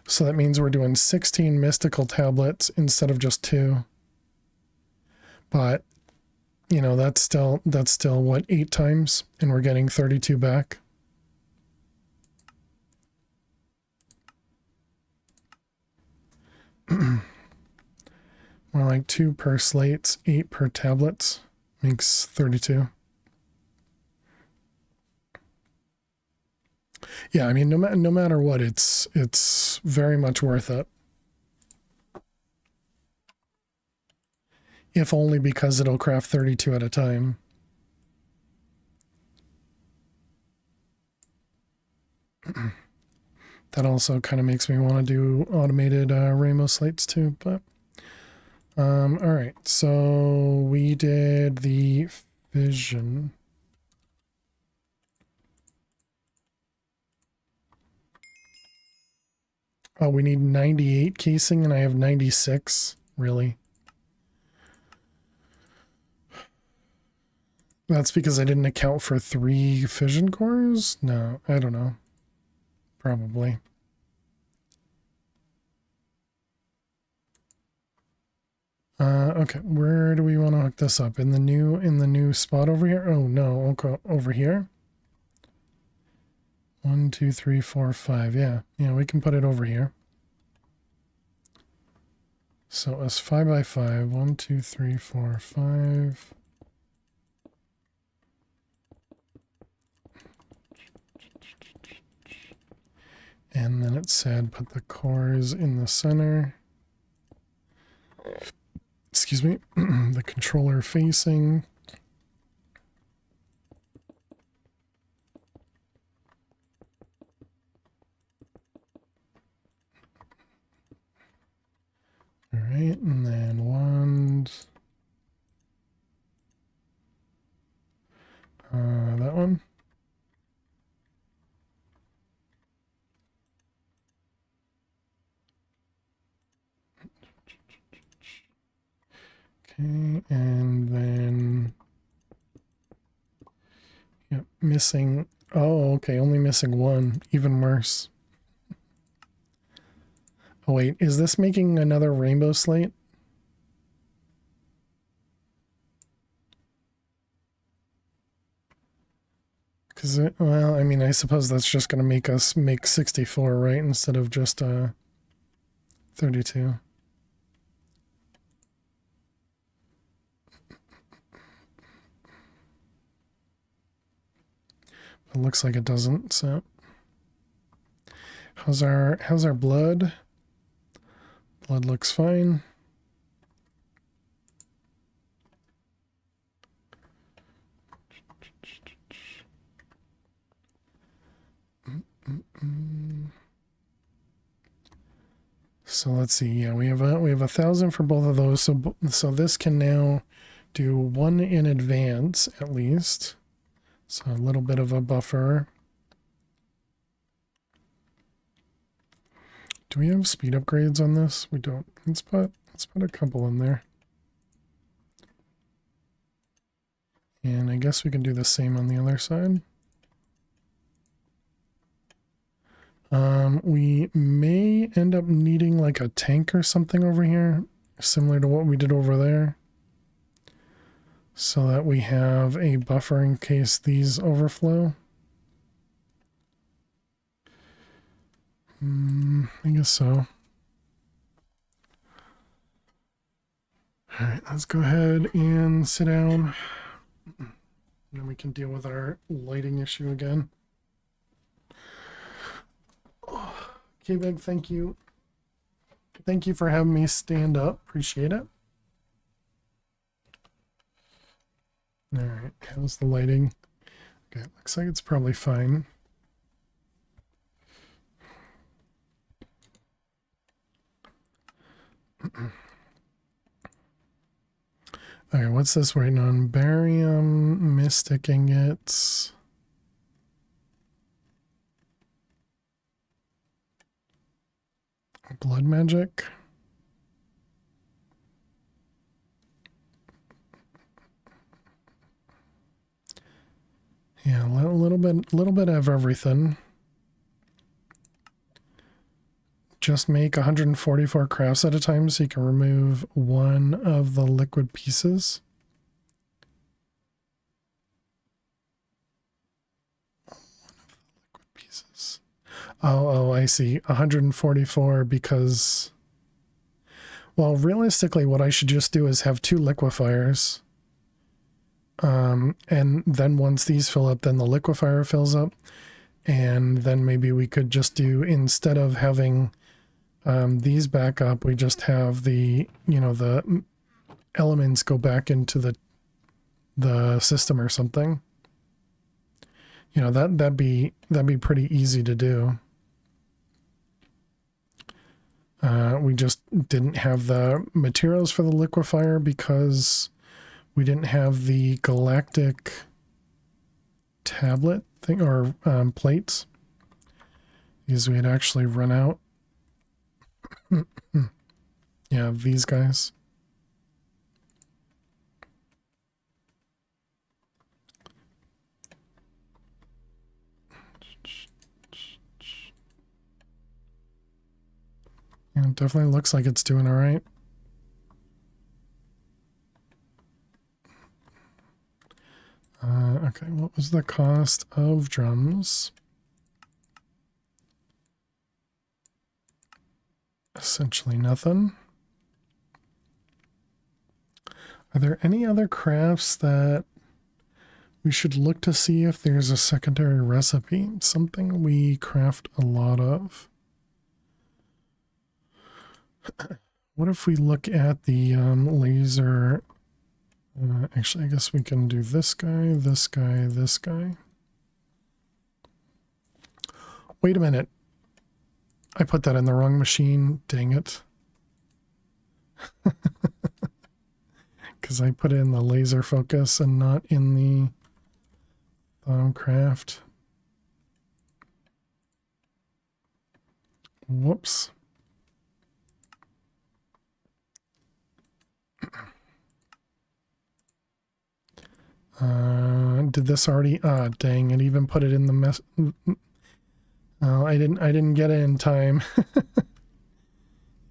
So that means we're doing 16 mystical tablets instead of just 2. But, you know, that's still what, 8 times, and we're getting 32 back. More like 2 per slates, 8 per tablets makes 32. Yeah, I mean, no matter what, it's very much worth it. If only because it'll craft 32 at a time. That also kind of makes me want to do automated rainbow slates too, but all right, so we did the fission. Oh, we need 98 casing and I have 96. Really? That's because I didn't account for 3 fission cores? No, I don't know. Probably. Okay, where do we want to hook this up? In the new spot over here? Oh no, okay, over here. 1, 2, 3, 4, 5. Yeah, we can put it over here. So it's 5 by 5. 1, 2, 3, 4, 5. And then it said put the cores in the center. Excuse me. The controller facing. All right, and then wand. That one. Okay, and then yep, missing. Oh, okay, only missing 1. Even worse. Oh wait, is this making another rainbow slate? Because well, I mean, I suppose that's just going to make us make 64, right? Instead of just 32. It looks like it doesn't, so how's our blood? Blood looks fine. So let's see. Yeah, we have 1,000 for both of those. So this can now do one in advance at least. So a little bit of a buffer. Do we have speed upgrades on this? We don't. Let's put a couple in there. And I guess we can do the same on the other side. We may end up needing like a tank or something over here, similar to what we did over there, so that we have a buffer in case these overflow. I guess so. All right, let's go ahead and sit down. And then we can deal with our lighting issue again. K-Bag, thank you. Thank you for having me stand up. Appreciate it. All right, how's the lighting? Okay, looks like it's probably fine. Okay, what's this waiting on? Barium, mystic ingots. Blood magic. Yeah, a little bit of everything. Just make 144 crafts at a time so you can remove one of the liquid pieces. Oh, I see. 144 because, well, realistically, what I should just do is have 2 liquefiers. And then once these fill up, then the liquefier fills up. And then maybe we could just do, instead of having these back up, we just have the, the elements go back into the system or something. That'd be pretty easy to do. We just didn't have the materials for the liquefier because we didn't have the galactic tablet thing or plates, because we had actually run out. Yeah, these guys. Yeah, it definitely looks like it's doing all right. Okay, what was the cost of drums? Essentially nothing. Are there any other crafts that we should look to see if there's a secondary recipe? Something we craft a lot of. What if we look at the laser? Actually, I guess we can do this guy, this guy, this guy. Wait a minute. I put that in the wrong machine. Dang it. Because I put it in the laser focus and not in the craft. Whoops. Did this already? Ah, dang! It even put it in the mess. Oh, I didn't get it in time.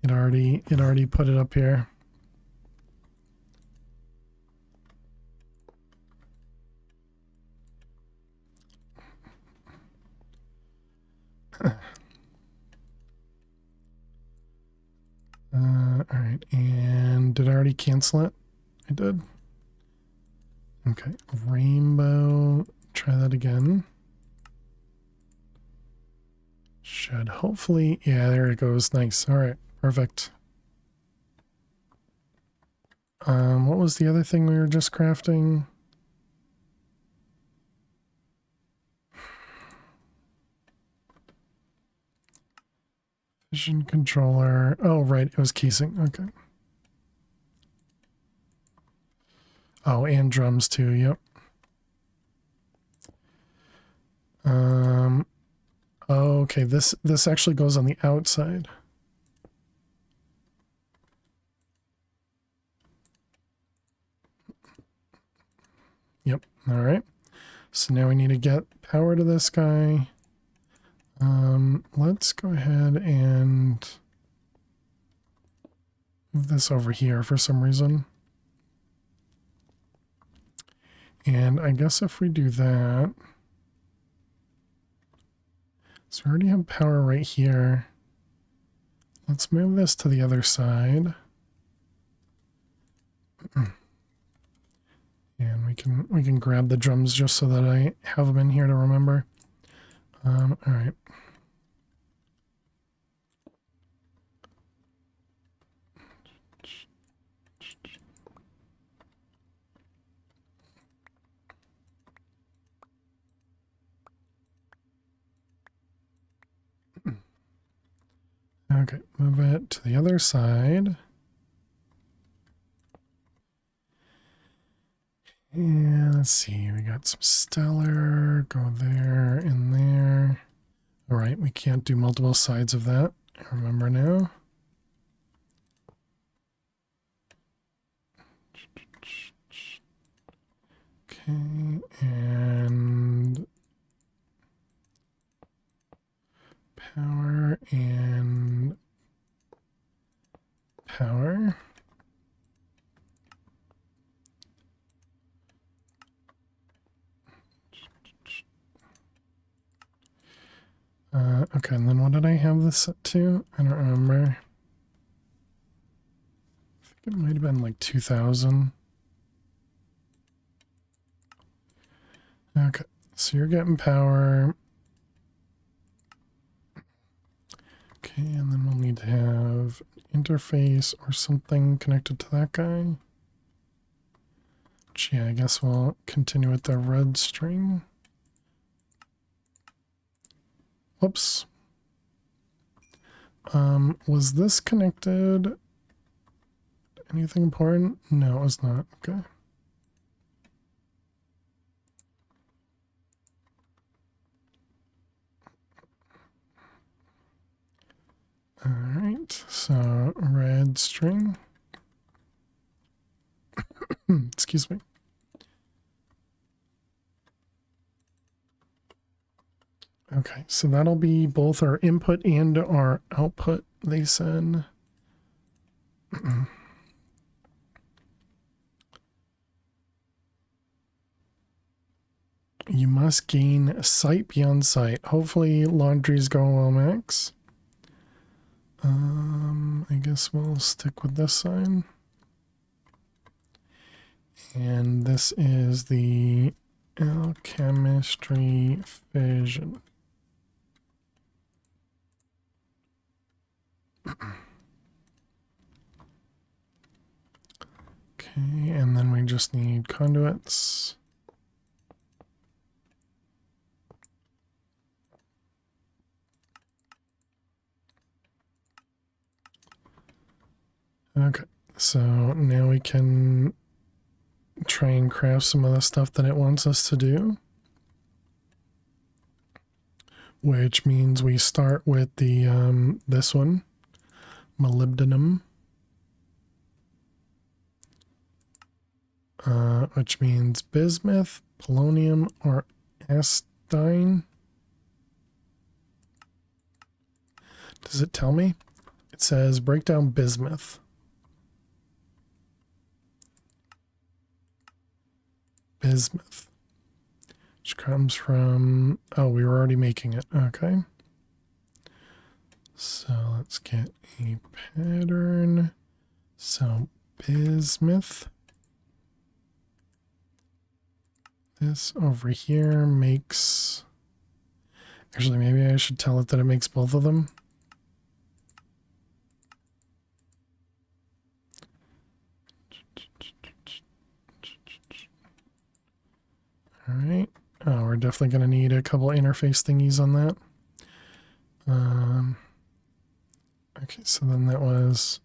It already put it up here. All right, and did I already cancel it? I did. Okay, rainbow. Try that again. Should hopefully, yeah, there it goes. Nice. All right, perfect. What was the other thing we were just crafting? Vision controller. Oh, right. It was casing. Okay. Oh, and drums too. Yep. Okay. This actually goes on the outside. Yep. All right. So now we need to get power to this guy. Let's go ahead and move this over here for some reason. And I guess if we do that, so we already have power right here. Let's move this to the other side. And we can grab the drums just so that I have them in here to remember. All right. Okay, move it to the other side. And let's see, we got some stellar, go there and there. All right, we can't do multiple sides of that. I remember now. Okay, and power and power. Okay, and then what did I have this set to? I don't remember. I think it might have been like 2000. Okay, so you're getting power. Okay, and then we'll need to have an interface or something connected to that guy. Which, yeah, I guess we'll continue with the red string. Whoops. Was this connected? Anything important? No, it was not. Okay. All right, so red string. Excuse me. Okay, so that'll be both our input and our output, they said. You must gain sight beyond sight. Hopefully laundry's going well, Max. I guess we'll stick with this sign. And this is the alchemistry fission. Okay, and then we just need conduits. Okay, so now we can try and craft some of the stuff that it wants us to do. Which means we start with the this one, molybdenum. Which means bismuth, polonium, or acetine. Does it tell me? It says break down bismuth. Bismuth. Which comes from... Oh, we were already making it. Okay. So let's get a pattern. So bismuth. This over here makes... Actually, maybe I should tell it that it makes both of them. All right. Oh, we're definitely going to need a couple interface thingies on that. Okay, so then that was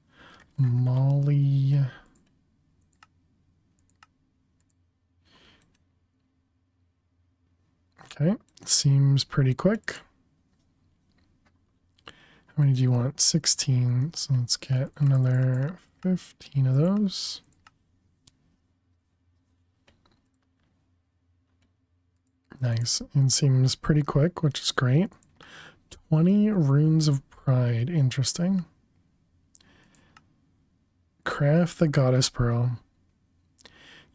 Molly. Okay, seems pretty quick. How many do you want? 16. So let's get another 15 of those. Nice. And seems pretty quick, which is great. 20 runes of pride. Interesting. Craft the goddess pearl.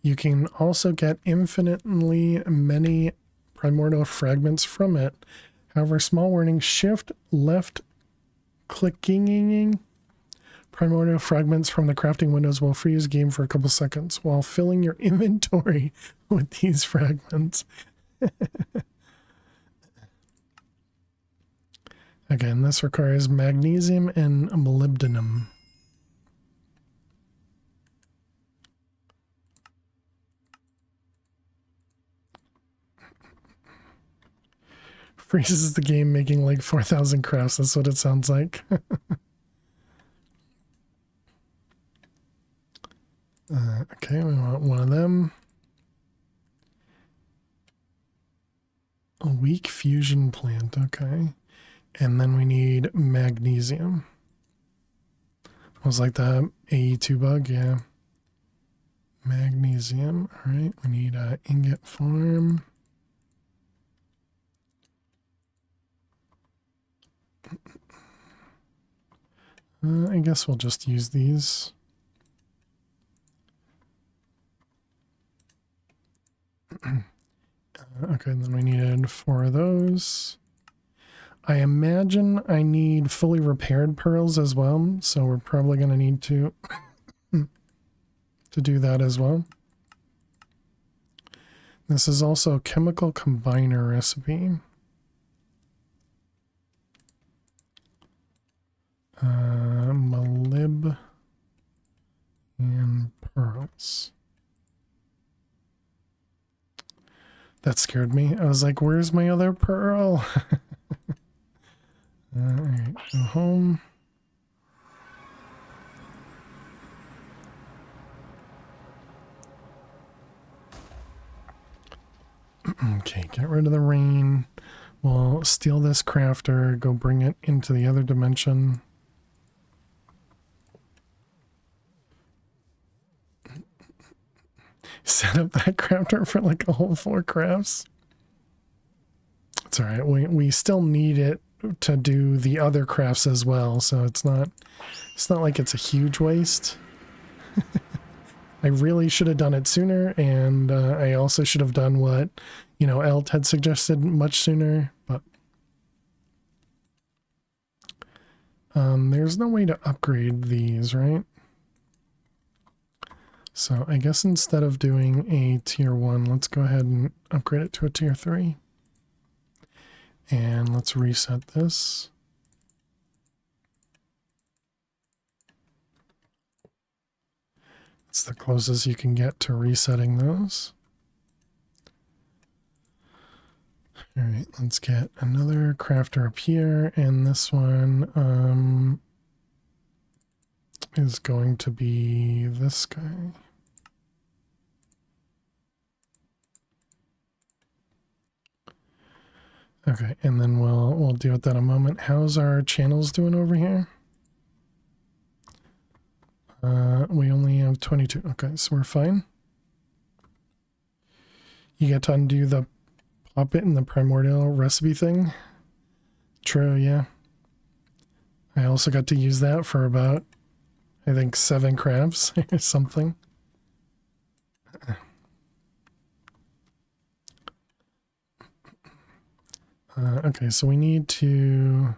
You can also get infinitely many primordial fragments from it. However, small warning, shift left clicking primordial fragments from the crafting windows will freeze game for a couple seconds while filling your inventory with these fragments. Again, this requires magnesium and molybdenum. Freezes the game, making like 4,000 crafts. That's what it sounds like. Okay, we want one of them. A weak fusion plant, okay. And then we need magnesium. Was like the AE2 bug, yeah. Magnesium, all right. We need a ingot farm. I guess we'll just use these. Okay, then we needed 4 of those. I imagine I need fully repaired pearls as well, so we're probably going to need to do that as well. This is also a chemical combiner recipe. Molybdenum and pearls. That scared me. I was like, where's my other pearl? Alright, go home. Okay, get rid of the rain. We'll steal this crafter, go bring it into the other dimension. Set up that crafter for like a whole 4 crafts. It's all right. We still need it to do the other crafts as well, so it's not like it's a huge waste. I really should have done it sooner, and I also should have done what, you know, Elt had suggested much sooner, but there's no way to upgrade these, right? So I guess instead of doing a tier 1, let's go ahead and upgrade it to a tier 3. And let's reset this. It's the closest you can get to resetting those. All right, let's get another crafter up here, and this one is going to be this guy. Okay, and then we'll deal with that in a moment. How's our channels doing over here? We only have 22. Okay, so we're fine. You get to undo the pop it in the primordial recipe thing. True, yeah. I also got to use that for about, I think, 7 crafts or something. Okay, so we need to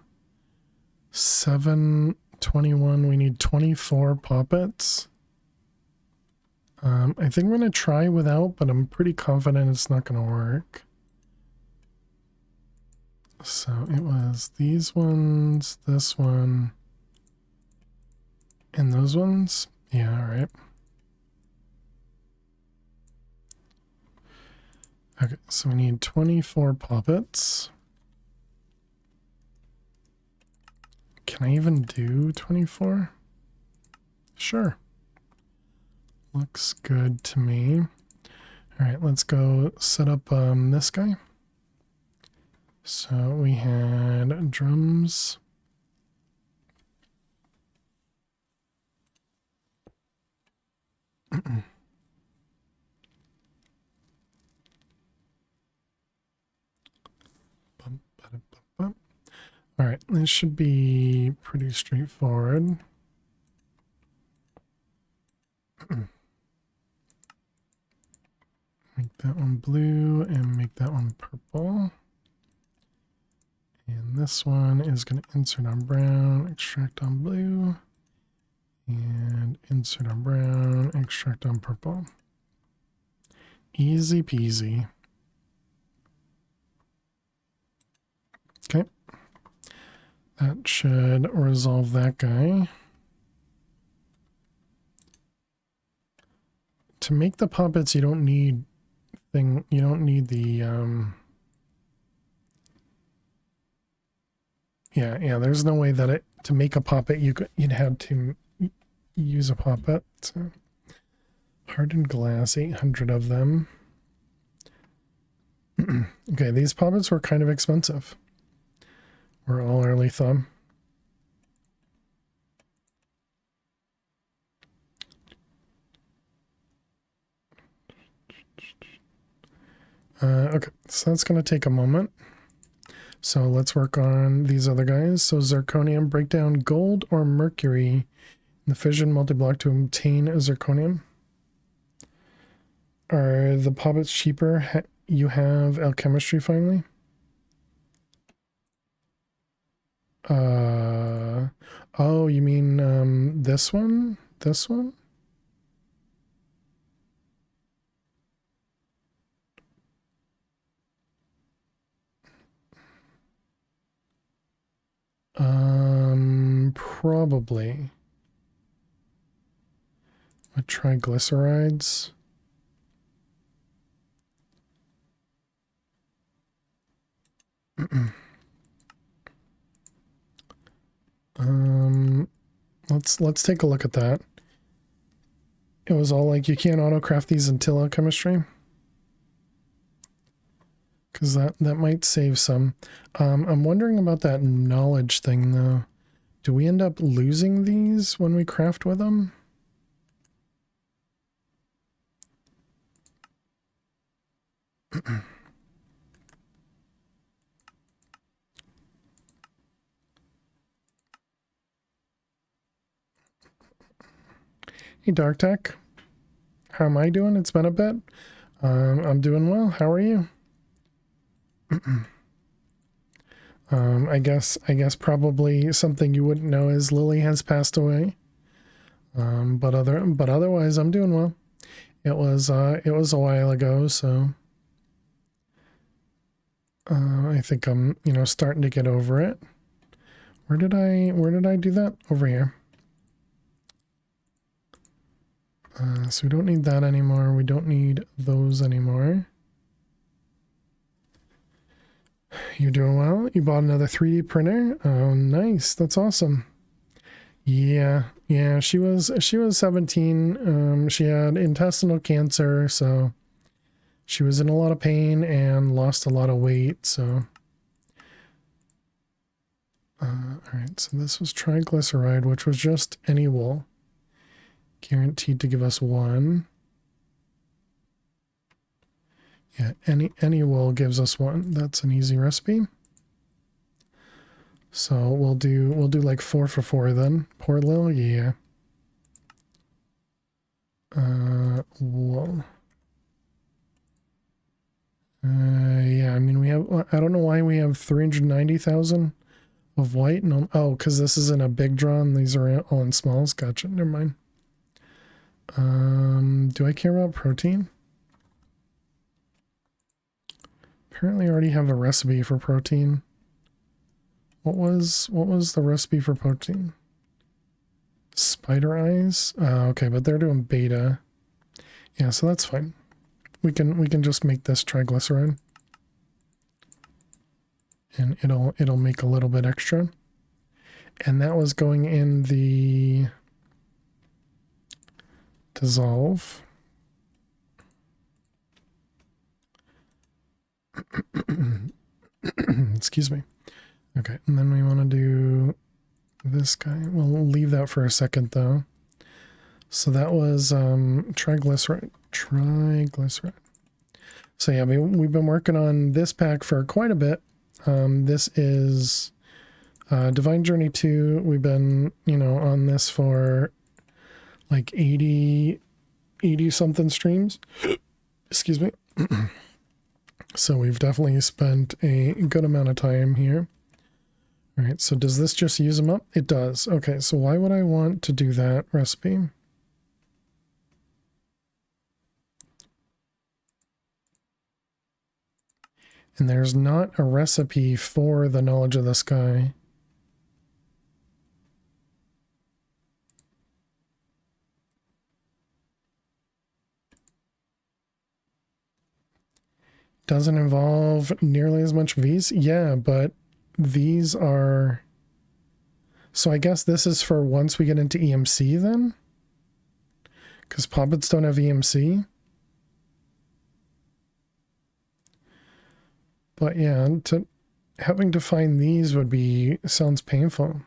721. We need 24 poppets. I think we're going to try without, but I'm pretty confident it's not going to work. So it was these ones, this one, and those ones. Yeah, all right. Okay, so we need 24 poppets. Can Can I even do 24? Sure. Looks good to me. All right, let's go set up this guy. So we had drums. All right, this should be pretty straightforward. Make that one blue and make that one purple. And this one is going to insert on brown, extract on blue, and insert on brown, extract on purple. Easy peasy. Okay. That should resolve that guy. To make the puppets, you don't need the yeah, there's no way that to make a puppet you'd have to use a puppet. So hardened glass, 800 of them. Okay, these puppets were kind of expensive. We're all early thumb. Okay, so that's going to take a moment. So let's work on these other guys. So zirconium, break down gold or mercury in the fission multi-block to obtain a zirconium. Are the puppets cheaper? You have alchemistry finally? Oh, you mean this one? This one? Probably. With triglycerides. Let's take a look at that. It was all like you can't autocraft these until alchemistry. Because that might save some. I'm wondering about that knowledge thing though. Do we end up losing these when we craft with them? Hey Dark Tech, how am I doing? It's been a bit. I'm doing well. How are you? I guess probably something you wouldn't know is Lily has passed away. But otherwise I'm doing well. It was a while ago, so I think I'm starting to get over it. Where did I do that? Over here. So we don't need that anymore. We don't need those anymore. You're doing well. You bought another 3D printer. Oh, nice. That's awesome. Yeah. She was 17. She had intestinal cancer, so she was in a lot of pain and lost a lot of weight. So, all right. So this was triglyceride, which was just any wool. Guaranteed to give us 1. Yeah, any wool gives us 1. That's an easy recipe. So we'll do like 4 for 4 then. Poor Lil, yeah. Wool. Yeah, I mean we have. I don't know why we have 390,000 of white. No, oh, because this isn't a big draw and these are all in smalls. Gotcha. Never mind. Do I care about protein? Apparently I already have a recipe for protein. What was the recipe for protein? Spider eyes? Okay, but they're doing beta. Yeah, so that's fine. We can just make this triglyceride. And it'll make a little bit extra. And that was going in the dissolve. Excuse me. Okay, and then we want to do this guy. We'll leave that for a second though. So that was triglyceride. So yeah, we've been working on this pack for quite a bit. This is Divine Journey 2. We've been, on this for like 80 something streams. Excuse me. So we've definitely spent a good amount of time here. All right, so does this just use them up? It does. Okay, so why would I want to do that recipe? And there's not a recipe for the knowledge of the sky. Doesn't involve nearly as much V's? Yeah, but these are... So I guess this is for once we get into EMC then? Because puppets don't have EMC? But yeah, having to find these sounds painful.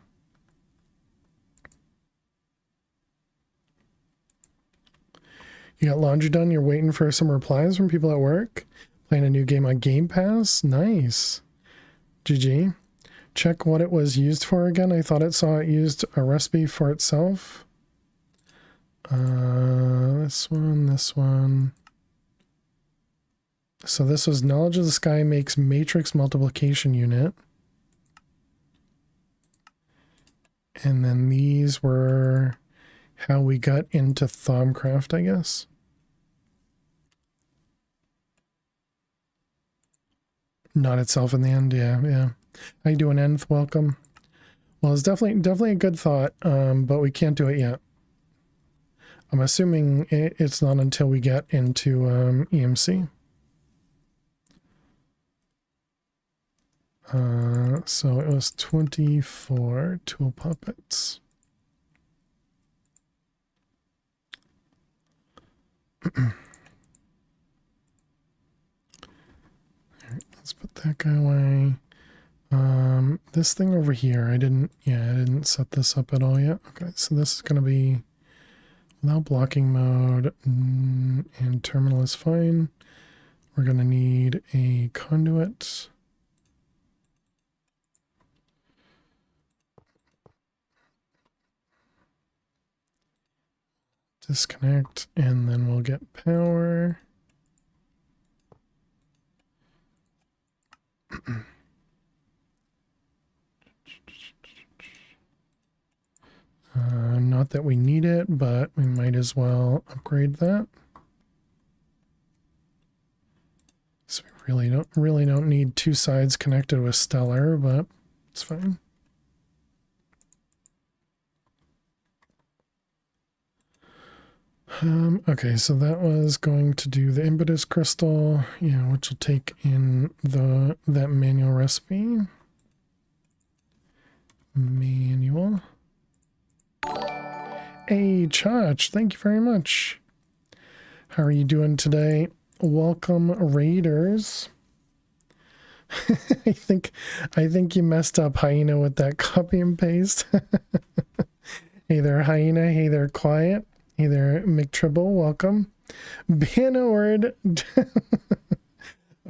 You got laundry done, you're waiting for some replies from people at work? Playing a new game on Game Pass? Nice. GG. Check what it was used for again. I thought it saw it used a recipe for itself. This one. So this was Knowledge of the Sky makes matrix multiplication unit. And then these were how we got into Thaumcraft, I guess. Not itself in the end, yeah. How you doing, Nth? Welcome. Well, it's definitely a good thought, but we can't do it yet. I'm assuming it's not until we get into EMC. So it was 24 tool puppets. Alright, let's put that guy away. This thing over here, I didn't set this up at all yet. Okay, so this is going to be without blocking mode, and terminal is fine. We're going to need a conduit. Disconnect, and then we'll get power. Not that we need it, but we might as well upgrade that. So we really don't need two sides connected with Stellar, but it's fine. Okay, so that was going to do the impetus crystal, which will take in that manual recipe. Manual. Hey, Chach, thank you very much. How are you doing today? Welcome, Raiders. I think you messed up, Hyena, with that copy and paste. Hey there, Hyena. Hey there, Quiet. Hey there, McTribble. Welcome. Ban a word.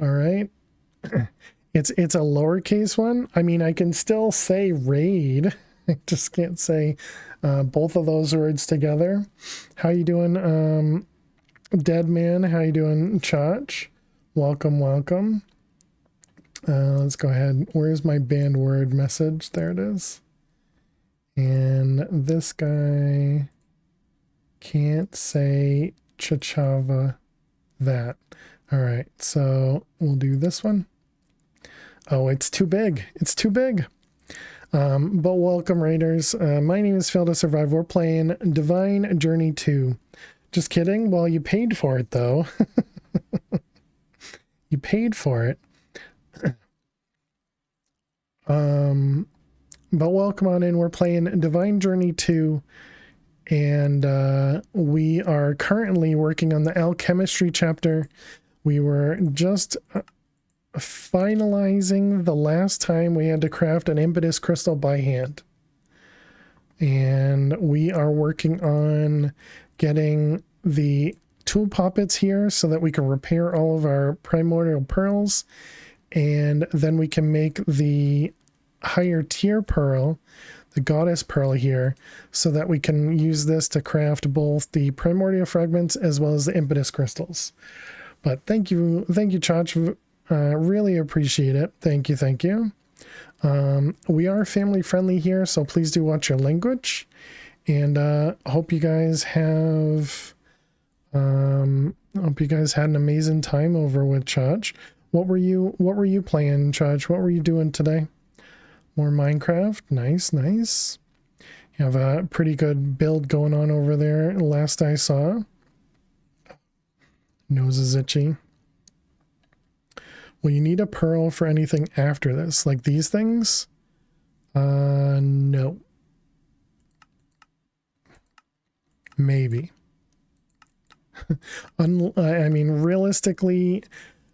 All right. It's a lowercase one. I mean, I can still say raid. I just can't say both of those words together. How you doing, Dead Man? How you doing, Chach? Welcome. Let's go ahead. Where's my banned word message? There it is. And this guy can't say Chachava that. All right, so we'll do this one. Oh, it's too big. It's too big. But welcome, Raiders. My name is Fail to Survive. We're playing Divine Journey 2. Just kidding. Well, you paid for it, though. You paid for it. But welcome on in. We're playing Divine Journey 2, and we are currently working on the alchemistry chapter. We were just finalizing the last time we had to craft an impetus crystal by hand. And we are working on getting the tool poppets here so that we can repair all of our primordial pearls, and then we can make the higher tier pearl, the goddess pearl here, so that we can use this to craft both the primordial fragments as well as the impetus crystals. But thank you Chach, really appreciate it. Thank you. We are family friendly here, so please do watch your language, and hope you guys have hope you guys had an amazing time over with Chach. What were you playing, Chach? What were you doing today? More Minecraft. Nice. You have a pretty good build going on over there last I saw. Nose is itchy. Will you need a pearl for anything after this? Like these things? No. Maybe. I mean, realistically,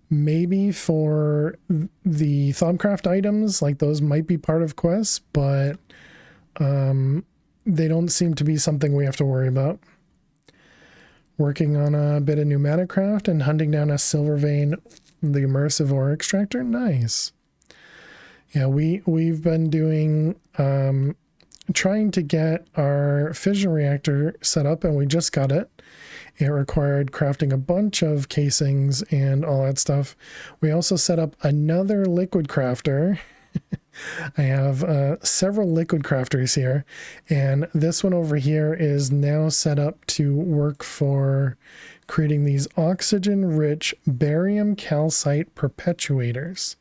maybe for the Thumbcraft items, like those might be part of quests, but they don't seem to be something we have to worry about. Working on a bit of pneumatic craft and hunting down a silver vein, the immersive ore extractor. Nice. Yeah, we've been doing trying to get our fission reactor set up, and we just got it. It required crafting a bunch of casings and all that stuff. We also set up another liquid crafter. I have several liquid crafters here, and this one over here is now set up to work for creating these oxygen-rich barium calcite perpetuators.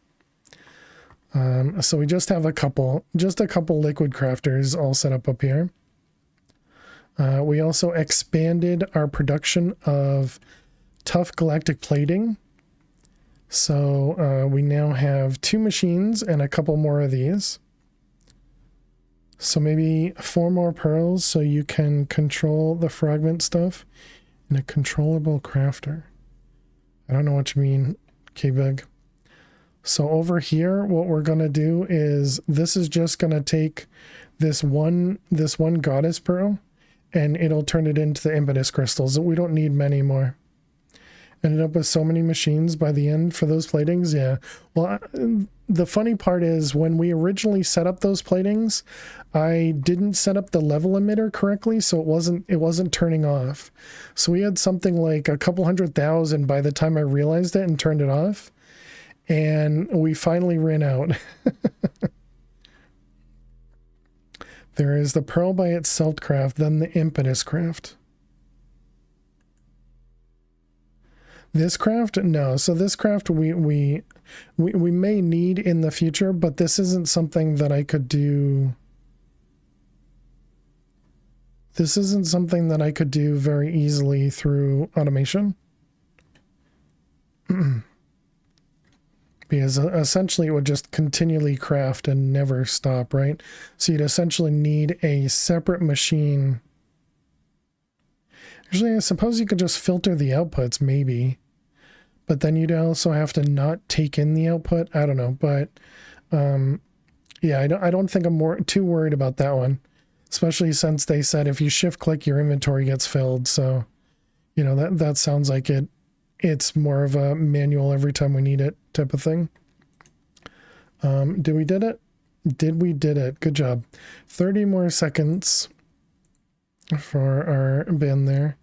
So we just have a couple liquid crafters all set up here. We also expanded our production of tough galactic plating. So we now have 2 machines and a couple more of these. So maybe 4 more pearls so you can control the fragment stuff in a controllable crafter. I don't know what you mean, K-Bug. So over here, what we're going to do is this is just going to take this one goddess pearl, and it'll turn it into the impetus crystals. We don't need many more. Ended up with so many machines by the end for those platings. Yeah. Well, the funny part is when we originally set up those platings, I didn't set up the level emitter correctly, so it wasn't turning off. So we had something like a couple 100,000 by the time I realized it and turned it off. And we finally ran out. There is the pearl by itself craft, then the impetus craft. This craft, no. So this craft we may need in the future, but this isn't something that I could do. This isn't something that I could do very easily through automation. Because essentially it would just continually craft and never stop, right? So you'd essentially need a separate machine. Actually, I suppose you could just filter the outputs, maybe. But then you'd also have to not take in the output. I don't know, but yeah, I don't think I'm too worried about that one. Especially since they said if you shift click, your inventory gets filled. So, you know, that sounds like it's more of a manual every time we need it type of thing. Did we did it? We did it. Good job. 30 more seconds for our bin there.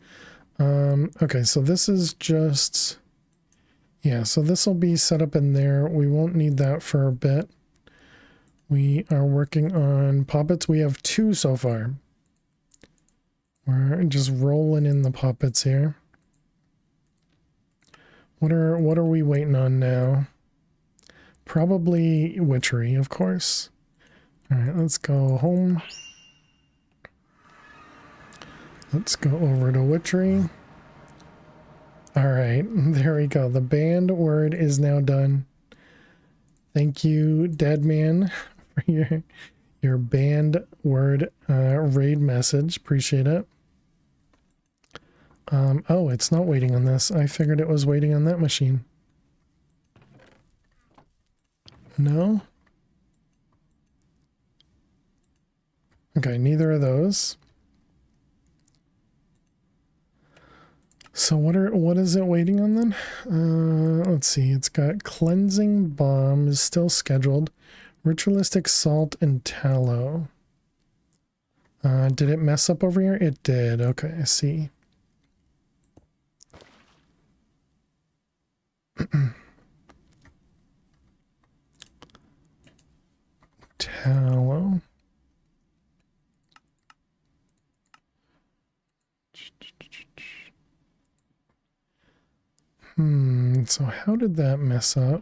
Okay, so this is just, yeah, so this will be set up in there. We won't need that for a bit. We are working on poppets. We have 2 so far. We're just rolling in the poppets here. What are we waiting on now? Probably witchery, of course. All right, let's go home. Let's go over to witchery. All right, there we go. The banned word is now done. Thank you, Dead Man, for your banned word raid message. Appreciate it. Oh, it's not waiting on this. I figured it was waiting on that machine. No? Okay, neither of those. So what is it waiting on then? Let's see. It's got cleansing bomb is still scheduled. Ritualistic salt and tallow. Did it mess up over here? It did. Okay, I see. Tallow. So how did that mess up?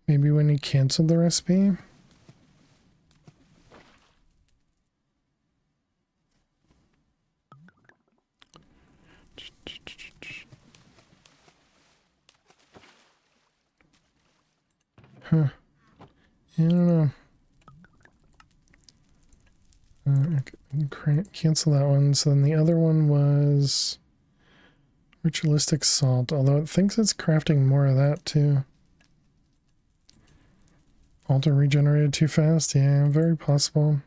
Maybe when you canceled the recipe? Huh. I don't know. Cancel that one. So then the other one was ritualistic salt, although it thinks it's crafting more of that too. Altar regenerated too fast? Yeah, very possible.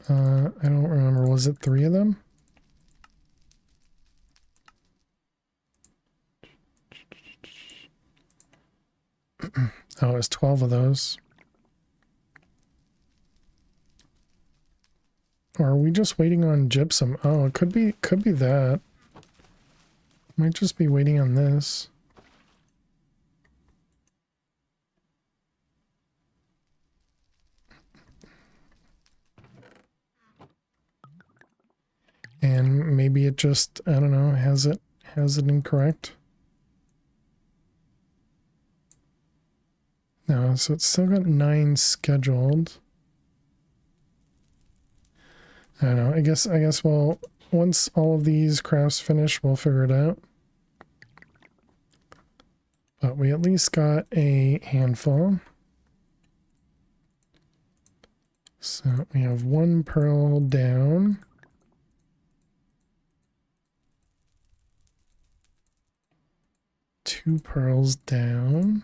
I don't remember. Was it 3 of them? Oh, it's 12 of those. Or are we just waiting on gypsum? Oh, it could be that. Might just be waiting on this. And maybe it just, I don't know, has it incorrect? No, so it's still got 9 scheduled. I don't know. I guess well, once all of these crafts finish, we'll figure it out. But we at least got a handful. So we have 1 pearl down. Two pearls down.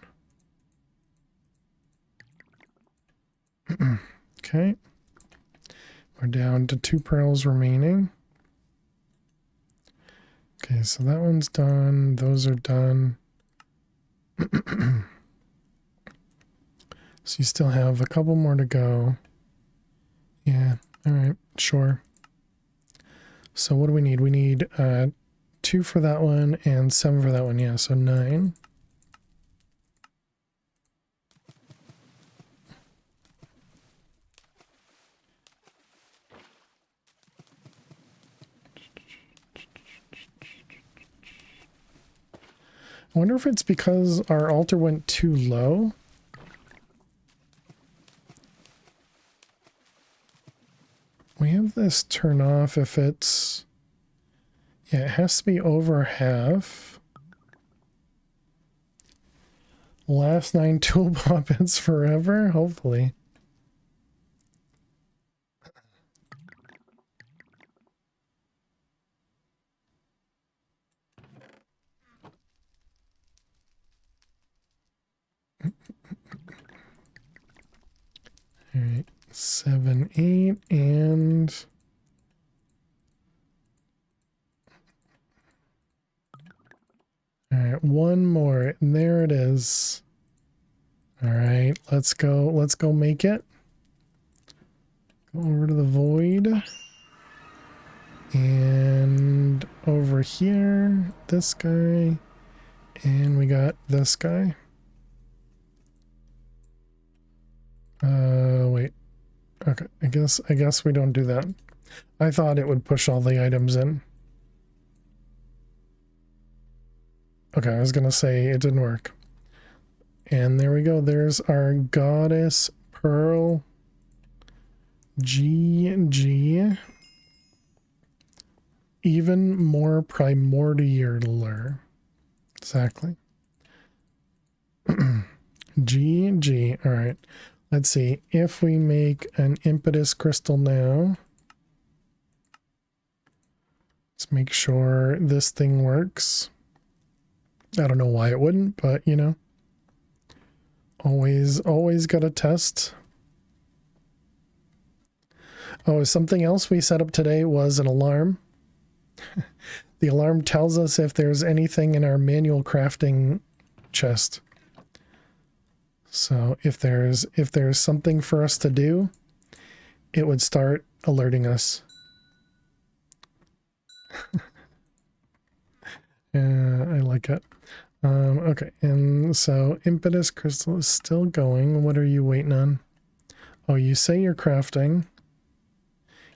Okay. We're down to 2 pearls remaining. Okay, so that one's done. Those are done. So you still have a couple more to go. Yeah, all right, sure. So what do we need? We need 2 for that one and 7 for that one. Yeah, so 9. I wonder if it's because our altar went too low. We have this turn off if it's... Yeah, it has to be over half. Last 9 tool poppets forever, hopefully. All right, 7, 8, and... All right, 1 more, and there it is. All right, let's go make it. Go over to the void. And over here, this guy, and we got this guy. Wait. Okay, I guess we don't do that. I thought it would push all the items in. Okay, I was gonna say it didn't work. And there we go. There's our goddess pearl GG. Even more primordialer. Exactly. GG. All right. Let's see. If we make an impetus crystal now, let's make sure this thing works. I don't know why it wouldn't, but you know, always got to test. Oh, something else we set up today was an alarm. The alarm tells us if there's anything in our manual crafting chest. So if there's something for us to do, it would start alerting us. I like it. Okay, and so impetus crystal is still going. What are you waiting on? Oh, you say you're crafting.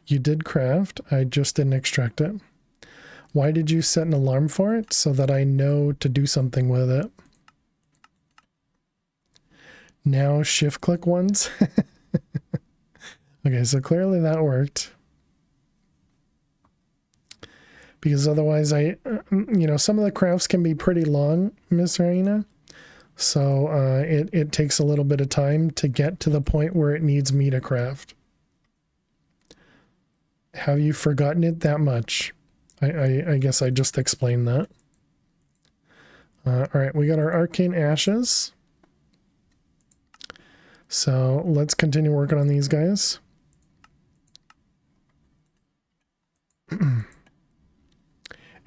You did craft. I just didn't extract it. Why did you set an alarm for it? So that I know to do something with it. Now shift click once. Okay, so clearly that worked. Because otherwise some of the crafts can be pretty long, Miss Raina. So it takes a little bit of time to get to the point where it needs me to craft. Have you forgotten it that much? I guess I just explained that. All right, we got our arcane ashes. So let's continue working on these guys.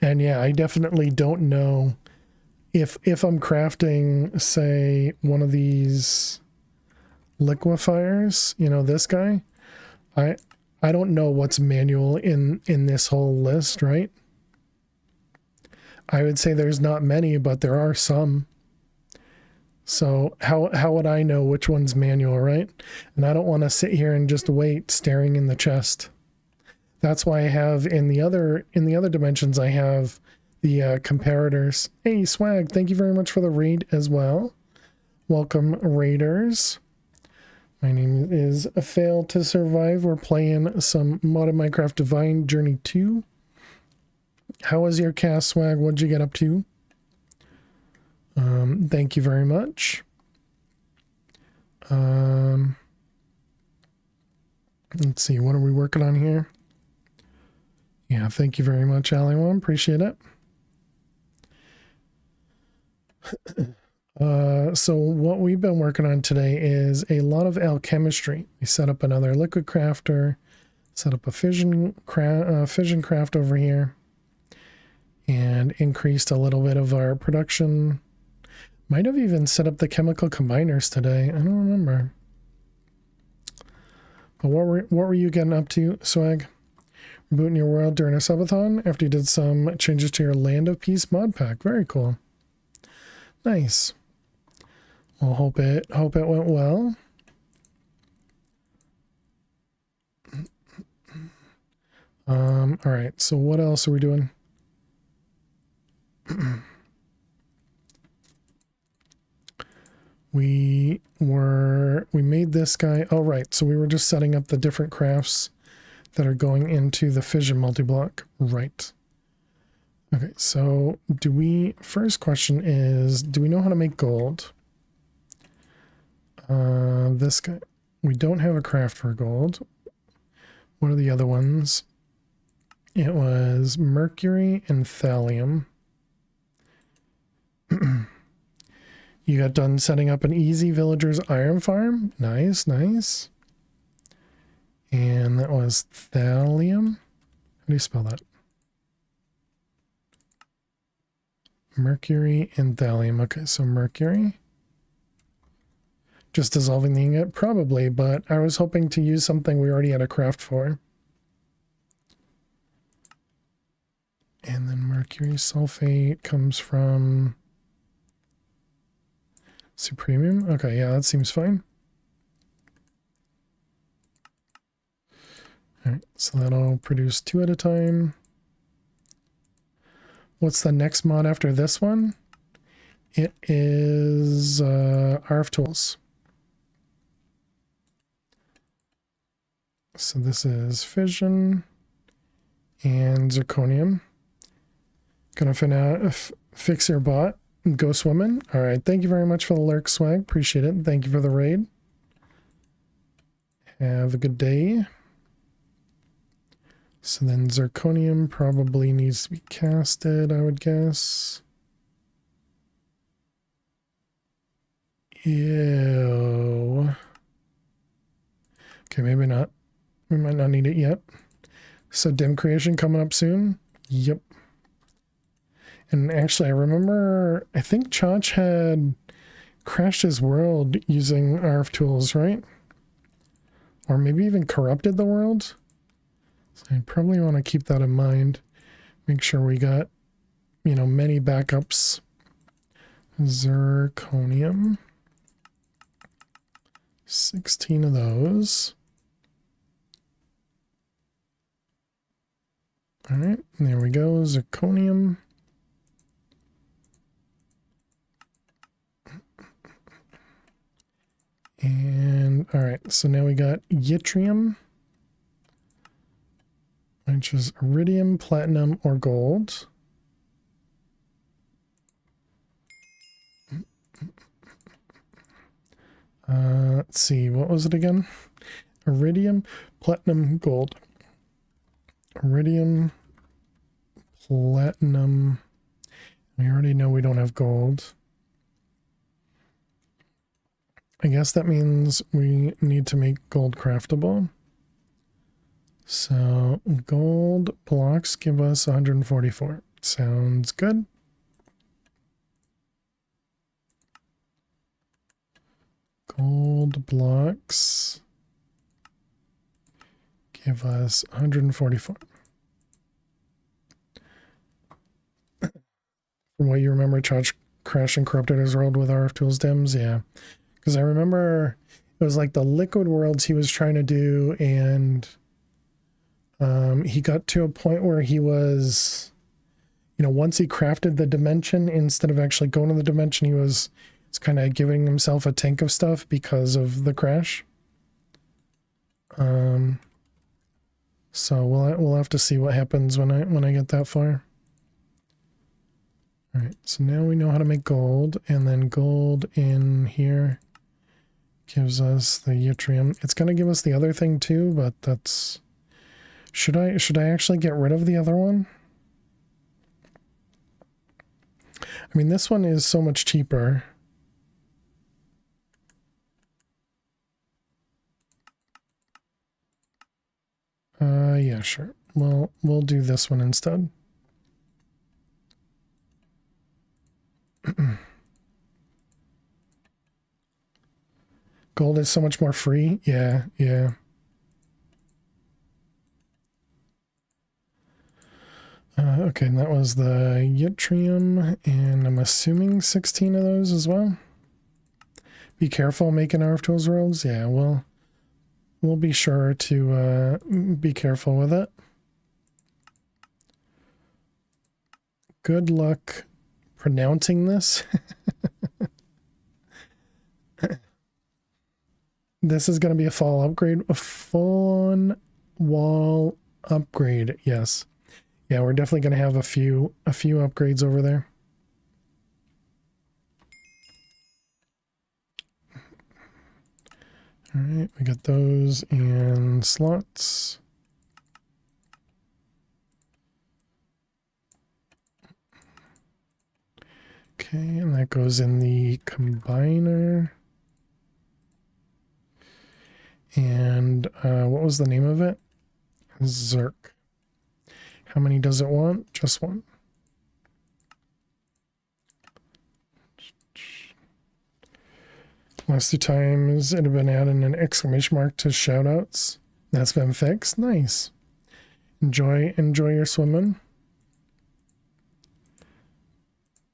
And yeah, I definitely don't know if I'm crafting, say, one of these liquefiers, this guy. I don't know what's manual in this whole list, right? I would say there's not many, but there are some. So how would I know which one's manual, right? And I don't want to sit here and just wait staring in the chest. That's why I have in the other dimensions, I have the comparators. Hey, Swag, thank you very much for the raid as well. Welcome, raiders. My name is Fail to Survive. We're playing some modded Minecraft Divine Journey 2. How was your cast, Swag? What'd you get up to? Thank you very much. Let's see, what are we working on here? Yeah, thank you very much, Ali1. Appreciate it. So what we've been working on today is a lot of alchemistry. We set up another liquid crafter, set up a fission craft over here, and increased a little bit of our production. Might have even set up the chemical combiners today. I don't remember. But what were you getting up to, Swag? Rebooting your world during a subathon after you did some changes to your Land of Peace mod pack. Very cool. Nice. Well, hope it went well. All right. So what else are we doing? We made this guy. Oh, right. So we were just setting up the different crafts that are going into the fission multi-block. Right. Okay. So first question is, do we know how to make gold? This guy, we don't have a craft for gold. What are the other ones? It was mercury and thallium. You got done setting up an easy villagers iron farm. Nice, nice. And that was thallium. How do you spell that? Mercury and thallium. Okay, so mercury. Just dissolving the ingot? Probably, but I was hoping to use something we already had a craft for. And then mercury sulfate comes from Supremium. Okay, yeah, that seems fine. Alright, so that'll produce 2 at a time. What's the next mod after this one? It is RF tools. So this is fission and zirconium. Gonna fix your bot and go swimming. All right, thank you very much for the lurk swag. Appreciate it. Thank you for the raid. Have a good day. So then zirconium probably needs to be casted, I would guess. Ew. Okay, maybe not. We might not need it yet. So dim creation coming up soon. Yep. And actually, I remember, I think Chach had crashed his world using RF tools, right? Or maybe even corrupted the world. So I probably want to keep that in mind. Make sure we got, you know, many backups. Zirconium. 16 of those. All right, there we go. Zirconium. And all right, so now we got yttrium, which is iridium, platinum, or gold. Let's see, what was it again? Iridium, platinum, gold. Iridium, platinum. We already know we don't have gold. I guess that means we need to make gold craftable. So gold blocks give us 144. Sounds good. Gold blocks give us 144. From what you remember, Chach crashed and corrupted his world with RF Tools Dims? Yeah. Because I remember it was like the liquid worlds he was trying to do, and he got to a point where he was, you know, once he crafted the dimension, instead of actually going to the dimension, he was kind of giving himself a tank of stuff because of the crash. So we'll have to see what happens when I get that far. All right, so now we know how to make gold, and then gold in here gives us the yttrium. It's going to give us the other thing too, but that's... Should I actually get rid of the other one? I mean, this one is so much cheaper. Yeah, sure. Well, we'll do this one instead. Gold is so much more free. Yeah, yeah. Okay, and that was the yttrium, and I'm assuming 16 of those as well. Be careful making RF Tools worlds. Yeah, we'll be sure to be careful with it. Good luck pronouncing this. This is going to be a fall upgrade. A fawn wall upgrade. Yes. Yeah, we're definitely going to have a few upgrades over there. All right, we got those in slots. Okay, and that goes in the combiner. And what was the name of it? Zerk. How many does it want? Just one. Last 2 times it had been adding an exclamation mark to shoutouts. That's been fixed. Nice. Enjoy your swimming.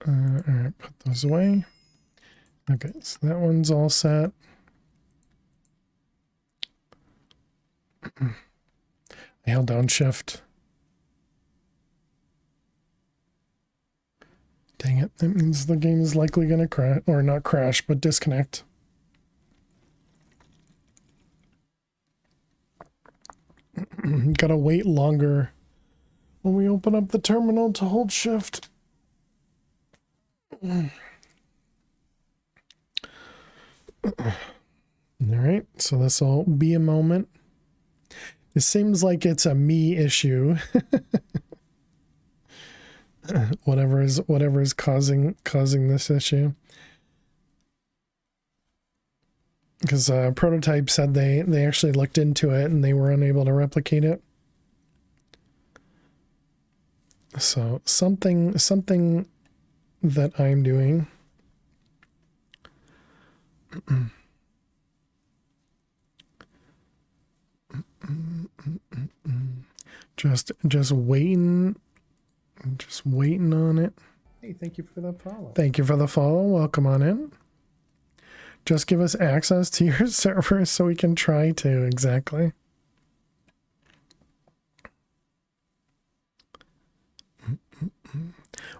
All right, put those away. Okay, so that one's all set. I held down shift. Dang it. That means the game is likely going to crash, or not crash, but disconnect. Gotta wait longer when we open up the terminal to hold shift. Alright, so this will be a moment. It seems like it's a me issue. whatever is causing this issue. Because Prototype said they actually looked into it and they were unable to replicate it. So something that I'm doing. Just waiting on it. Hey, thank you for the follow. Thank you for the follow. Welcome on in. Just give us access to your server so we can try to. Exactly.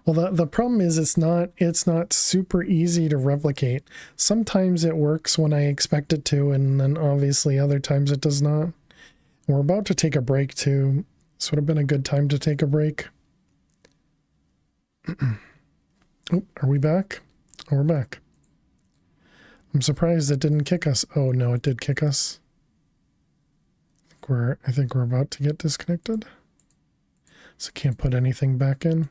Well, the problem is it's not super easy to replicate. Sometimes it works when I expect it to, and then obviously other times it does not. We're about to take a break too. This would have been a good time to take a break. Oh, are we back? Oh, we're back. I'm surprised it didn't kick us. Oh no, it did kick us. I think we're about to get disconnected. So can't put anything back in.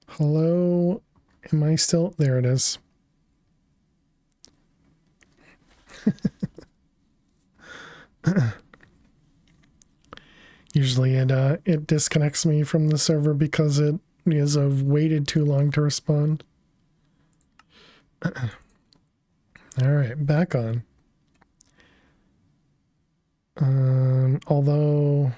Hello? Am I still? There it is. Usually it disconnects me from the server because it is waited too long to respond. Alright, back on. Although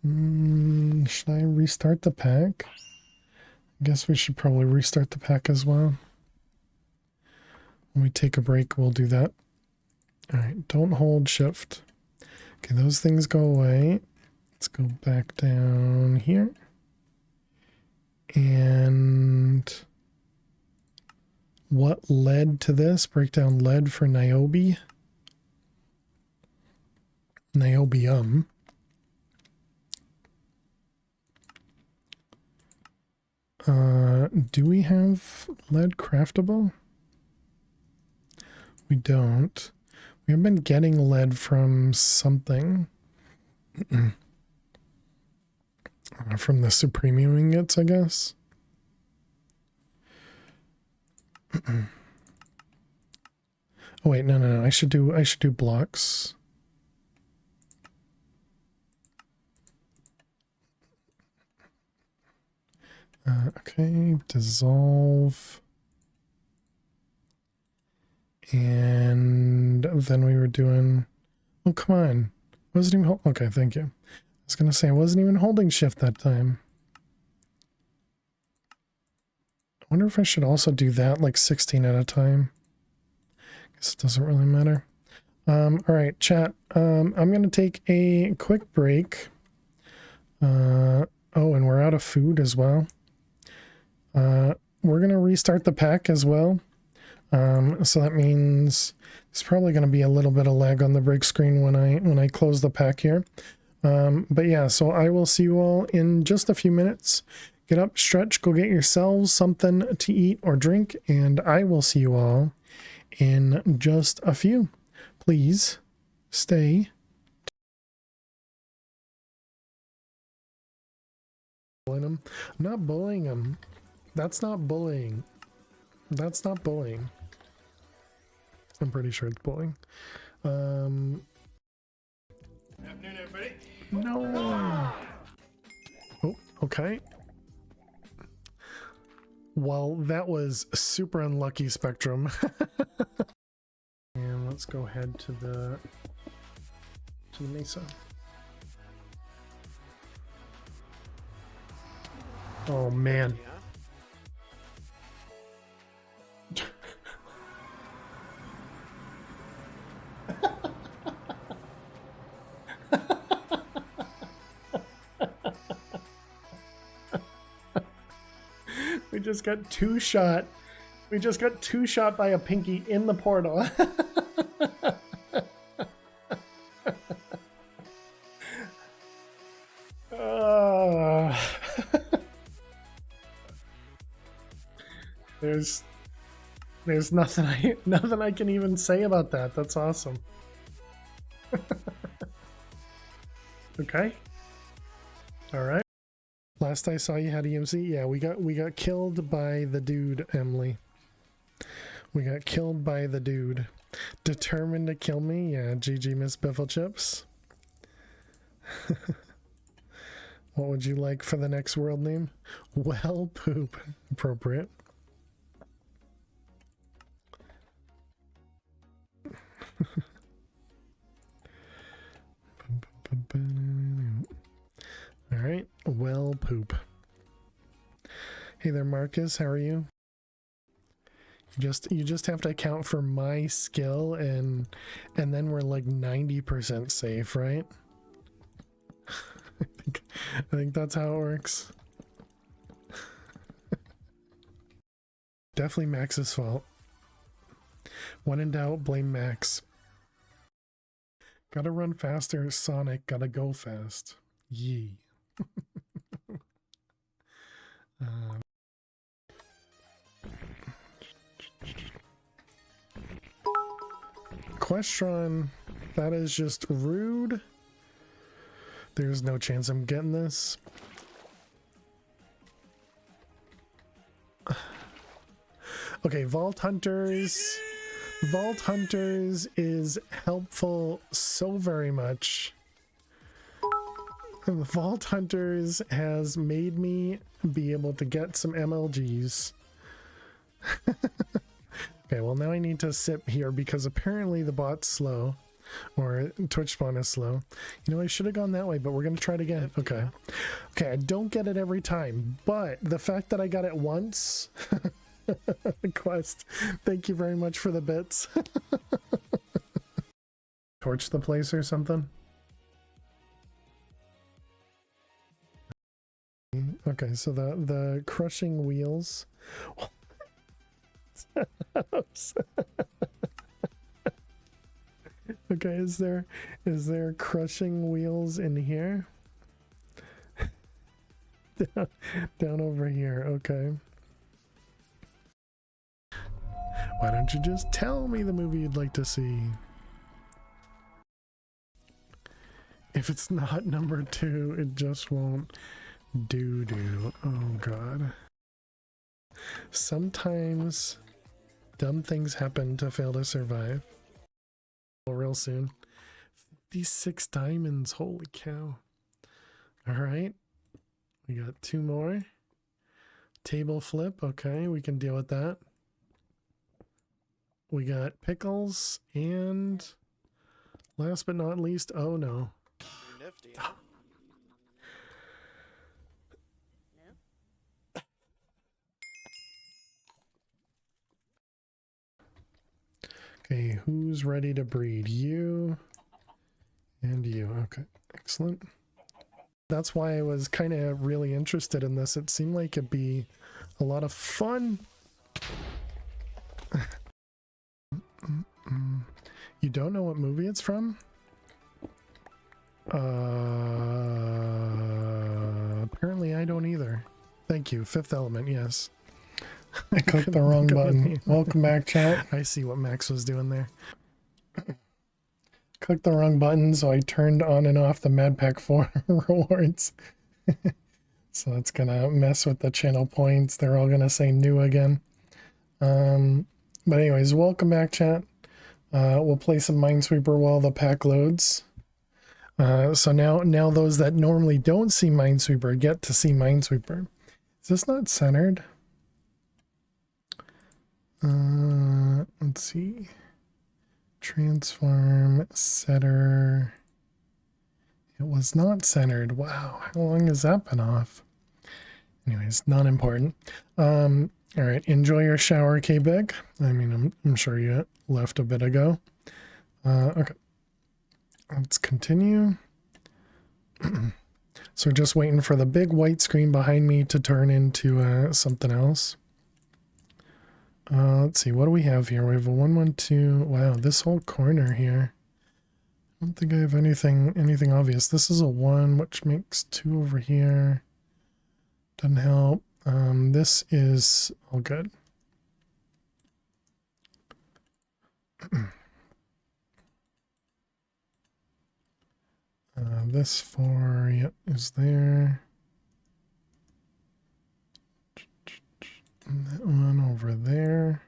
should I restart the pack? I guess we should probably restart the pack as well. When we take a break, we'll do that. Alright, don't hold shift. Okay, those things go away. Let's go back down here. And what led to this? Breakdown led for Niobe. Niobium. Do we have lead craftable? We don't. We have been getting lead from something. From the supremium ingots, I guess. Oh wait, no. I should do blocks. Okay, dissolve. And then we were doing, oh, come on. Wasn't even, okay, thank you. I was going to say I wasn't even holding shift that time. I wonder if I should also do that like 16 at a time. Guess it doesn't really matter. All right, chat. I'm going to take a quick break. Oh, and we're out of food as well. We're going to restart the pack as well. So that means there's probably going to be a little bit of lag on the break screen when I close the pack here. But yeah, so I will see you all in just a few minutes. Get up, stretch, go get yourselves something to eat or drink, and I will see you all in just a few. Please stay. I'm not bullying him. That's not bullying. That's not bullying. I'm pretty sure it's bullying. Afternoon, everybody. No. Oh, okay. Well, that was super unlucky, Spectrum. And let's go ahead to the mesa. Oh man. We just got two shot. We just got two shot by a pinky in the portal. There's nothing I can even say about that. That's awesome. Okay. All right. Last I saw you had EMC. Yeah, we got killed by the dude, Emily. We got killed by the dude. Determined to kill me. Yeah, GG Miss Biffle Chips. What would you like for the next world name? Well, poop. Appropriate. All right. Well, poop. Hey there, Marcus. How are you? You just have to account for my skill and then we're like 90% safe, right? I think that's how it works. Definitely Max's fault. When in doubt, blame Max. Gotta run faster, Sonic. Gotta go fast. Yee. Question, that is just rude. There's no chance I'm getting this. Okay, Vault Hunters. Vault Hunters is helpful so very much. The Vault Hunters has made me be able to get some MLGs. Okay, well now I need to sit here because apparently the bot's slow. Or Twitch spawn is slow. You know, I should have gone that way, but we're going to try it again. Okay. Okay, I don't get it every time, but the fact that I got it once... Quest, thank you very much for the bits. Torch the place or something? Okay, so the crushing wheels... Okay, is there crushing wheels in here? down over here, okay. Why don't you just tell me the movie you'd like to see? If it's not number 2, it just won't do. Oh god. Sometimes dumb things happen to fail to survive. Real soon. 56 diamonds, holy cow. Alright. We got 2 more. Table flip, okay, we can deal with that. We got pickles, and last but not least, oh no. Nifty. Okay, who's ready to breed? You and you. Okay, excellent. That's why I was kind of really interested in this. It seemed like it'd be a lot of fun. You don't know what movie it's from? Apparently I don't either. Thank you. Fifth Element, yes. I clicked the wrong button. Welcome back, chat. I see what Max was doing there. Clicked the wrong button, so I turned on and off the Mad Pack 4 rewards. So that's gonna mess with the channel points. They're all gonna say new again. But anyways, welcome back, chat. We'll play some Minesweeper while the pack loads. So now those that normally don't see Minesweeper get to see Minesweeper. Is this not centered? Let's see. Transform, setter. It was not centered. Wow, how long has that been off? Anyways, not important. All right, enjoy your shower, K-Big. I mean, I'm sure you left a bit ago. Okay, let's continue. So we're just waiting for the big white screen behind me to turn into something else. Let's see, what do we have here? We have a 112. Wow, this whole corner here. I don't think I have anything obvious. This is a 1, which makes 2 over here. Doesn't help. This is all good. This 4, yep, is there. And that one over there.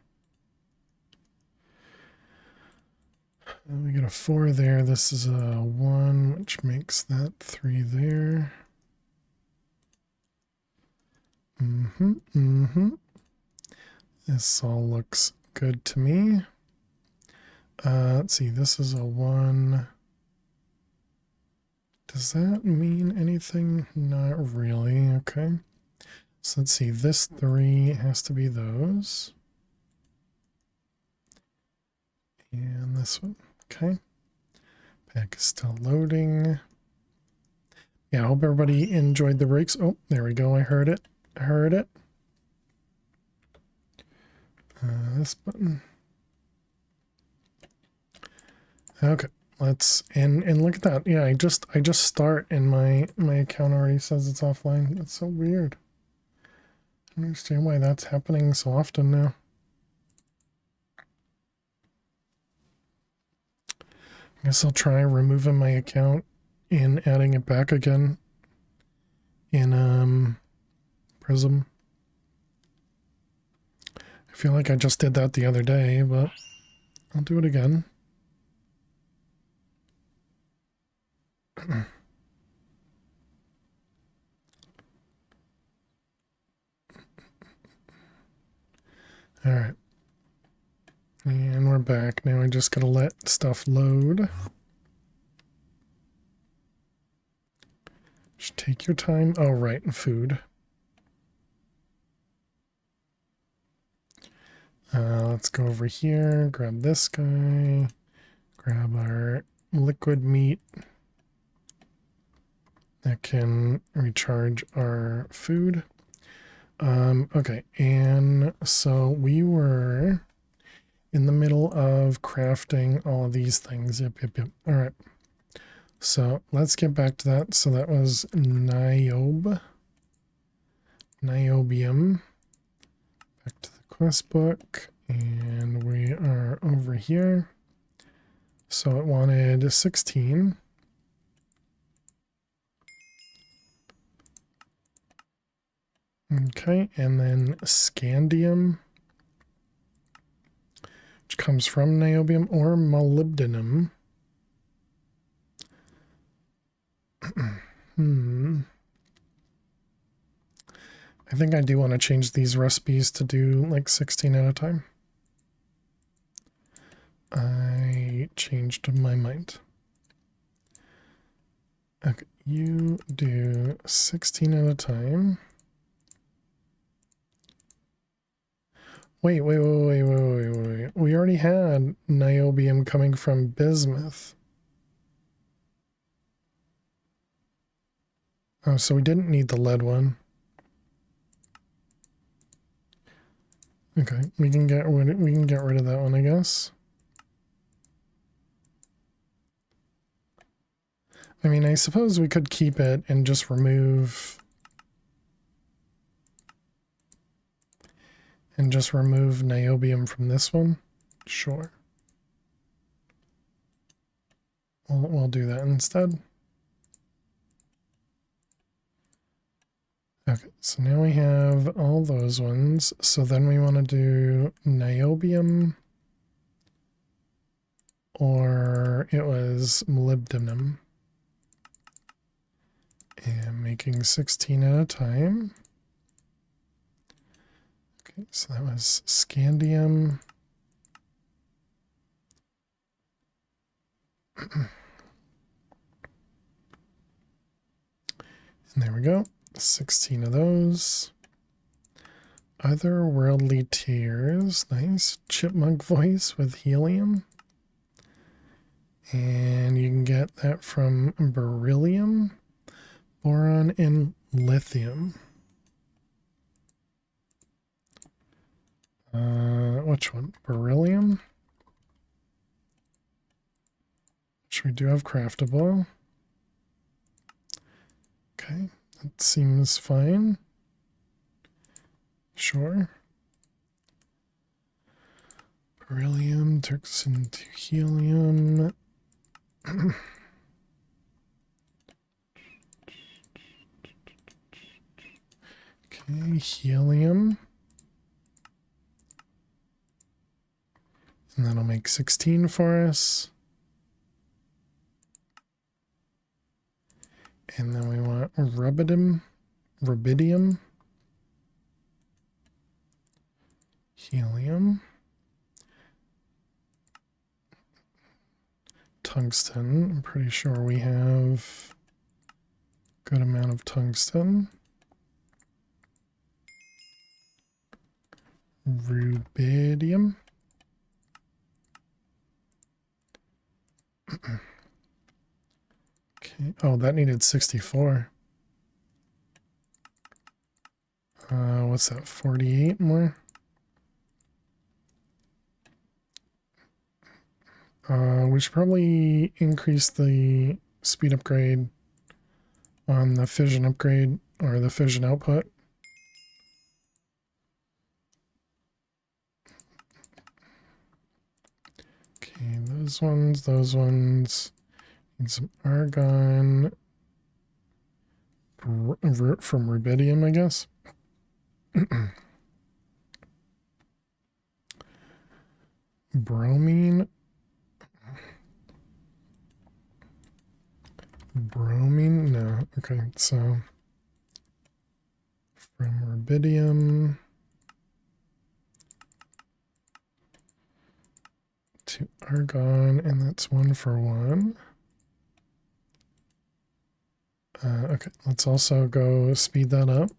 And we got a 4 there. This is a 1, which makes that 3 there. This all looks good to me. Let's see, this is a 1. Does that mean anything? Not really. Okay. So let's see, this 3 has to be those. And this one. Okay. Pack is still loading. Yeah, I hope everybody enjoyed the breaks. Oh, there we go. I heard it. I heard it. This button. Okay. Let's and look at that. Yeah, I just start and my account already says it's offline. That's so weird. I don't understand why that's happening so often now. I guess I'll try removing my account and adding it back again in Prism. I feel like I just did that the other day, but I'll do it again. All right. And we're back. Now I just gotta let stuff load. Just take your time. Oh, right, and food. Let's go over here, grab this guy, grab our liquid meat that can recharge our food. Okay, and so we were in the middle of crafting all of these things. Yep. All right. So let's get back to that. So that was niobium. Back to the quest book, and we are over here. So it wanted 16. Okay, and then scandium, which comes from niobium or molybdenum. I think I do want to change these recipes to do like 16 at a time. I changed my mind. Okay, you do 16 at a time. Wait. We already had niobium coming from bismuth. Oh, so we didn't need the lead one. Okay, we can get rid of that one, I guess. I mean, I suppose we could keep it and just remove niobium from this one. Sure. We'll do that instead. Okay, so now we have all those ones. So then we want to do niobium, or it was molybdenum. And making 16 at a time. Okay, so that was scandium. And there we go. 16 of those. Otherworldly tears. Nice. Chipmunk voice with helium. And you can get that from beryllium. Boron and lithium. Which one? Beryllium? Which we do have craftable. Okay, that seems fine. Sure. Beryllium turns into helium. Okay, helium. And that'll make 16 for us. And then we want rubidium, helium, tungsten. I'm pretty sure we have a good amount of tungsten. Rubidium. Okay. Oh, that needed 64. What's that? 48 more? We should probably increase the speed upgrade on the fission upgrade or the fission output. Okay, those ones. Need some argon. From rubidium, I guess. Bromine. Bromine? No. Okay, so from rubidium to argon, and that's 1 for 1. Okay, let's also go speed that up.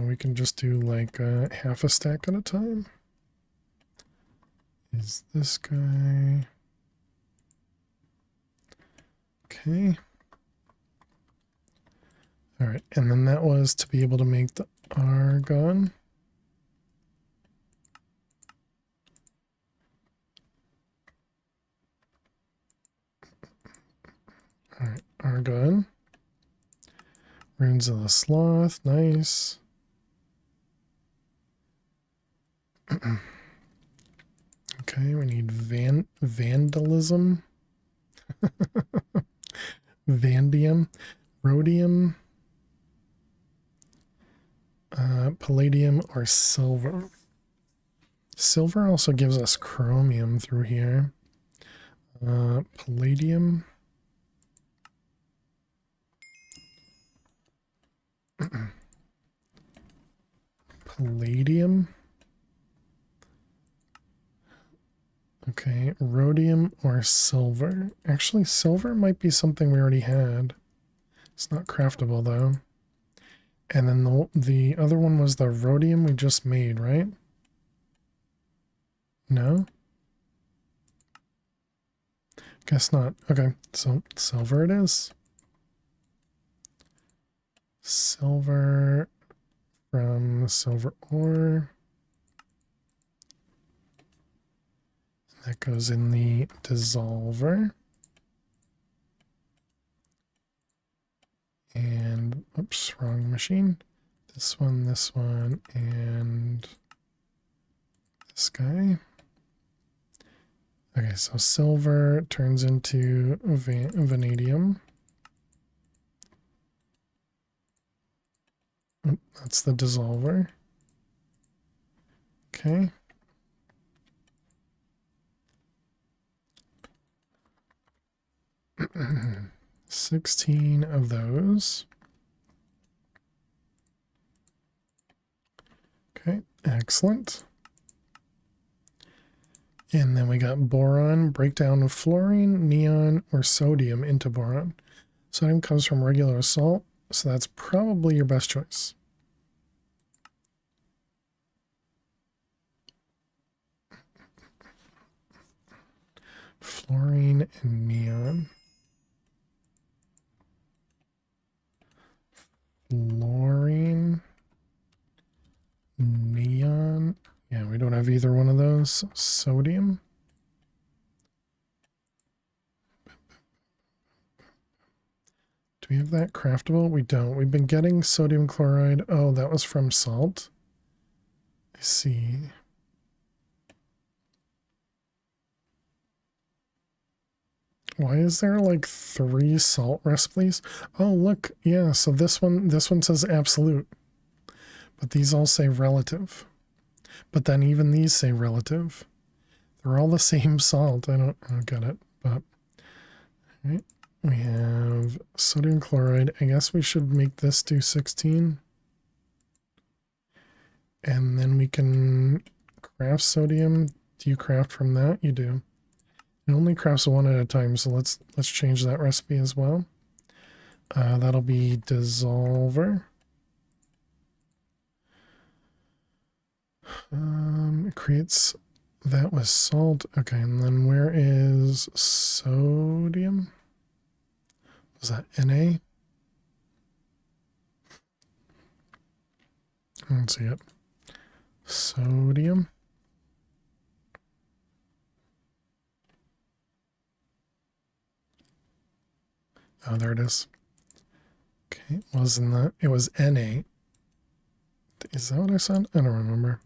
We can just do like half a stack at a time. Is this guy... Okay. All right, and then that was to be able to make the argon. All right, argon. Runes of the Sloth, nice. Okay, we need vandalism. Vandium, rhodium, palladium, or silver. Silver also gives us chromium through here. Palladium. Palladium. Okay, rhodium or silver. Actually, silver might be something we already had. It's not craftable though. And then the other one was the rhodium we just made, right? No? Guess not. Okay, so silver it is. Silver from silver ore. That goes in the dissolver. And, oops, wrong machine. This one, and this guy. Okay, so silver turns into vanadium. Oh, that's the dissolver. Okay. Mm-hmm. 16 of those. Okay, excellent. And then we got boron, breakdown of fluorine, neon, or sodium into boron. Sodium comes from regular salt, so that's probably your best choice. Fluorine and neon. Fluorine. Neon. Yeah, we don't have either one of those. Sodium. Do we have that craftable? We don't. We've been getting sodium chloride. Oh, that was from salt. I see. Why is there like 3 salt recipes? Oh, look. Yeah, so this one says absolute. But these all say relative. But then even these say relative. They're all the same salt. I don't get it. But all right. We have sodium chloride. I guess we should make this do 16. And then we can craft sodium. Do you craft from that? You do. It only crafts one at a time, so let's change that recipe as well. That'll be dissolver. It creates that with salt. Okay, and then where is sodium? Was that Na? I don't see it. Sodium. Oh, there it is. Okay, wasn't that? It was Na. Is that what I said? I don't remember.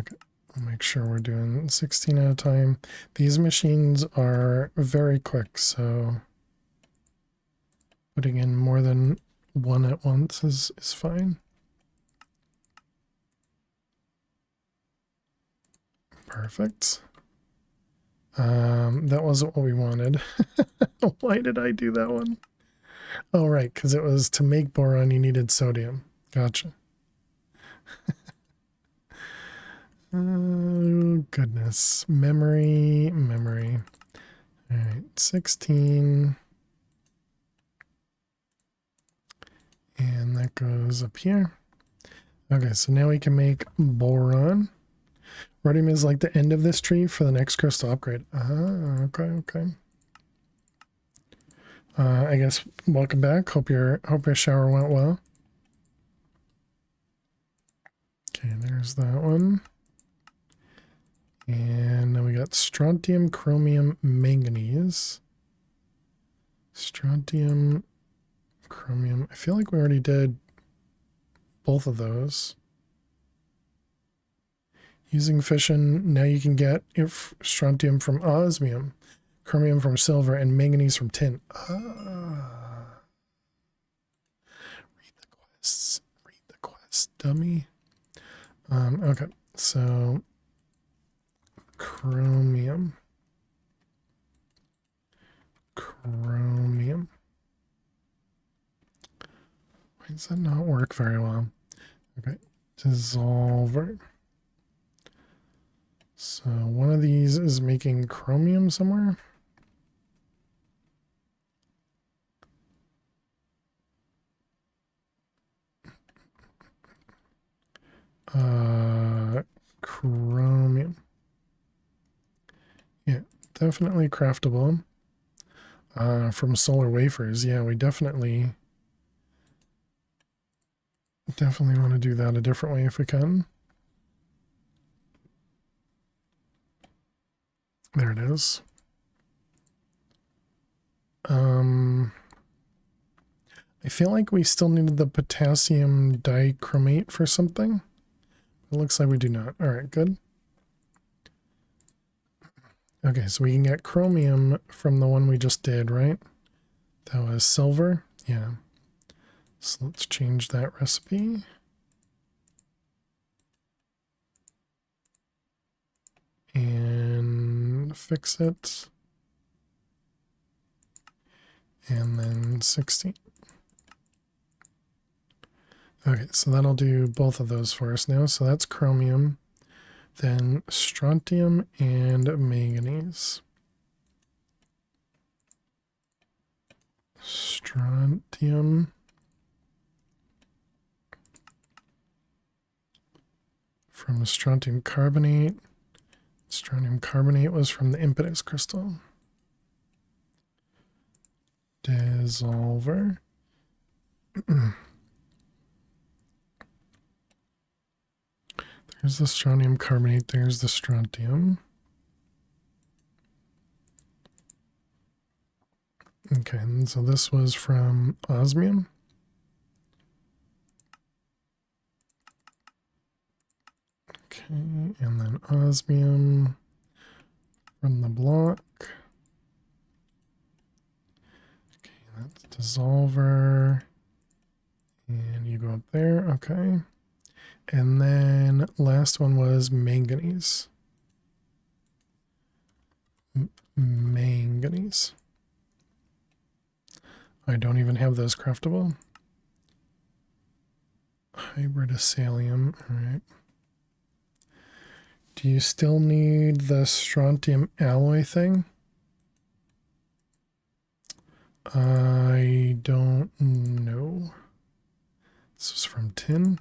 Okay, I'll make sure we're doing 16 at a time. These machines are very quick, so putting in more than one at once is fine. Perfect. That wasn't what we wanted. Why did I do that one? Oh, right, because it was to make boron, you needed sodium. Gotcha. Oh, goodness. Memory. All right, 16. And that goes up here. Okay, so now we can make boron. Rhodium is like the end of this tree for the next crystal upgrade. Okay. I guess welcome back. Hope your shower went well. Okay, there's that one. And now we got strontium, chromium, manganese. Strontium, chromium. I feel like we already did both of those. Using fission, now you can get strontium from osmium, chromium from silver, and manganese from tin. Read the quests, dummy. Okay, so chromium. Why does that not work very well? Okay, dissolver. So one of these is making chromium somewhere. Chromium. Yeah, definitely craftable. From solar wafers. Yeah, we definitely want to do that a different way if we can. There it is. I feel like we still needed the potassium dichromate for something. It looks like we do not. All right, good. Okay, so we can get chromium from the one we just did, right? That was silver. Yeah. So let's change that recipe. And fix it. And then 16. Okay, so that'll do both of those for us now. So that's chromium, then strontium and manganese. Strontium from strontium carbonate. Strontium carbonate was from the impetus crystal. Dissolver. There's the strontium carbonate, there's the strontium. Okay, and so this was from osmium. Okay, and then osmium from the block. Okay, that's dissolver. And you go up there, okay. And then last one was manganese. Manganese. I don't even have those craftable. Hybridosalium, alright. Do you still need the strontium alloy thing? I don't know. This is from tin.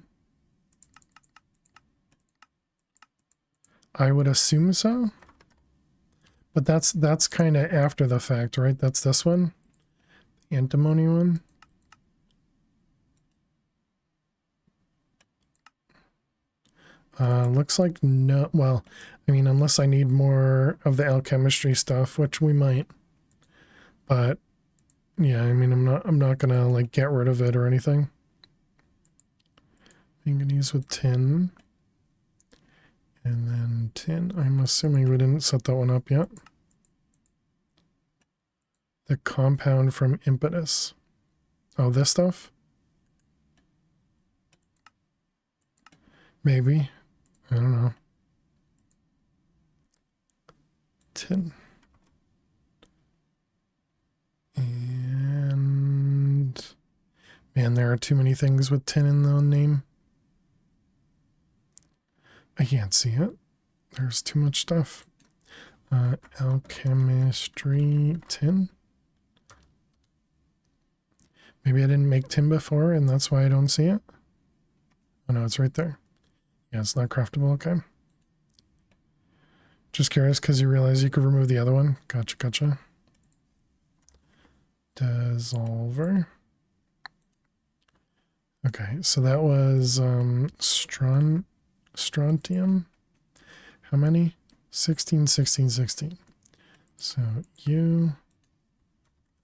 I would assume so. But that's kind of after the fact, right? That's this one. Antimony one. Looks like no. Well, I mean, unless I need more of the alchemistry stuff, which we might. But yeah, I mean, I'm not gonna like get rid of it or anything. Manganese with tin, and then tin. I'm assuming we didn't set that one up yet. The compound from impetus. Oh, this stuff? Maybe. I don't know. Tin. And man, there are too many things with tin in the name. I can't see it. There's too much stuff. Alchemistry tin. Maybe I didn't make tin before and that's why I don't see it. Oh no, it's right there. Yeah, it's not craftable, okay. Just curious because you realize you could remove the other one. Gotcha, gotcha. Dissolver. Okay, so that was strontium. How many? 16, 16, 16. So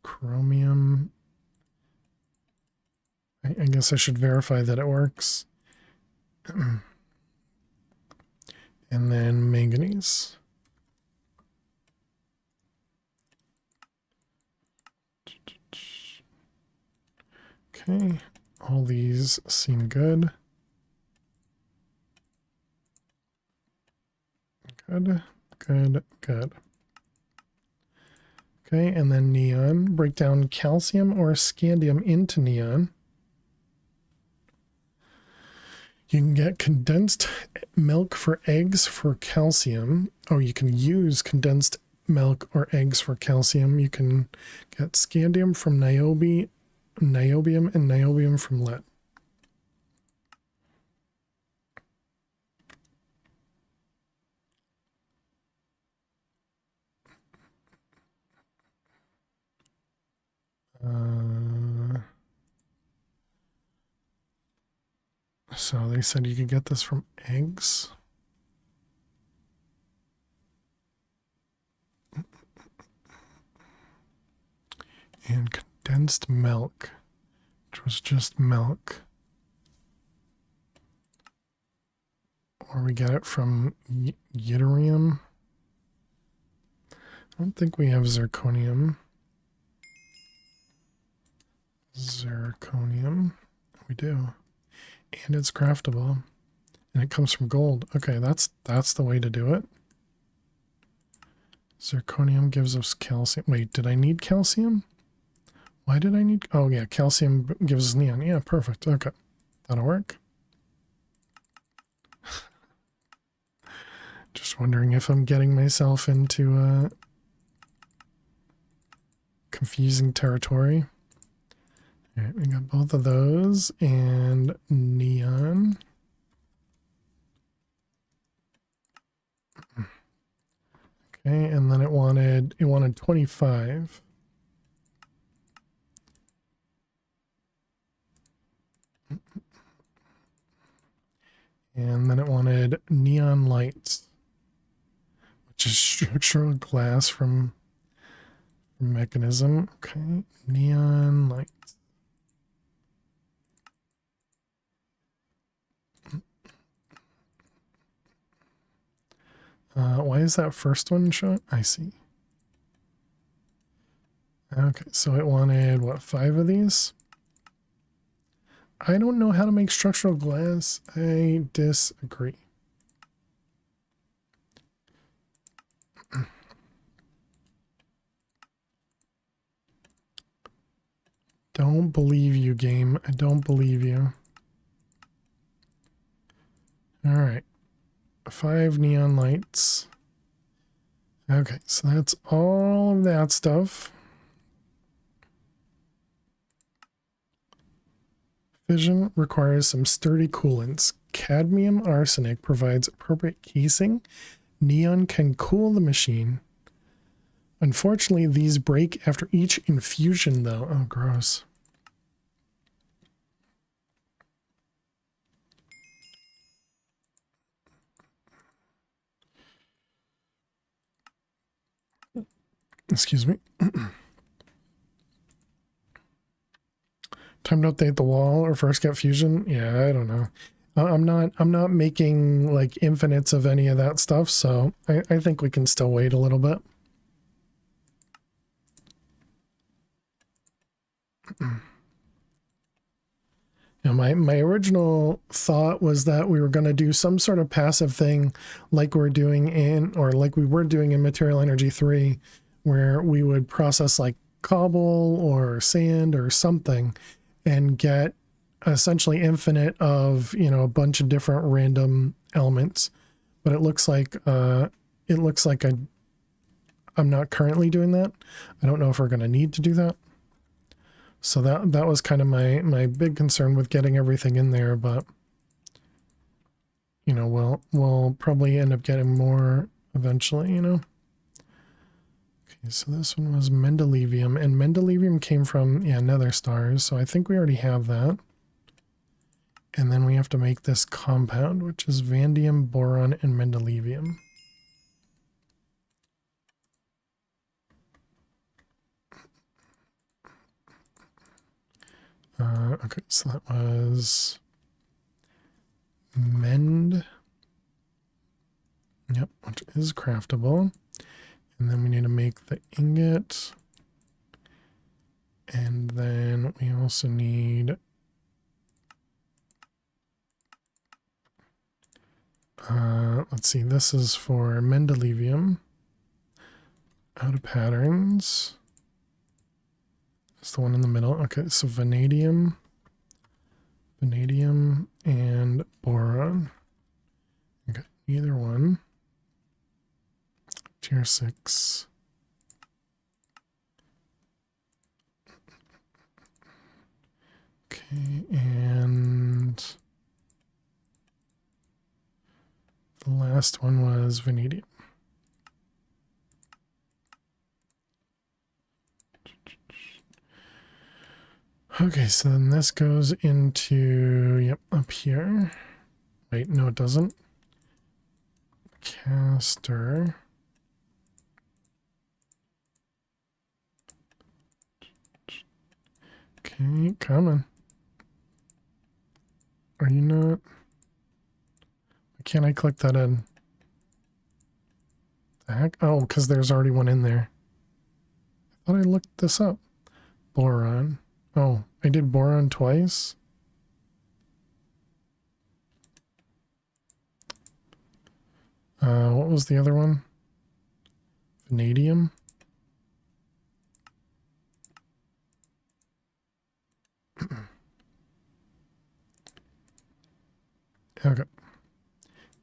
chromium. I guess I should verify that it works. And then manganese. Okay, all these seem good. Good, good, good. Okay, and then neon. Break down calcium or scandium into neon. You can get condensed milk for eggs for calcium, or you can use condensed milk or eggs for calcium. You can get scandium from niobium, and niobium from lead. So they said you could get this from eggs. And condensed milk, which was just milk. Or we get it from yttrium. I don't think we have zirconium. Zirconium. We do. And it's craftable. And it comes from gold. Okay, that's the way to do it. Zirconium gives us calcium. Wait, did I need calcium? Why did I need... Oh, yeah, calcium gives us neon. Yeah, perfect. Okay, that'll work. Just wondering if I'm getting myself into confusing territory. All right, we got both of those and neon. Okay, and then it wanted 25. And then it wanted neon lights, which is structural glass from mechanism. Okay, neon lights. Why is that first one showing? I see. Okay, so it wanted, what, 5 of these? I don't know how to make structural glass. I disagree. Don't believe you, game. I don't believe you. All right. 5 neon lights. Okay, so that's all of that stuff. Fission requires some sturdy coolants. Cadmium arsenic provides appropriate casing. Neon can cool the machine. Unfortunately, these break after each infusion, though. Oh, gross. Excuse me. Time to update the wall or first get fusion. Yeah, I don't know. I'm not making like infinites of any of that stuff, so I think we can still wait a little bit. You know, my original thought was that we were going to do some sort of passive thing like we're doing in, or like we were doing in Material Energy 3, where we would process like cobble or sand or something and get essentially infinite of, you know, a bunch of different random elements. But it looks like I'm not currently doing that. I don't know if we're going to need to do that. So that was kind of my big concern with getting everything in there, but you know, we'll probably end up getting more eventually, you know. Okay, so this one was mendelevium, and mendelevium came from, yeah, nether stars, so I think we already have that. And then we have to make this compound, which is vanadium, boron, and mendelevium. Okay, so that was mend. Yep, which is craftable. And then we need to make the ingot. And then we also need let's see, this is for mendelevium. Out of patterns. It's the one in the middle. Okay, so vanadium, and boron. Okay, either one. Tier 6. Okay, and the last one was vanadium. Okay, so then this goes into, yep, up here. Wait, no, it doesn't. Caster. Okay, coming. Are you not? Why can't I click that in? The heck? Oh, because there's already one in there. I thought I looked this up. Boron. Oh, I did boron twice. What was the other one? Vanadium. Okay.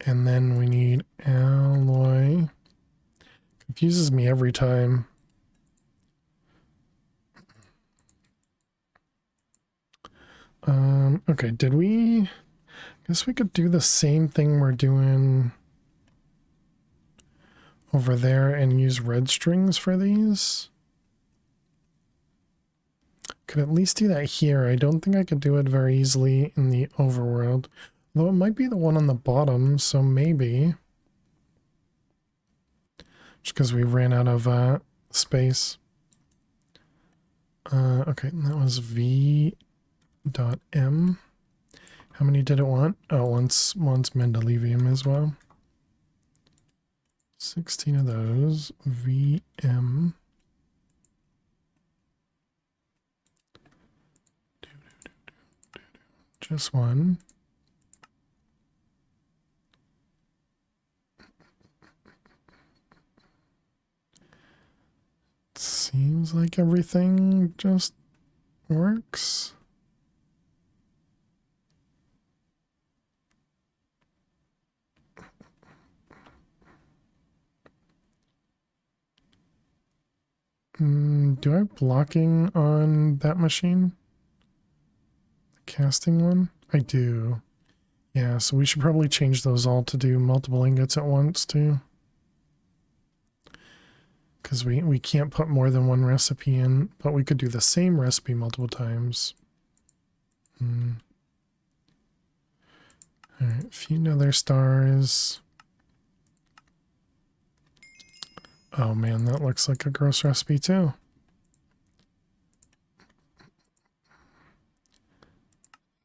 And then we need alloy. Confuses me every time. Okay, did we? I guess we could do the same thing we're doing over there and use red strings for these. Could at least do that here. I don't think I could do it very easily in the overworld. Though it might be the one on the bottom, so maybe. Just because we ran out of space. Okay, that was V.M. How many did it want? Oh, wants mendelevium as well. 16 of those. VM. Just one. Seems like everything just works. Do I have blocking on that machine? The casting one? I do. Yeah, so we should probably change those all to do multiple ingots at once too. Because we can't put more than one recipe in, but we could do the same recipe multiple times. Alright, a few nether stars. Oh man, that looks like a gross recipe too.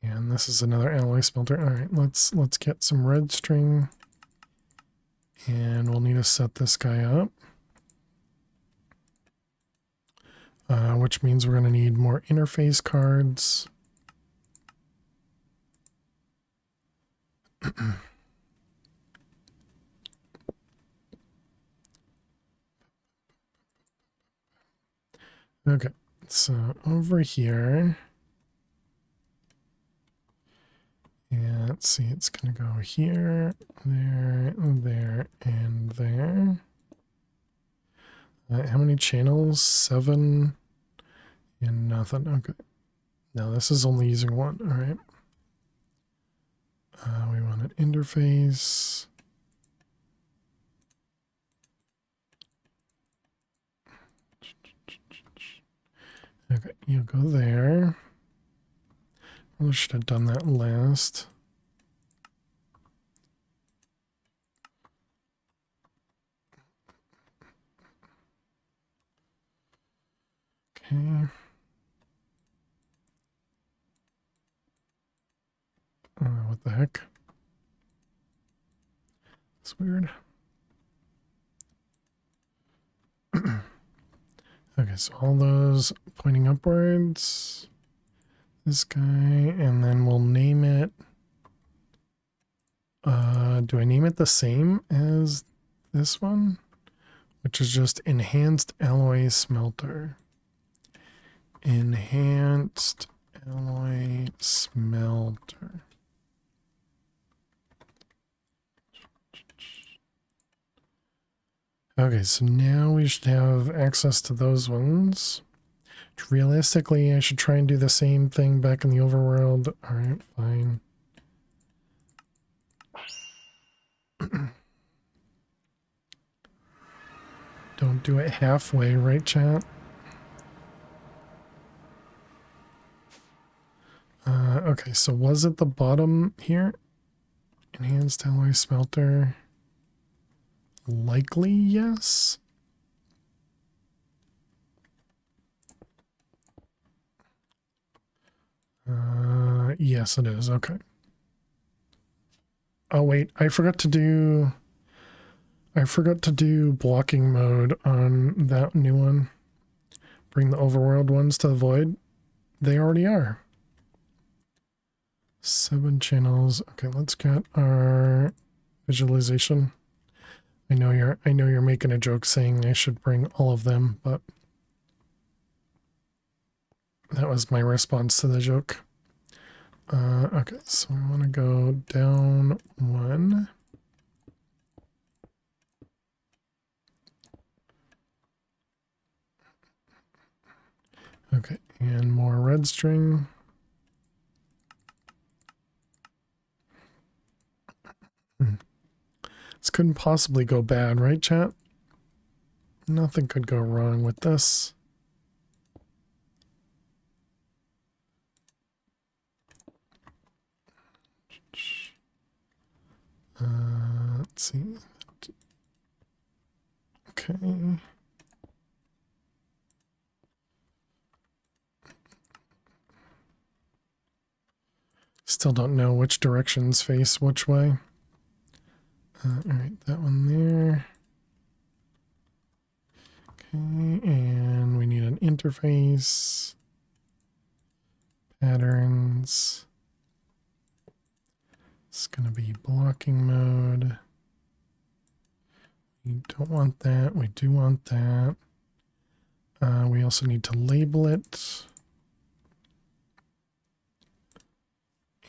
And this is another alloy smelter. Alright, let's get some red string. And we'll need to set this guy up. Which means we're going to need more interface cards. Okay, so over here. Yeah, let's see, it's going to go here, there, there, and there. How many channels? 7 and nothing. Okay. Now this is only using one. All right. We want an interface. Okay, you go there. I should have done that last. Okay. What the heck? That's weird. Okay, so all those pointing upwards. This guy, and then we'll name it. Do I name it the same as this one? Which is just Enhanced Alloy Smelter. Enhanced Alloy Smelter. Okay, so now we should have access to those ones. Realistically, I should try and do the same thing back in the overworld. Alright, fine. Don't do it halfway, right, chat? Okay, so was it the bottom here? Enhanced Alloy Smelter. Likely, yes. Yes, it is. Okay. Oh, wait, I forgot to do blocking mode on that new one. Bring the overworld ones to the void. They already are. 7 channels. Okay, let's get our visualization. I know you're making a joke saying I should bring all of them, but that was my response to the joke. Okay, so we want to go down 1. Okay, and more red string. This couldn't possibly go bad, right, chat? Nothing could go wrong with this. Let's see. Okay. Still don't know which directions face which way. All right, that one there. Okay, and we need an interface. Patterns. It's going to be blocking mode. We don't want that. We do want that. We also need to label it.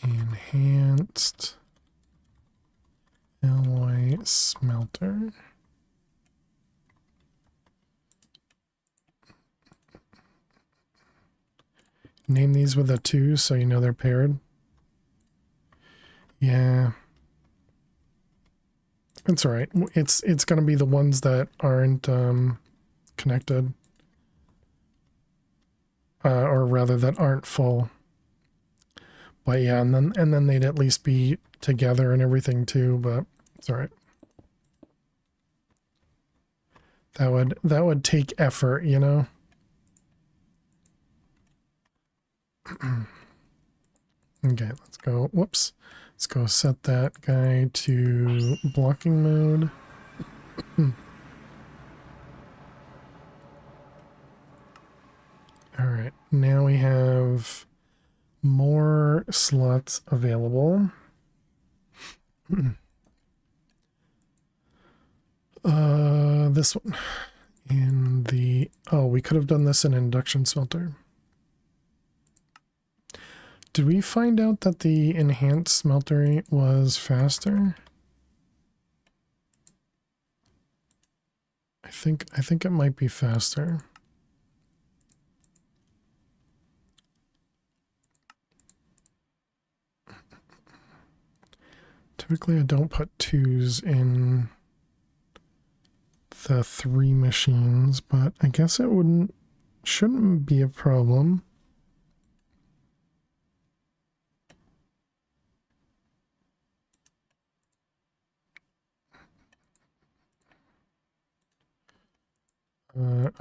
Enhanced alloy smelter. Name these with a 2 so you know they're paired. Yeah. It's all right. It's going to be the ones that aren't connected. Or rather that aren't full. But yeah, and then they'd at least be together and everything too, but it's all right. That would take effort, you know. Okay, let's go. Whoops. Let's go set that guy to blocking mode. All right, now we have more slots available. This one in the, oh, we could have done this in induction smelter. Did we find out that the enhanced smelter was faster? I think it might be faster. Typically I don't put 2s in the 3 machines, but I guess it shouldn't be a problem.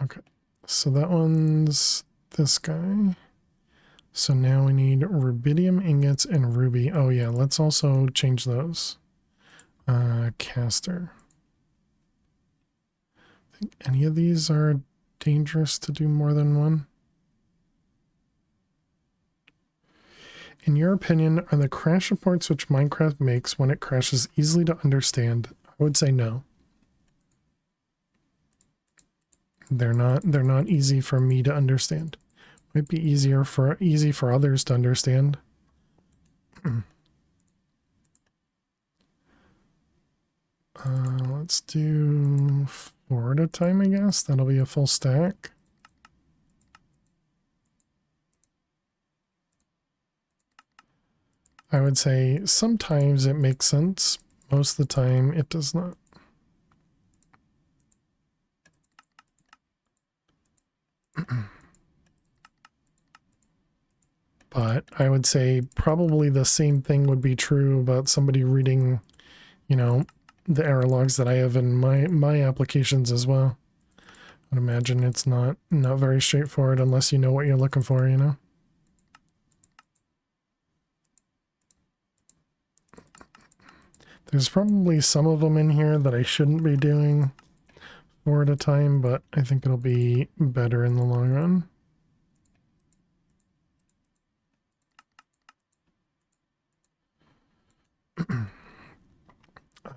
Okay, so that one's this guy. So now we need rubidium ingots and ruby. Oh yeah, let's also change those. Caster. I think any of these are dangerous to do more than one. In your opinion, are the crash reports which Minecraft makes when it crashes easily to understand? I would say no. They're not easy for me to understand. Might be easy for others to understand. Let's do 4 at a time, I guess. That'll be a full stack. I would say sometimes it makes sense. Most of the time it does not. But I would say probably the same thing would be true about somebody reading, you know, the error logs that I have in my applications as well. I would imagine it's not very straightforward unless you know what you're looking for, you know. There's probably some of them in here that I shouldn't be doing 4 at a time, but I think it'll be better in the long run.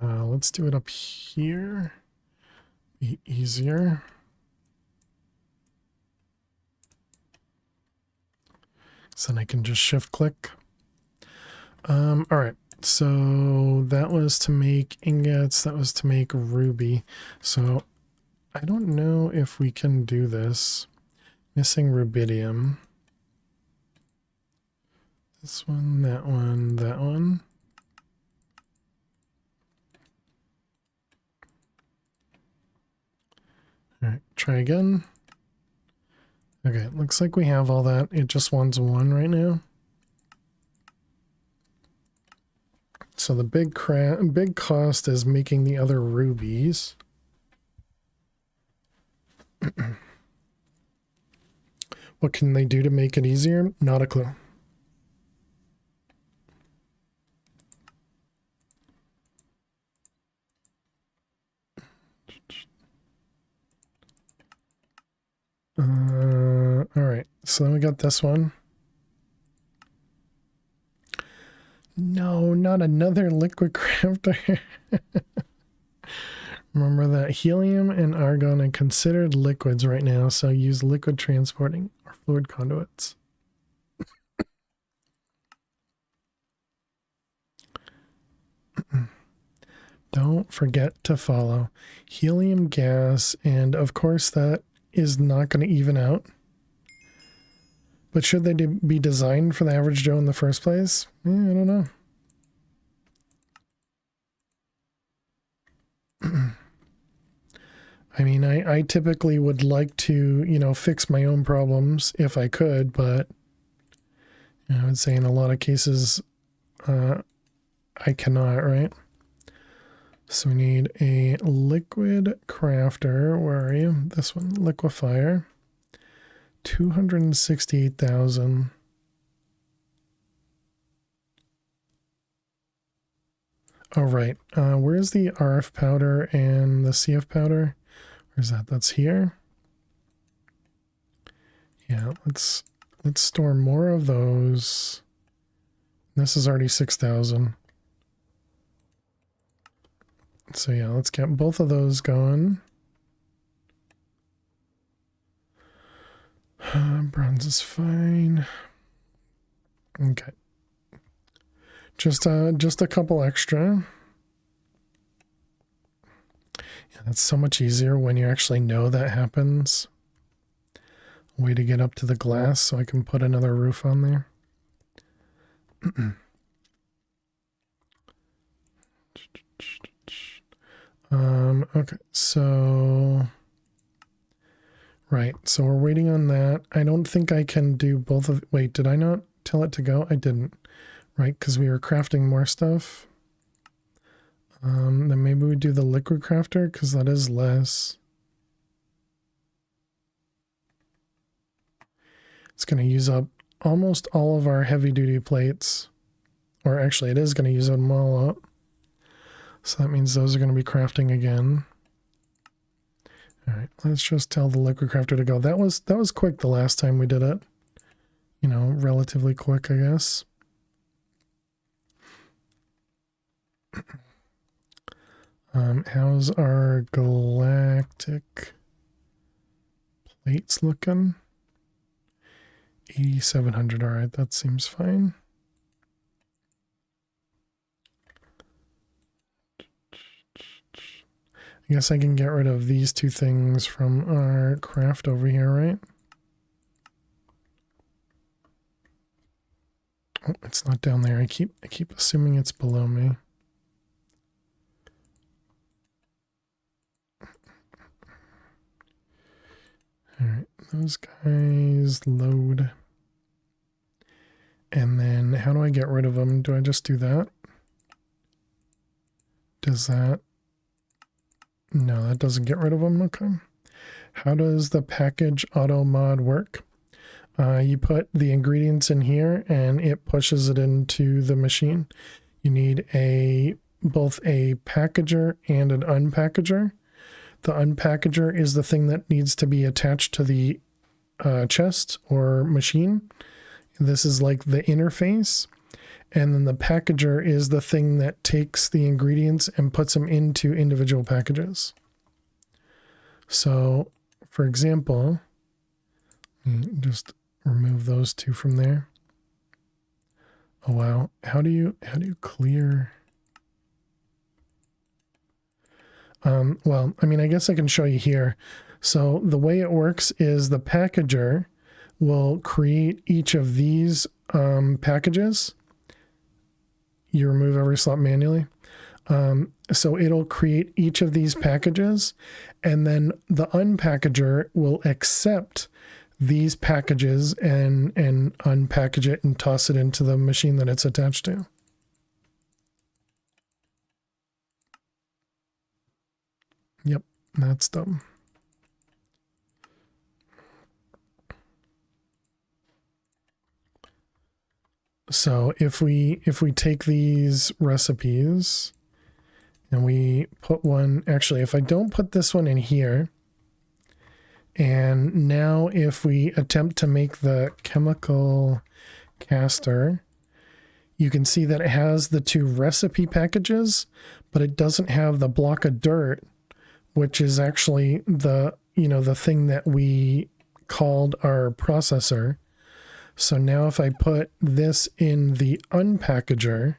Let's do it up here. Be easier. So then I can just shift click. All right. So that was to make ingots. That was to make ruby. So I don't know if we can do this. Missing rubidium. This one, that one, that one. All right. try again. Okay, looks like we have all that. It just wants one right now. So the big cost is making the other rubies. What can they do to make it easier? Not a clue. All right, so then we got this one. No, not another liquid crafter. Remember that helium and argon are considered liquids right now, so use liquid transporting or fluid conduits. Don't forget to follow helium gas, and of course that is not going to even out. But should they be designed for the average Joe in the first place? I don't know. I mean, I typically would like to, you know, fix my own problems if I could, but you know, I would say in a lot of cases, I cannot, right? So we need a liquid crafter. Where are you? This one, liquefier. 268,000. Oh, right. Where's the RF powder and the CF powder? Where's that? That's here. Yeah, let's store more of those. This is already 6,000. So yeah, let's get both of those going. Bronze is fine. Okay. Just a couple extra. Yeah, that's so much easier when you actually know that happens. Way to get up to the glass so I can put another roof on there. Okay, so right, so we're waiting on that. I don't think I can do both of, wait, did I not tell it to go? I didn't, right? Because we were crafting more stuff. Then maybe we do the liquid crafter because that is less. It's going to use up almost all of our heavy duty plates, or actually it is going to use them all up. So that means those are going to be crafting again. All right, let's just tell the liquid crafter to go. That was quick the last time we did it. You know, relatively quick, I guess. How's our galactic plates looking? 8,700. All right, that seems fine. I guess I can get rid of these two things from our craft over here, right? Oh, it's not down there. I keep assuming it's below me. All right, those guys load. And then how do I get rid of them? Do I just do that? Does that? No, that doesn't get rid of them. Okay. How does the package auto mod work? You put the ingredients in here and it pushes it into the machine. You need both a packager and an unpackager. The unpackager is the thing that needs to be attached to the chest or machine. This is like the interface. And then the packager is the thing that takes the ingredients and puts them into individual packages. So, for example, just remove those two from there. Oh wow, how do you clear? Well, I mean, I guess I can show you here. So the way it works is the packager will create each of these packages. You remove every slot manually. So it'll create each of these packages, and then the unpackager will accept these packages and unpackage it and toss it into the machine that it's attached to. Yep, that's dumb. So if we take these recipes and we put one, actually, if I don't put this one in here, and now if we attempt to make the chemical caster, you can see that it has the two recipe packages, but it doesn't have the block of dirt, which is actually the, the thing that we called our processor. So now if I put this in the unpackager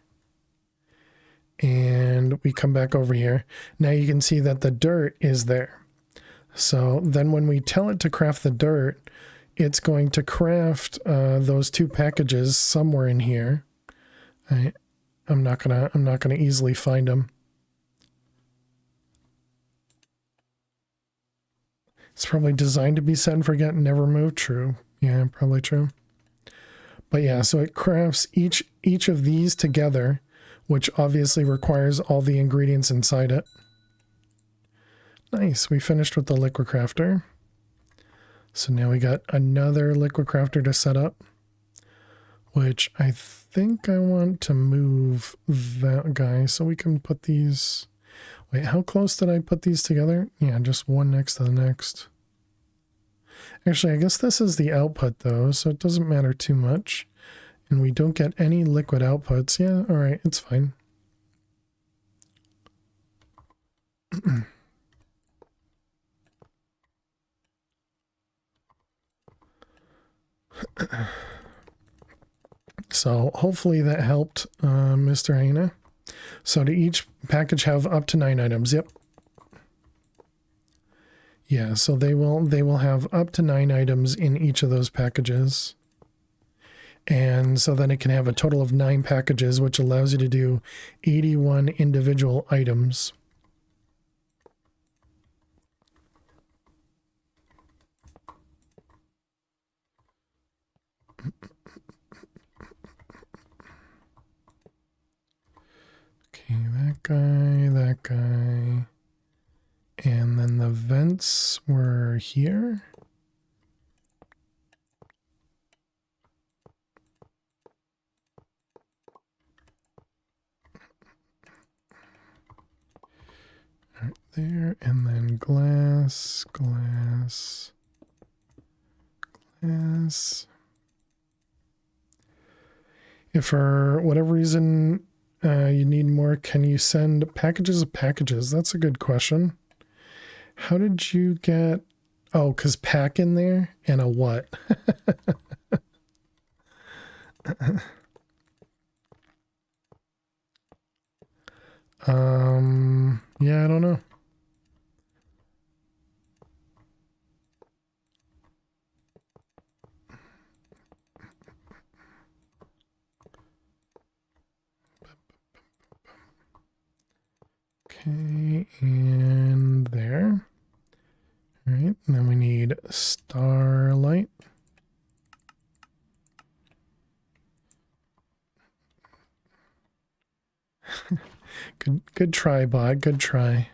and we come back over here, now you can see that the dirt is there. So then when we tell it to craft the dirt, it's going to craft those two packages somewhere in here. I'm not gonna easily find them. It's probably designed to be set and forget and never move. True. Yeah, probably true. But yeah, so it crafts each of these together, which obviously requires all the ingredients inside it. Nice, we finished with the liquid crafter. So now we got another liquid crafter to set up, which I think I want to move that guy so we can put these... Wait, how close did I put these together? Yeah, just one next to the next. Actually, I guess this is the output though, so it doesn't matter too much. And we don't get any liquid outputs. Yeah, all right, it's fine. So hopefully that helped, Mr. Hana. So to each package have up to 9 items. Yep. Yeah, so they will have up to 9 items in each of those packages. And so then it can have a total of 9 packages, which allows you to do 81 individual items. Okay, that guy. And then the vents were here. Right there, and then glass. If for whatever reason you need more, can you send packages of packages? That's a good question. How did you get... Oh, because pack in there and a what? Yeah, I don't know. Okay, and there. All right, and then we need starlight. Good try, bot. Good try.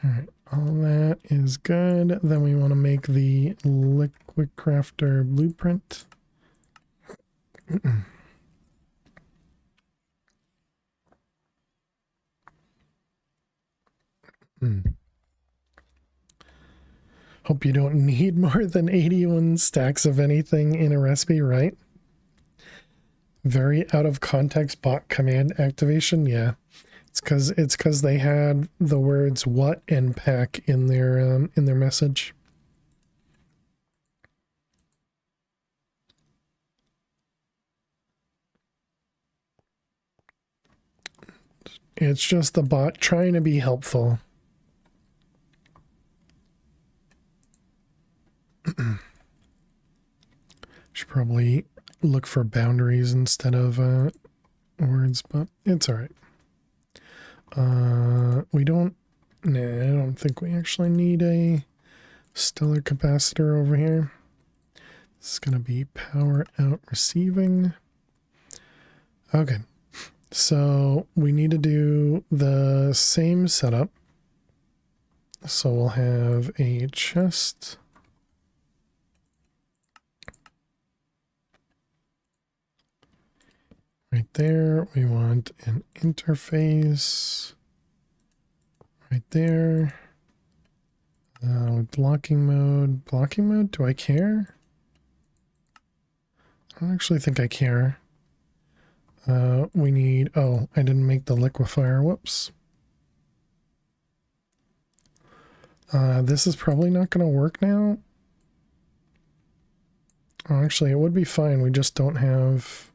All right, all that is good. Then we want to make the liquid crafter blueprint. Hope you don't need more than 81 stacks of anything in a recipe, right? Very out of context bot command activation. Yeah, it's because they had the words what and pack in their message. It's just the bot trying to be helpful. Should probably look for boundaries instead of words, but it's all right. We don't, nah, I don't think we actually need a stellar capacitor over here. This is going to be power out receiving. Okay, so we need to do the same setup. So we'll have a chest. Right there, we want an interface. Right there. With blocking mode. Blocking mode, do I care? I don't actually think I care. We need, oh, I didn't make the liquefier, whoops. This is probably not going to work now. Oh, actually, it would be fine. We just don't have...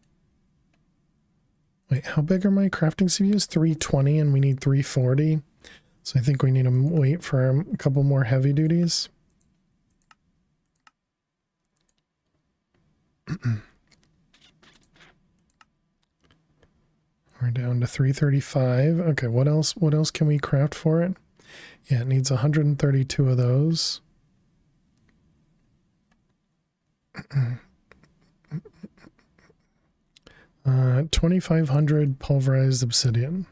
Wait, how big are my crafting CPUs? 320 and we need 340. So I think we need to wait for a couple more heavy duties. We're down to 335. Okay, what else can we craft for it? Yeah, it needs 132 of those. 2,500 pulverized obsidian.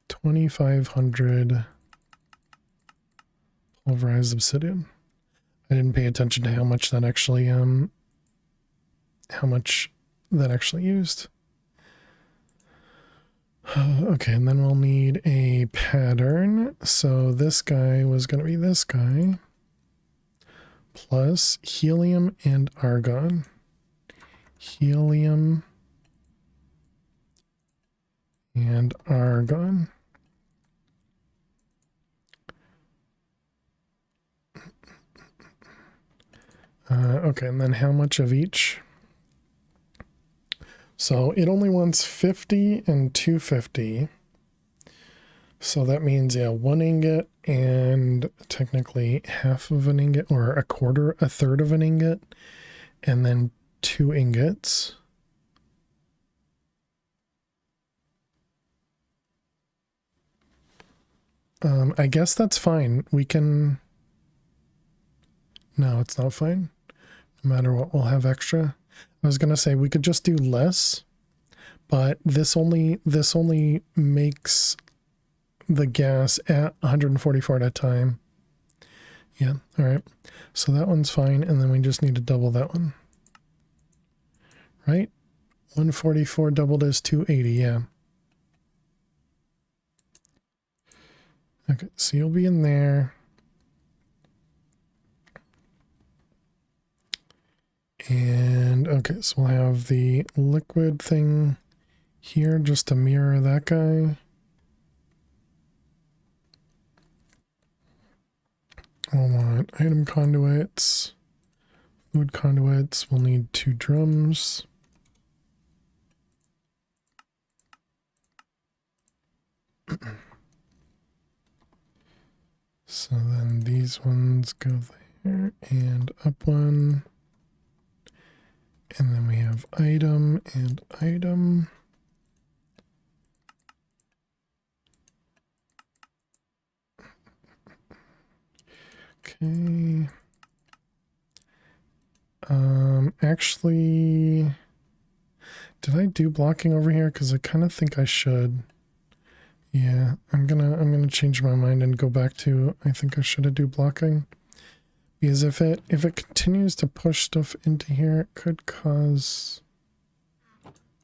2,500 pulverized obsidian. I didn't pay attention to how much that actually used. Okay, and then we'll need a pattern. So this guy was going to be this guy plus helium and argon. Helium and argon. Okay, and then how much of each? So it only wants 50 and 250. So that means, yeah, 1 ingot and technically half of an ingot, or a third of an ingot, and then 2 ingots. I guess that's fine. We can... No, it's not fine. No matter what, we'll have extra. I was gonna say we could just do less, but this only makes the gas at 144 at a time. Yeah, all right. So that one's fine, and then we just need to double that one. Right? 144 doubled is 280, yeah. Okay, so you'll be in there. And okay, so we'll have the liquid thing here just to mirror that guy. We'll want item conduits, food conduits. We'll need 2 drums. So then these ones go there and up one. And then we have item and item. Okay. Actually, did I do blocking over here? Because I kind of think I should. Yeah, I'm gonna change my mind and go back to, I think I should have do blocking. Because if it continues to push stuff into here, it could cause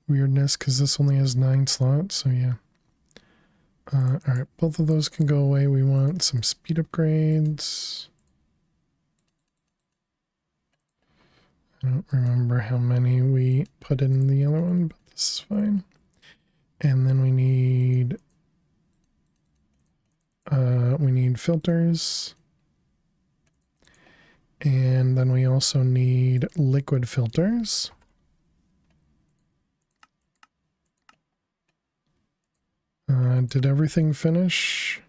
weirdness, because this only has 9 slots, so yeah. Alright, both of those can go away. We want some speed upgrades. I don't remember how many we put in the other one, but this is fine. And then we need filters. And then we also need liquid filters. Did everything finish?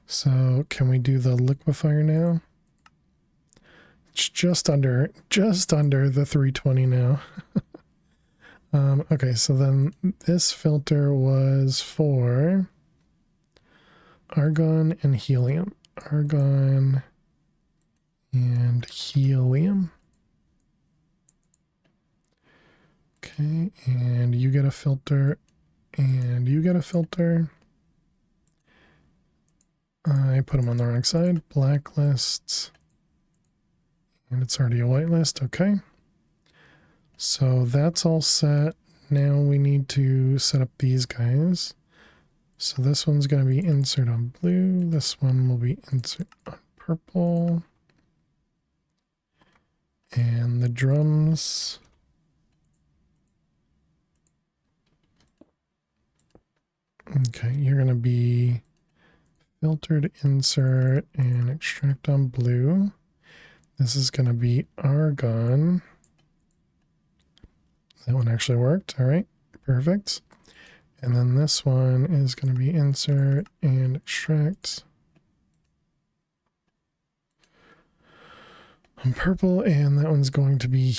So can we do the liquefier now? It's just under the 320 now. Okay, so then this filter was for argon and helium. Argon and helium. Okay, and you get a filter, and you get a filter. I put them on the wrong side. Blacklists. And it's already a whitelist. Okay. So that's all set. Now we need to set up these guys. So this one's going to be insert on blue. This one will be insert on purple. And the drums. Okay, you're going to be filtered, insert, and extract on blue. This is going to be argon. That one actually worked. All right, perfect. And then this one is going to be insert and extract on purple, and that one's going to be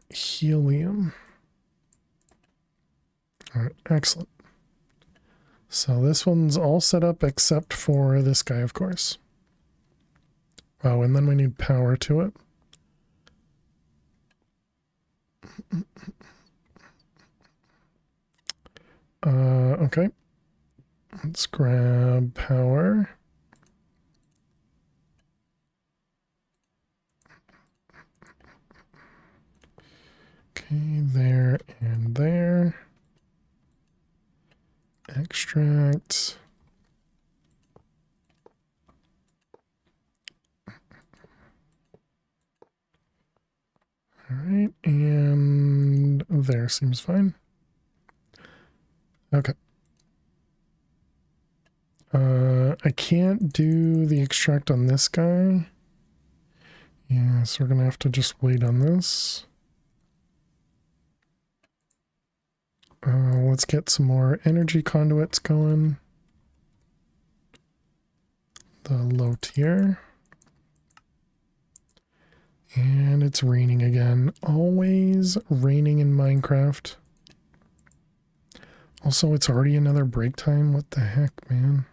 helium. All right, excellent. So this one's all set up except for this guy, of course. Oh, and then we need power to it. Okay. Let's grab power. Okay, there and there. Extract. All right, and there seems fine. Okay. I can't do the extract on this guy. Yeah, so we're gonna have to just wait on this. Let's get some more energy conduits going. The low tier. And it's raining again. Always raining in Minecraft. Also, it's already another break time. What the heck, man?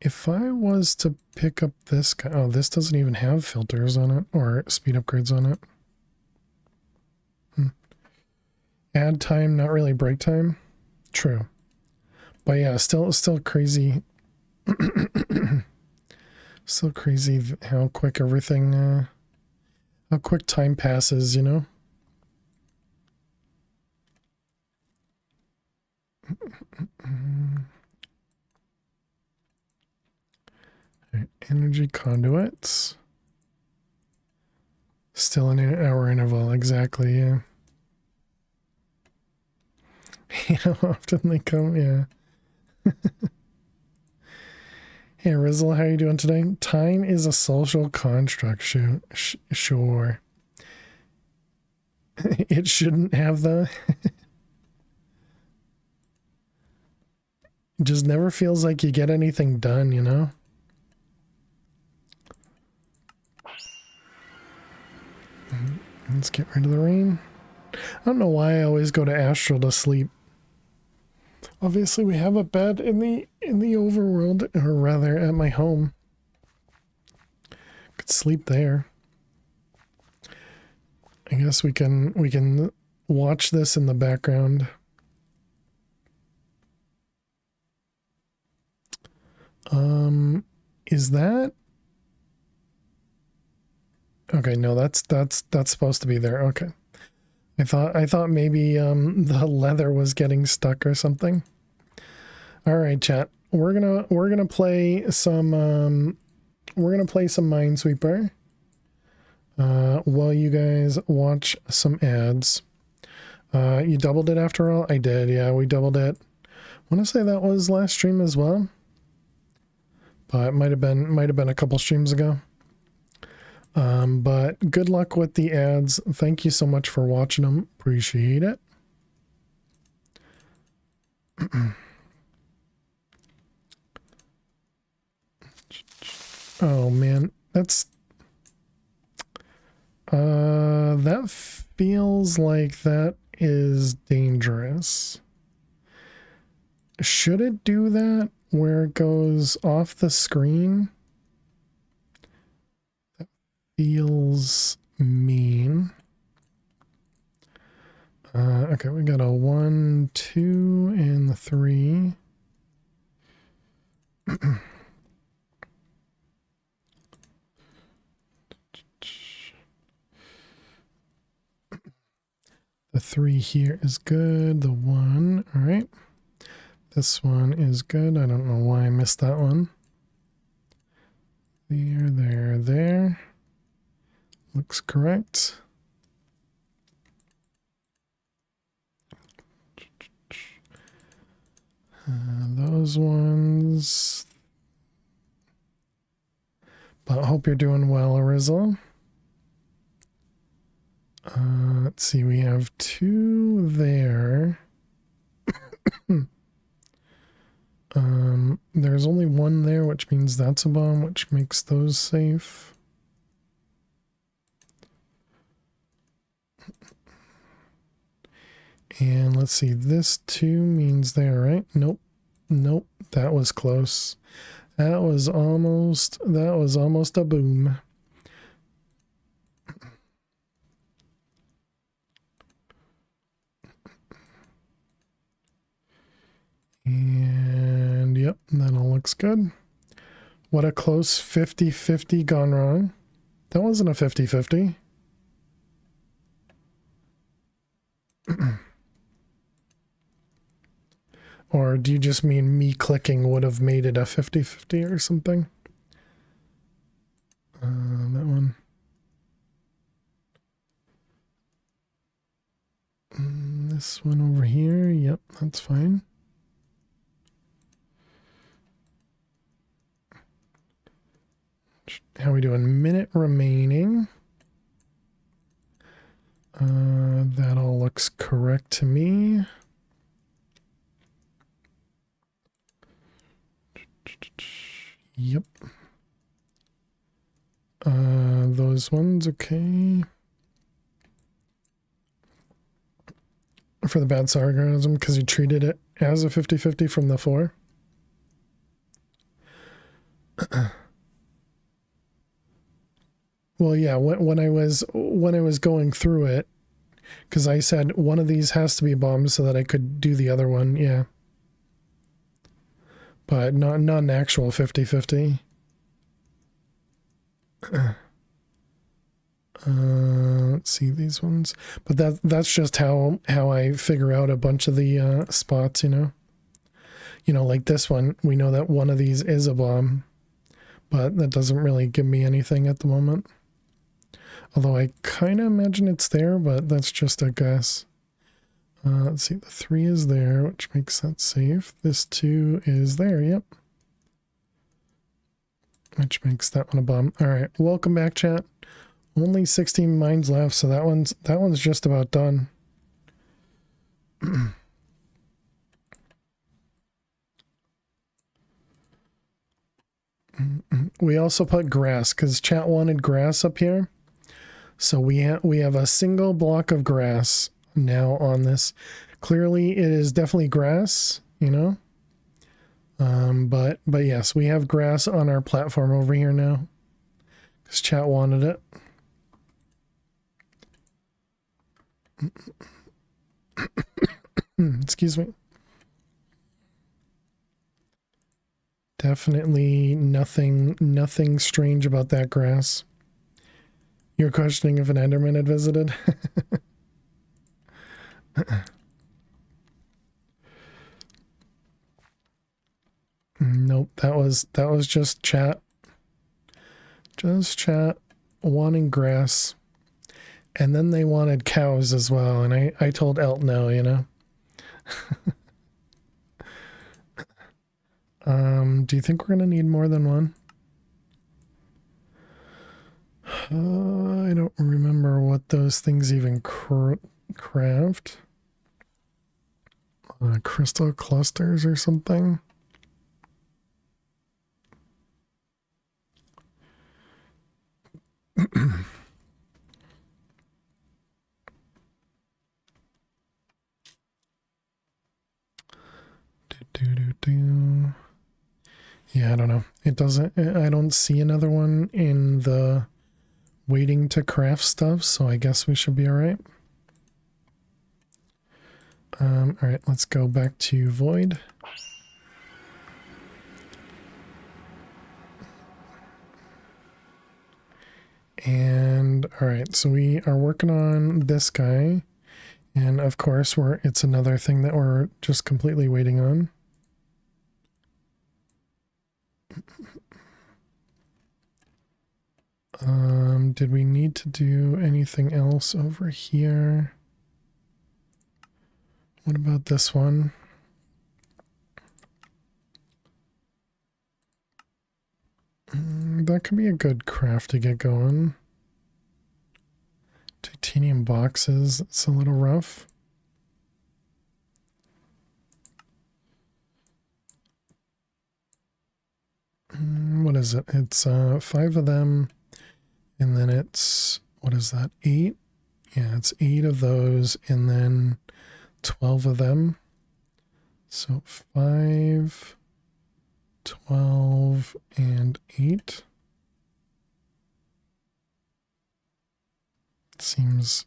If I was to pick up this guy, oh, this doesn't even have filters on it or speed upgrades on it. Add time, not really break time. True. But yeah, still crazy. Still crazy how quick everything, how quick time passes, you know? Energy conduits. Still an hour interval, exactly, yeah. How often they come, yeah. Hey Rizzle, how are you doing today? Time is a social construct, sure. It shouldn't have the... It just never feels like you get anything done, you know? Let's get rid of the rain. I don't know why I always go to Astral to sleep. Obviously, we have a bed in the overworld, or rather, at my home. Could sleep there. I guess we can watch this in the background. Is that? Okay, no, that's supposed to be there. Okay. I thought maybe the leather was getting stuck or something. All right, chat. We're gonna play some Minesweeper while you guys watch some ads. You doubled it after all? I did. Yeah, we doubled it. I want to say that was last stream as well. But it might have been a couple streams ago. But good luck with the ads. Thank you so much for watching them. Appreciate it. Oh man, that feels like that is dangerous. Should it do that where it goes off the screen? That feels mean. Okay, we got a 1, 2, and the 3. The 3 here is good. The 1, all right. This one is good. I don't know why I missed that one. There. Looks correct. Those ones. But I hope you're doing well, Arizel. Let's see, we have 2 there. There's only 1 there, which means that's a bomb, which makes those safe. And let's see, this 2 means there, right? Nope. That was close. That was almost a boom. And yep, that all looks good. What a close 50-50 gone wrong. That wasn't a 50-50. Or do you just mean me clicking would have made it a 50-50 or something? That one. This one over here. Yep, that's fine. How are we doing? Minute remaining. That all looks correct to me. Yep. Those ones, okay. For the bad sarcasm, because you treated it as a 50-50 from the 4. Well, yeah, when I was going through it, because I said one of these has to be bombed so that I could do the other one, yeah. But not an actual 50-50. Let's see these ones. But that's just how I figure out a bunch of the spots, you know. You know, like this one, we know that one of these is a bomb, but that doesn't really give me anything at the moment. Although I kind of imagine it's there, but that's just a guess. Let's see, the 3 is there, which makes that safe. This 2 is there, yep. Which makes that one a bomb. All right, welcome back, chat. Only 16 mines left, so that one's just about done. We also put grass because chat wanted grass up here. So we have a single block of grass now on this. Clearly it is definitely grass, you know. But yes, we have grass on our platform over here now because chat wanted it. Excuse me. Definitely nothing strange about that grass. You're questioning if an Enderman had visited? Nope, that was just chat. Just chat wanting grass. And then they wanted cows as well, and I told Elt no, you know. Do you think we're gonna need more than one? I don't remember what those things even craft. Crystal clusters or something. Do. Yeah, I don't know. It doesn't, I don't see another one in the waiting to craft stuff, so I guess we should be all right. All right, let's go back to Void. And all right, so we are working on this guy. And of course, it's another thing that we're just completely waiting on. Did we need to do anything else over here? What about this one? That could be a good craft to get going. Titanium boxes, it's a little rough. What is it? It's 5 of them, and then it's, what is that, 8? Yeah, it's 8 of those, and then 12 of them. So 5, 12, and 8. Seems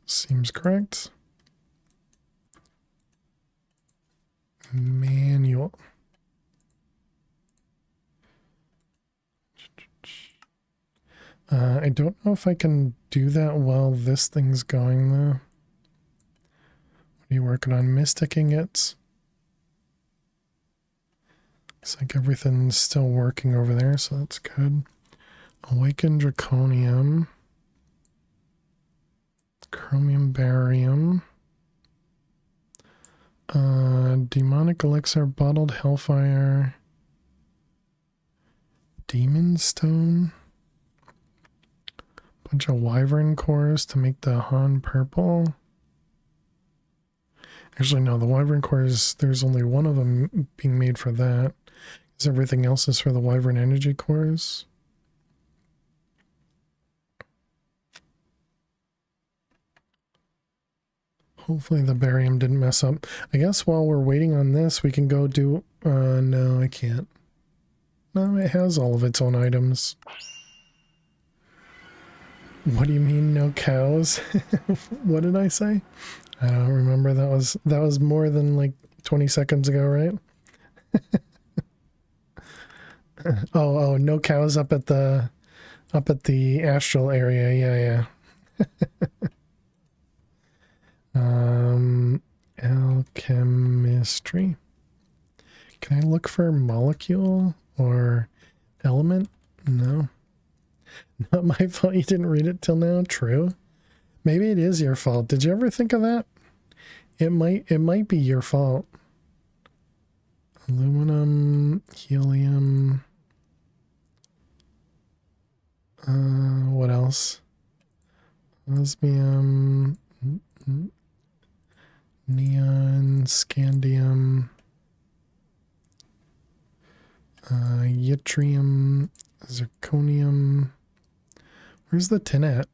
correct. Manual. I don't know if I can do that while this thing's going, though. What are you working on? Mystic ingots? Looks like everything's still working over there, so that's good. Awakened Draconium. Chromium Barium. Demonic Elixir, Bottled Hellfire. Demon Stone. Bunch of Wyvern cores to make the Han purple. Actually, no, the Wyvern cores, there's only one of them being made for that. Because everything else is for the Wyvern energy cores. Hopefully the barium didn't mess up. I guess while we're waiting on this, we can go do... no, I can't. No, it has all of its own items. What do you mean, no cows? What did I say? I don't remember. That was more than like 20 seconds ago, right? oh, no cows up at the astral area. Yeah. Alchemistry. Can I look for molecule or element? No. Not my fault you didn't read it till now. True. Maybe it is your fault. Did you ever think of that? It might be your fault. Aluminum, helium. What else? Osmium, neon, scandium, yttrium, zirconium. Where's the tin at?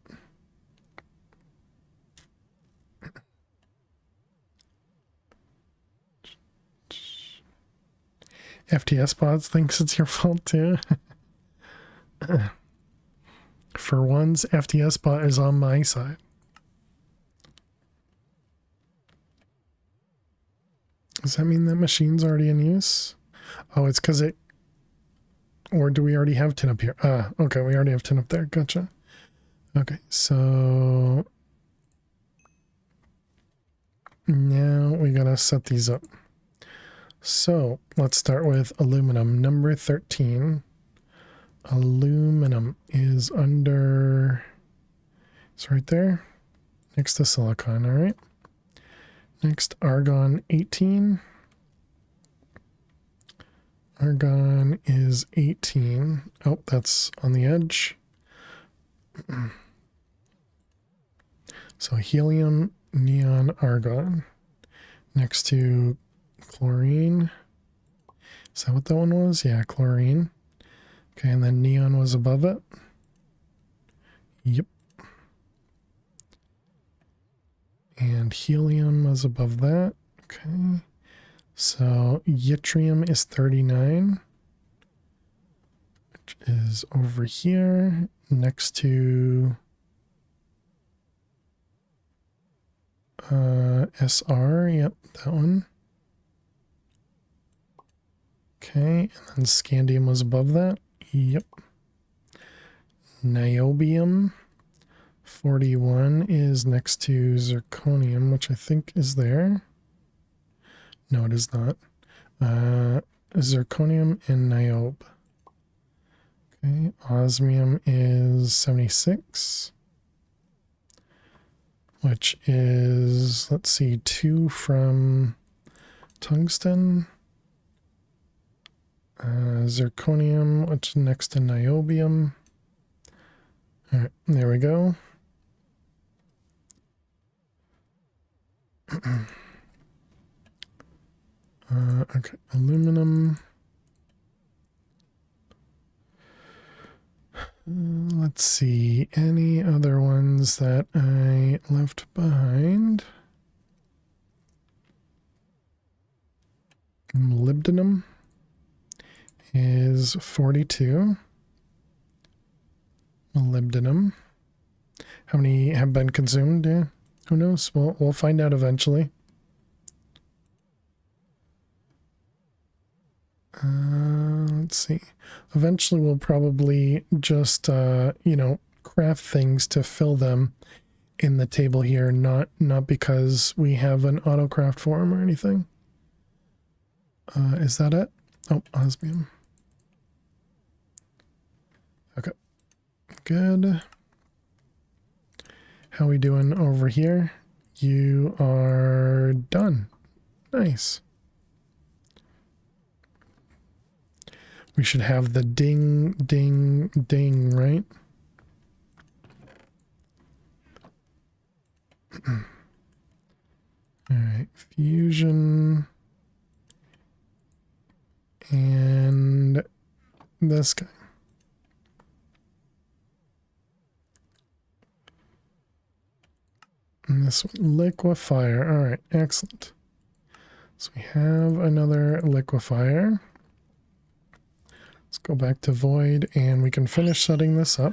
FTS bots thinks it's your fault too. For once, FTS bot is on my side. Does that mean that machine's already in use? Oh, it's because it... Or do we already have tin up here? Ah, okay, we already have tin up there. Gotcha. Okay, so... Now we gotta set these up. So, let's start with aluminum. Number 13. Aluminum is under... It's right there. Next to silicon, alright. Next, argon 18. Argon is 18. Oh, that's on the edge. So helium, neon, argon. Next to chlorine. Is that what that one was? Yeah, chlorine. Okay, and then neon was above it. Yep. And helium is above that. Okay. So yttrium is 39, which is over here next to SR. Yep, that one. Okay, and then scandium was above that. Yep. Niobium 41 is next to zirconium, which I think is there. No, it is not. Zirconium and niobe. Okay, osmium is 76, which is, let's see, 2 from tungsten. Zirconium, which is next to niobium. All right, there we go. Okay, aluminum. Let's see, any other ones that I left behind? Molybdenum is 42. Molybdenum. How many have been consumed? Yeah, who knows? We'll find out eventually. Let's see. Eventually we'll probably just, craft things to fill them in the table here, not because we have an autocraft form or anything. Is that it? Oh, osmium. Okay. Good. How we doing over here? You are done. Nice. We should have the ding, ding, ding, right? All right, fusion. And this guy. And this one, liquefier. All right, excellent. So we have another liquefier. Let's go back to void and we can finish setting this up.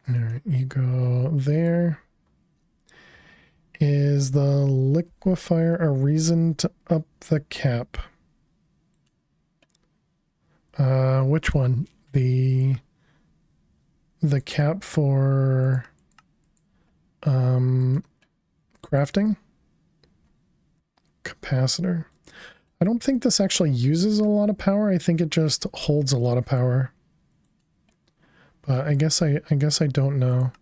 All right, you go there. Is the liquefier a reason to up the cap? Which one? The cap for crafting? Capacitor. I don't think this actually uses a lot of power. I think it just holds a lot of power. But I guess I don't know.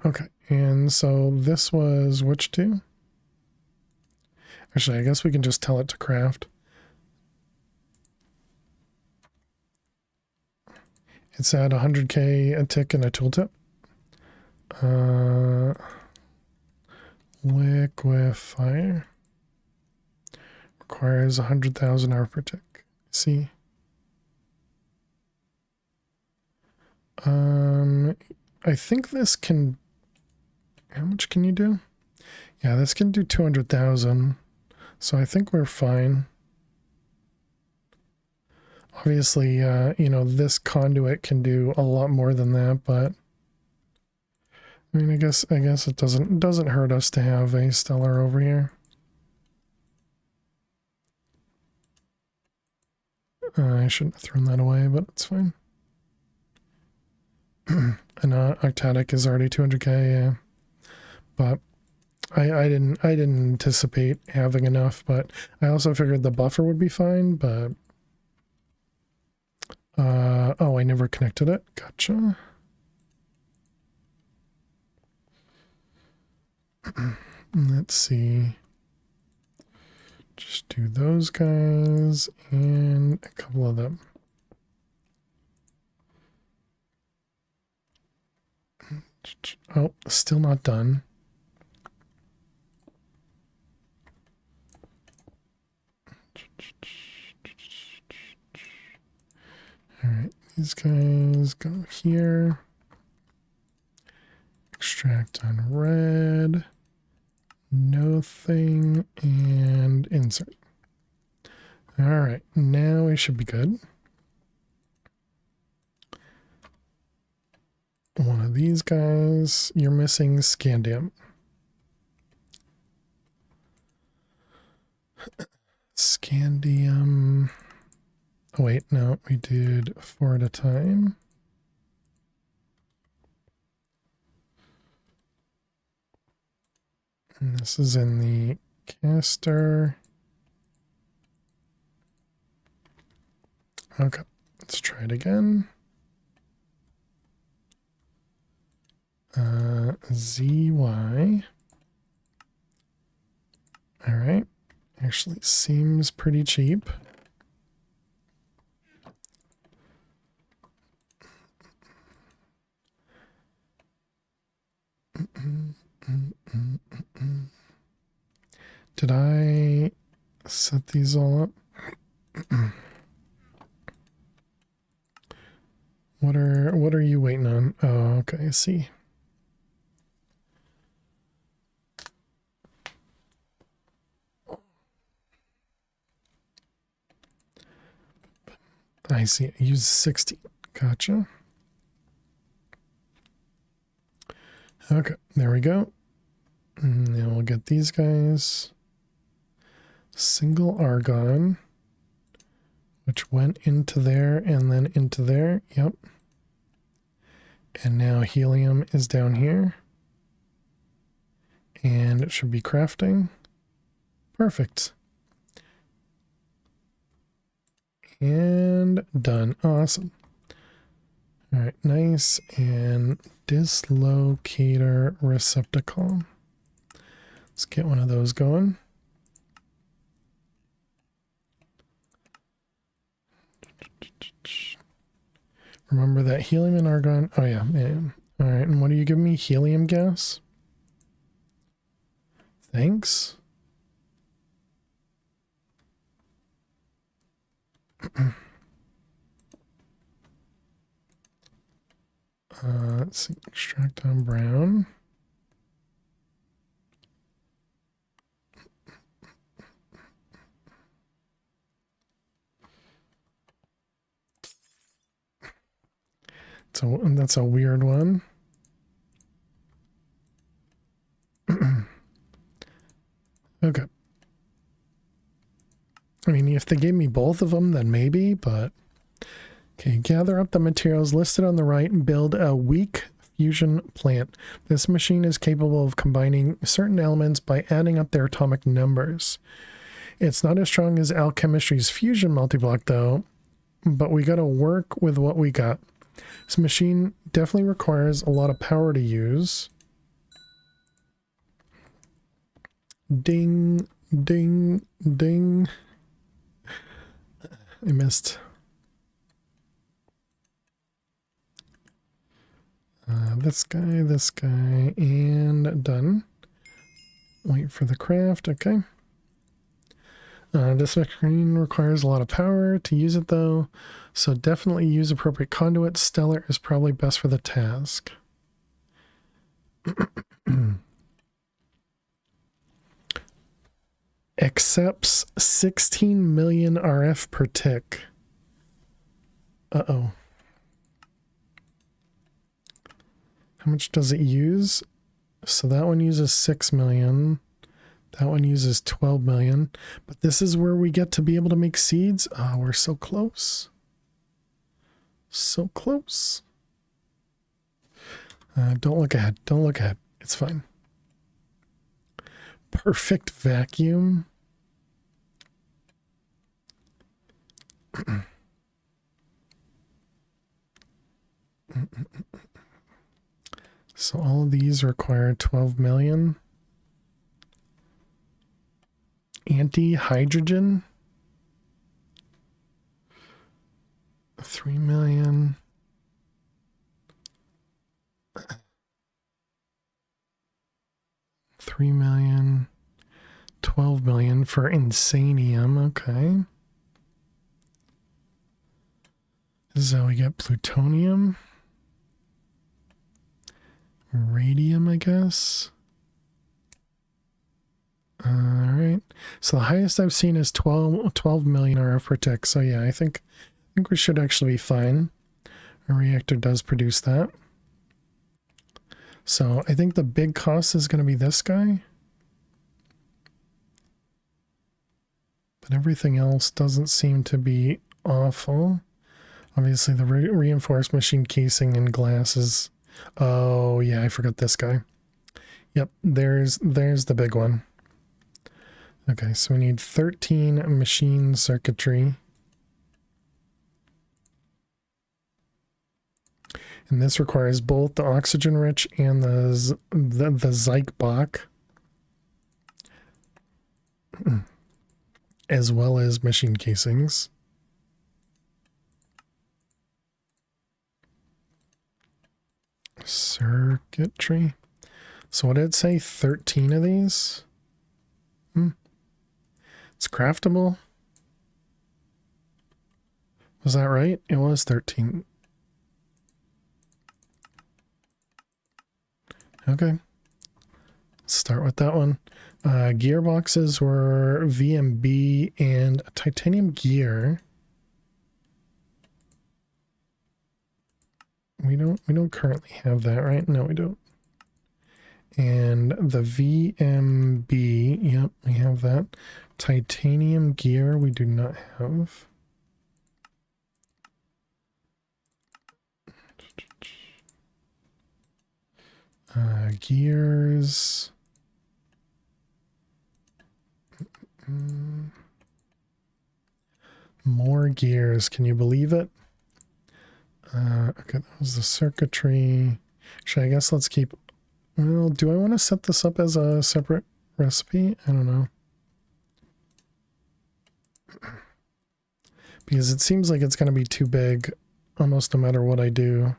Okay, and so this was which two? Actually, I guess we can just tell it to craft. It's at 100k a tick and a tooltip. Liquefier requires 100,000 hour per tick. See? I think this can. How much can you do? Yeah, this can do 200,000. So I think we're fine. Obviously, this conduit can do a lot more than that, but I mean, I guess it doesn't hurt us to have a stellar over here. I shouldn't have thrown that away, but it's fine. And Octadic is already 200k, yeah. But I didn't anticipate having enough, but I also figured the buffer would be fine, but oh, I never connected it. Gotcha. Let's see. Just do those guys and a couple of them. Oh, still not done. All right, these guys go here. Extract on red. No thing. And insert. All right, now we should be good. One of these guys, you're missing scandium. Scandium. Oh, wait, no, we did 4 at a time. And this is in the caster. Okay, let's try it again. ZY. All right. Actually seems pretty cheap. Did I set these all up? What are you waiting on? Oh, okay, I see. I see. Use 60. Gotcha. Okay, there we go. And now we'll get these guys. Single argon, which went into there and then into there. Yep. And now helium is down here. And it should be crafting. Perfect. And done. Awesome. All right, nice. And dislocator receptacle. Let's get one of those going. Remember that helium and argon. Oh, yeah. All right, and what are you giving me? Helium gas? Thanks. Let's see. Extract on brown. So that's a weird one. Okay. I mean, if they gave me both of them, then maybe, but... Okay, gather up the materials listed on the right and build a weak fusion plant. This machine is capable of combining certain elements by adding up their atomic numbers. It's not as strong as alchemistry's fusion multiblock, though, but we gotta work with what we got. This machine definitely requires a lot of power to use. Ding, ding, ding. I missed. This guy, and done. Wait for the craft, okay. This machine requires a lot of power to use it, though, so definitely use appropriate conduit. Stellar is probably best for the task. Accepts 16 million RF per tick. Uh-oh. How much does it use? So that one uses 6 million. That one uses 12 million. But this is where we get to be able to make seeds. Oh, we're so close. So close. Don't look ahead. Don't look ahead. It's fine. Perfect vacuum. So all of these require 12 million. Anti-hydrogen. 3 million. 3 million, 12 million for insanium. Okay. This is how we get plutonium. Radium, I guess. Alright. So the highest I've seen is 12 million RF per tick. So yeah, I think we should actually be fine. Our reactor does produce that. So I think the big cost is going to be this guy. But everything else doesn't seem to be awful. Obviously the reinforced machine casing and glass is... Oh yeah, I forgot this guy. Yep, there's the big one. Okay, so we need 13 machine circuitry. And this requires both the oxygen rich and the Zeichbach, as well as machine casings. Circuitry. So what did it say? 13 of these? It's craftable. Was that right? It was 13. Okay. Let's start with that one. Gearboxes were VMB and a titanium gear. We don't currently have that, right? No, we don't. And the VMB, yep, we have that. Titanium gear, we do not have. Gears. More gears, can you believe it? Okay, that was the circuitry. Actually, I guess let's keep... Well, do I want to set this up as a separate recipe? I don't know. Because it seems like it's going to be too big almost no matter what I do.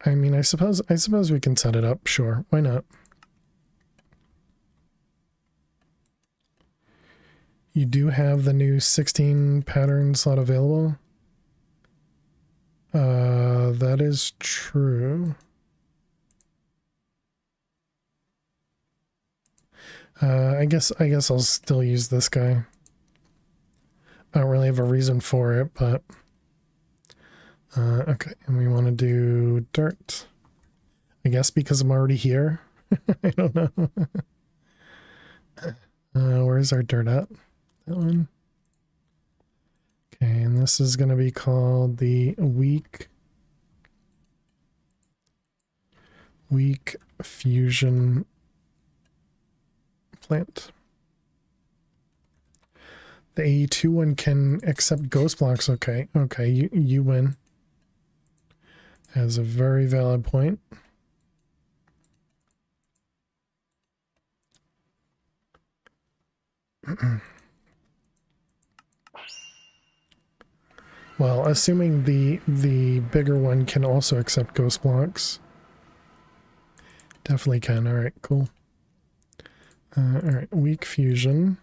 I mean, I suppose we can set it up. Sure, why not? You do have the new 16 pattern slot available. That is true. I guess I'll still use this guy. I don't really have a reason for it, but okay, and we want to do dirt. I guess because I'm already here. I don't know. Where's our dirt at? That one. Okay, and this is going to be called the weak fusion plant. The AE2 one can accept ghost blocks. Okay, you win. Has a very valid point. Well, assuming the bigger one can also accept ghost blocks. Definitely can. All right, cool. All right, weak fusion.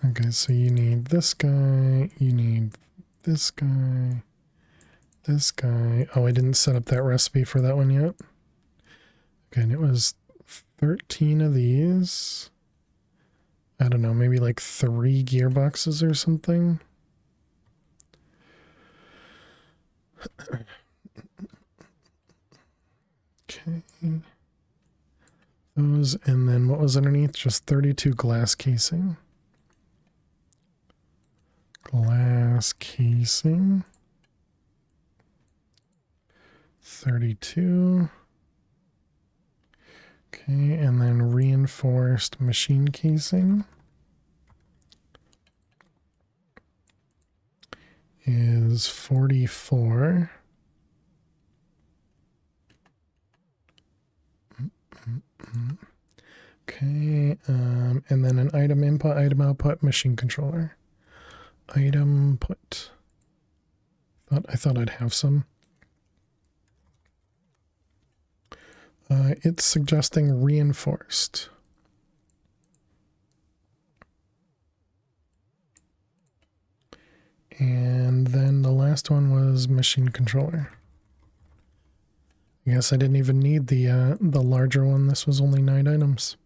Okay, so you need this guy, you need this guy, this guy. Oh, I didn't set up that recipe for that one yet. Okay, and it was 13 of these. I don't know, maybe like 3 gearboxes or something. Okay. Those, and then what was underneath? Just 32 glass casing. Glass casing. 32. Okay, and then reinforced machine casing is 44. Okay, and then an item input, item output, machine controller. Item put. I thought I'd have some. It's suggesting reinforced. And then the last one was machine controller. I guess I didn't even need the larger one. This was only 9 items.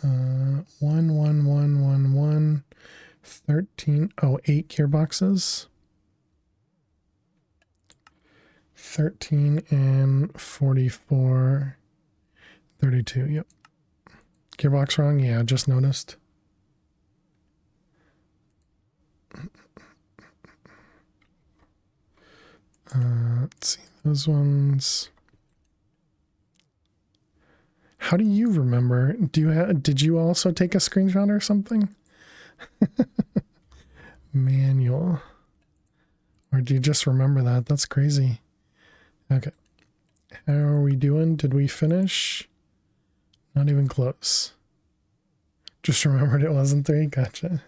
1, 1, 1, 1, 1, 13. Oh, 8 gearboxes. 13 and 44. 32. Yep. Gearbox wrong? Yeah, just noticed. Let's see, those ones. How do you remember? Did you also take a screenshot or something? Manual. Or do you just remember that? That's crazy. Okay. How are we doing? Did we finish? Not even close. Just remembered it wasn't 3. Gotcha.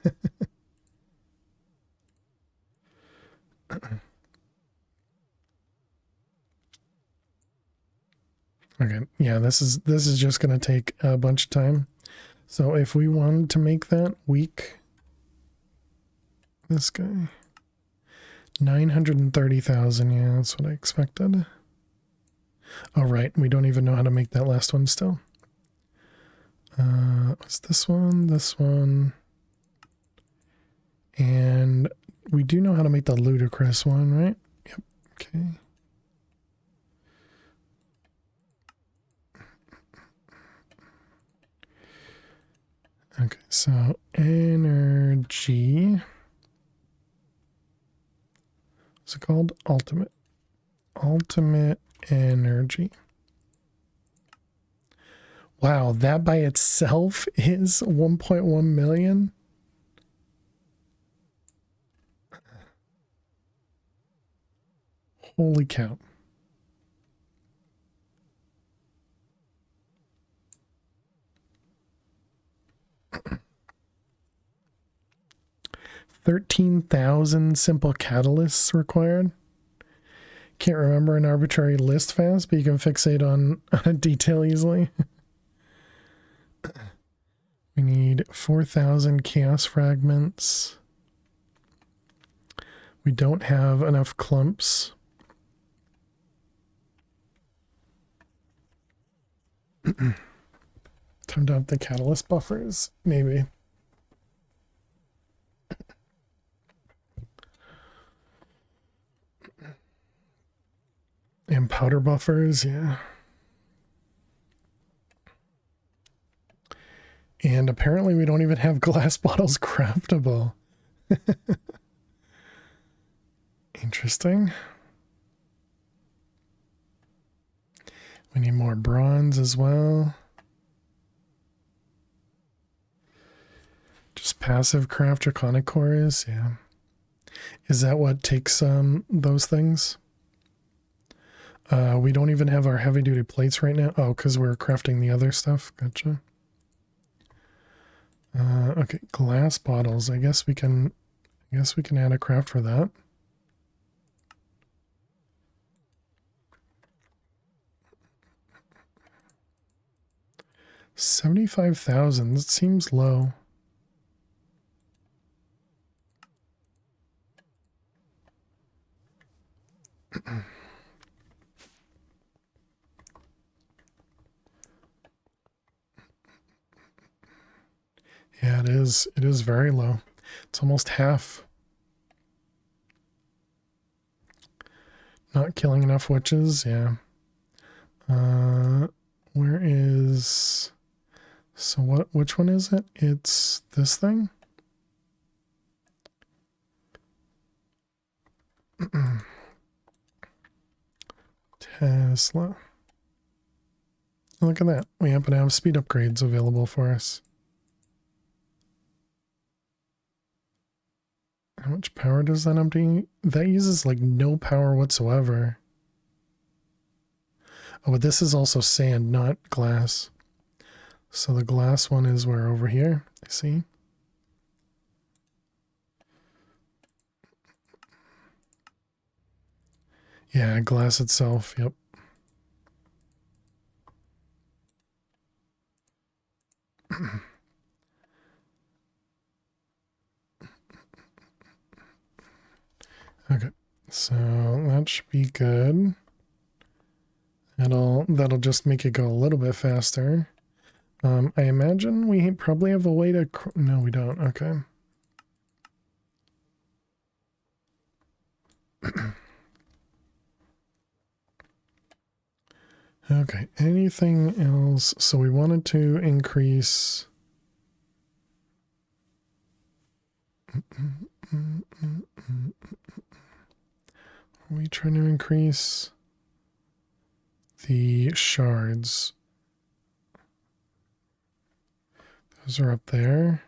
Okay, yeah, this is just gonna take a bunch of time. So if we wanted to make that week, this guy, 930,000. Yeah, that's what I expected. Oh right, we don't even know how to make that last one still. What's this one, and we do know how to make the ludicrous one, right? Yep. Okay. Okay, so energy. What's it called? Ultimate. Ultimate energy. Wow, that by itself is 1.1 million. Holy cow. $13,000 simple catalysts required. Can't remember an arbitrary list fast, but you can fixate on a detail easily. We need 4,000 chaos fragments. We don't have enough clumps. Time to up the catalyst buffers, maybe. And powder buffers, yeah. And apparently we don't even have glass bottles craftable. Interesting. We need more bronze as well. Just passive craft draconic cores, yeah. Is that what takes those things? We don't even have our heavy duty plates right now. Oh, because we're crafting the other stuff. Gotcha. Okay, glass bottles. I guess we can add a craft for that. $75,000. That seems low. Yeah, it is. It is very low. It's almost half. Not killing enough witches, yeah. Where is... So which one is it? It's this thing? Tesla. Look at that. We happen to have speed upgrades available for us. How much power does that empty? That uses like no power whatsoever. Oh, but this is also sand, not glass. So the glass one is where over here, I see. Yeah, glass itself, yep. Okay, so that should be good. That'll just make it go a little bit faster. I imagine we probably have a way to... No, we don't. Okay. Okay, anything else? So we wanted to increase... Are we trying to increase the shards? Those are up there.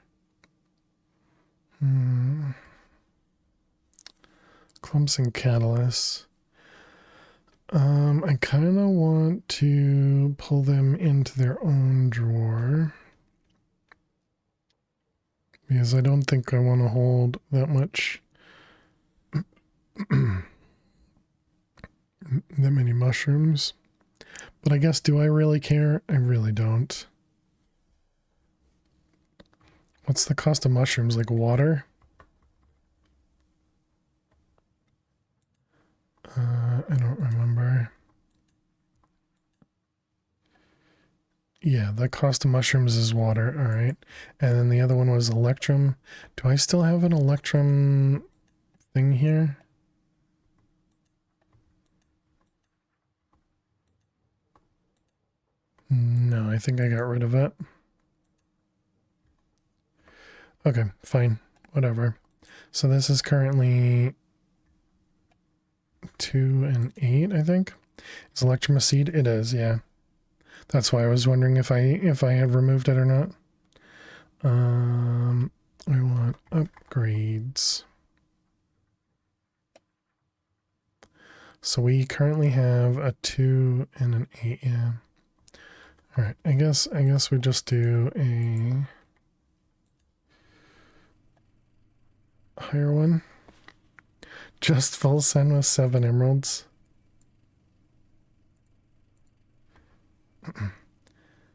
Clumps and catalysts. I kind of want to pull them into their own drawer. Because I don't think I want to hold that much... that many mushrooms. But I guess, do I really care? I really don't. What's the cost of mushrooms? Like water? I don't remember. Yeah, the cost of mushrooms is water. All right. And then the other one was electrum. Do I still have an electrum thing here? No, I think I got rid of it. Okay, fine. Whatever. So this is currently 2 and 8, I think. Is electrum a seed? It is, yeah. That's why I was wondering if I had removed it or not. We want upgrades. So we currently have a 2 and an 8, yeah. All right, I guess we just do a higher one. Just full send with 7 emeralds.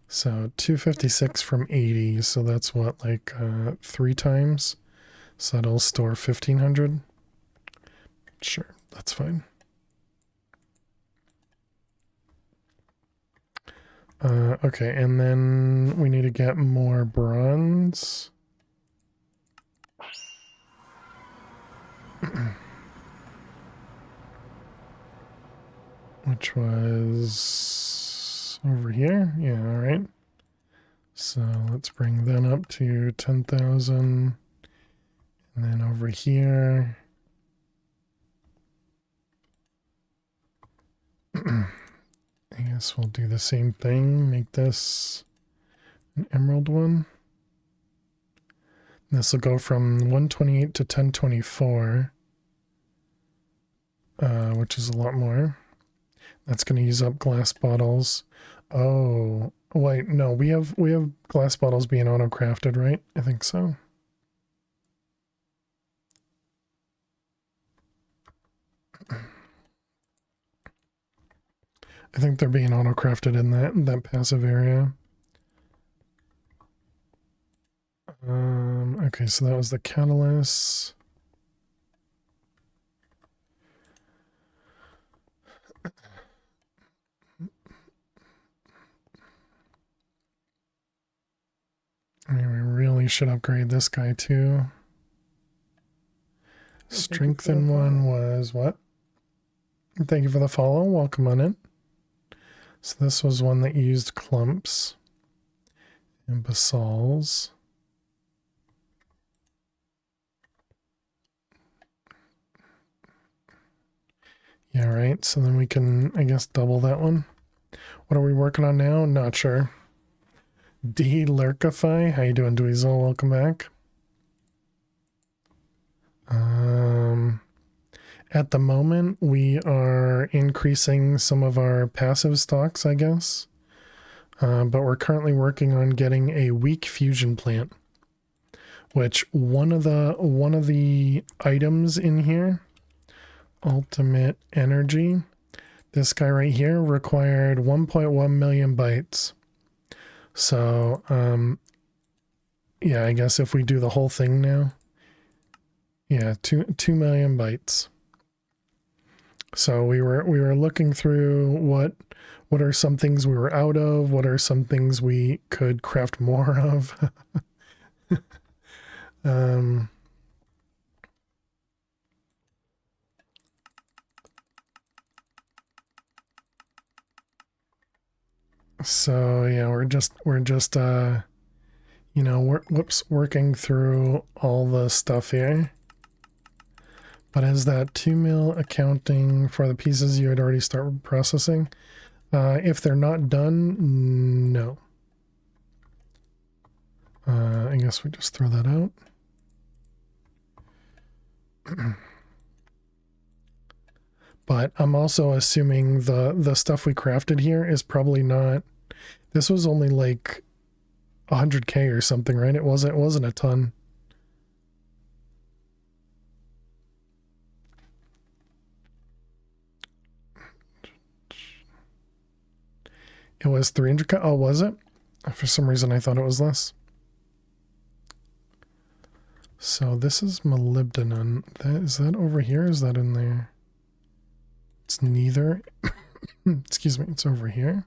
So 256 from 80, so that's what, like 3 times. So that'll store 1500. Sure, that's fine. Okay, and then we need to get more bronze. Which was over here. Yeah, all right. So let's bring that up to 10,000. And then over here. I guess we'll do the same thing. Make this an emerald one. This will go from 128 to 1024, which is a lot more. That's going to use up glass bottles. Oh, wait, no, we have glass bottles being auto-crafted, right? I think so. I think they're being auto-crafted in that passive area. Okay, so that was the catalyst. I mean, we really should upgrade this guy too. Strengthen one was what? Thank you for the follow. Welcome on in. So this was one that used clumps and basalts. Yeah, right. So then we can, I guess, double that one. What are we working on now? Not sure. De-Lurkify. How you doing, Dweezil? Welcome back. At the moment, we are increasing some of our passive stocks, I guess. But we're currently working on getting a weak fusion plant, which one of the items in here, ultimate energy, this guy right here required 1.1 million bytes. So, yeah, I guess if we do the whole thing now, yeah, 2 million bytes. So we were looking through what are some things we were out of, what are some things we could craft more of. So yeah, we're just you know, working through all the stuff here. But is that 2 mil accounting for the pieces you had already started processing? If they're not done, no. I guess we just throw that out. But I'm also assuming the stuff we crafted here is probably not. This was only like 100k or something, right? It wasn't a ton. It was 300k. Oh, was it? For some reason I thought it was less. So this is molybdenum. Is that over here? Is that in there? It's neither. Excuse me, it's over here.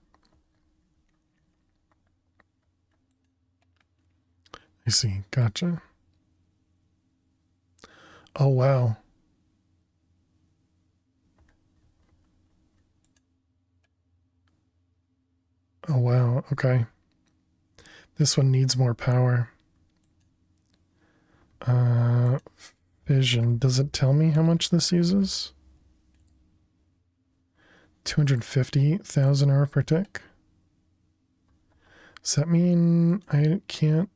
I see, gotcha. Oh, wow. Oh, wow, okay. This one needs more power. Fission. Does it tell me how much this uses? 250,000 hour per tick. Does that mean I can't?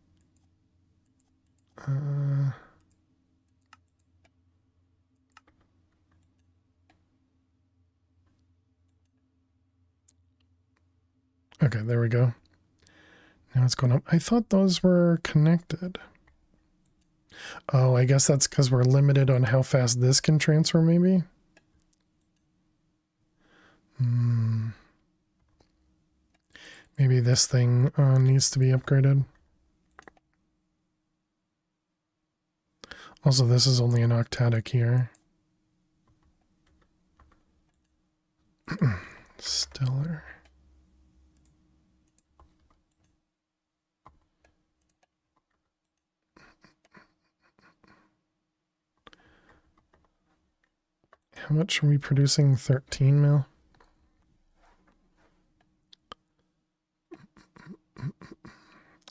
Okay, there we go. Now it's going up. I thought those were connected. Oh, I guess that's because we're limited on how fast this can transfer, maybe? Maybe this thing needs to be upgraded. Also, this is only an octatic here. Stellar. How much are we producing? 13 mil?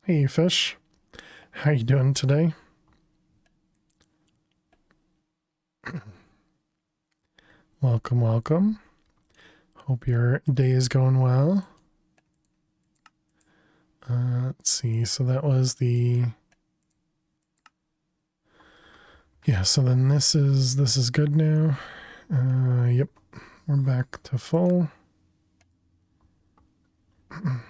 Hey, fish. How you doing today? Welcome, welcome. Hope your day is going well. Let's see. So that was the... Yeah, so then this is good now. Yep, we're back to full. I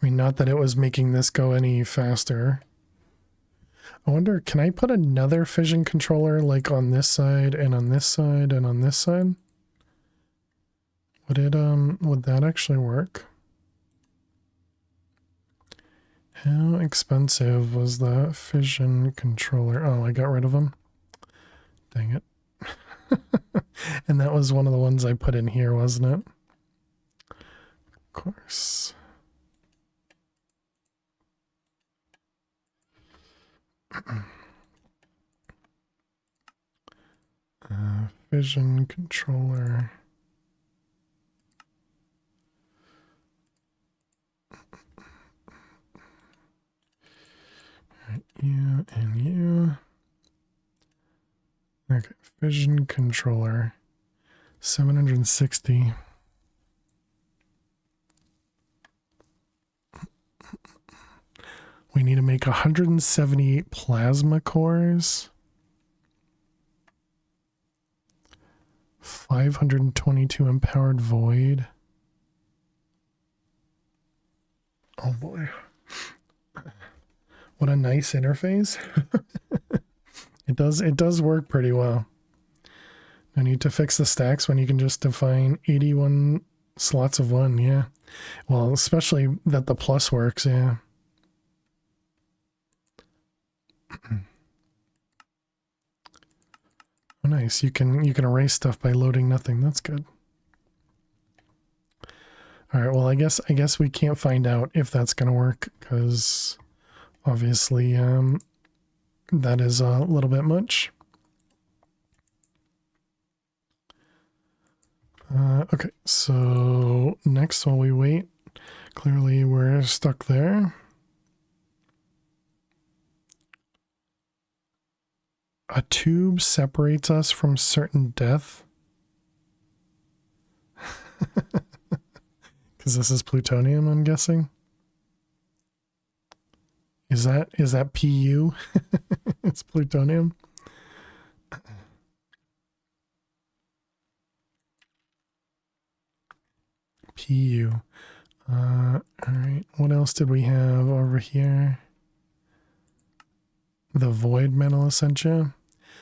mean, not that it was making this go any faster. I wonder, can I put another fission controller like on this side and on this side and on this side? Would it, would that actually work? How expensive was the fission controller? Oh, I got rid of them. Dang it. And that was one of the ones I put in here, wasn't it? Of course. Fission controller. Right, you and you. Okay, fission controller. 760. We need to make 178 plasma cores. 522 empowered void. Oh boy. What a nice interface. It does work pretty well. No need to fix the stacks when you can just define 81 slots of one, yeah. Well, especially that the plus works, yeah. Oh, nice. You can erase stuff by loading nothing. That's good. All right. Well, I guess we can't find out if that's gonna work because obviously that is a little bit much. Okay. So next, while we wait, clearly we're stuck there. A tube separates us from certain death. Because this is plutonium, I'm guessing. Is that PU? It's plutonium. PU. All right. What else did we have over here? The void metal essentia.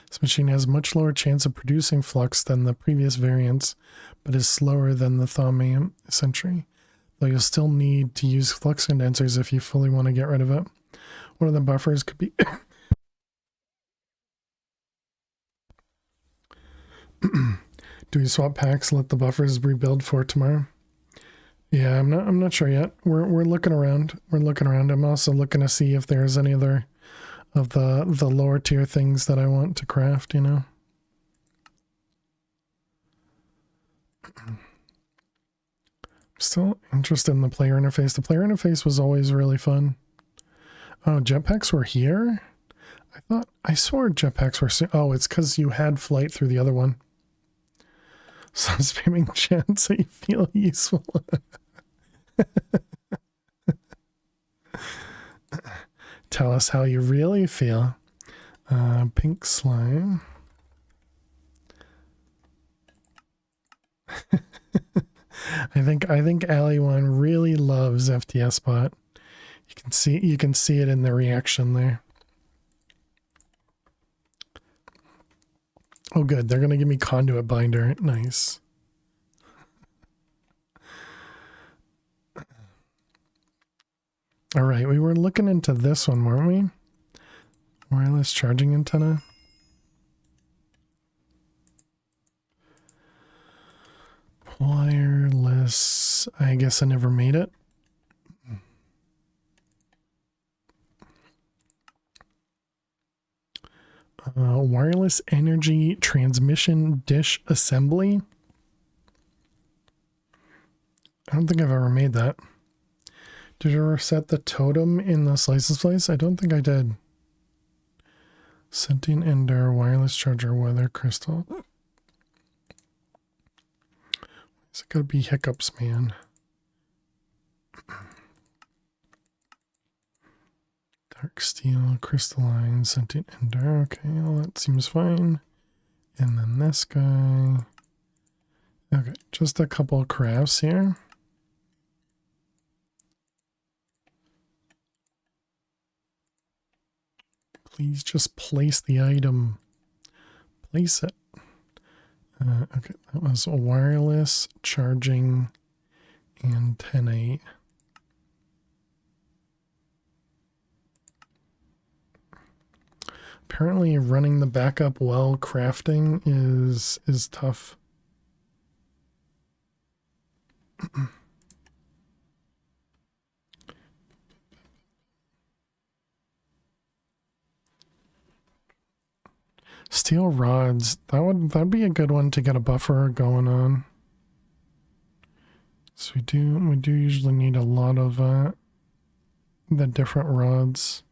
This machine has much lower chance of producing flux than the previous variants, but is slower than the thaumium essentially. Though you'll still need to use flux condensers if you fully want to get rid of it. One of the buffers could be do we swap packs, let the buffers rebuild for tomorrow? Yeah, I'm not sure yet. We're looking around. We're looking around. I'm also looking to see if there's any other of the lower tier things that I want to craft, you know. Still interested in the player interface. The player interface was always really fun. Oh, jetpacks were here? I swore jetpacks were... Oh, it's because you had flight through the other one. So I'm spamming chat so you feel useful. Tell us how you really feel. Pink slime. I think Ali1 really loves FTS bot. You can see it in the reaction there. Oh good, they're gonna give me conduit binder. Nice. All right, we were looking into this one, weren't we? Wireless charging antenna. Wireless. I guess I never made it. Wireless energy transmission dish assembly. I don't think I've ever made that. Did you ever set the totem in the slices place? I don't think I did. Sentient ender, wireless charger, weather crystal. Is it gonna be hiccups, man? Dark steel, crystalline, sentient ender. Okay, well that seems fine. And then this guy. Okay, just a couple of crafts here. Please just place the item. Place it. Okay, that was a wireless charging antennae. Apparently running the backup while crafting is tough. Steel rods, that'd be a good one to get a buffer going on. So we do usually need a lot of the different rods.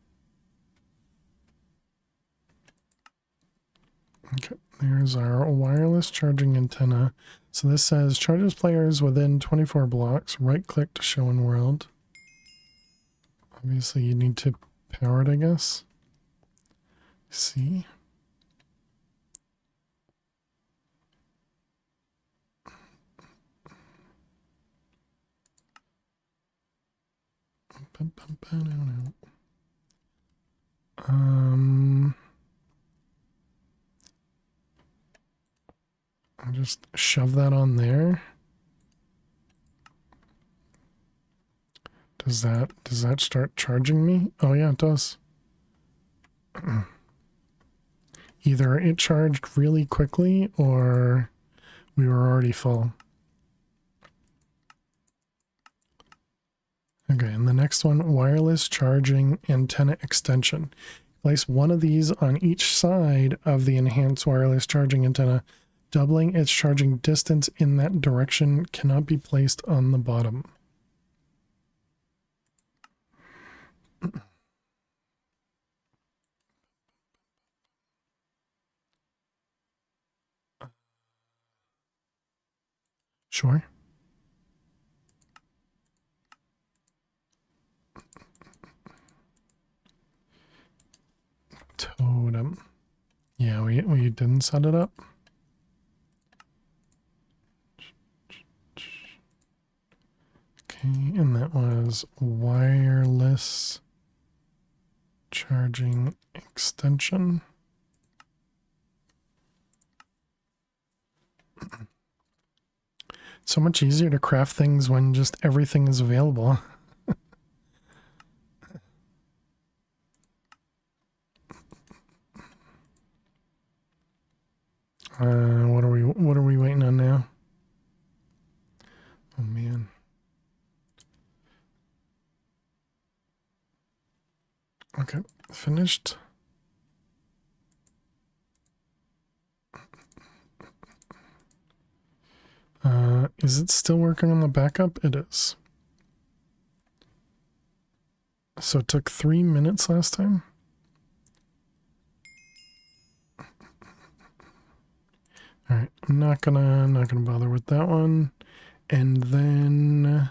Okay, there's our wireless charging antenna. So this says charges players within 24 blocks. Right click to show in world. Obviously you need to power it, I guess. See. I'll just shove that on there. Does that start charging me? Oh yeah, it does. Either it charged really quickly or we were already full. Okay, and the next one, wireless charging antenna extension. Place one of these on each side of the enhanced wireless charging antenna. Doubling its charging distance in that direction cannot be placed on the bottom. Sure. Totem. Yeah, we didn't set it up. Okay, and that was wireless charging extension. So much easier to craft things when just everything is available. What are we waiting on now? Oh man. Okay, finished. Is it still working on the backup? It is. So it took 3 minutes last time. All right, I'm not gonna bother with that one. And then,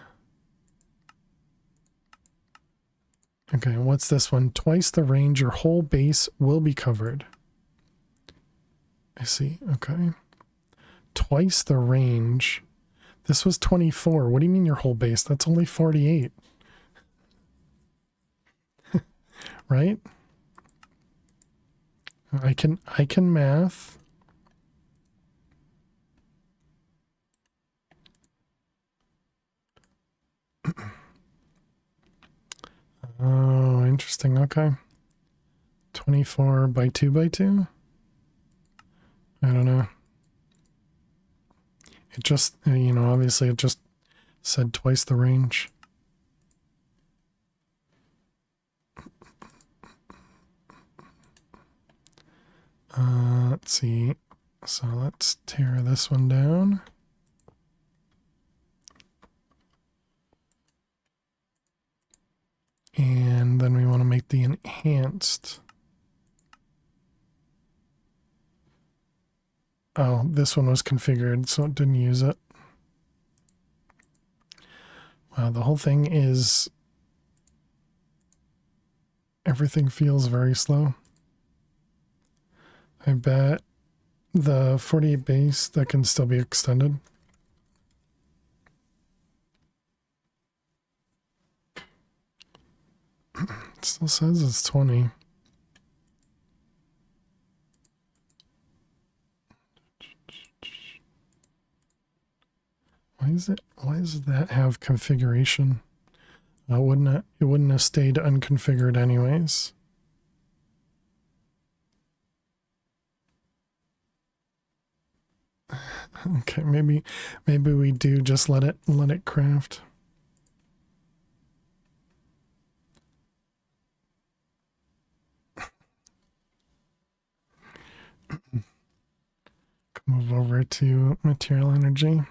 okay, what's this one? Twice the range, your whole base will be covered. I see. Okay. Twice the range. This was 24. What do you mean your whole base? That's only 48. Right? I can math. Oh, interesting. Okay. 24 by 2 by 2? I don't know. It just, you know, obviously it just said twice the range. Let's see. So let's tear this one down. And then we want to make the enhanced. Oh, this one was configured, so it didn't use it. Wow, the whole thing is... Everything feels very slow. I bet the 48 base, that can still be extended. It still says it's 20. Why does that have configuration? It wouldn't have stayed unconfigured anyways. Okay, maybe we do just let it craft. Move over to material energy.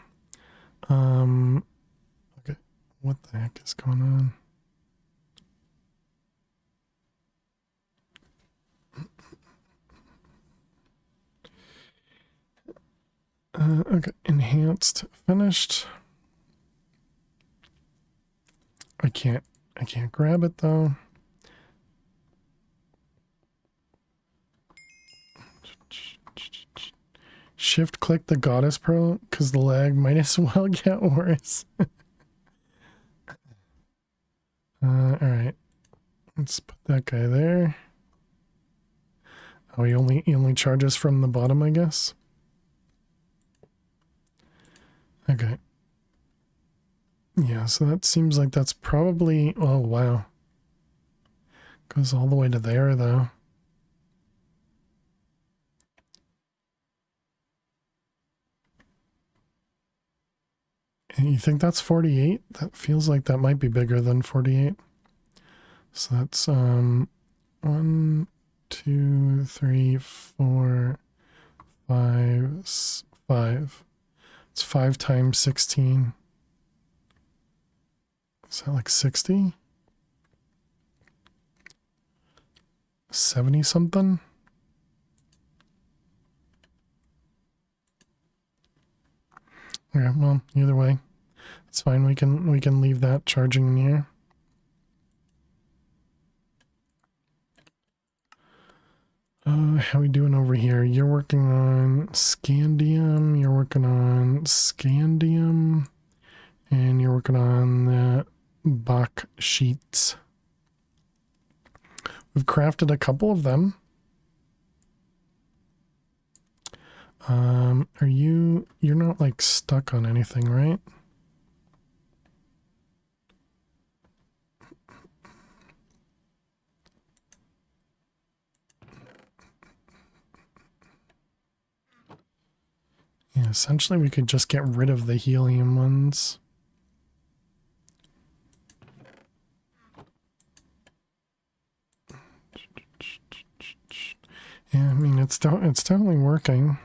Okay, what the heck is going on? Okay, enhanced, finished. I can't grab it though. Shift click the Goddess Pro because the lag might as well get worse. Alright. Let's put that guy there. Oh, he only charges from the bottom, I guess. Okay. Yeah, so that seems like that's probably... Oh, wow. Goes all the way to there, though. And you think that's 48? That feels like that might be bigger than 48. So that's 1, 2, 3, 4, 5, 5. It's 5 times 16. Is that like 60? 70 something? Yeah, well, either way. It's fine. We can leave that charging in here. How we doing over here? You're working on scandium, you're working on scandium, and you're working on the Bach sheets. We've crafted a couple of them. You're not like stuck on anything, right? Yeah, essentially we could just get rid of the helium ones. Yeah, I mean, it's definitely working.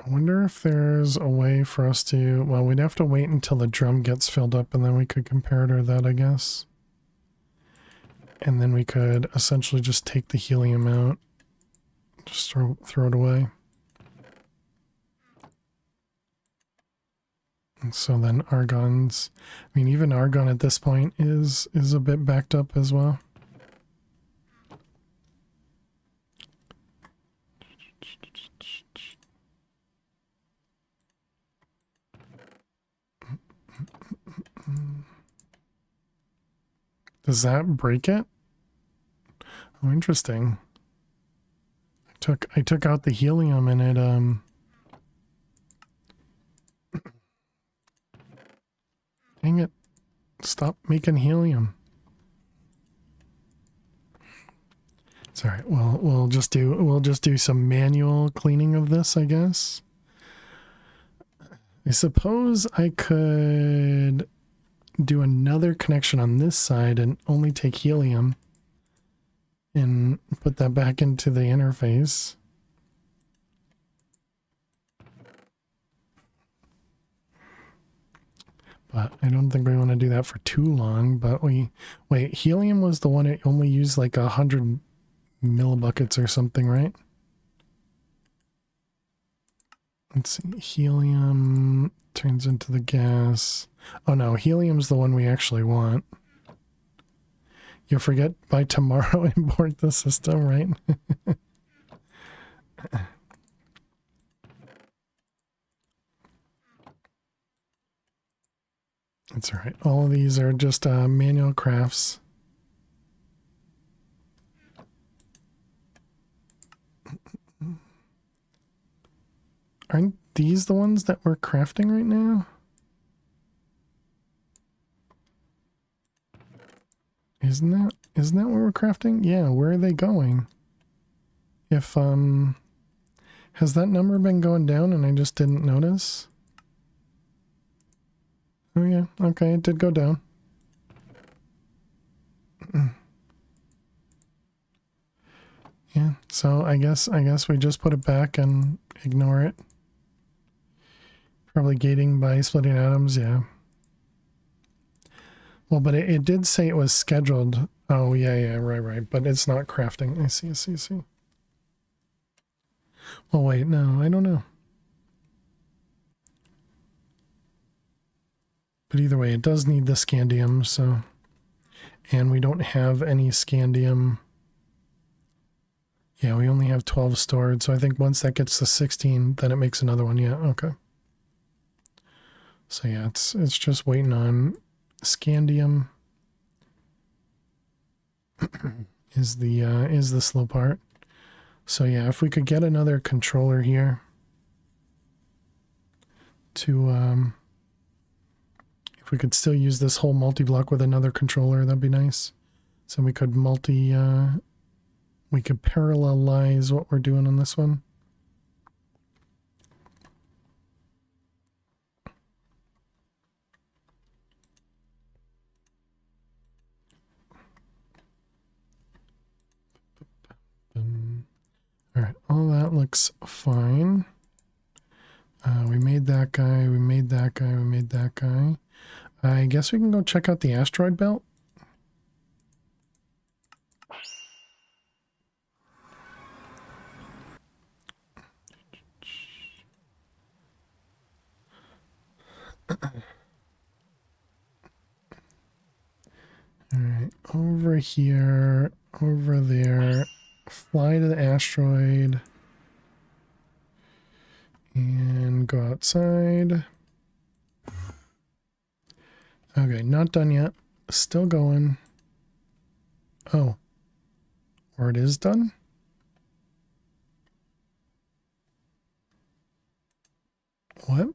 I wonder if there's a way for us to... Well, we'd have to wait until the drum gets filled up and then we could compare it to that, I guess. And then we could essentially just take the helium out. Just throw it away. And so then argon's... I mean, even argon at this point is a bit backed up as well. Does that break it? Oh, interesting. I took out the helium and it dang it. Stop making helium. It's all right. Well, we'll just do some manual cleaning of this, I guess. I suppose I could do another connection on this side and only take helium and put that back into the interface. But I don't think we want to do that for too long. But wait, helium was the one it only used like 100 millibuckets or something, right? Let's see, helium turns into the gas. Oh no, helium's the one we actually want. You'll forget by tomorrow import the system, right? That's all right. All of these are just manual crafts. Aren't these the ones that we're crafting right now? Isn't that what we're crafting? Yeah, where are they going? If has that number been going down and I just didn't notice? Oh yeah, okay, it did go down. Yeah, so I guess we just put it back and ignore it. Probably gating by splitting atoms, yeah. Well, but it did say it was scheduled. Oh, yeah, right. But it's not crafting. I see. Well, wait, no, I don't know. But either way, it does need the scandium, so... And we don't have any scandium Yeah, we only have 12 stored, so I think once that gets to 16, then it makes another one. Yeah, okay. So yeah, it's just waiting on scandium is the slow part. So yeah, if we could get another controller here to if we could still use this whole multi-block with another controller, that'd be nice. So we could we could parallelize what we're doing on this one. All right, all that looks fine. We made that guy, we made that guy, we made that guy. I guess we can go check out the asteroid belt. All right, over here, over there, fly to the asteroid and go outside. Okay, not done yet. Still going. Oh, or it is done? What?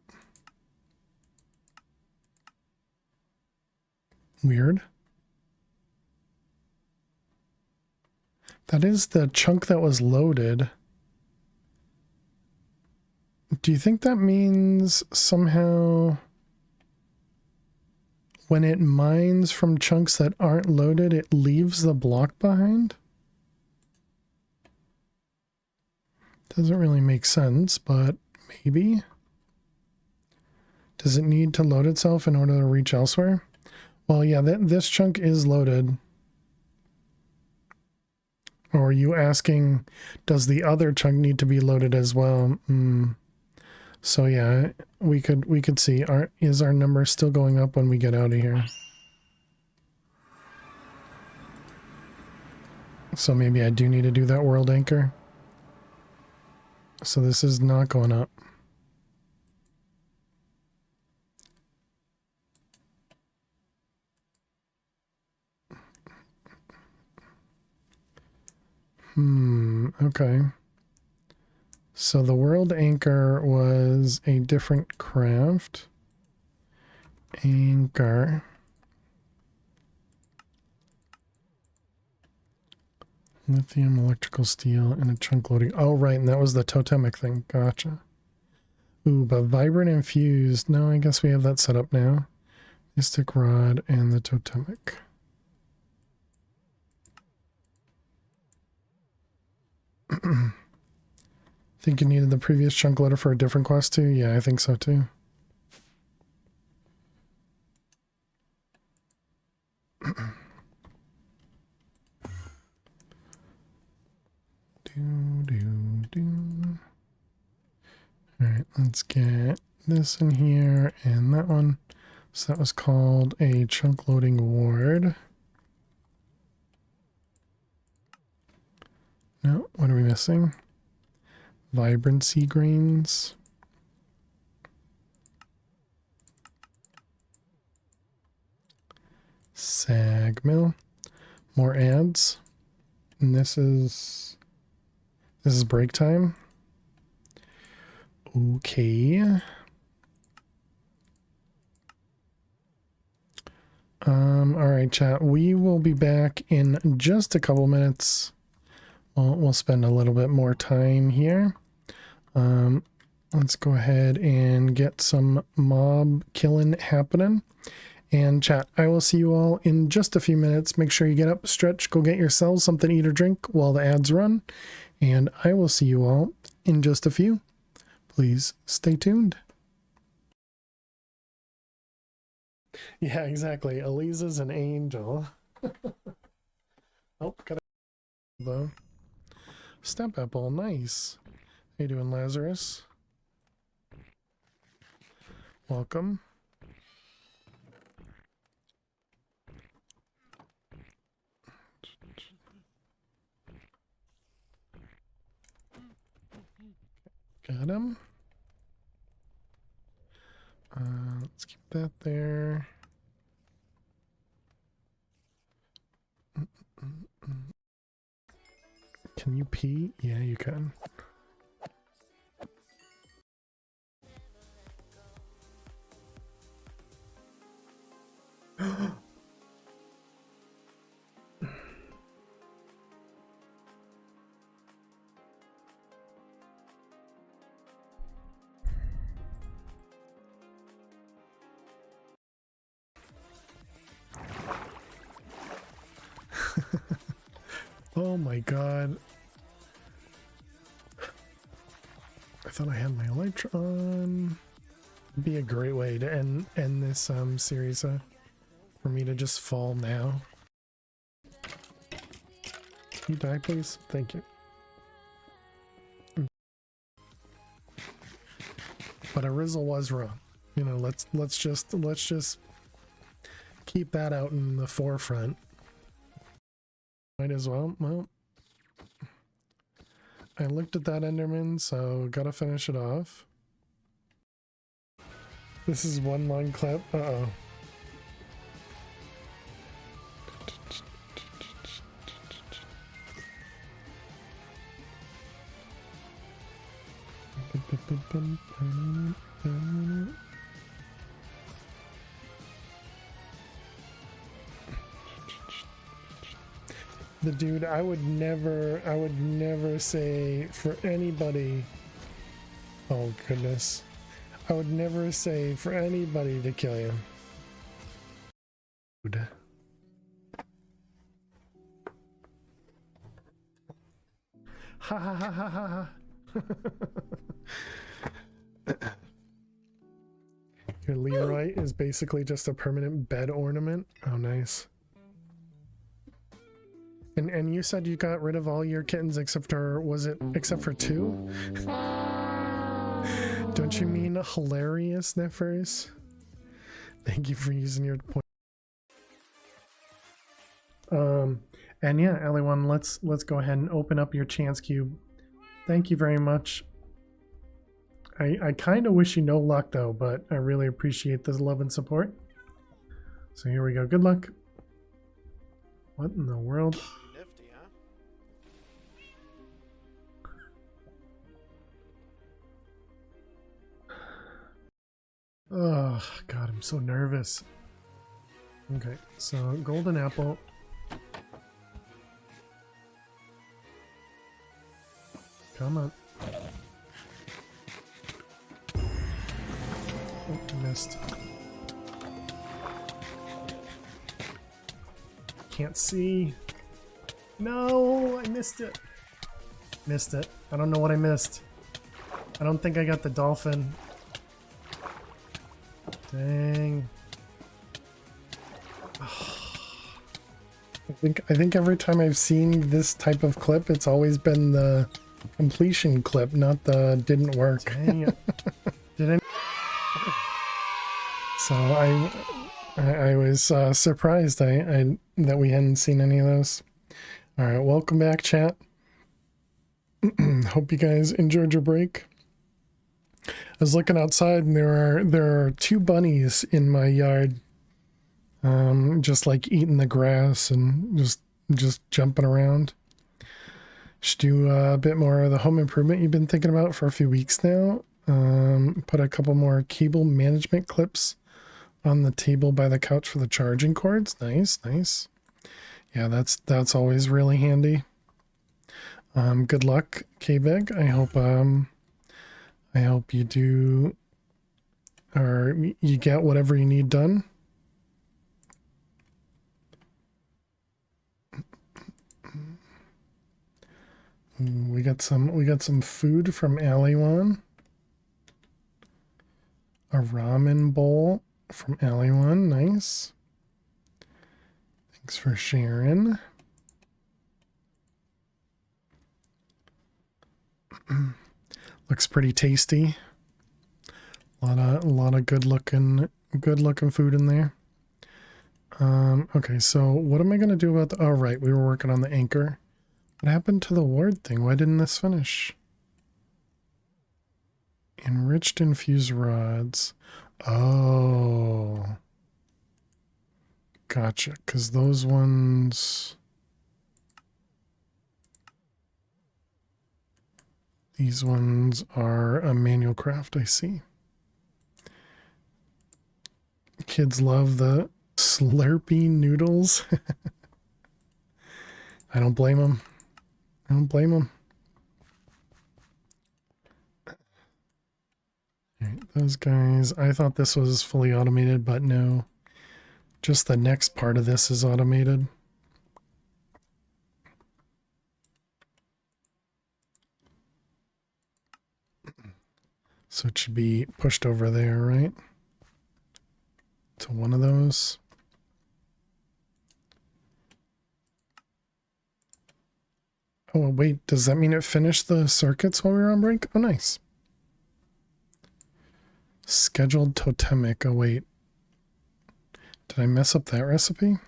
Weird. That is the chunk that was loaded. Do you think that means somehow when it mines from chunks that aren't loaded, it leaves the block behind? Doesn't really make sense, but maybe. Does it need to load itself in order to reach elsewhere? Well, yeah, this chunk is loaded. Or are you asking, does the other chunk need to be loaded as well? So yeah, we could see, is our number still going up when we get out of here? So maybe I do need to do that world anchor. So this is not going up. Okay. So the world anchor was a different craft. Anchor. Lithium, electrical steel, and a chunk loading. Oh, right, and that was the totemic thing. Gotcha. Ooh, but vibrant and fused. No, I guess we have that set up now. Mystic rod and the totemic. Think you needed the previous chunk loader for a different quest too? Yeah, I think so too. Alright, let's get this in here and that one. So that was called a chunk loading ward. No, what are we missing? Vibrancy grains. Sag mill. More ads. And this is break time. Okay. All right, chat. We will be back in just a couple minutes. We'll spend a little bit more time here. Let's go ahead and get some mob killing happening. And chat, I will see you all in just a few minutes. Make sure you get up, stretch, go get yourselves something to eat or drink while the ads run. And I will see you all in just a few. Please stay tuned. Yeah, exactly. Eliza's an angel. Oh, got a though. Step apple, nice. How you doing, Lazarus? Welcome. Let's keep that there. Can you pee? Yeah, you can. Oh my god. I thought I had my elytra on. Be a great way to end this series for me to just fall now. Can you die, please? Thank you. But Arizzle was wrong. You know, let's just keep that out in the forefront. Might as well. Well, I looked at that Enderman, so gotta finish it off. This is one long clip. Uh-oh. The dude, I would never say for anybody. Oh goodness. I would never say for anybody to kill you. Dude. Ha ha ha ha ha ha. Your Leroy is basically just a permanent bed ornament. Oh, nice. And you said you got rid of all your kittens except for, was it except for 2? Don't you mean hilarious, Neffers? Thank you for using your point. And yeah, Ellie1, let's go ahead and open up your chance cube. Thank you very much. I kind of wish you no luck though, but I really appreciate this love and support. So here we go. Good luck. What in the world? Nifty, huh? Oh god, I'm so nervous. Okay, so golden apple. Come on. Oh, I missed. Can't see. No, I missed it. Missed it. I don't know what I missed. I don't think I got the dolphin. Dang. I think every time I've seen this type of clip, it's always been the completion clip, not the didn't work. Dang it. Didn't. So I was surprised that we hadn't seen any of those. All right, welcome back, chat. Hope you guys enjoyed your break. I was looking outside and there are 2 bunnies in my yard, just like eating the grass and just jumping around. Should do a bit more of the home improvement you've been thinking about for a few weeks now. Put a couple more cable management clips on the table by the couch for the charging cords. Nice, nice. Yeah, that's always really handy. Good luck, K-Big. I hope you do, or you get whatever you need done. We got some food from Alley1. A ramen bowl from Alley1. Nice. Thanks for sharing. Looks pretty tasty. A lot of good looking food in there. Okay, so what am I gonna do about the? Oh right, we were working on the anchor. What happened to the ward thing? Why didn't this finish? Enriched infused rods. Oh, Gotcha, because those ones... These ones are a manual craft, I see. Kids love the Slurpee noodles. I don't blame them. I don't blame them. Alright, those guys, I thought this was fully automated, but no. Just the next part of this is automated. So it should be pushed over there, right? To one of those. Oh, wait, does that mean it finished the circuits while we were on break? Oh, nice. Scheduled totemic. Oh, wait. Did I mess up that recipe?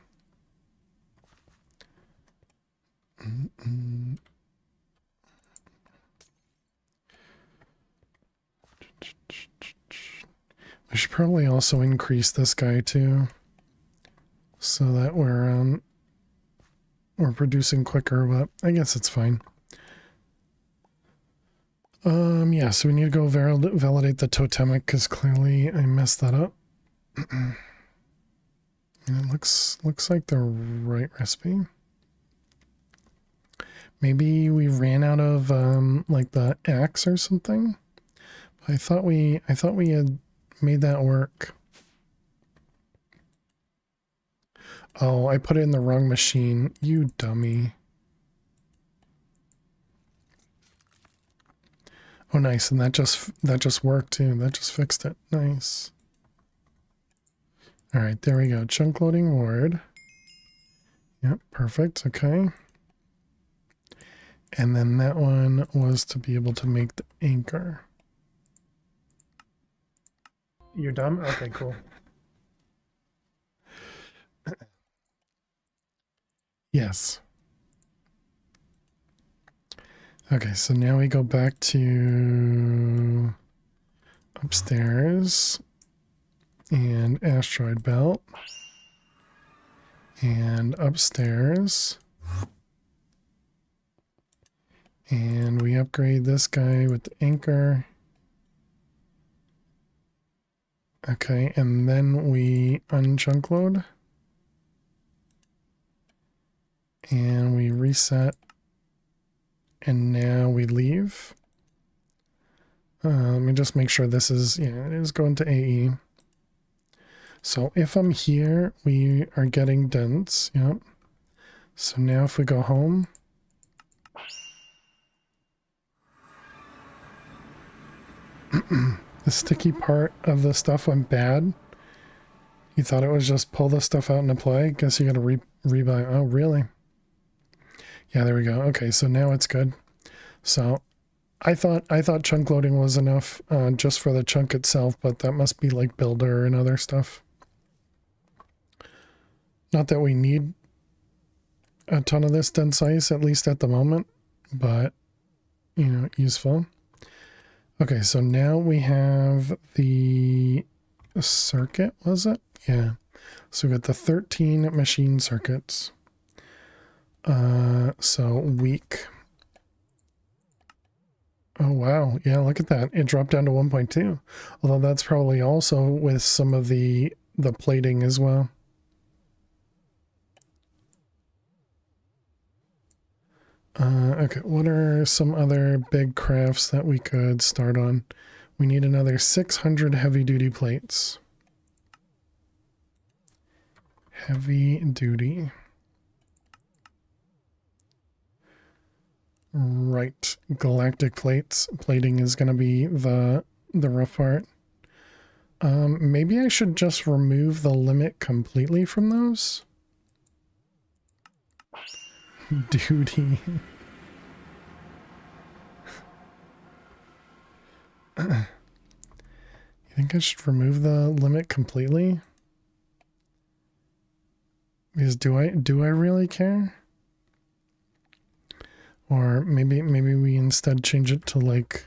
We should probably also increase this guy too, so that we're producing quicker, but I guess it's fine. Yeah, so we need to go validate the totemic because clearly I messed that up. And it looks like the right recipe. Maybe we ran out of like the axe or something. I thought we had made that work. Oh, I put it in the wrong machine. You dummy. Oh, nice, and that just worked too. That just fixed it. Nice. All right, there we go. Chunk loading ward. Yep, perfect. Okay. And then that one was to be able to make the anchor. You're dumb? Okay, cool. Yes. Okay, so now we go back to upstairs and asteroid belt and upstairs. And we upgrade this guy with the anchor. Okay, and then we unchunk load. And we reset. And now we leave. Let me just make sure this is, yeah, it is going to AE. So if I'm here, we are getting dense. Yep. So now if we go home. The sticky part of the stuff went bad. You thought it was just pull the stuff out and apply? Guess you gotta rebuy. Oh, really? Yeah, there we go. Okay, so now it's good. So I thought chunk loading was enough just for the chunk itself, but that must be like builder and other stuff. Not that we need a ton of this dense ice, at least at the moment, but you know, useful. Okay, so now we have the circuit, was it? Yeah. So we got the 13 machine circuits. So weak. Oh, wow. Yeah, look at that. It dropped down to 1.2. Although that's probably also with some of the plating as well. Okay, what are some other big crafts that we could start on? We need another 600 heavy-duty plates. Heavy duty. Right, galactic plates. Plating is going to be the rough part. Maybe I should just remove the limit completely from those. Duty. You think I should remove the limit completely? Because do I really care? Or maybe we instead change it to like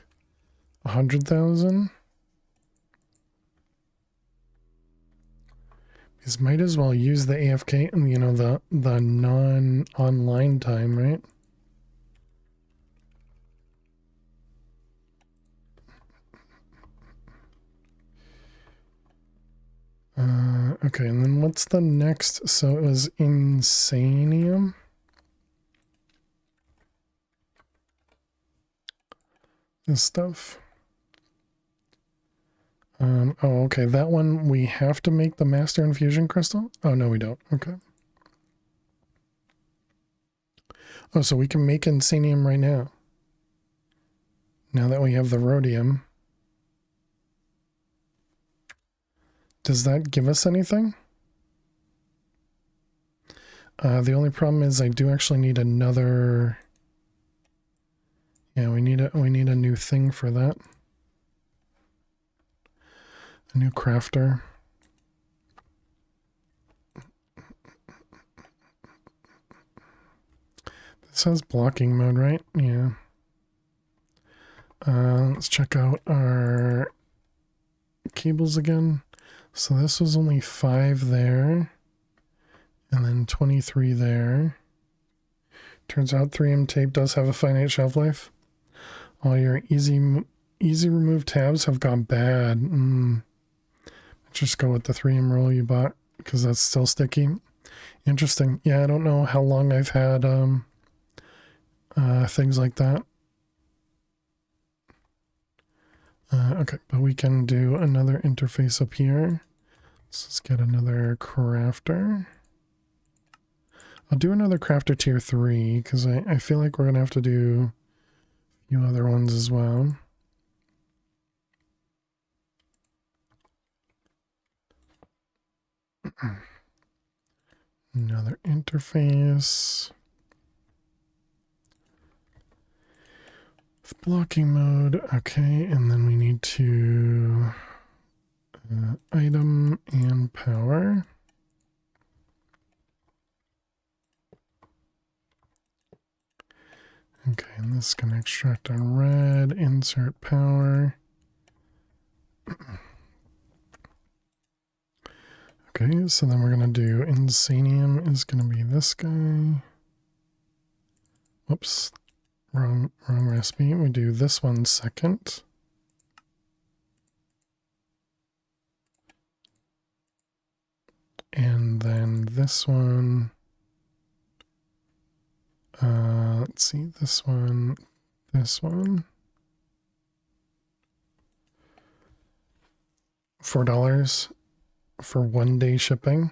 100,000? Is might as well use the AFK, you know, the non-online time, right? Okay, and then what's the next? So it was Insanium. This stuff. Oh, okay, that one we have to make the Master Infusion Crystal? Oh, no, we don't. Okay. Oh, so we can make Insanium right now. Now that we have the Rhodium. Does that give us anything? The only problem is I do actually need another... Yeah, we need a new thing for that. A new crafter. This has blocking mode, right? Yeah. Let's check out our cables again. So this was only 5 there. And then 23 there. Turns out 3M tape does have a finite shelf life. All your easy remove tabs have gone bad. Just go with the 3M roll you bought because that's still sticky. Interesting. Yeah, I don't know how long I've had things like that. Okay, but we can do another interface up here. Let's get another crafter. I'll do another crafter tier 3 because I feel like we're going to have to do a few other ones as well. Another interface. With blocking mode. Okay, and then we need to item and power. Okay, and this can extract on red, insert power. Okay, so then we're going to do Insanium is going to be this guy. Whoops, wrong recipe. We do this one second. And then this one. Let's see, this one. $4 for 1 day shipping.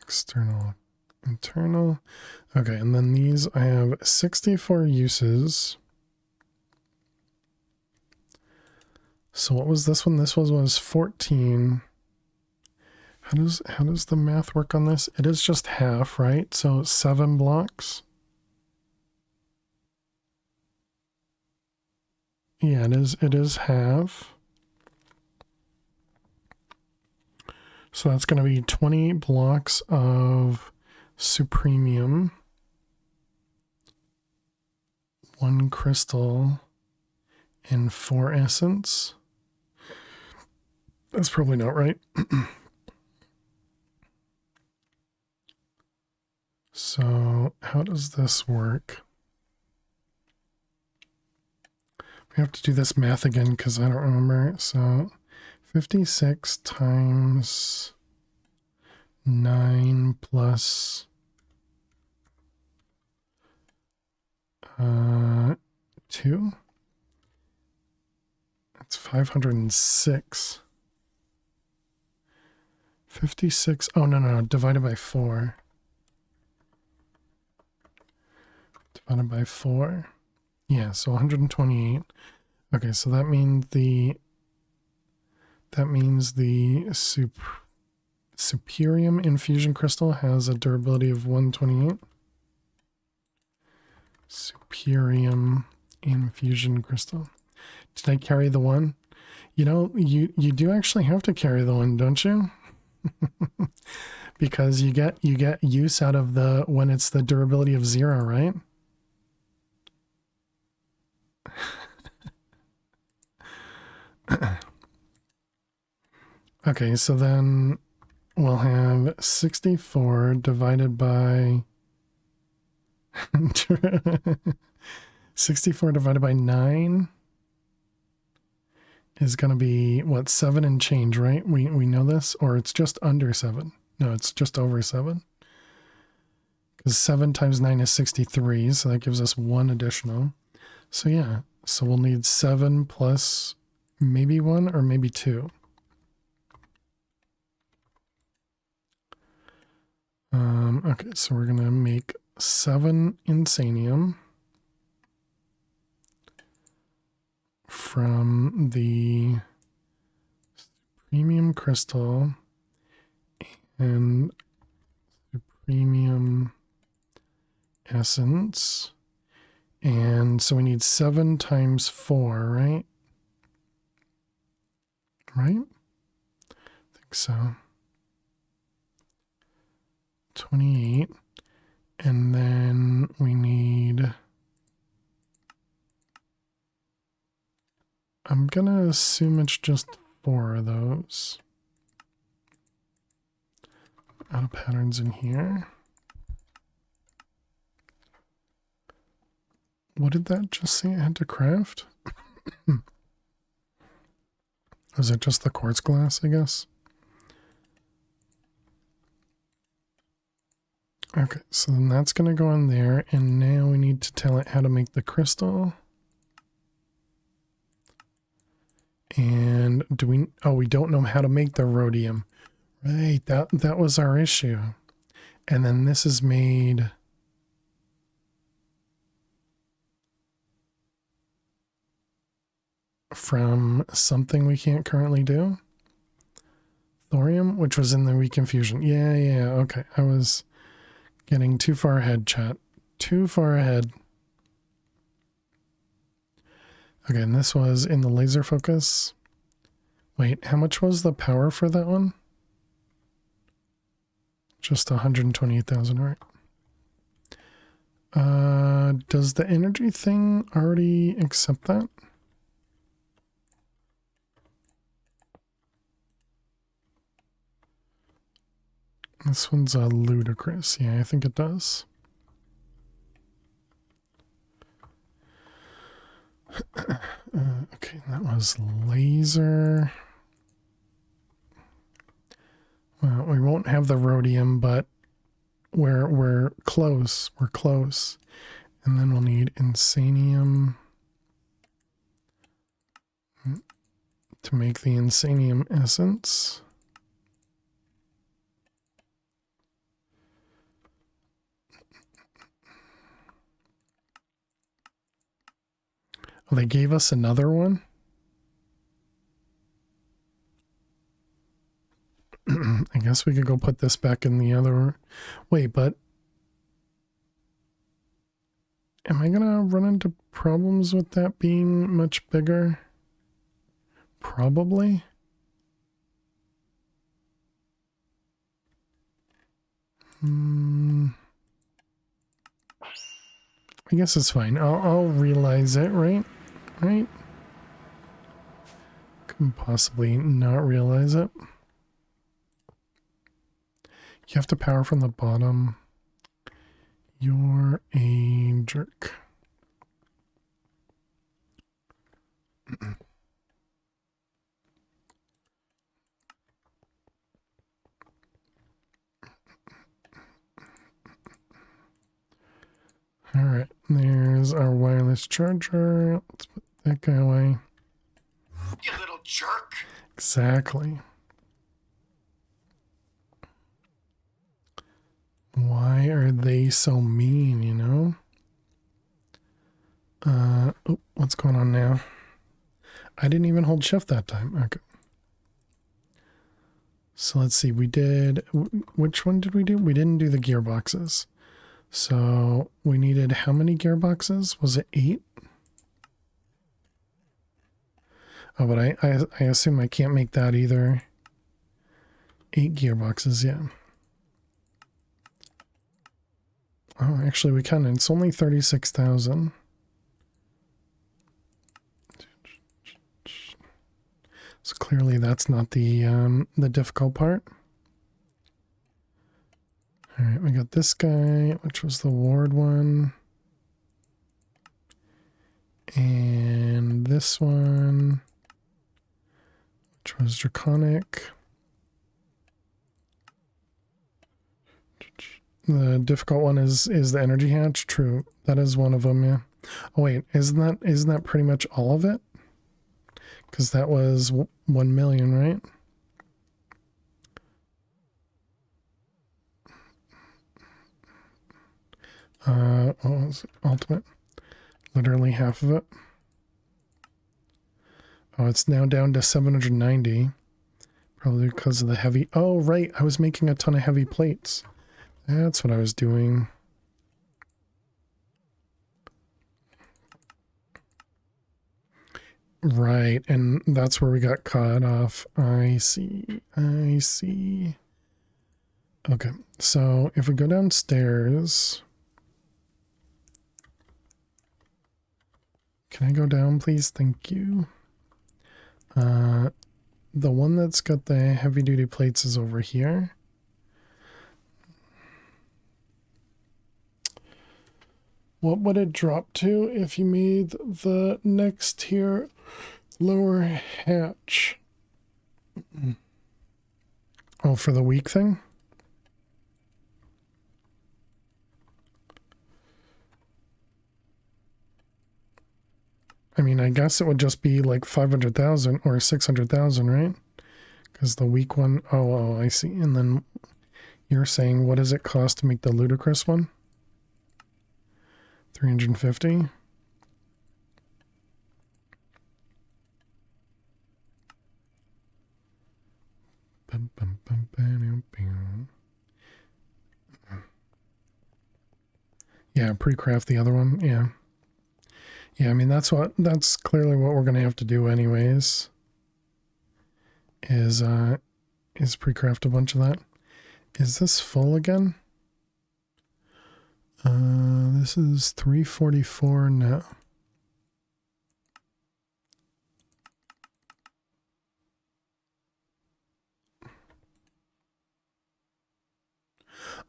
External, internal. Okay, and then these I have 64 uses. So what was this one? This one was 14. How does the math work on this? It is just half, right? So 7 blocks. Yeah, it is half. So that's going to be 20 blocks of Supremium, 1 crystal, and 4 essence. That's probably not right. So how does this work? We have to do this math again because I don't remember. So 56 times 9 plus 2. That's 506. 56. Oh, no. Divided by 4. Divided by 4. Yeah, so 128. Okay, so that means the Superium Infusion Crystal has a durability of 128. Superium Infusion Crystal. Did I carry the 1? You know, you do actually have to carry the 1, don't you? Because you get use out of the when it's the durability of 0, right? Okay, so then we'll have 64 divided by 64 divided by 9 is going to be, what, 7 and change, right? We know this, or it's just under 7. No, it's just over 7. Because 7 times 9 is 63, so that gives us 1 additional. So yeah, so we'll need 7 plus maybe 1 or maybe 2. Okay, so we're going to make 7 insanium from the premium crystal and premium essence. And so we need 7 times 4, right? Right? I think so. 28. And then we need... I'm gonna assume it's just 4 of those. Out of patterns in here. What did that just say I had to craft? Was it just the quartz glass, I guess? Okay, so then that's going to go on there, and now we need to tell it how to make the crystal. And do we... Oh, we don't know how to make the rhodium. Right, that was our issue. And then this is made... from something we can't currently do. Thorium, which was in the reconfusion. Yeah, okay. I was getting too far ahead, chat. Too far ahead. Okay, and this was in the laser focus. Wait, how much was the power for that one? Just 128,000, right? Does the energy thing already accept that? This one's ludicrous. Yeah, I think it does. Okay, that was laser. Well, we won't have the rhodium, but we're close. We're close. And then we'll need insanium to make the insanium essence. Oh, they gave us another one? I guess we could go put this back in the other... Wait, but... Am I gonna run into problems with that being much bigger? Probably. I guess it's fine. I'll realize it, right? Right? Couldn't possibly not realize it. You have to power from the bottom. You're a jerk. All right, there's our wireless charger. Let's put that guy away. You little jerk. Exactly. Why are they so mean, you know? Oh, what's going on now? I didn't even hold shift that time. Okay. So let's see, we did... Which one did we do? We didn't do the gearboxes. So we needed how many gearboxes? Was it 8? Oh, but I assume I can't make that either. 8 gearboxes, yeah. Oh, actually we can. It's only 36,000. So clearly that's not the difficult part. All right, we got this guy, which was the ward one. And this one, which was draconic. The difficult one is the energy hatch. True, that is one of them. Yeah. Oh wait, isn't that pretty much all of it? Because that was 1 million, right? What was it? Ultimate? Literally half of it. Oh, it's now down to 790. Probably because of the heavy. Oh, right. I was making a ton of heavy plates. That's what I was doing. Right, and that's where we got caught off. I see. I see. Okay, so if we go downstairs... Can I go down, please? Thank you. The one that's got the heavy-duty plates is over here. What would it drop to if you made the next tier lower hatch? Oh, for the weak thing? I mean, I guess it would just be like 500,000 or 600,000, right? Because the weak one, oh, I see. And then you're saying, what does it cost to make the ludicrous one? 350. Yeah, pre-craft the other one. Yeah. Yeah, I mean, that's clearly what we're going to have to do anyways. Is pre-craft a bunch of that. Is this full again? This is 344 now.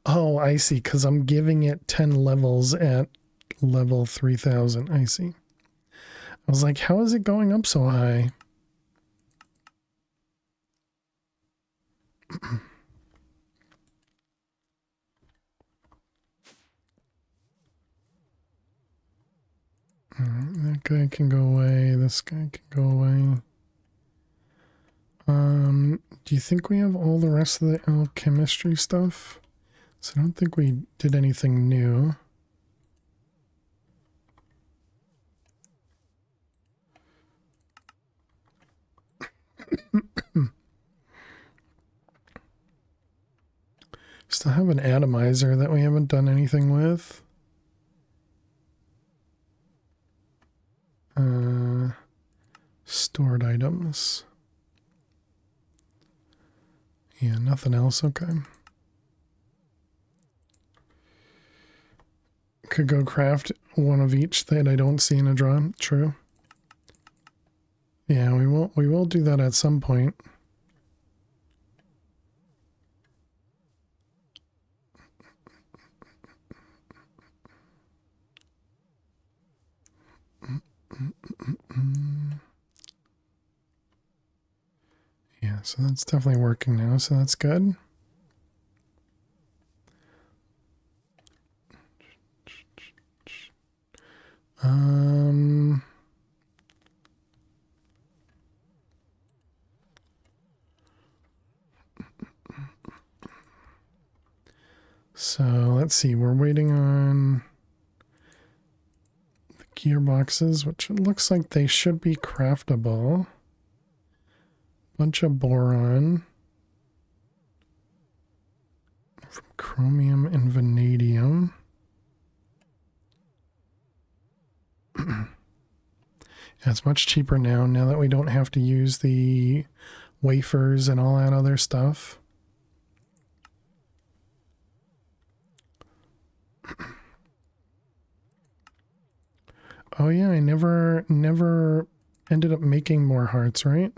Oh, I see, because I'm giving it 10 levels at level 3000. I see. I was like, how is it going up so high? That guy can go away. This guy can go away. Do you think we have all the rest of the alchemistry stuff? So I don't think we did anything new. Still have an atomizer that we haven't done anything with. Stored items. Yeah, nothing else. Okay. Could go craft one of each that I don't see in a draw. True. Yeah, we will do that at some point. Yeah, so that's definitely working now, so that's good. So let's see, we're waiting on the gearboxes, which it looks like they should be craftable. Bunch of boron. From chromium and vanadium. Yeah, it's much cheaper now that we don't have to use the wafers and all that other stuff. Oh yeah, I never ended up making more hearts, right?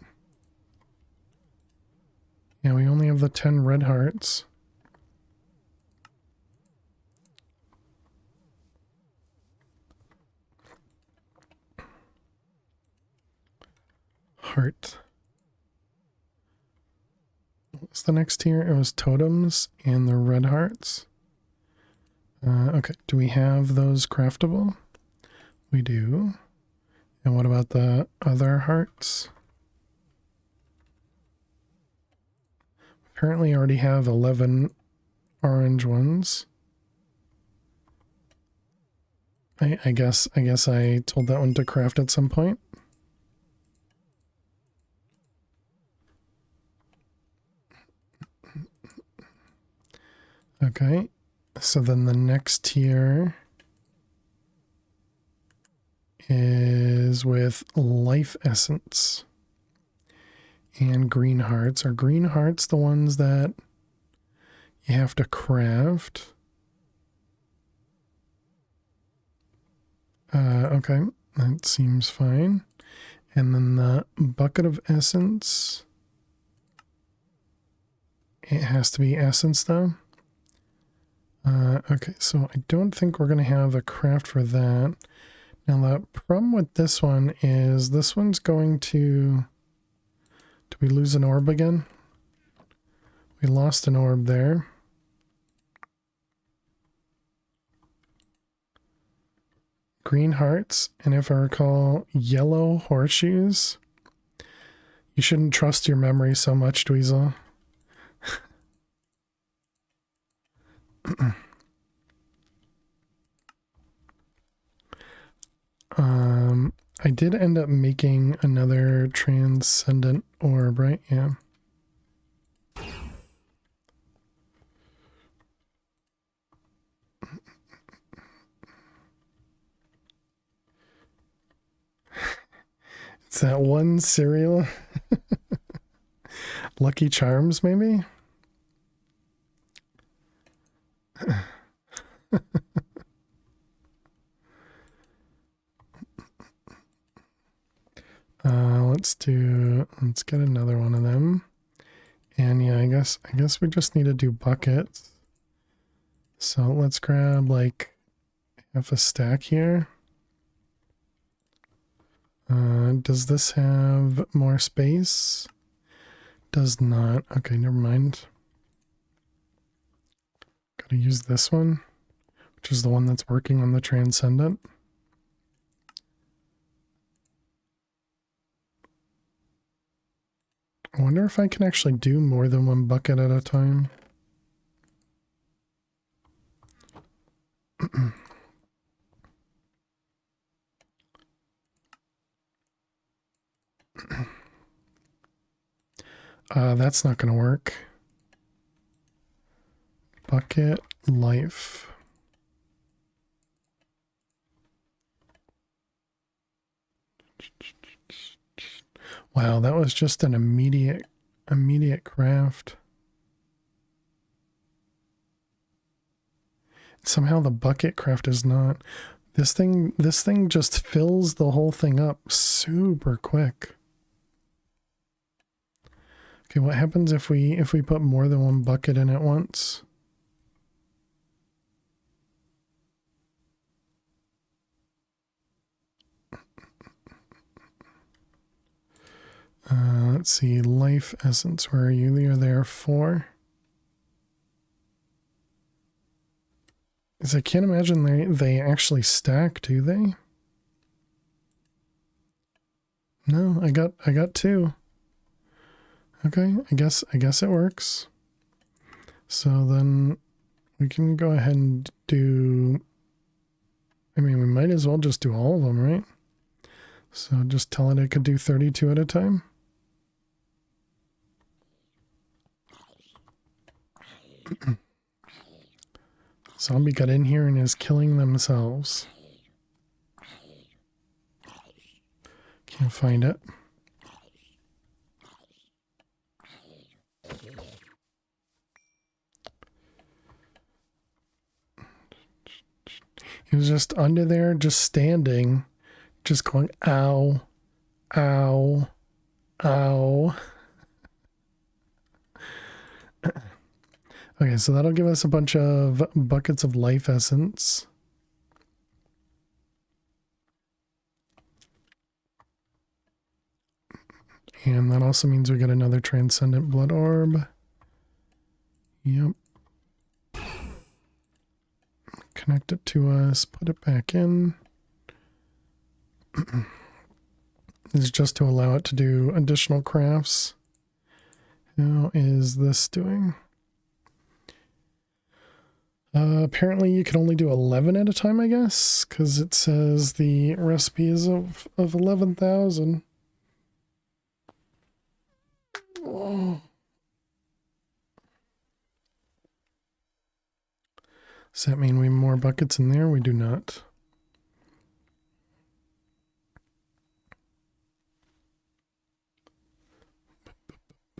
Yeah, we only have the 10 red hearts. Heart. What's the next tier? It was totems and the red hearts. Okay, do we have those craftable? We do. And what about the other hearts? Apparently I already have 11 orange ones. I guess I told that one to craft at some point. Okay, so then the next tier is with life essence and green hearts. Are green hearts the ones that you have to craft? Okay, that seems fine. And then the bucket of essence, it has to be essence though. Okay, so I don't think we're going to have a craft for that. Now the problem with this one is this one's going to... Did we lose an orb again? We lost an orb there. Green hearts, and if I recall, yellow horseshoes. You shouldn't trust your memory so much, Dweezil. I did end up making another transcendent orb, right? Yeah. It's that one cereal. Lucky Charms, maybe? Let's get another one of them. And yeah, I guess we just need to do buckets. So let's grab like half a stack here. Does this have more space? Does not. Okay, never mind. Gotta use this one, which is the one that's working on the Transcendent. I wonder if I can actually do more than one bucket at a time. That's not going to work. Bucket life. Wow, that was just an immediate craft. Somehow the bucket craft is not. This thing just fills the whole thing up super quick. Okay, what happens if we put more than one bucket in at once? Let's see, life essence, where are you? You're there 4. Because I can't imagine they actually stack, do they? No, I got 2. Okay, I guess it works. So then we can go ahead and do, I mean, we might as well just do all of them, right? So just tell it I could do 32 at a time. Zombie got in here and is killing themselves. Can't find it. He was just under there, just standing, just going, ow, ow, ow. Okay, so that'll give us a bunch of buckets of life essence. And that also means we get another transcendent blood orb. Yep. Connect it to us, put it back in. This is just to allow it to do additional crafts. How is this doing? Apparently you can only do 11 at a time, I guess, because it says the recipe is of 11,000. Oh. Does that mean we have more buckets in there? We do not.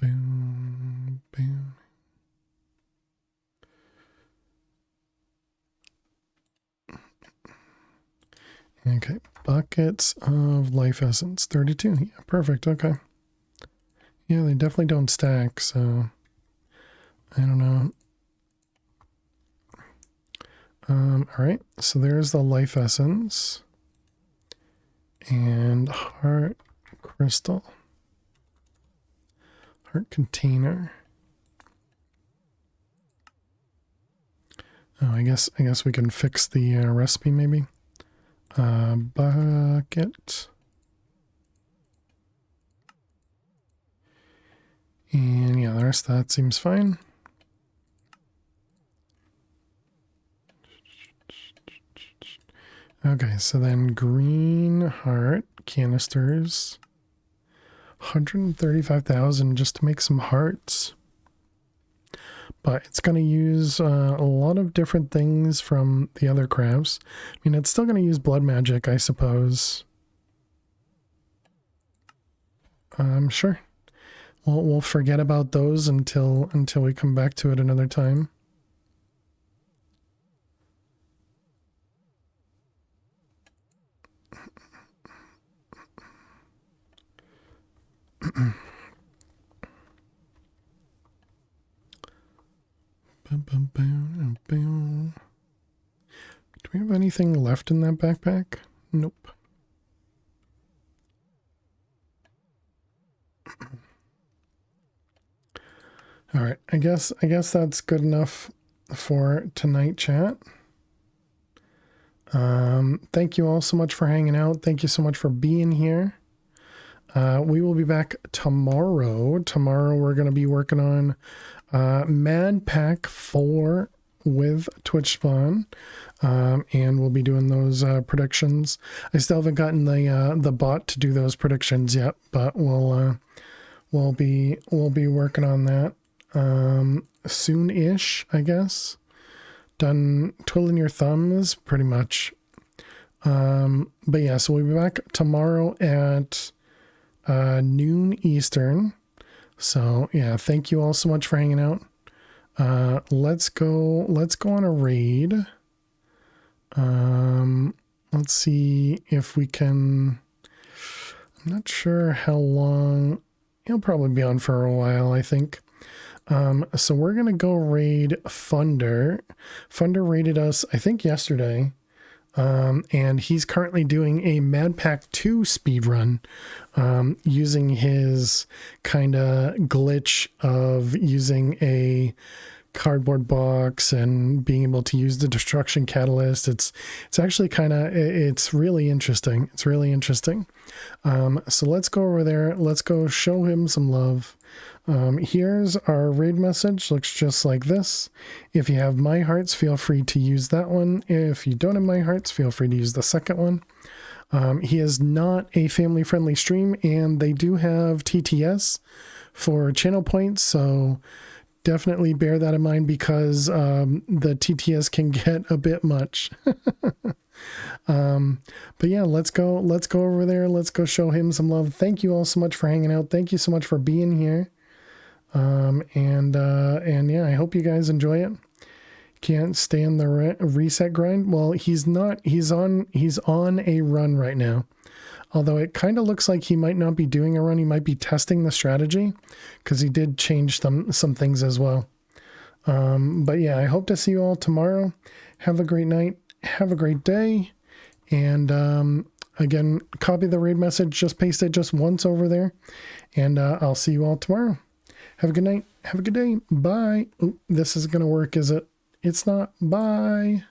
Boom, boom. Okay, buckets of life essence, 32. Yeah, perfect. Okay. Yeah, they definitely don't stack, so I don't know. All right, so there's the life essence and heart crystal, heart container. Oh, I guess we can fix the recipe maybe. Bucket. And yeah, the rest of that seems fine. Okay, so then green heart canisters. 135,000 just to make some hearts. But it's going to use a lot of different things from the other crafts. I mean, it's still going to use blood magic, I suppose. Sure. We'll forget about those until we come back to it another time. Do we have anything left in that backpack? Nope. All right, I guess that's good enough for tonight, chat. Thank you all so much for hanging out. Thank you so much for being here. We will be back tomorrow. Tomorrow we're going to be working on Mad Pack 4 with Twitch Spawn, and we'll be doing those predictions. I still haven't gotten the bot to do those predictions yet, but we'll be working on that soon-ish, I guess. Done twiddling your thumbs, pretty much. But yeah, so we'll be back tomorrow at noon Eastern. So yeah, thank you all so much for hanging out. Let's go on a raid. Let's see if we can. I'm not sure how long. He'll probably be on for a while, I think. So we're gonna go raid Funder. Funder raided us, I think, yesterday. And he's currently doing a Mad Pack 2 speedrun, using his kind of glitch of using a cardboard box and being able to use the destruction catalyst. It's actually it's really interesting. It's really interesting. So let's go over there. Let's go show him some love. Here's our raid message. Looks just like this. If you have my hearts, feel free to use that one. If you don't have my hearts, feel free to use the second one. He is not a family friendly stream, and they do have TTS for channel points, so definitely bear that in mind, because the TTS can get a bit much. But yeah, let's go over there. Let's go show him some love. Thank you all so much for hanging out. Thank you so much for being here. And yeah, I hope you guys enjoy it. Can't stand the reset grind. Well, he's on a run right now. Although it kind of looks like he might not be doing a run. He might be testing the strategy, because he did change some things as well. But yeah, I hope to see you all tomorrow. Have a great night. Have a great day. And again, copy the raid message. Just paste it just once over there. And I'll see you all tomorrow. Have a good night. Have a good day. Bye. Ooh, this is going to work, is it? It's not. Bye.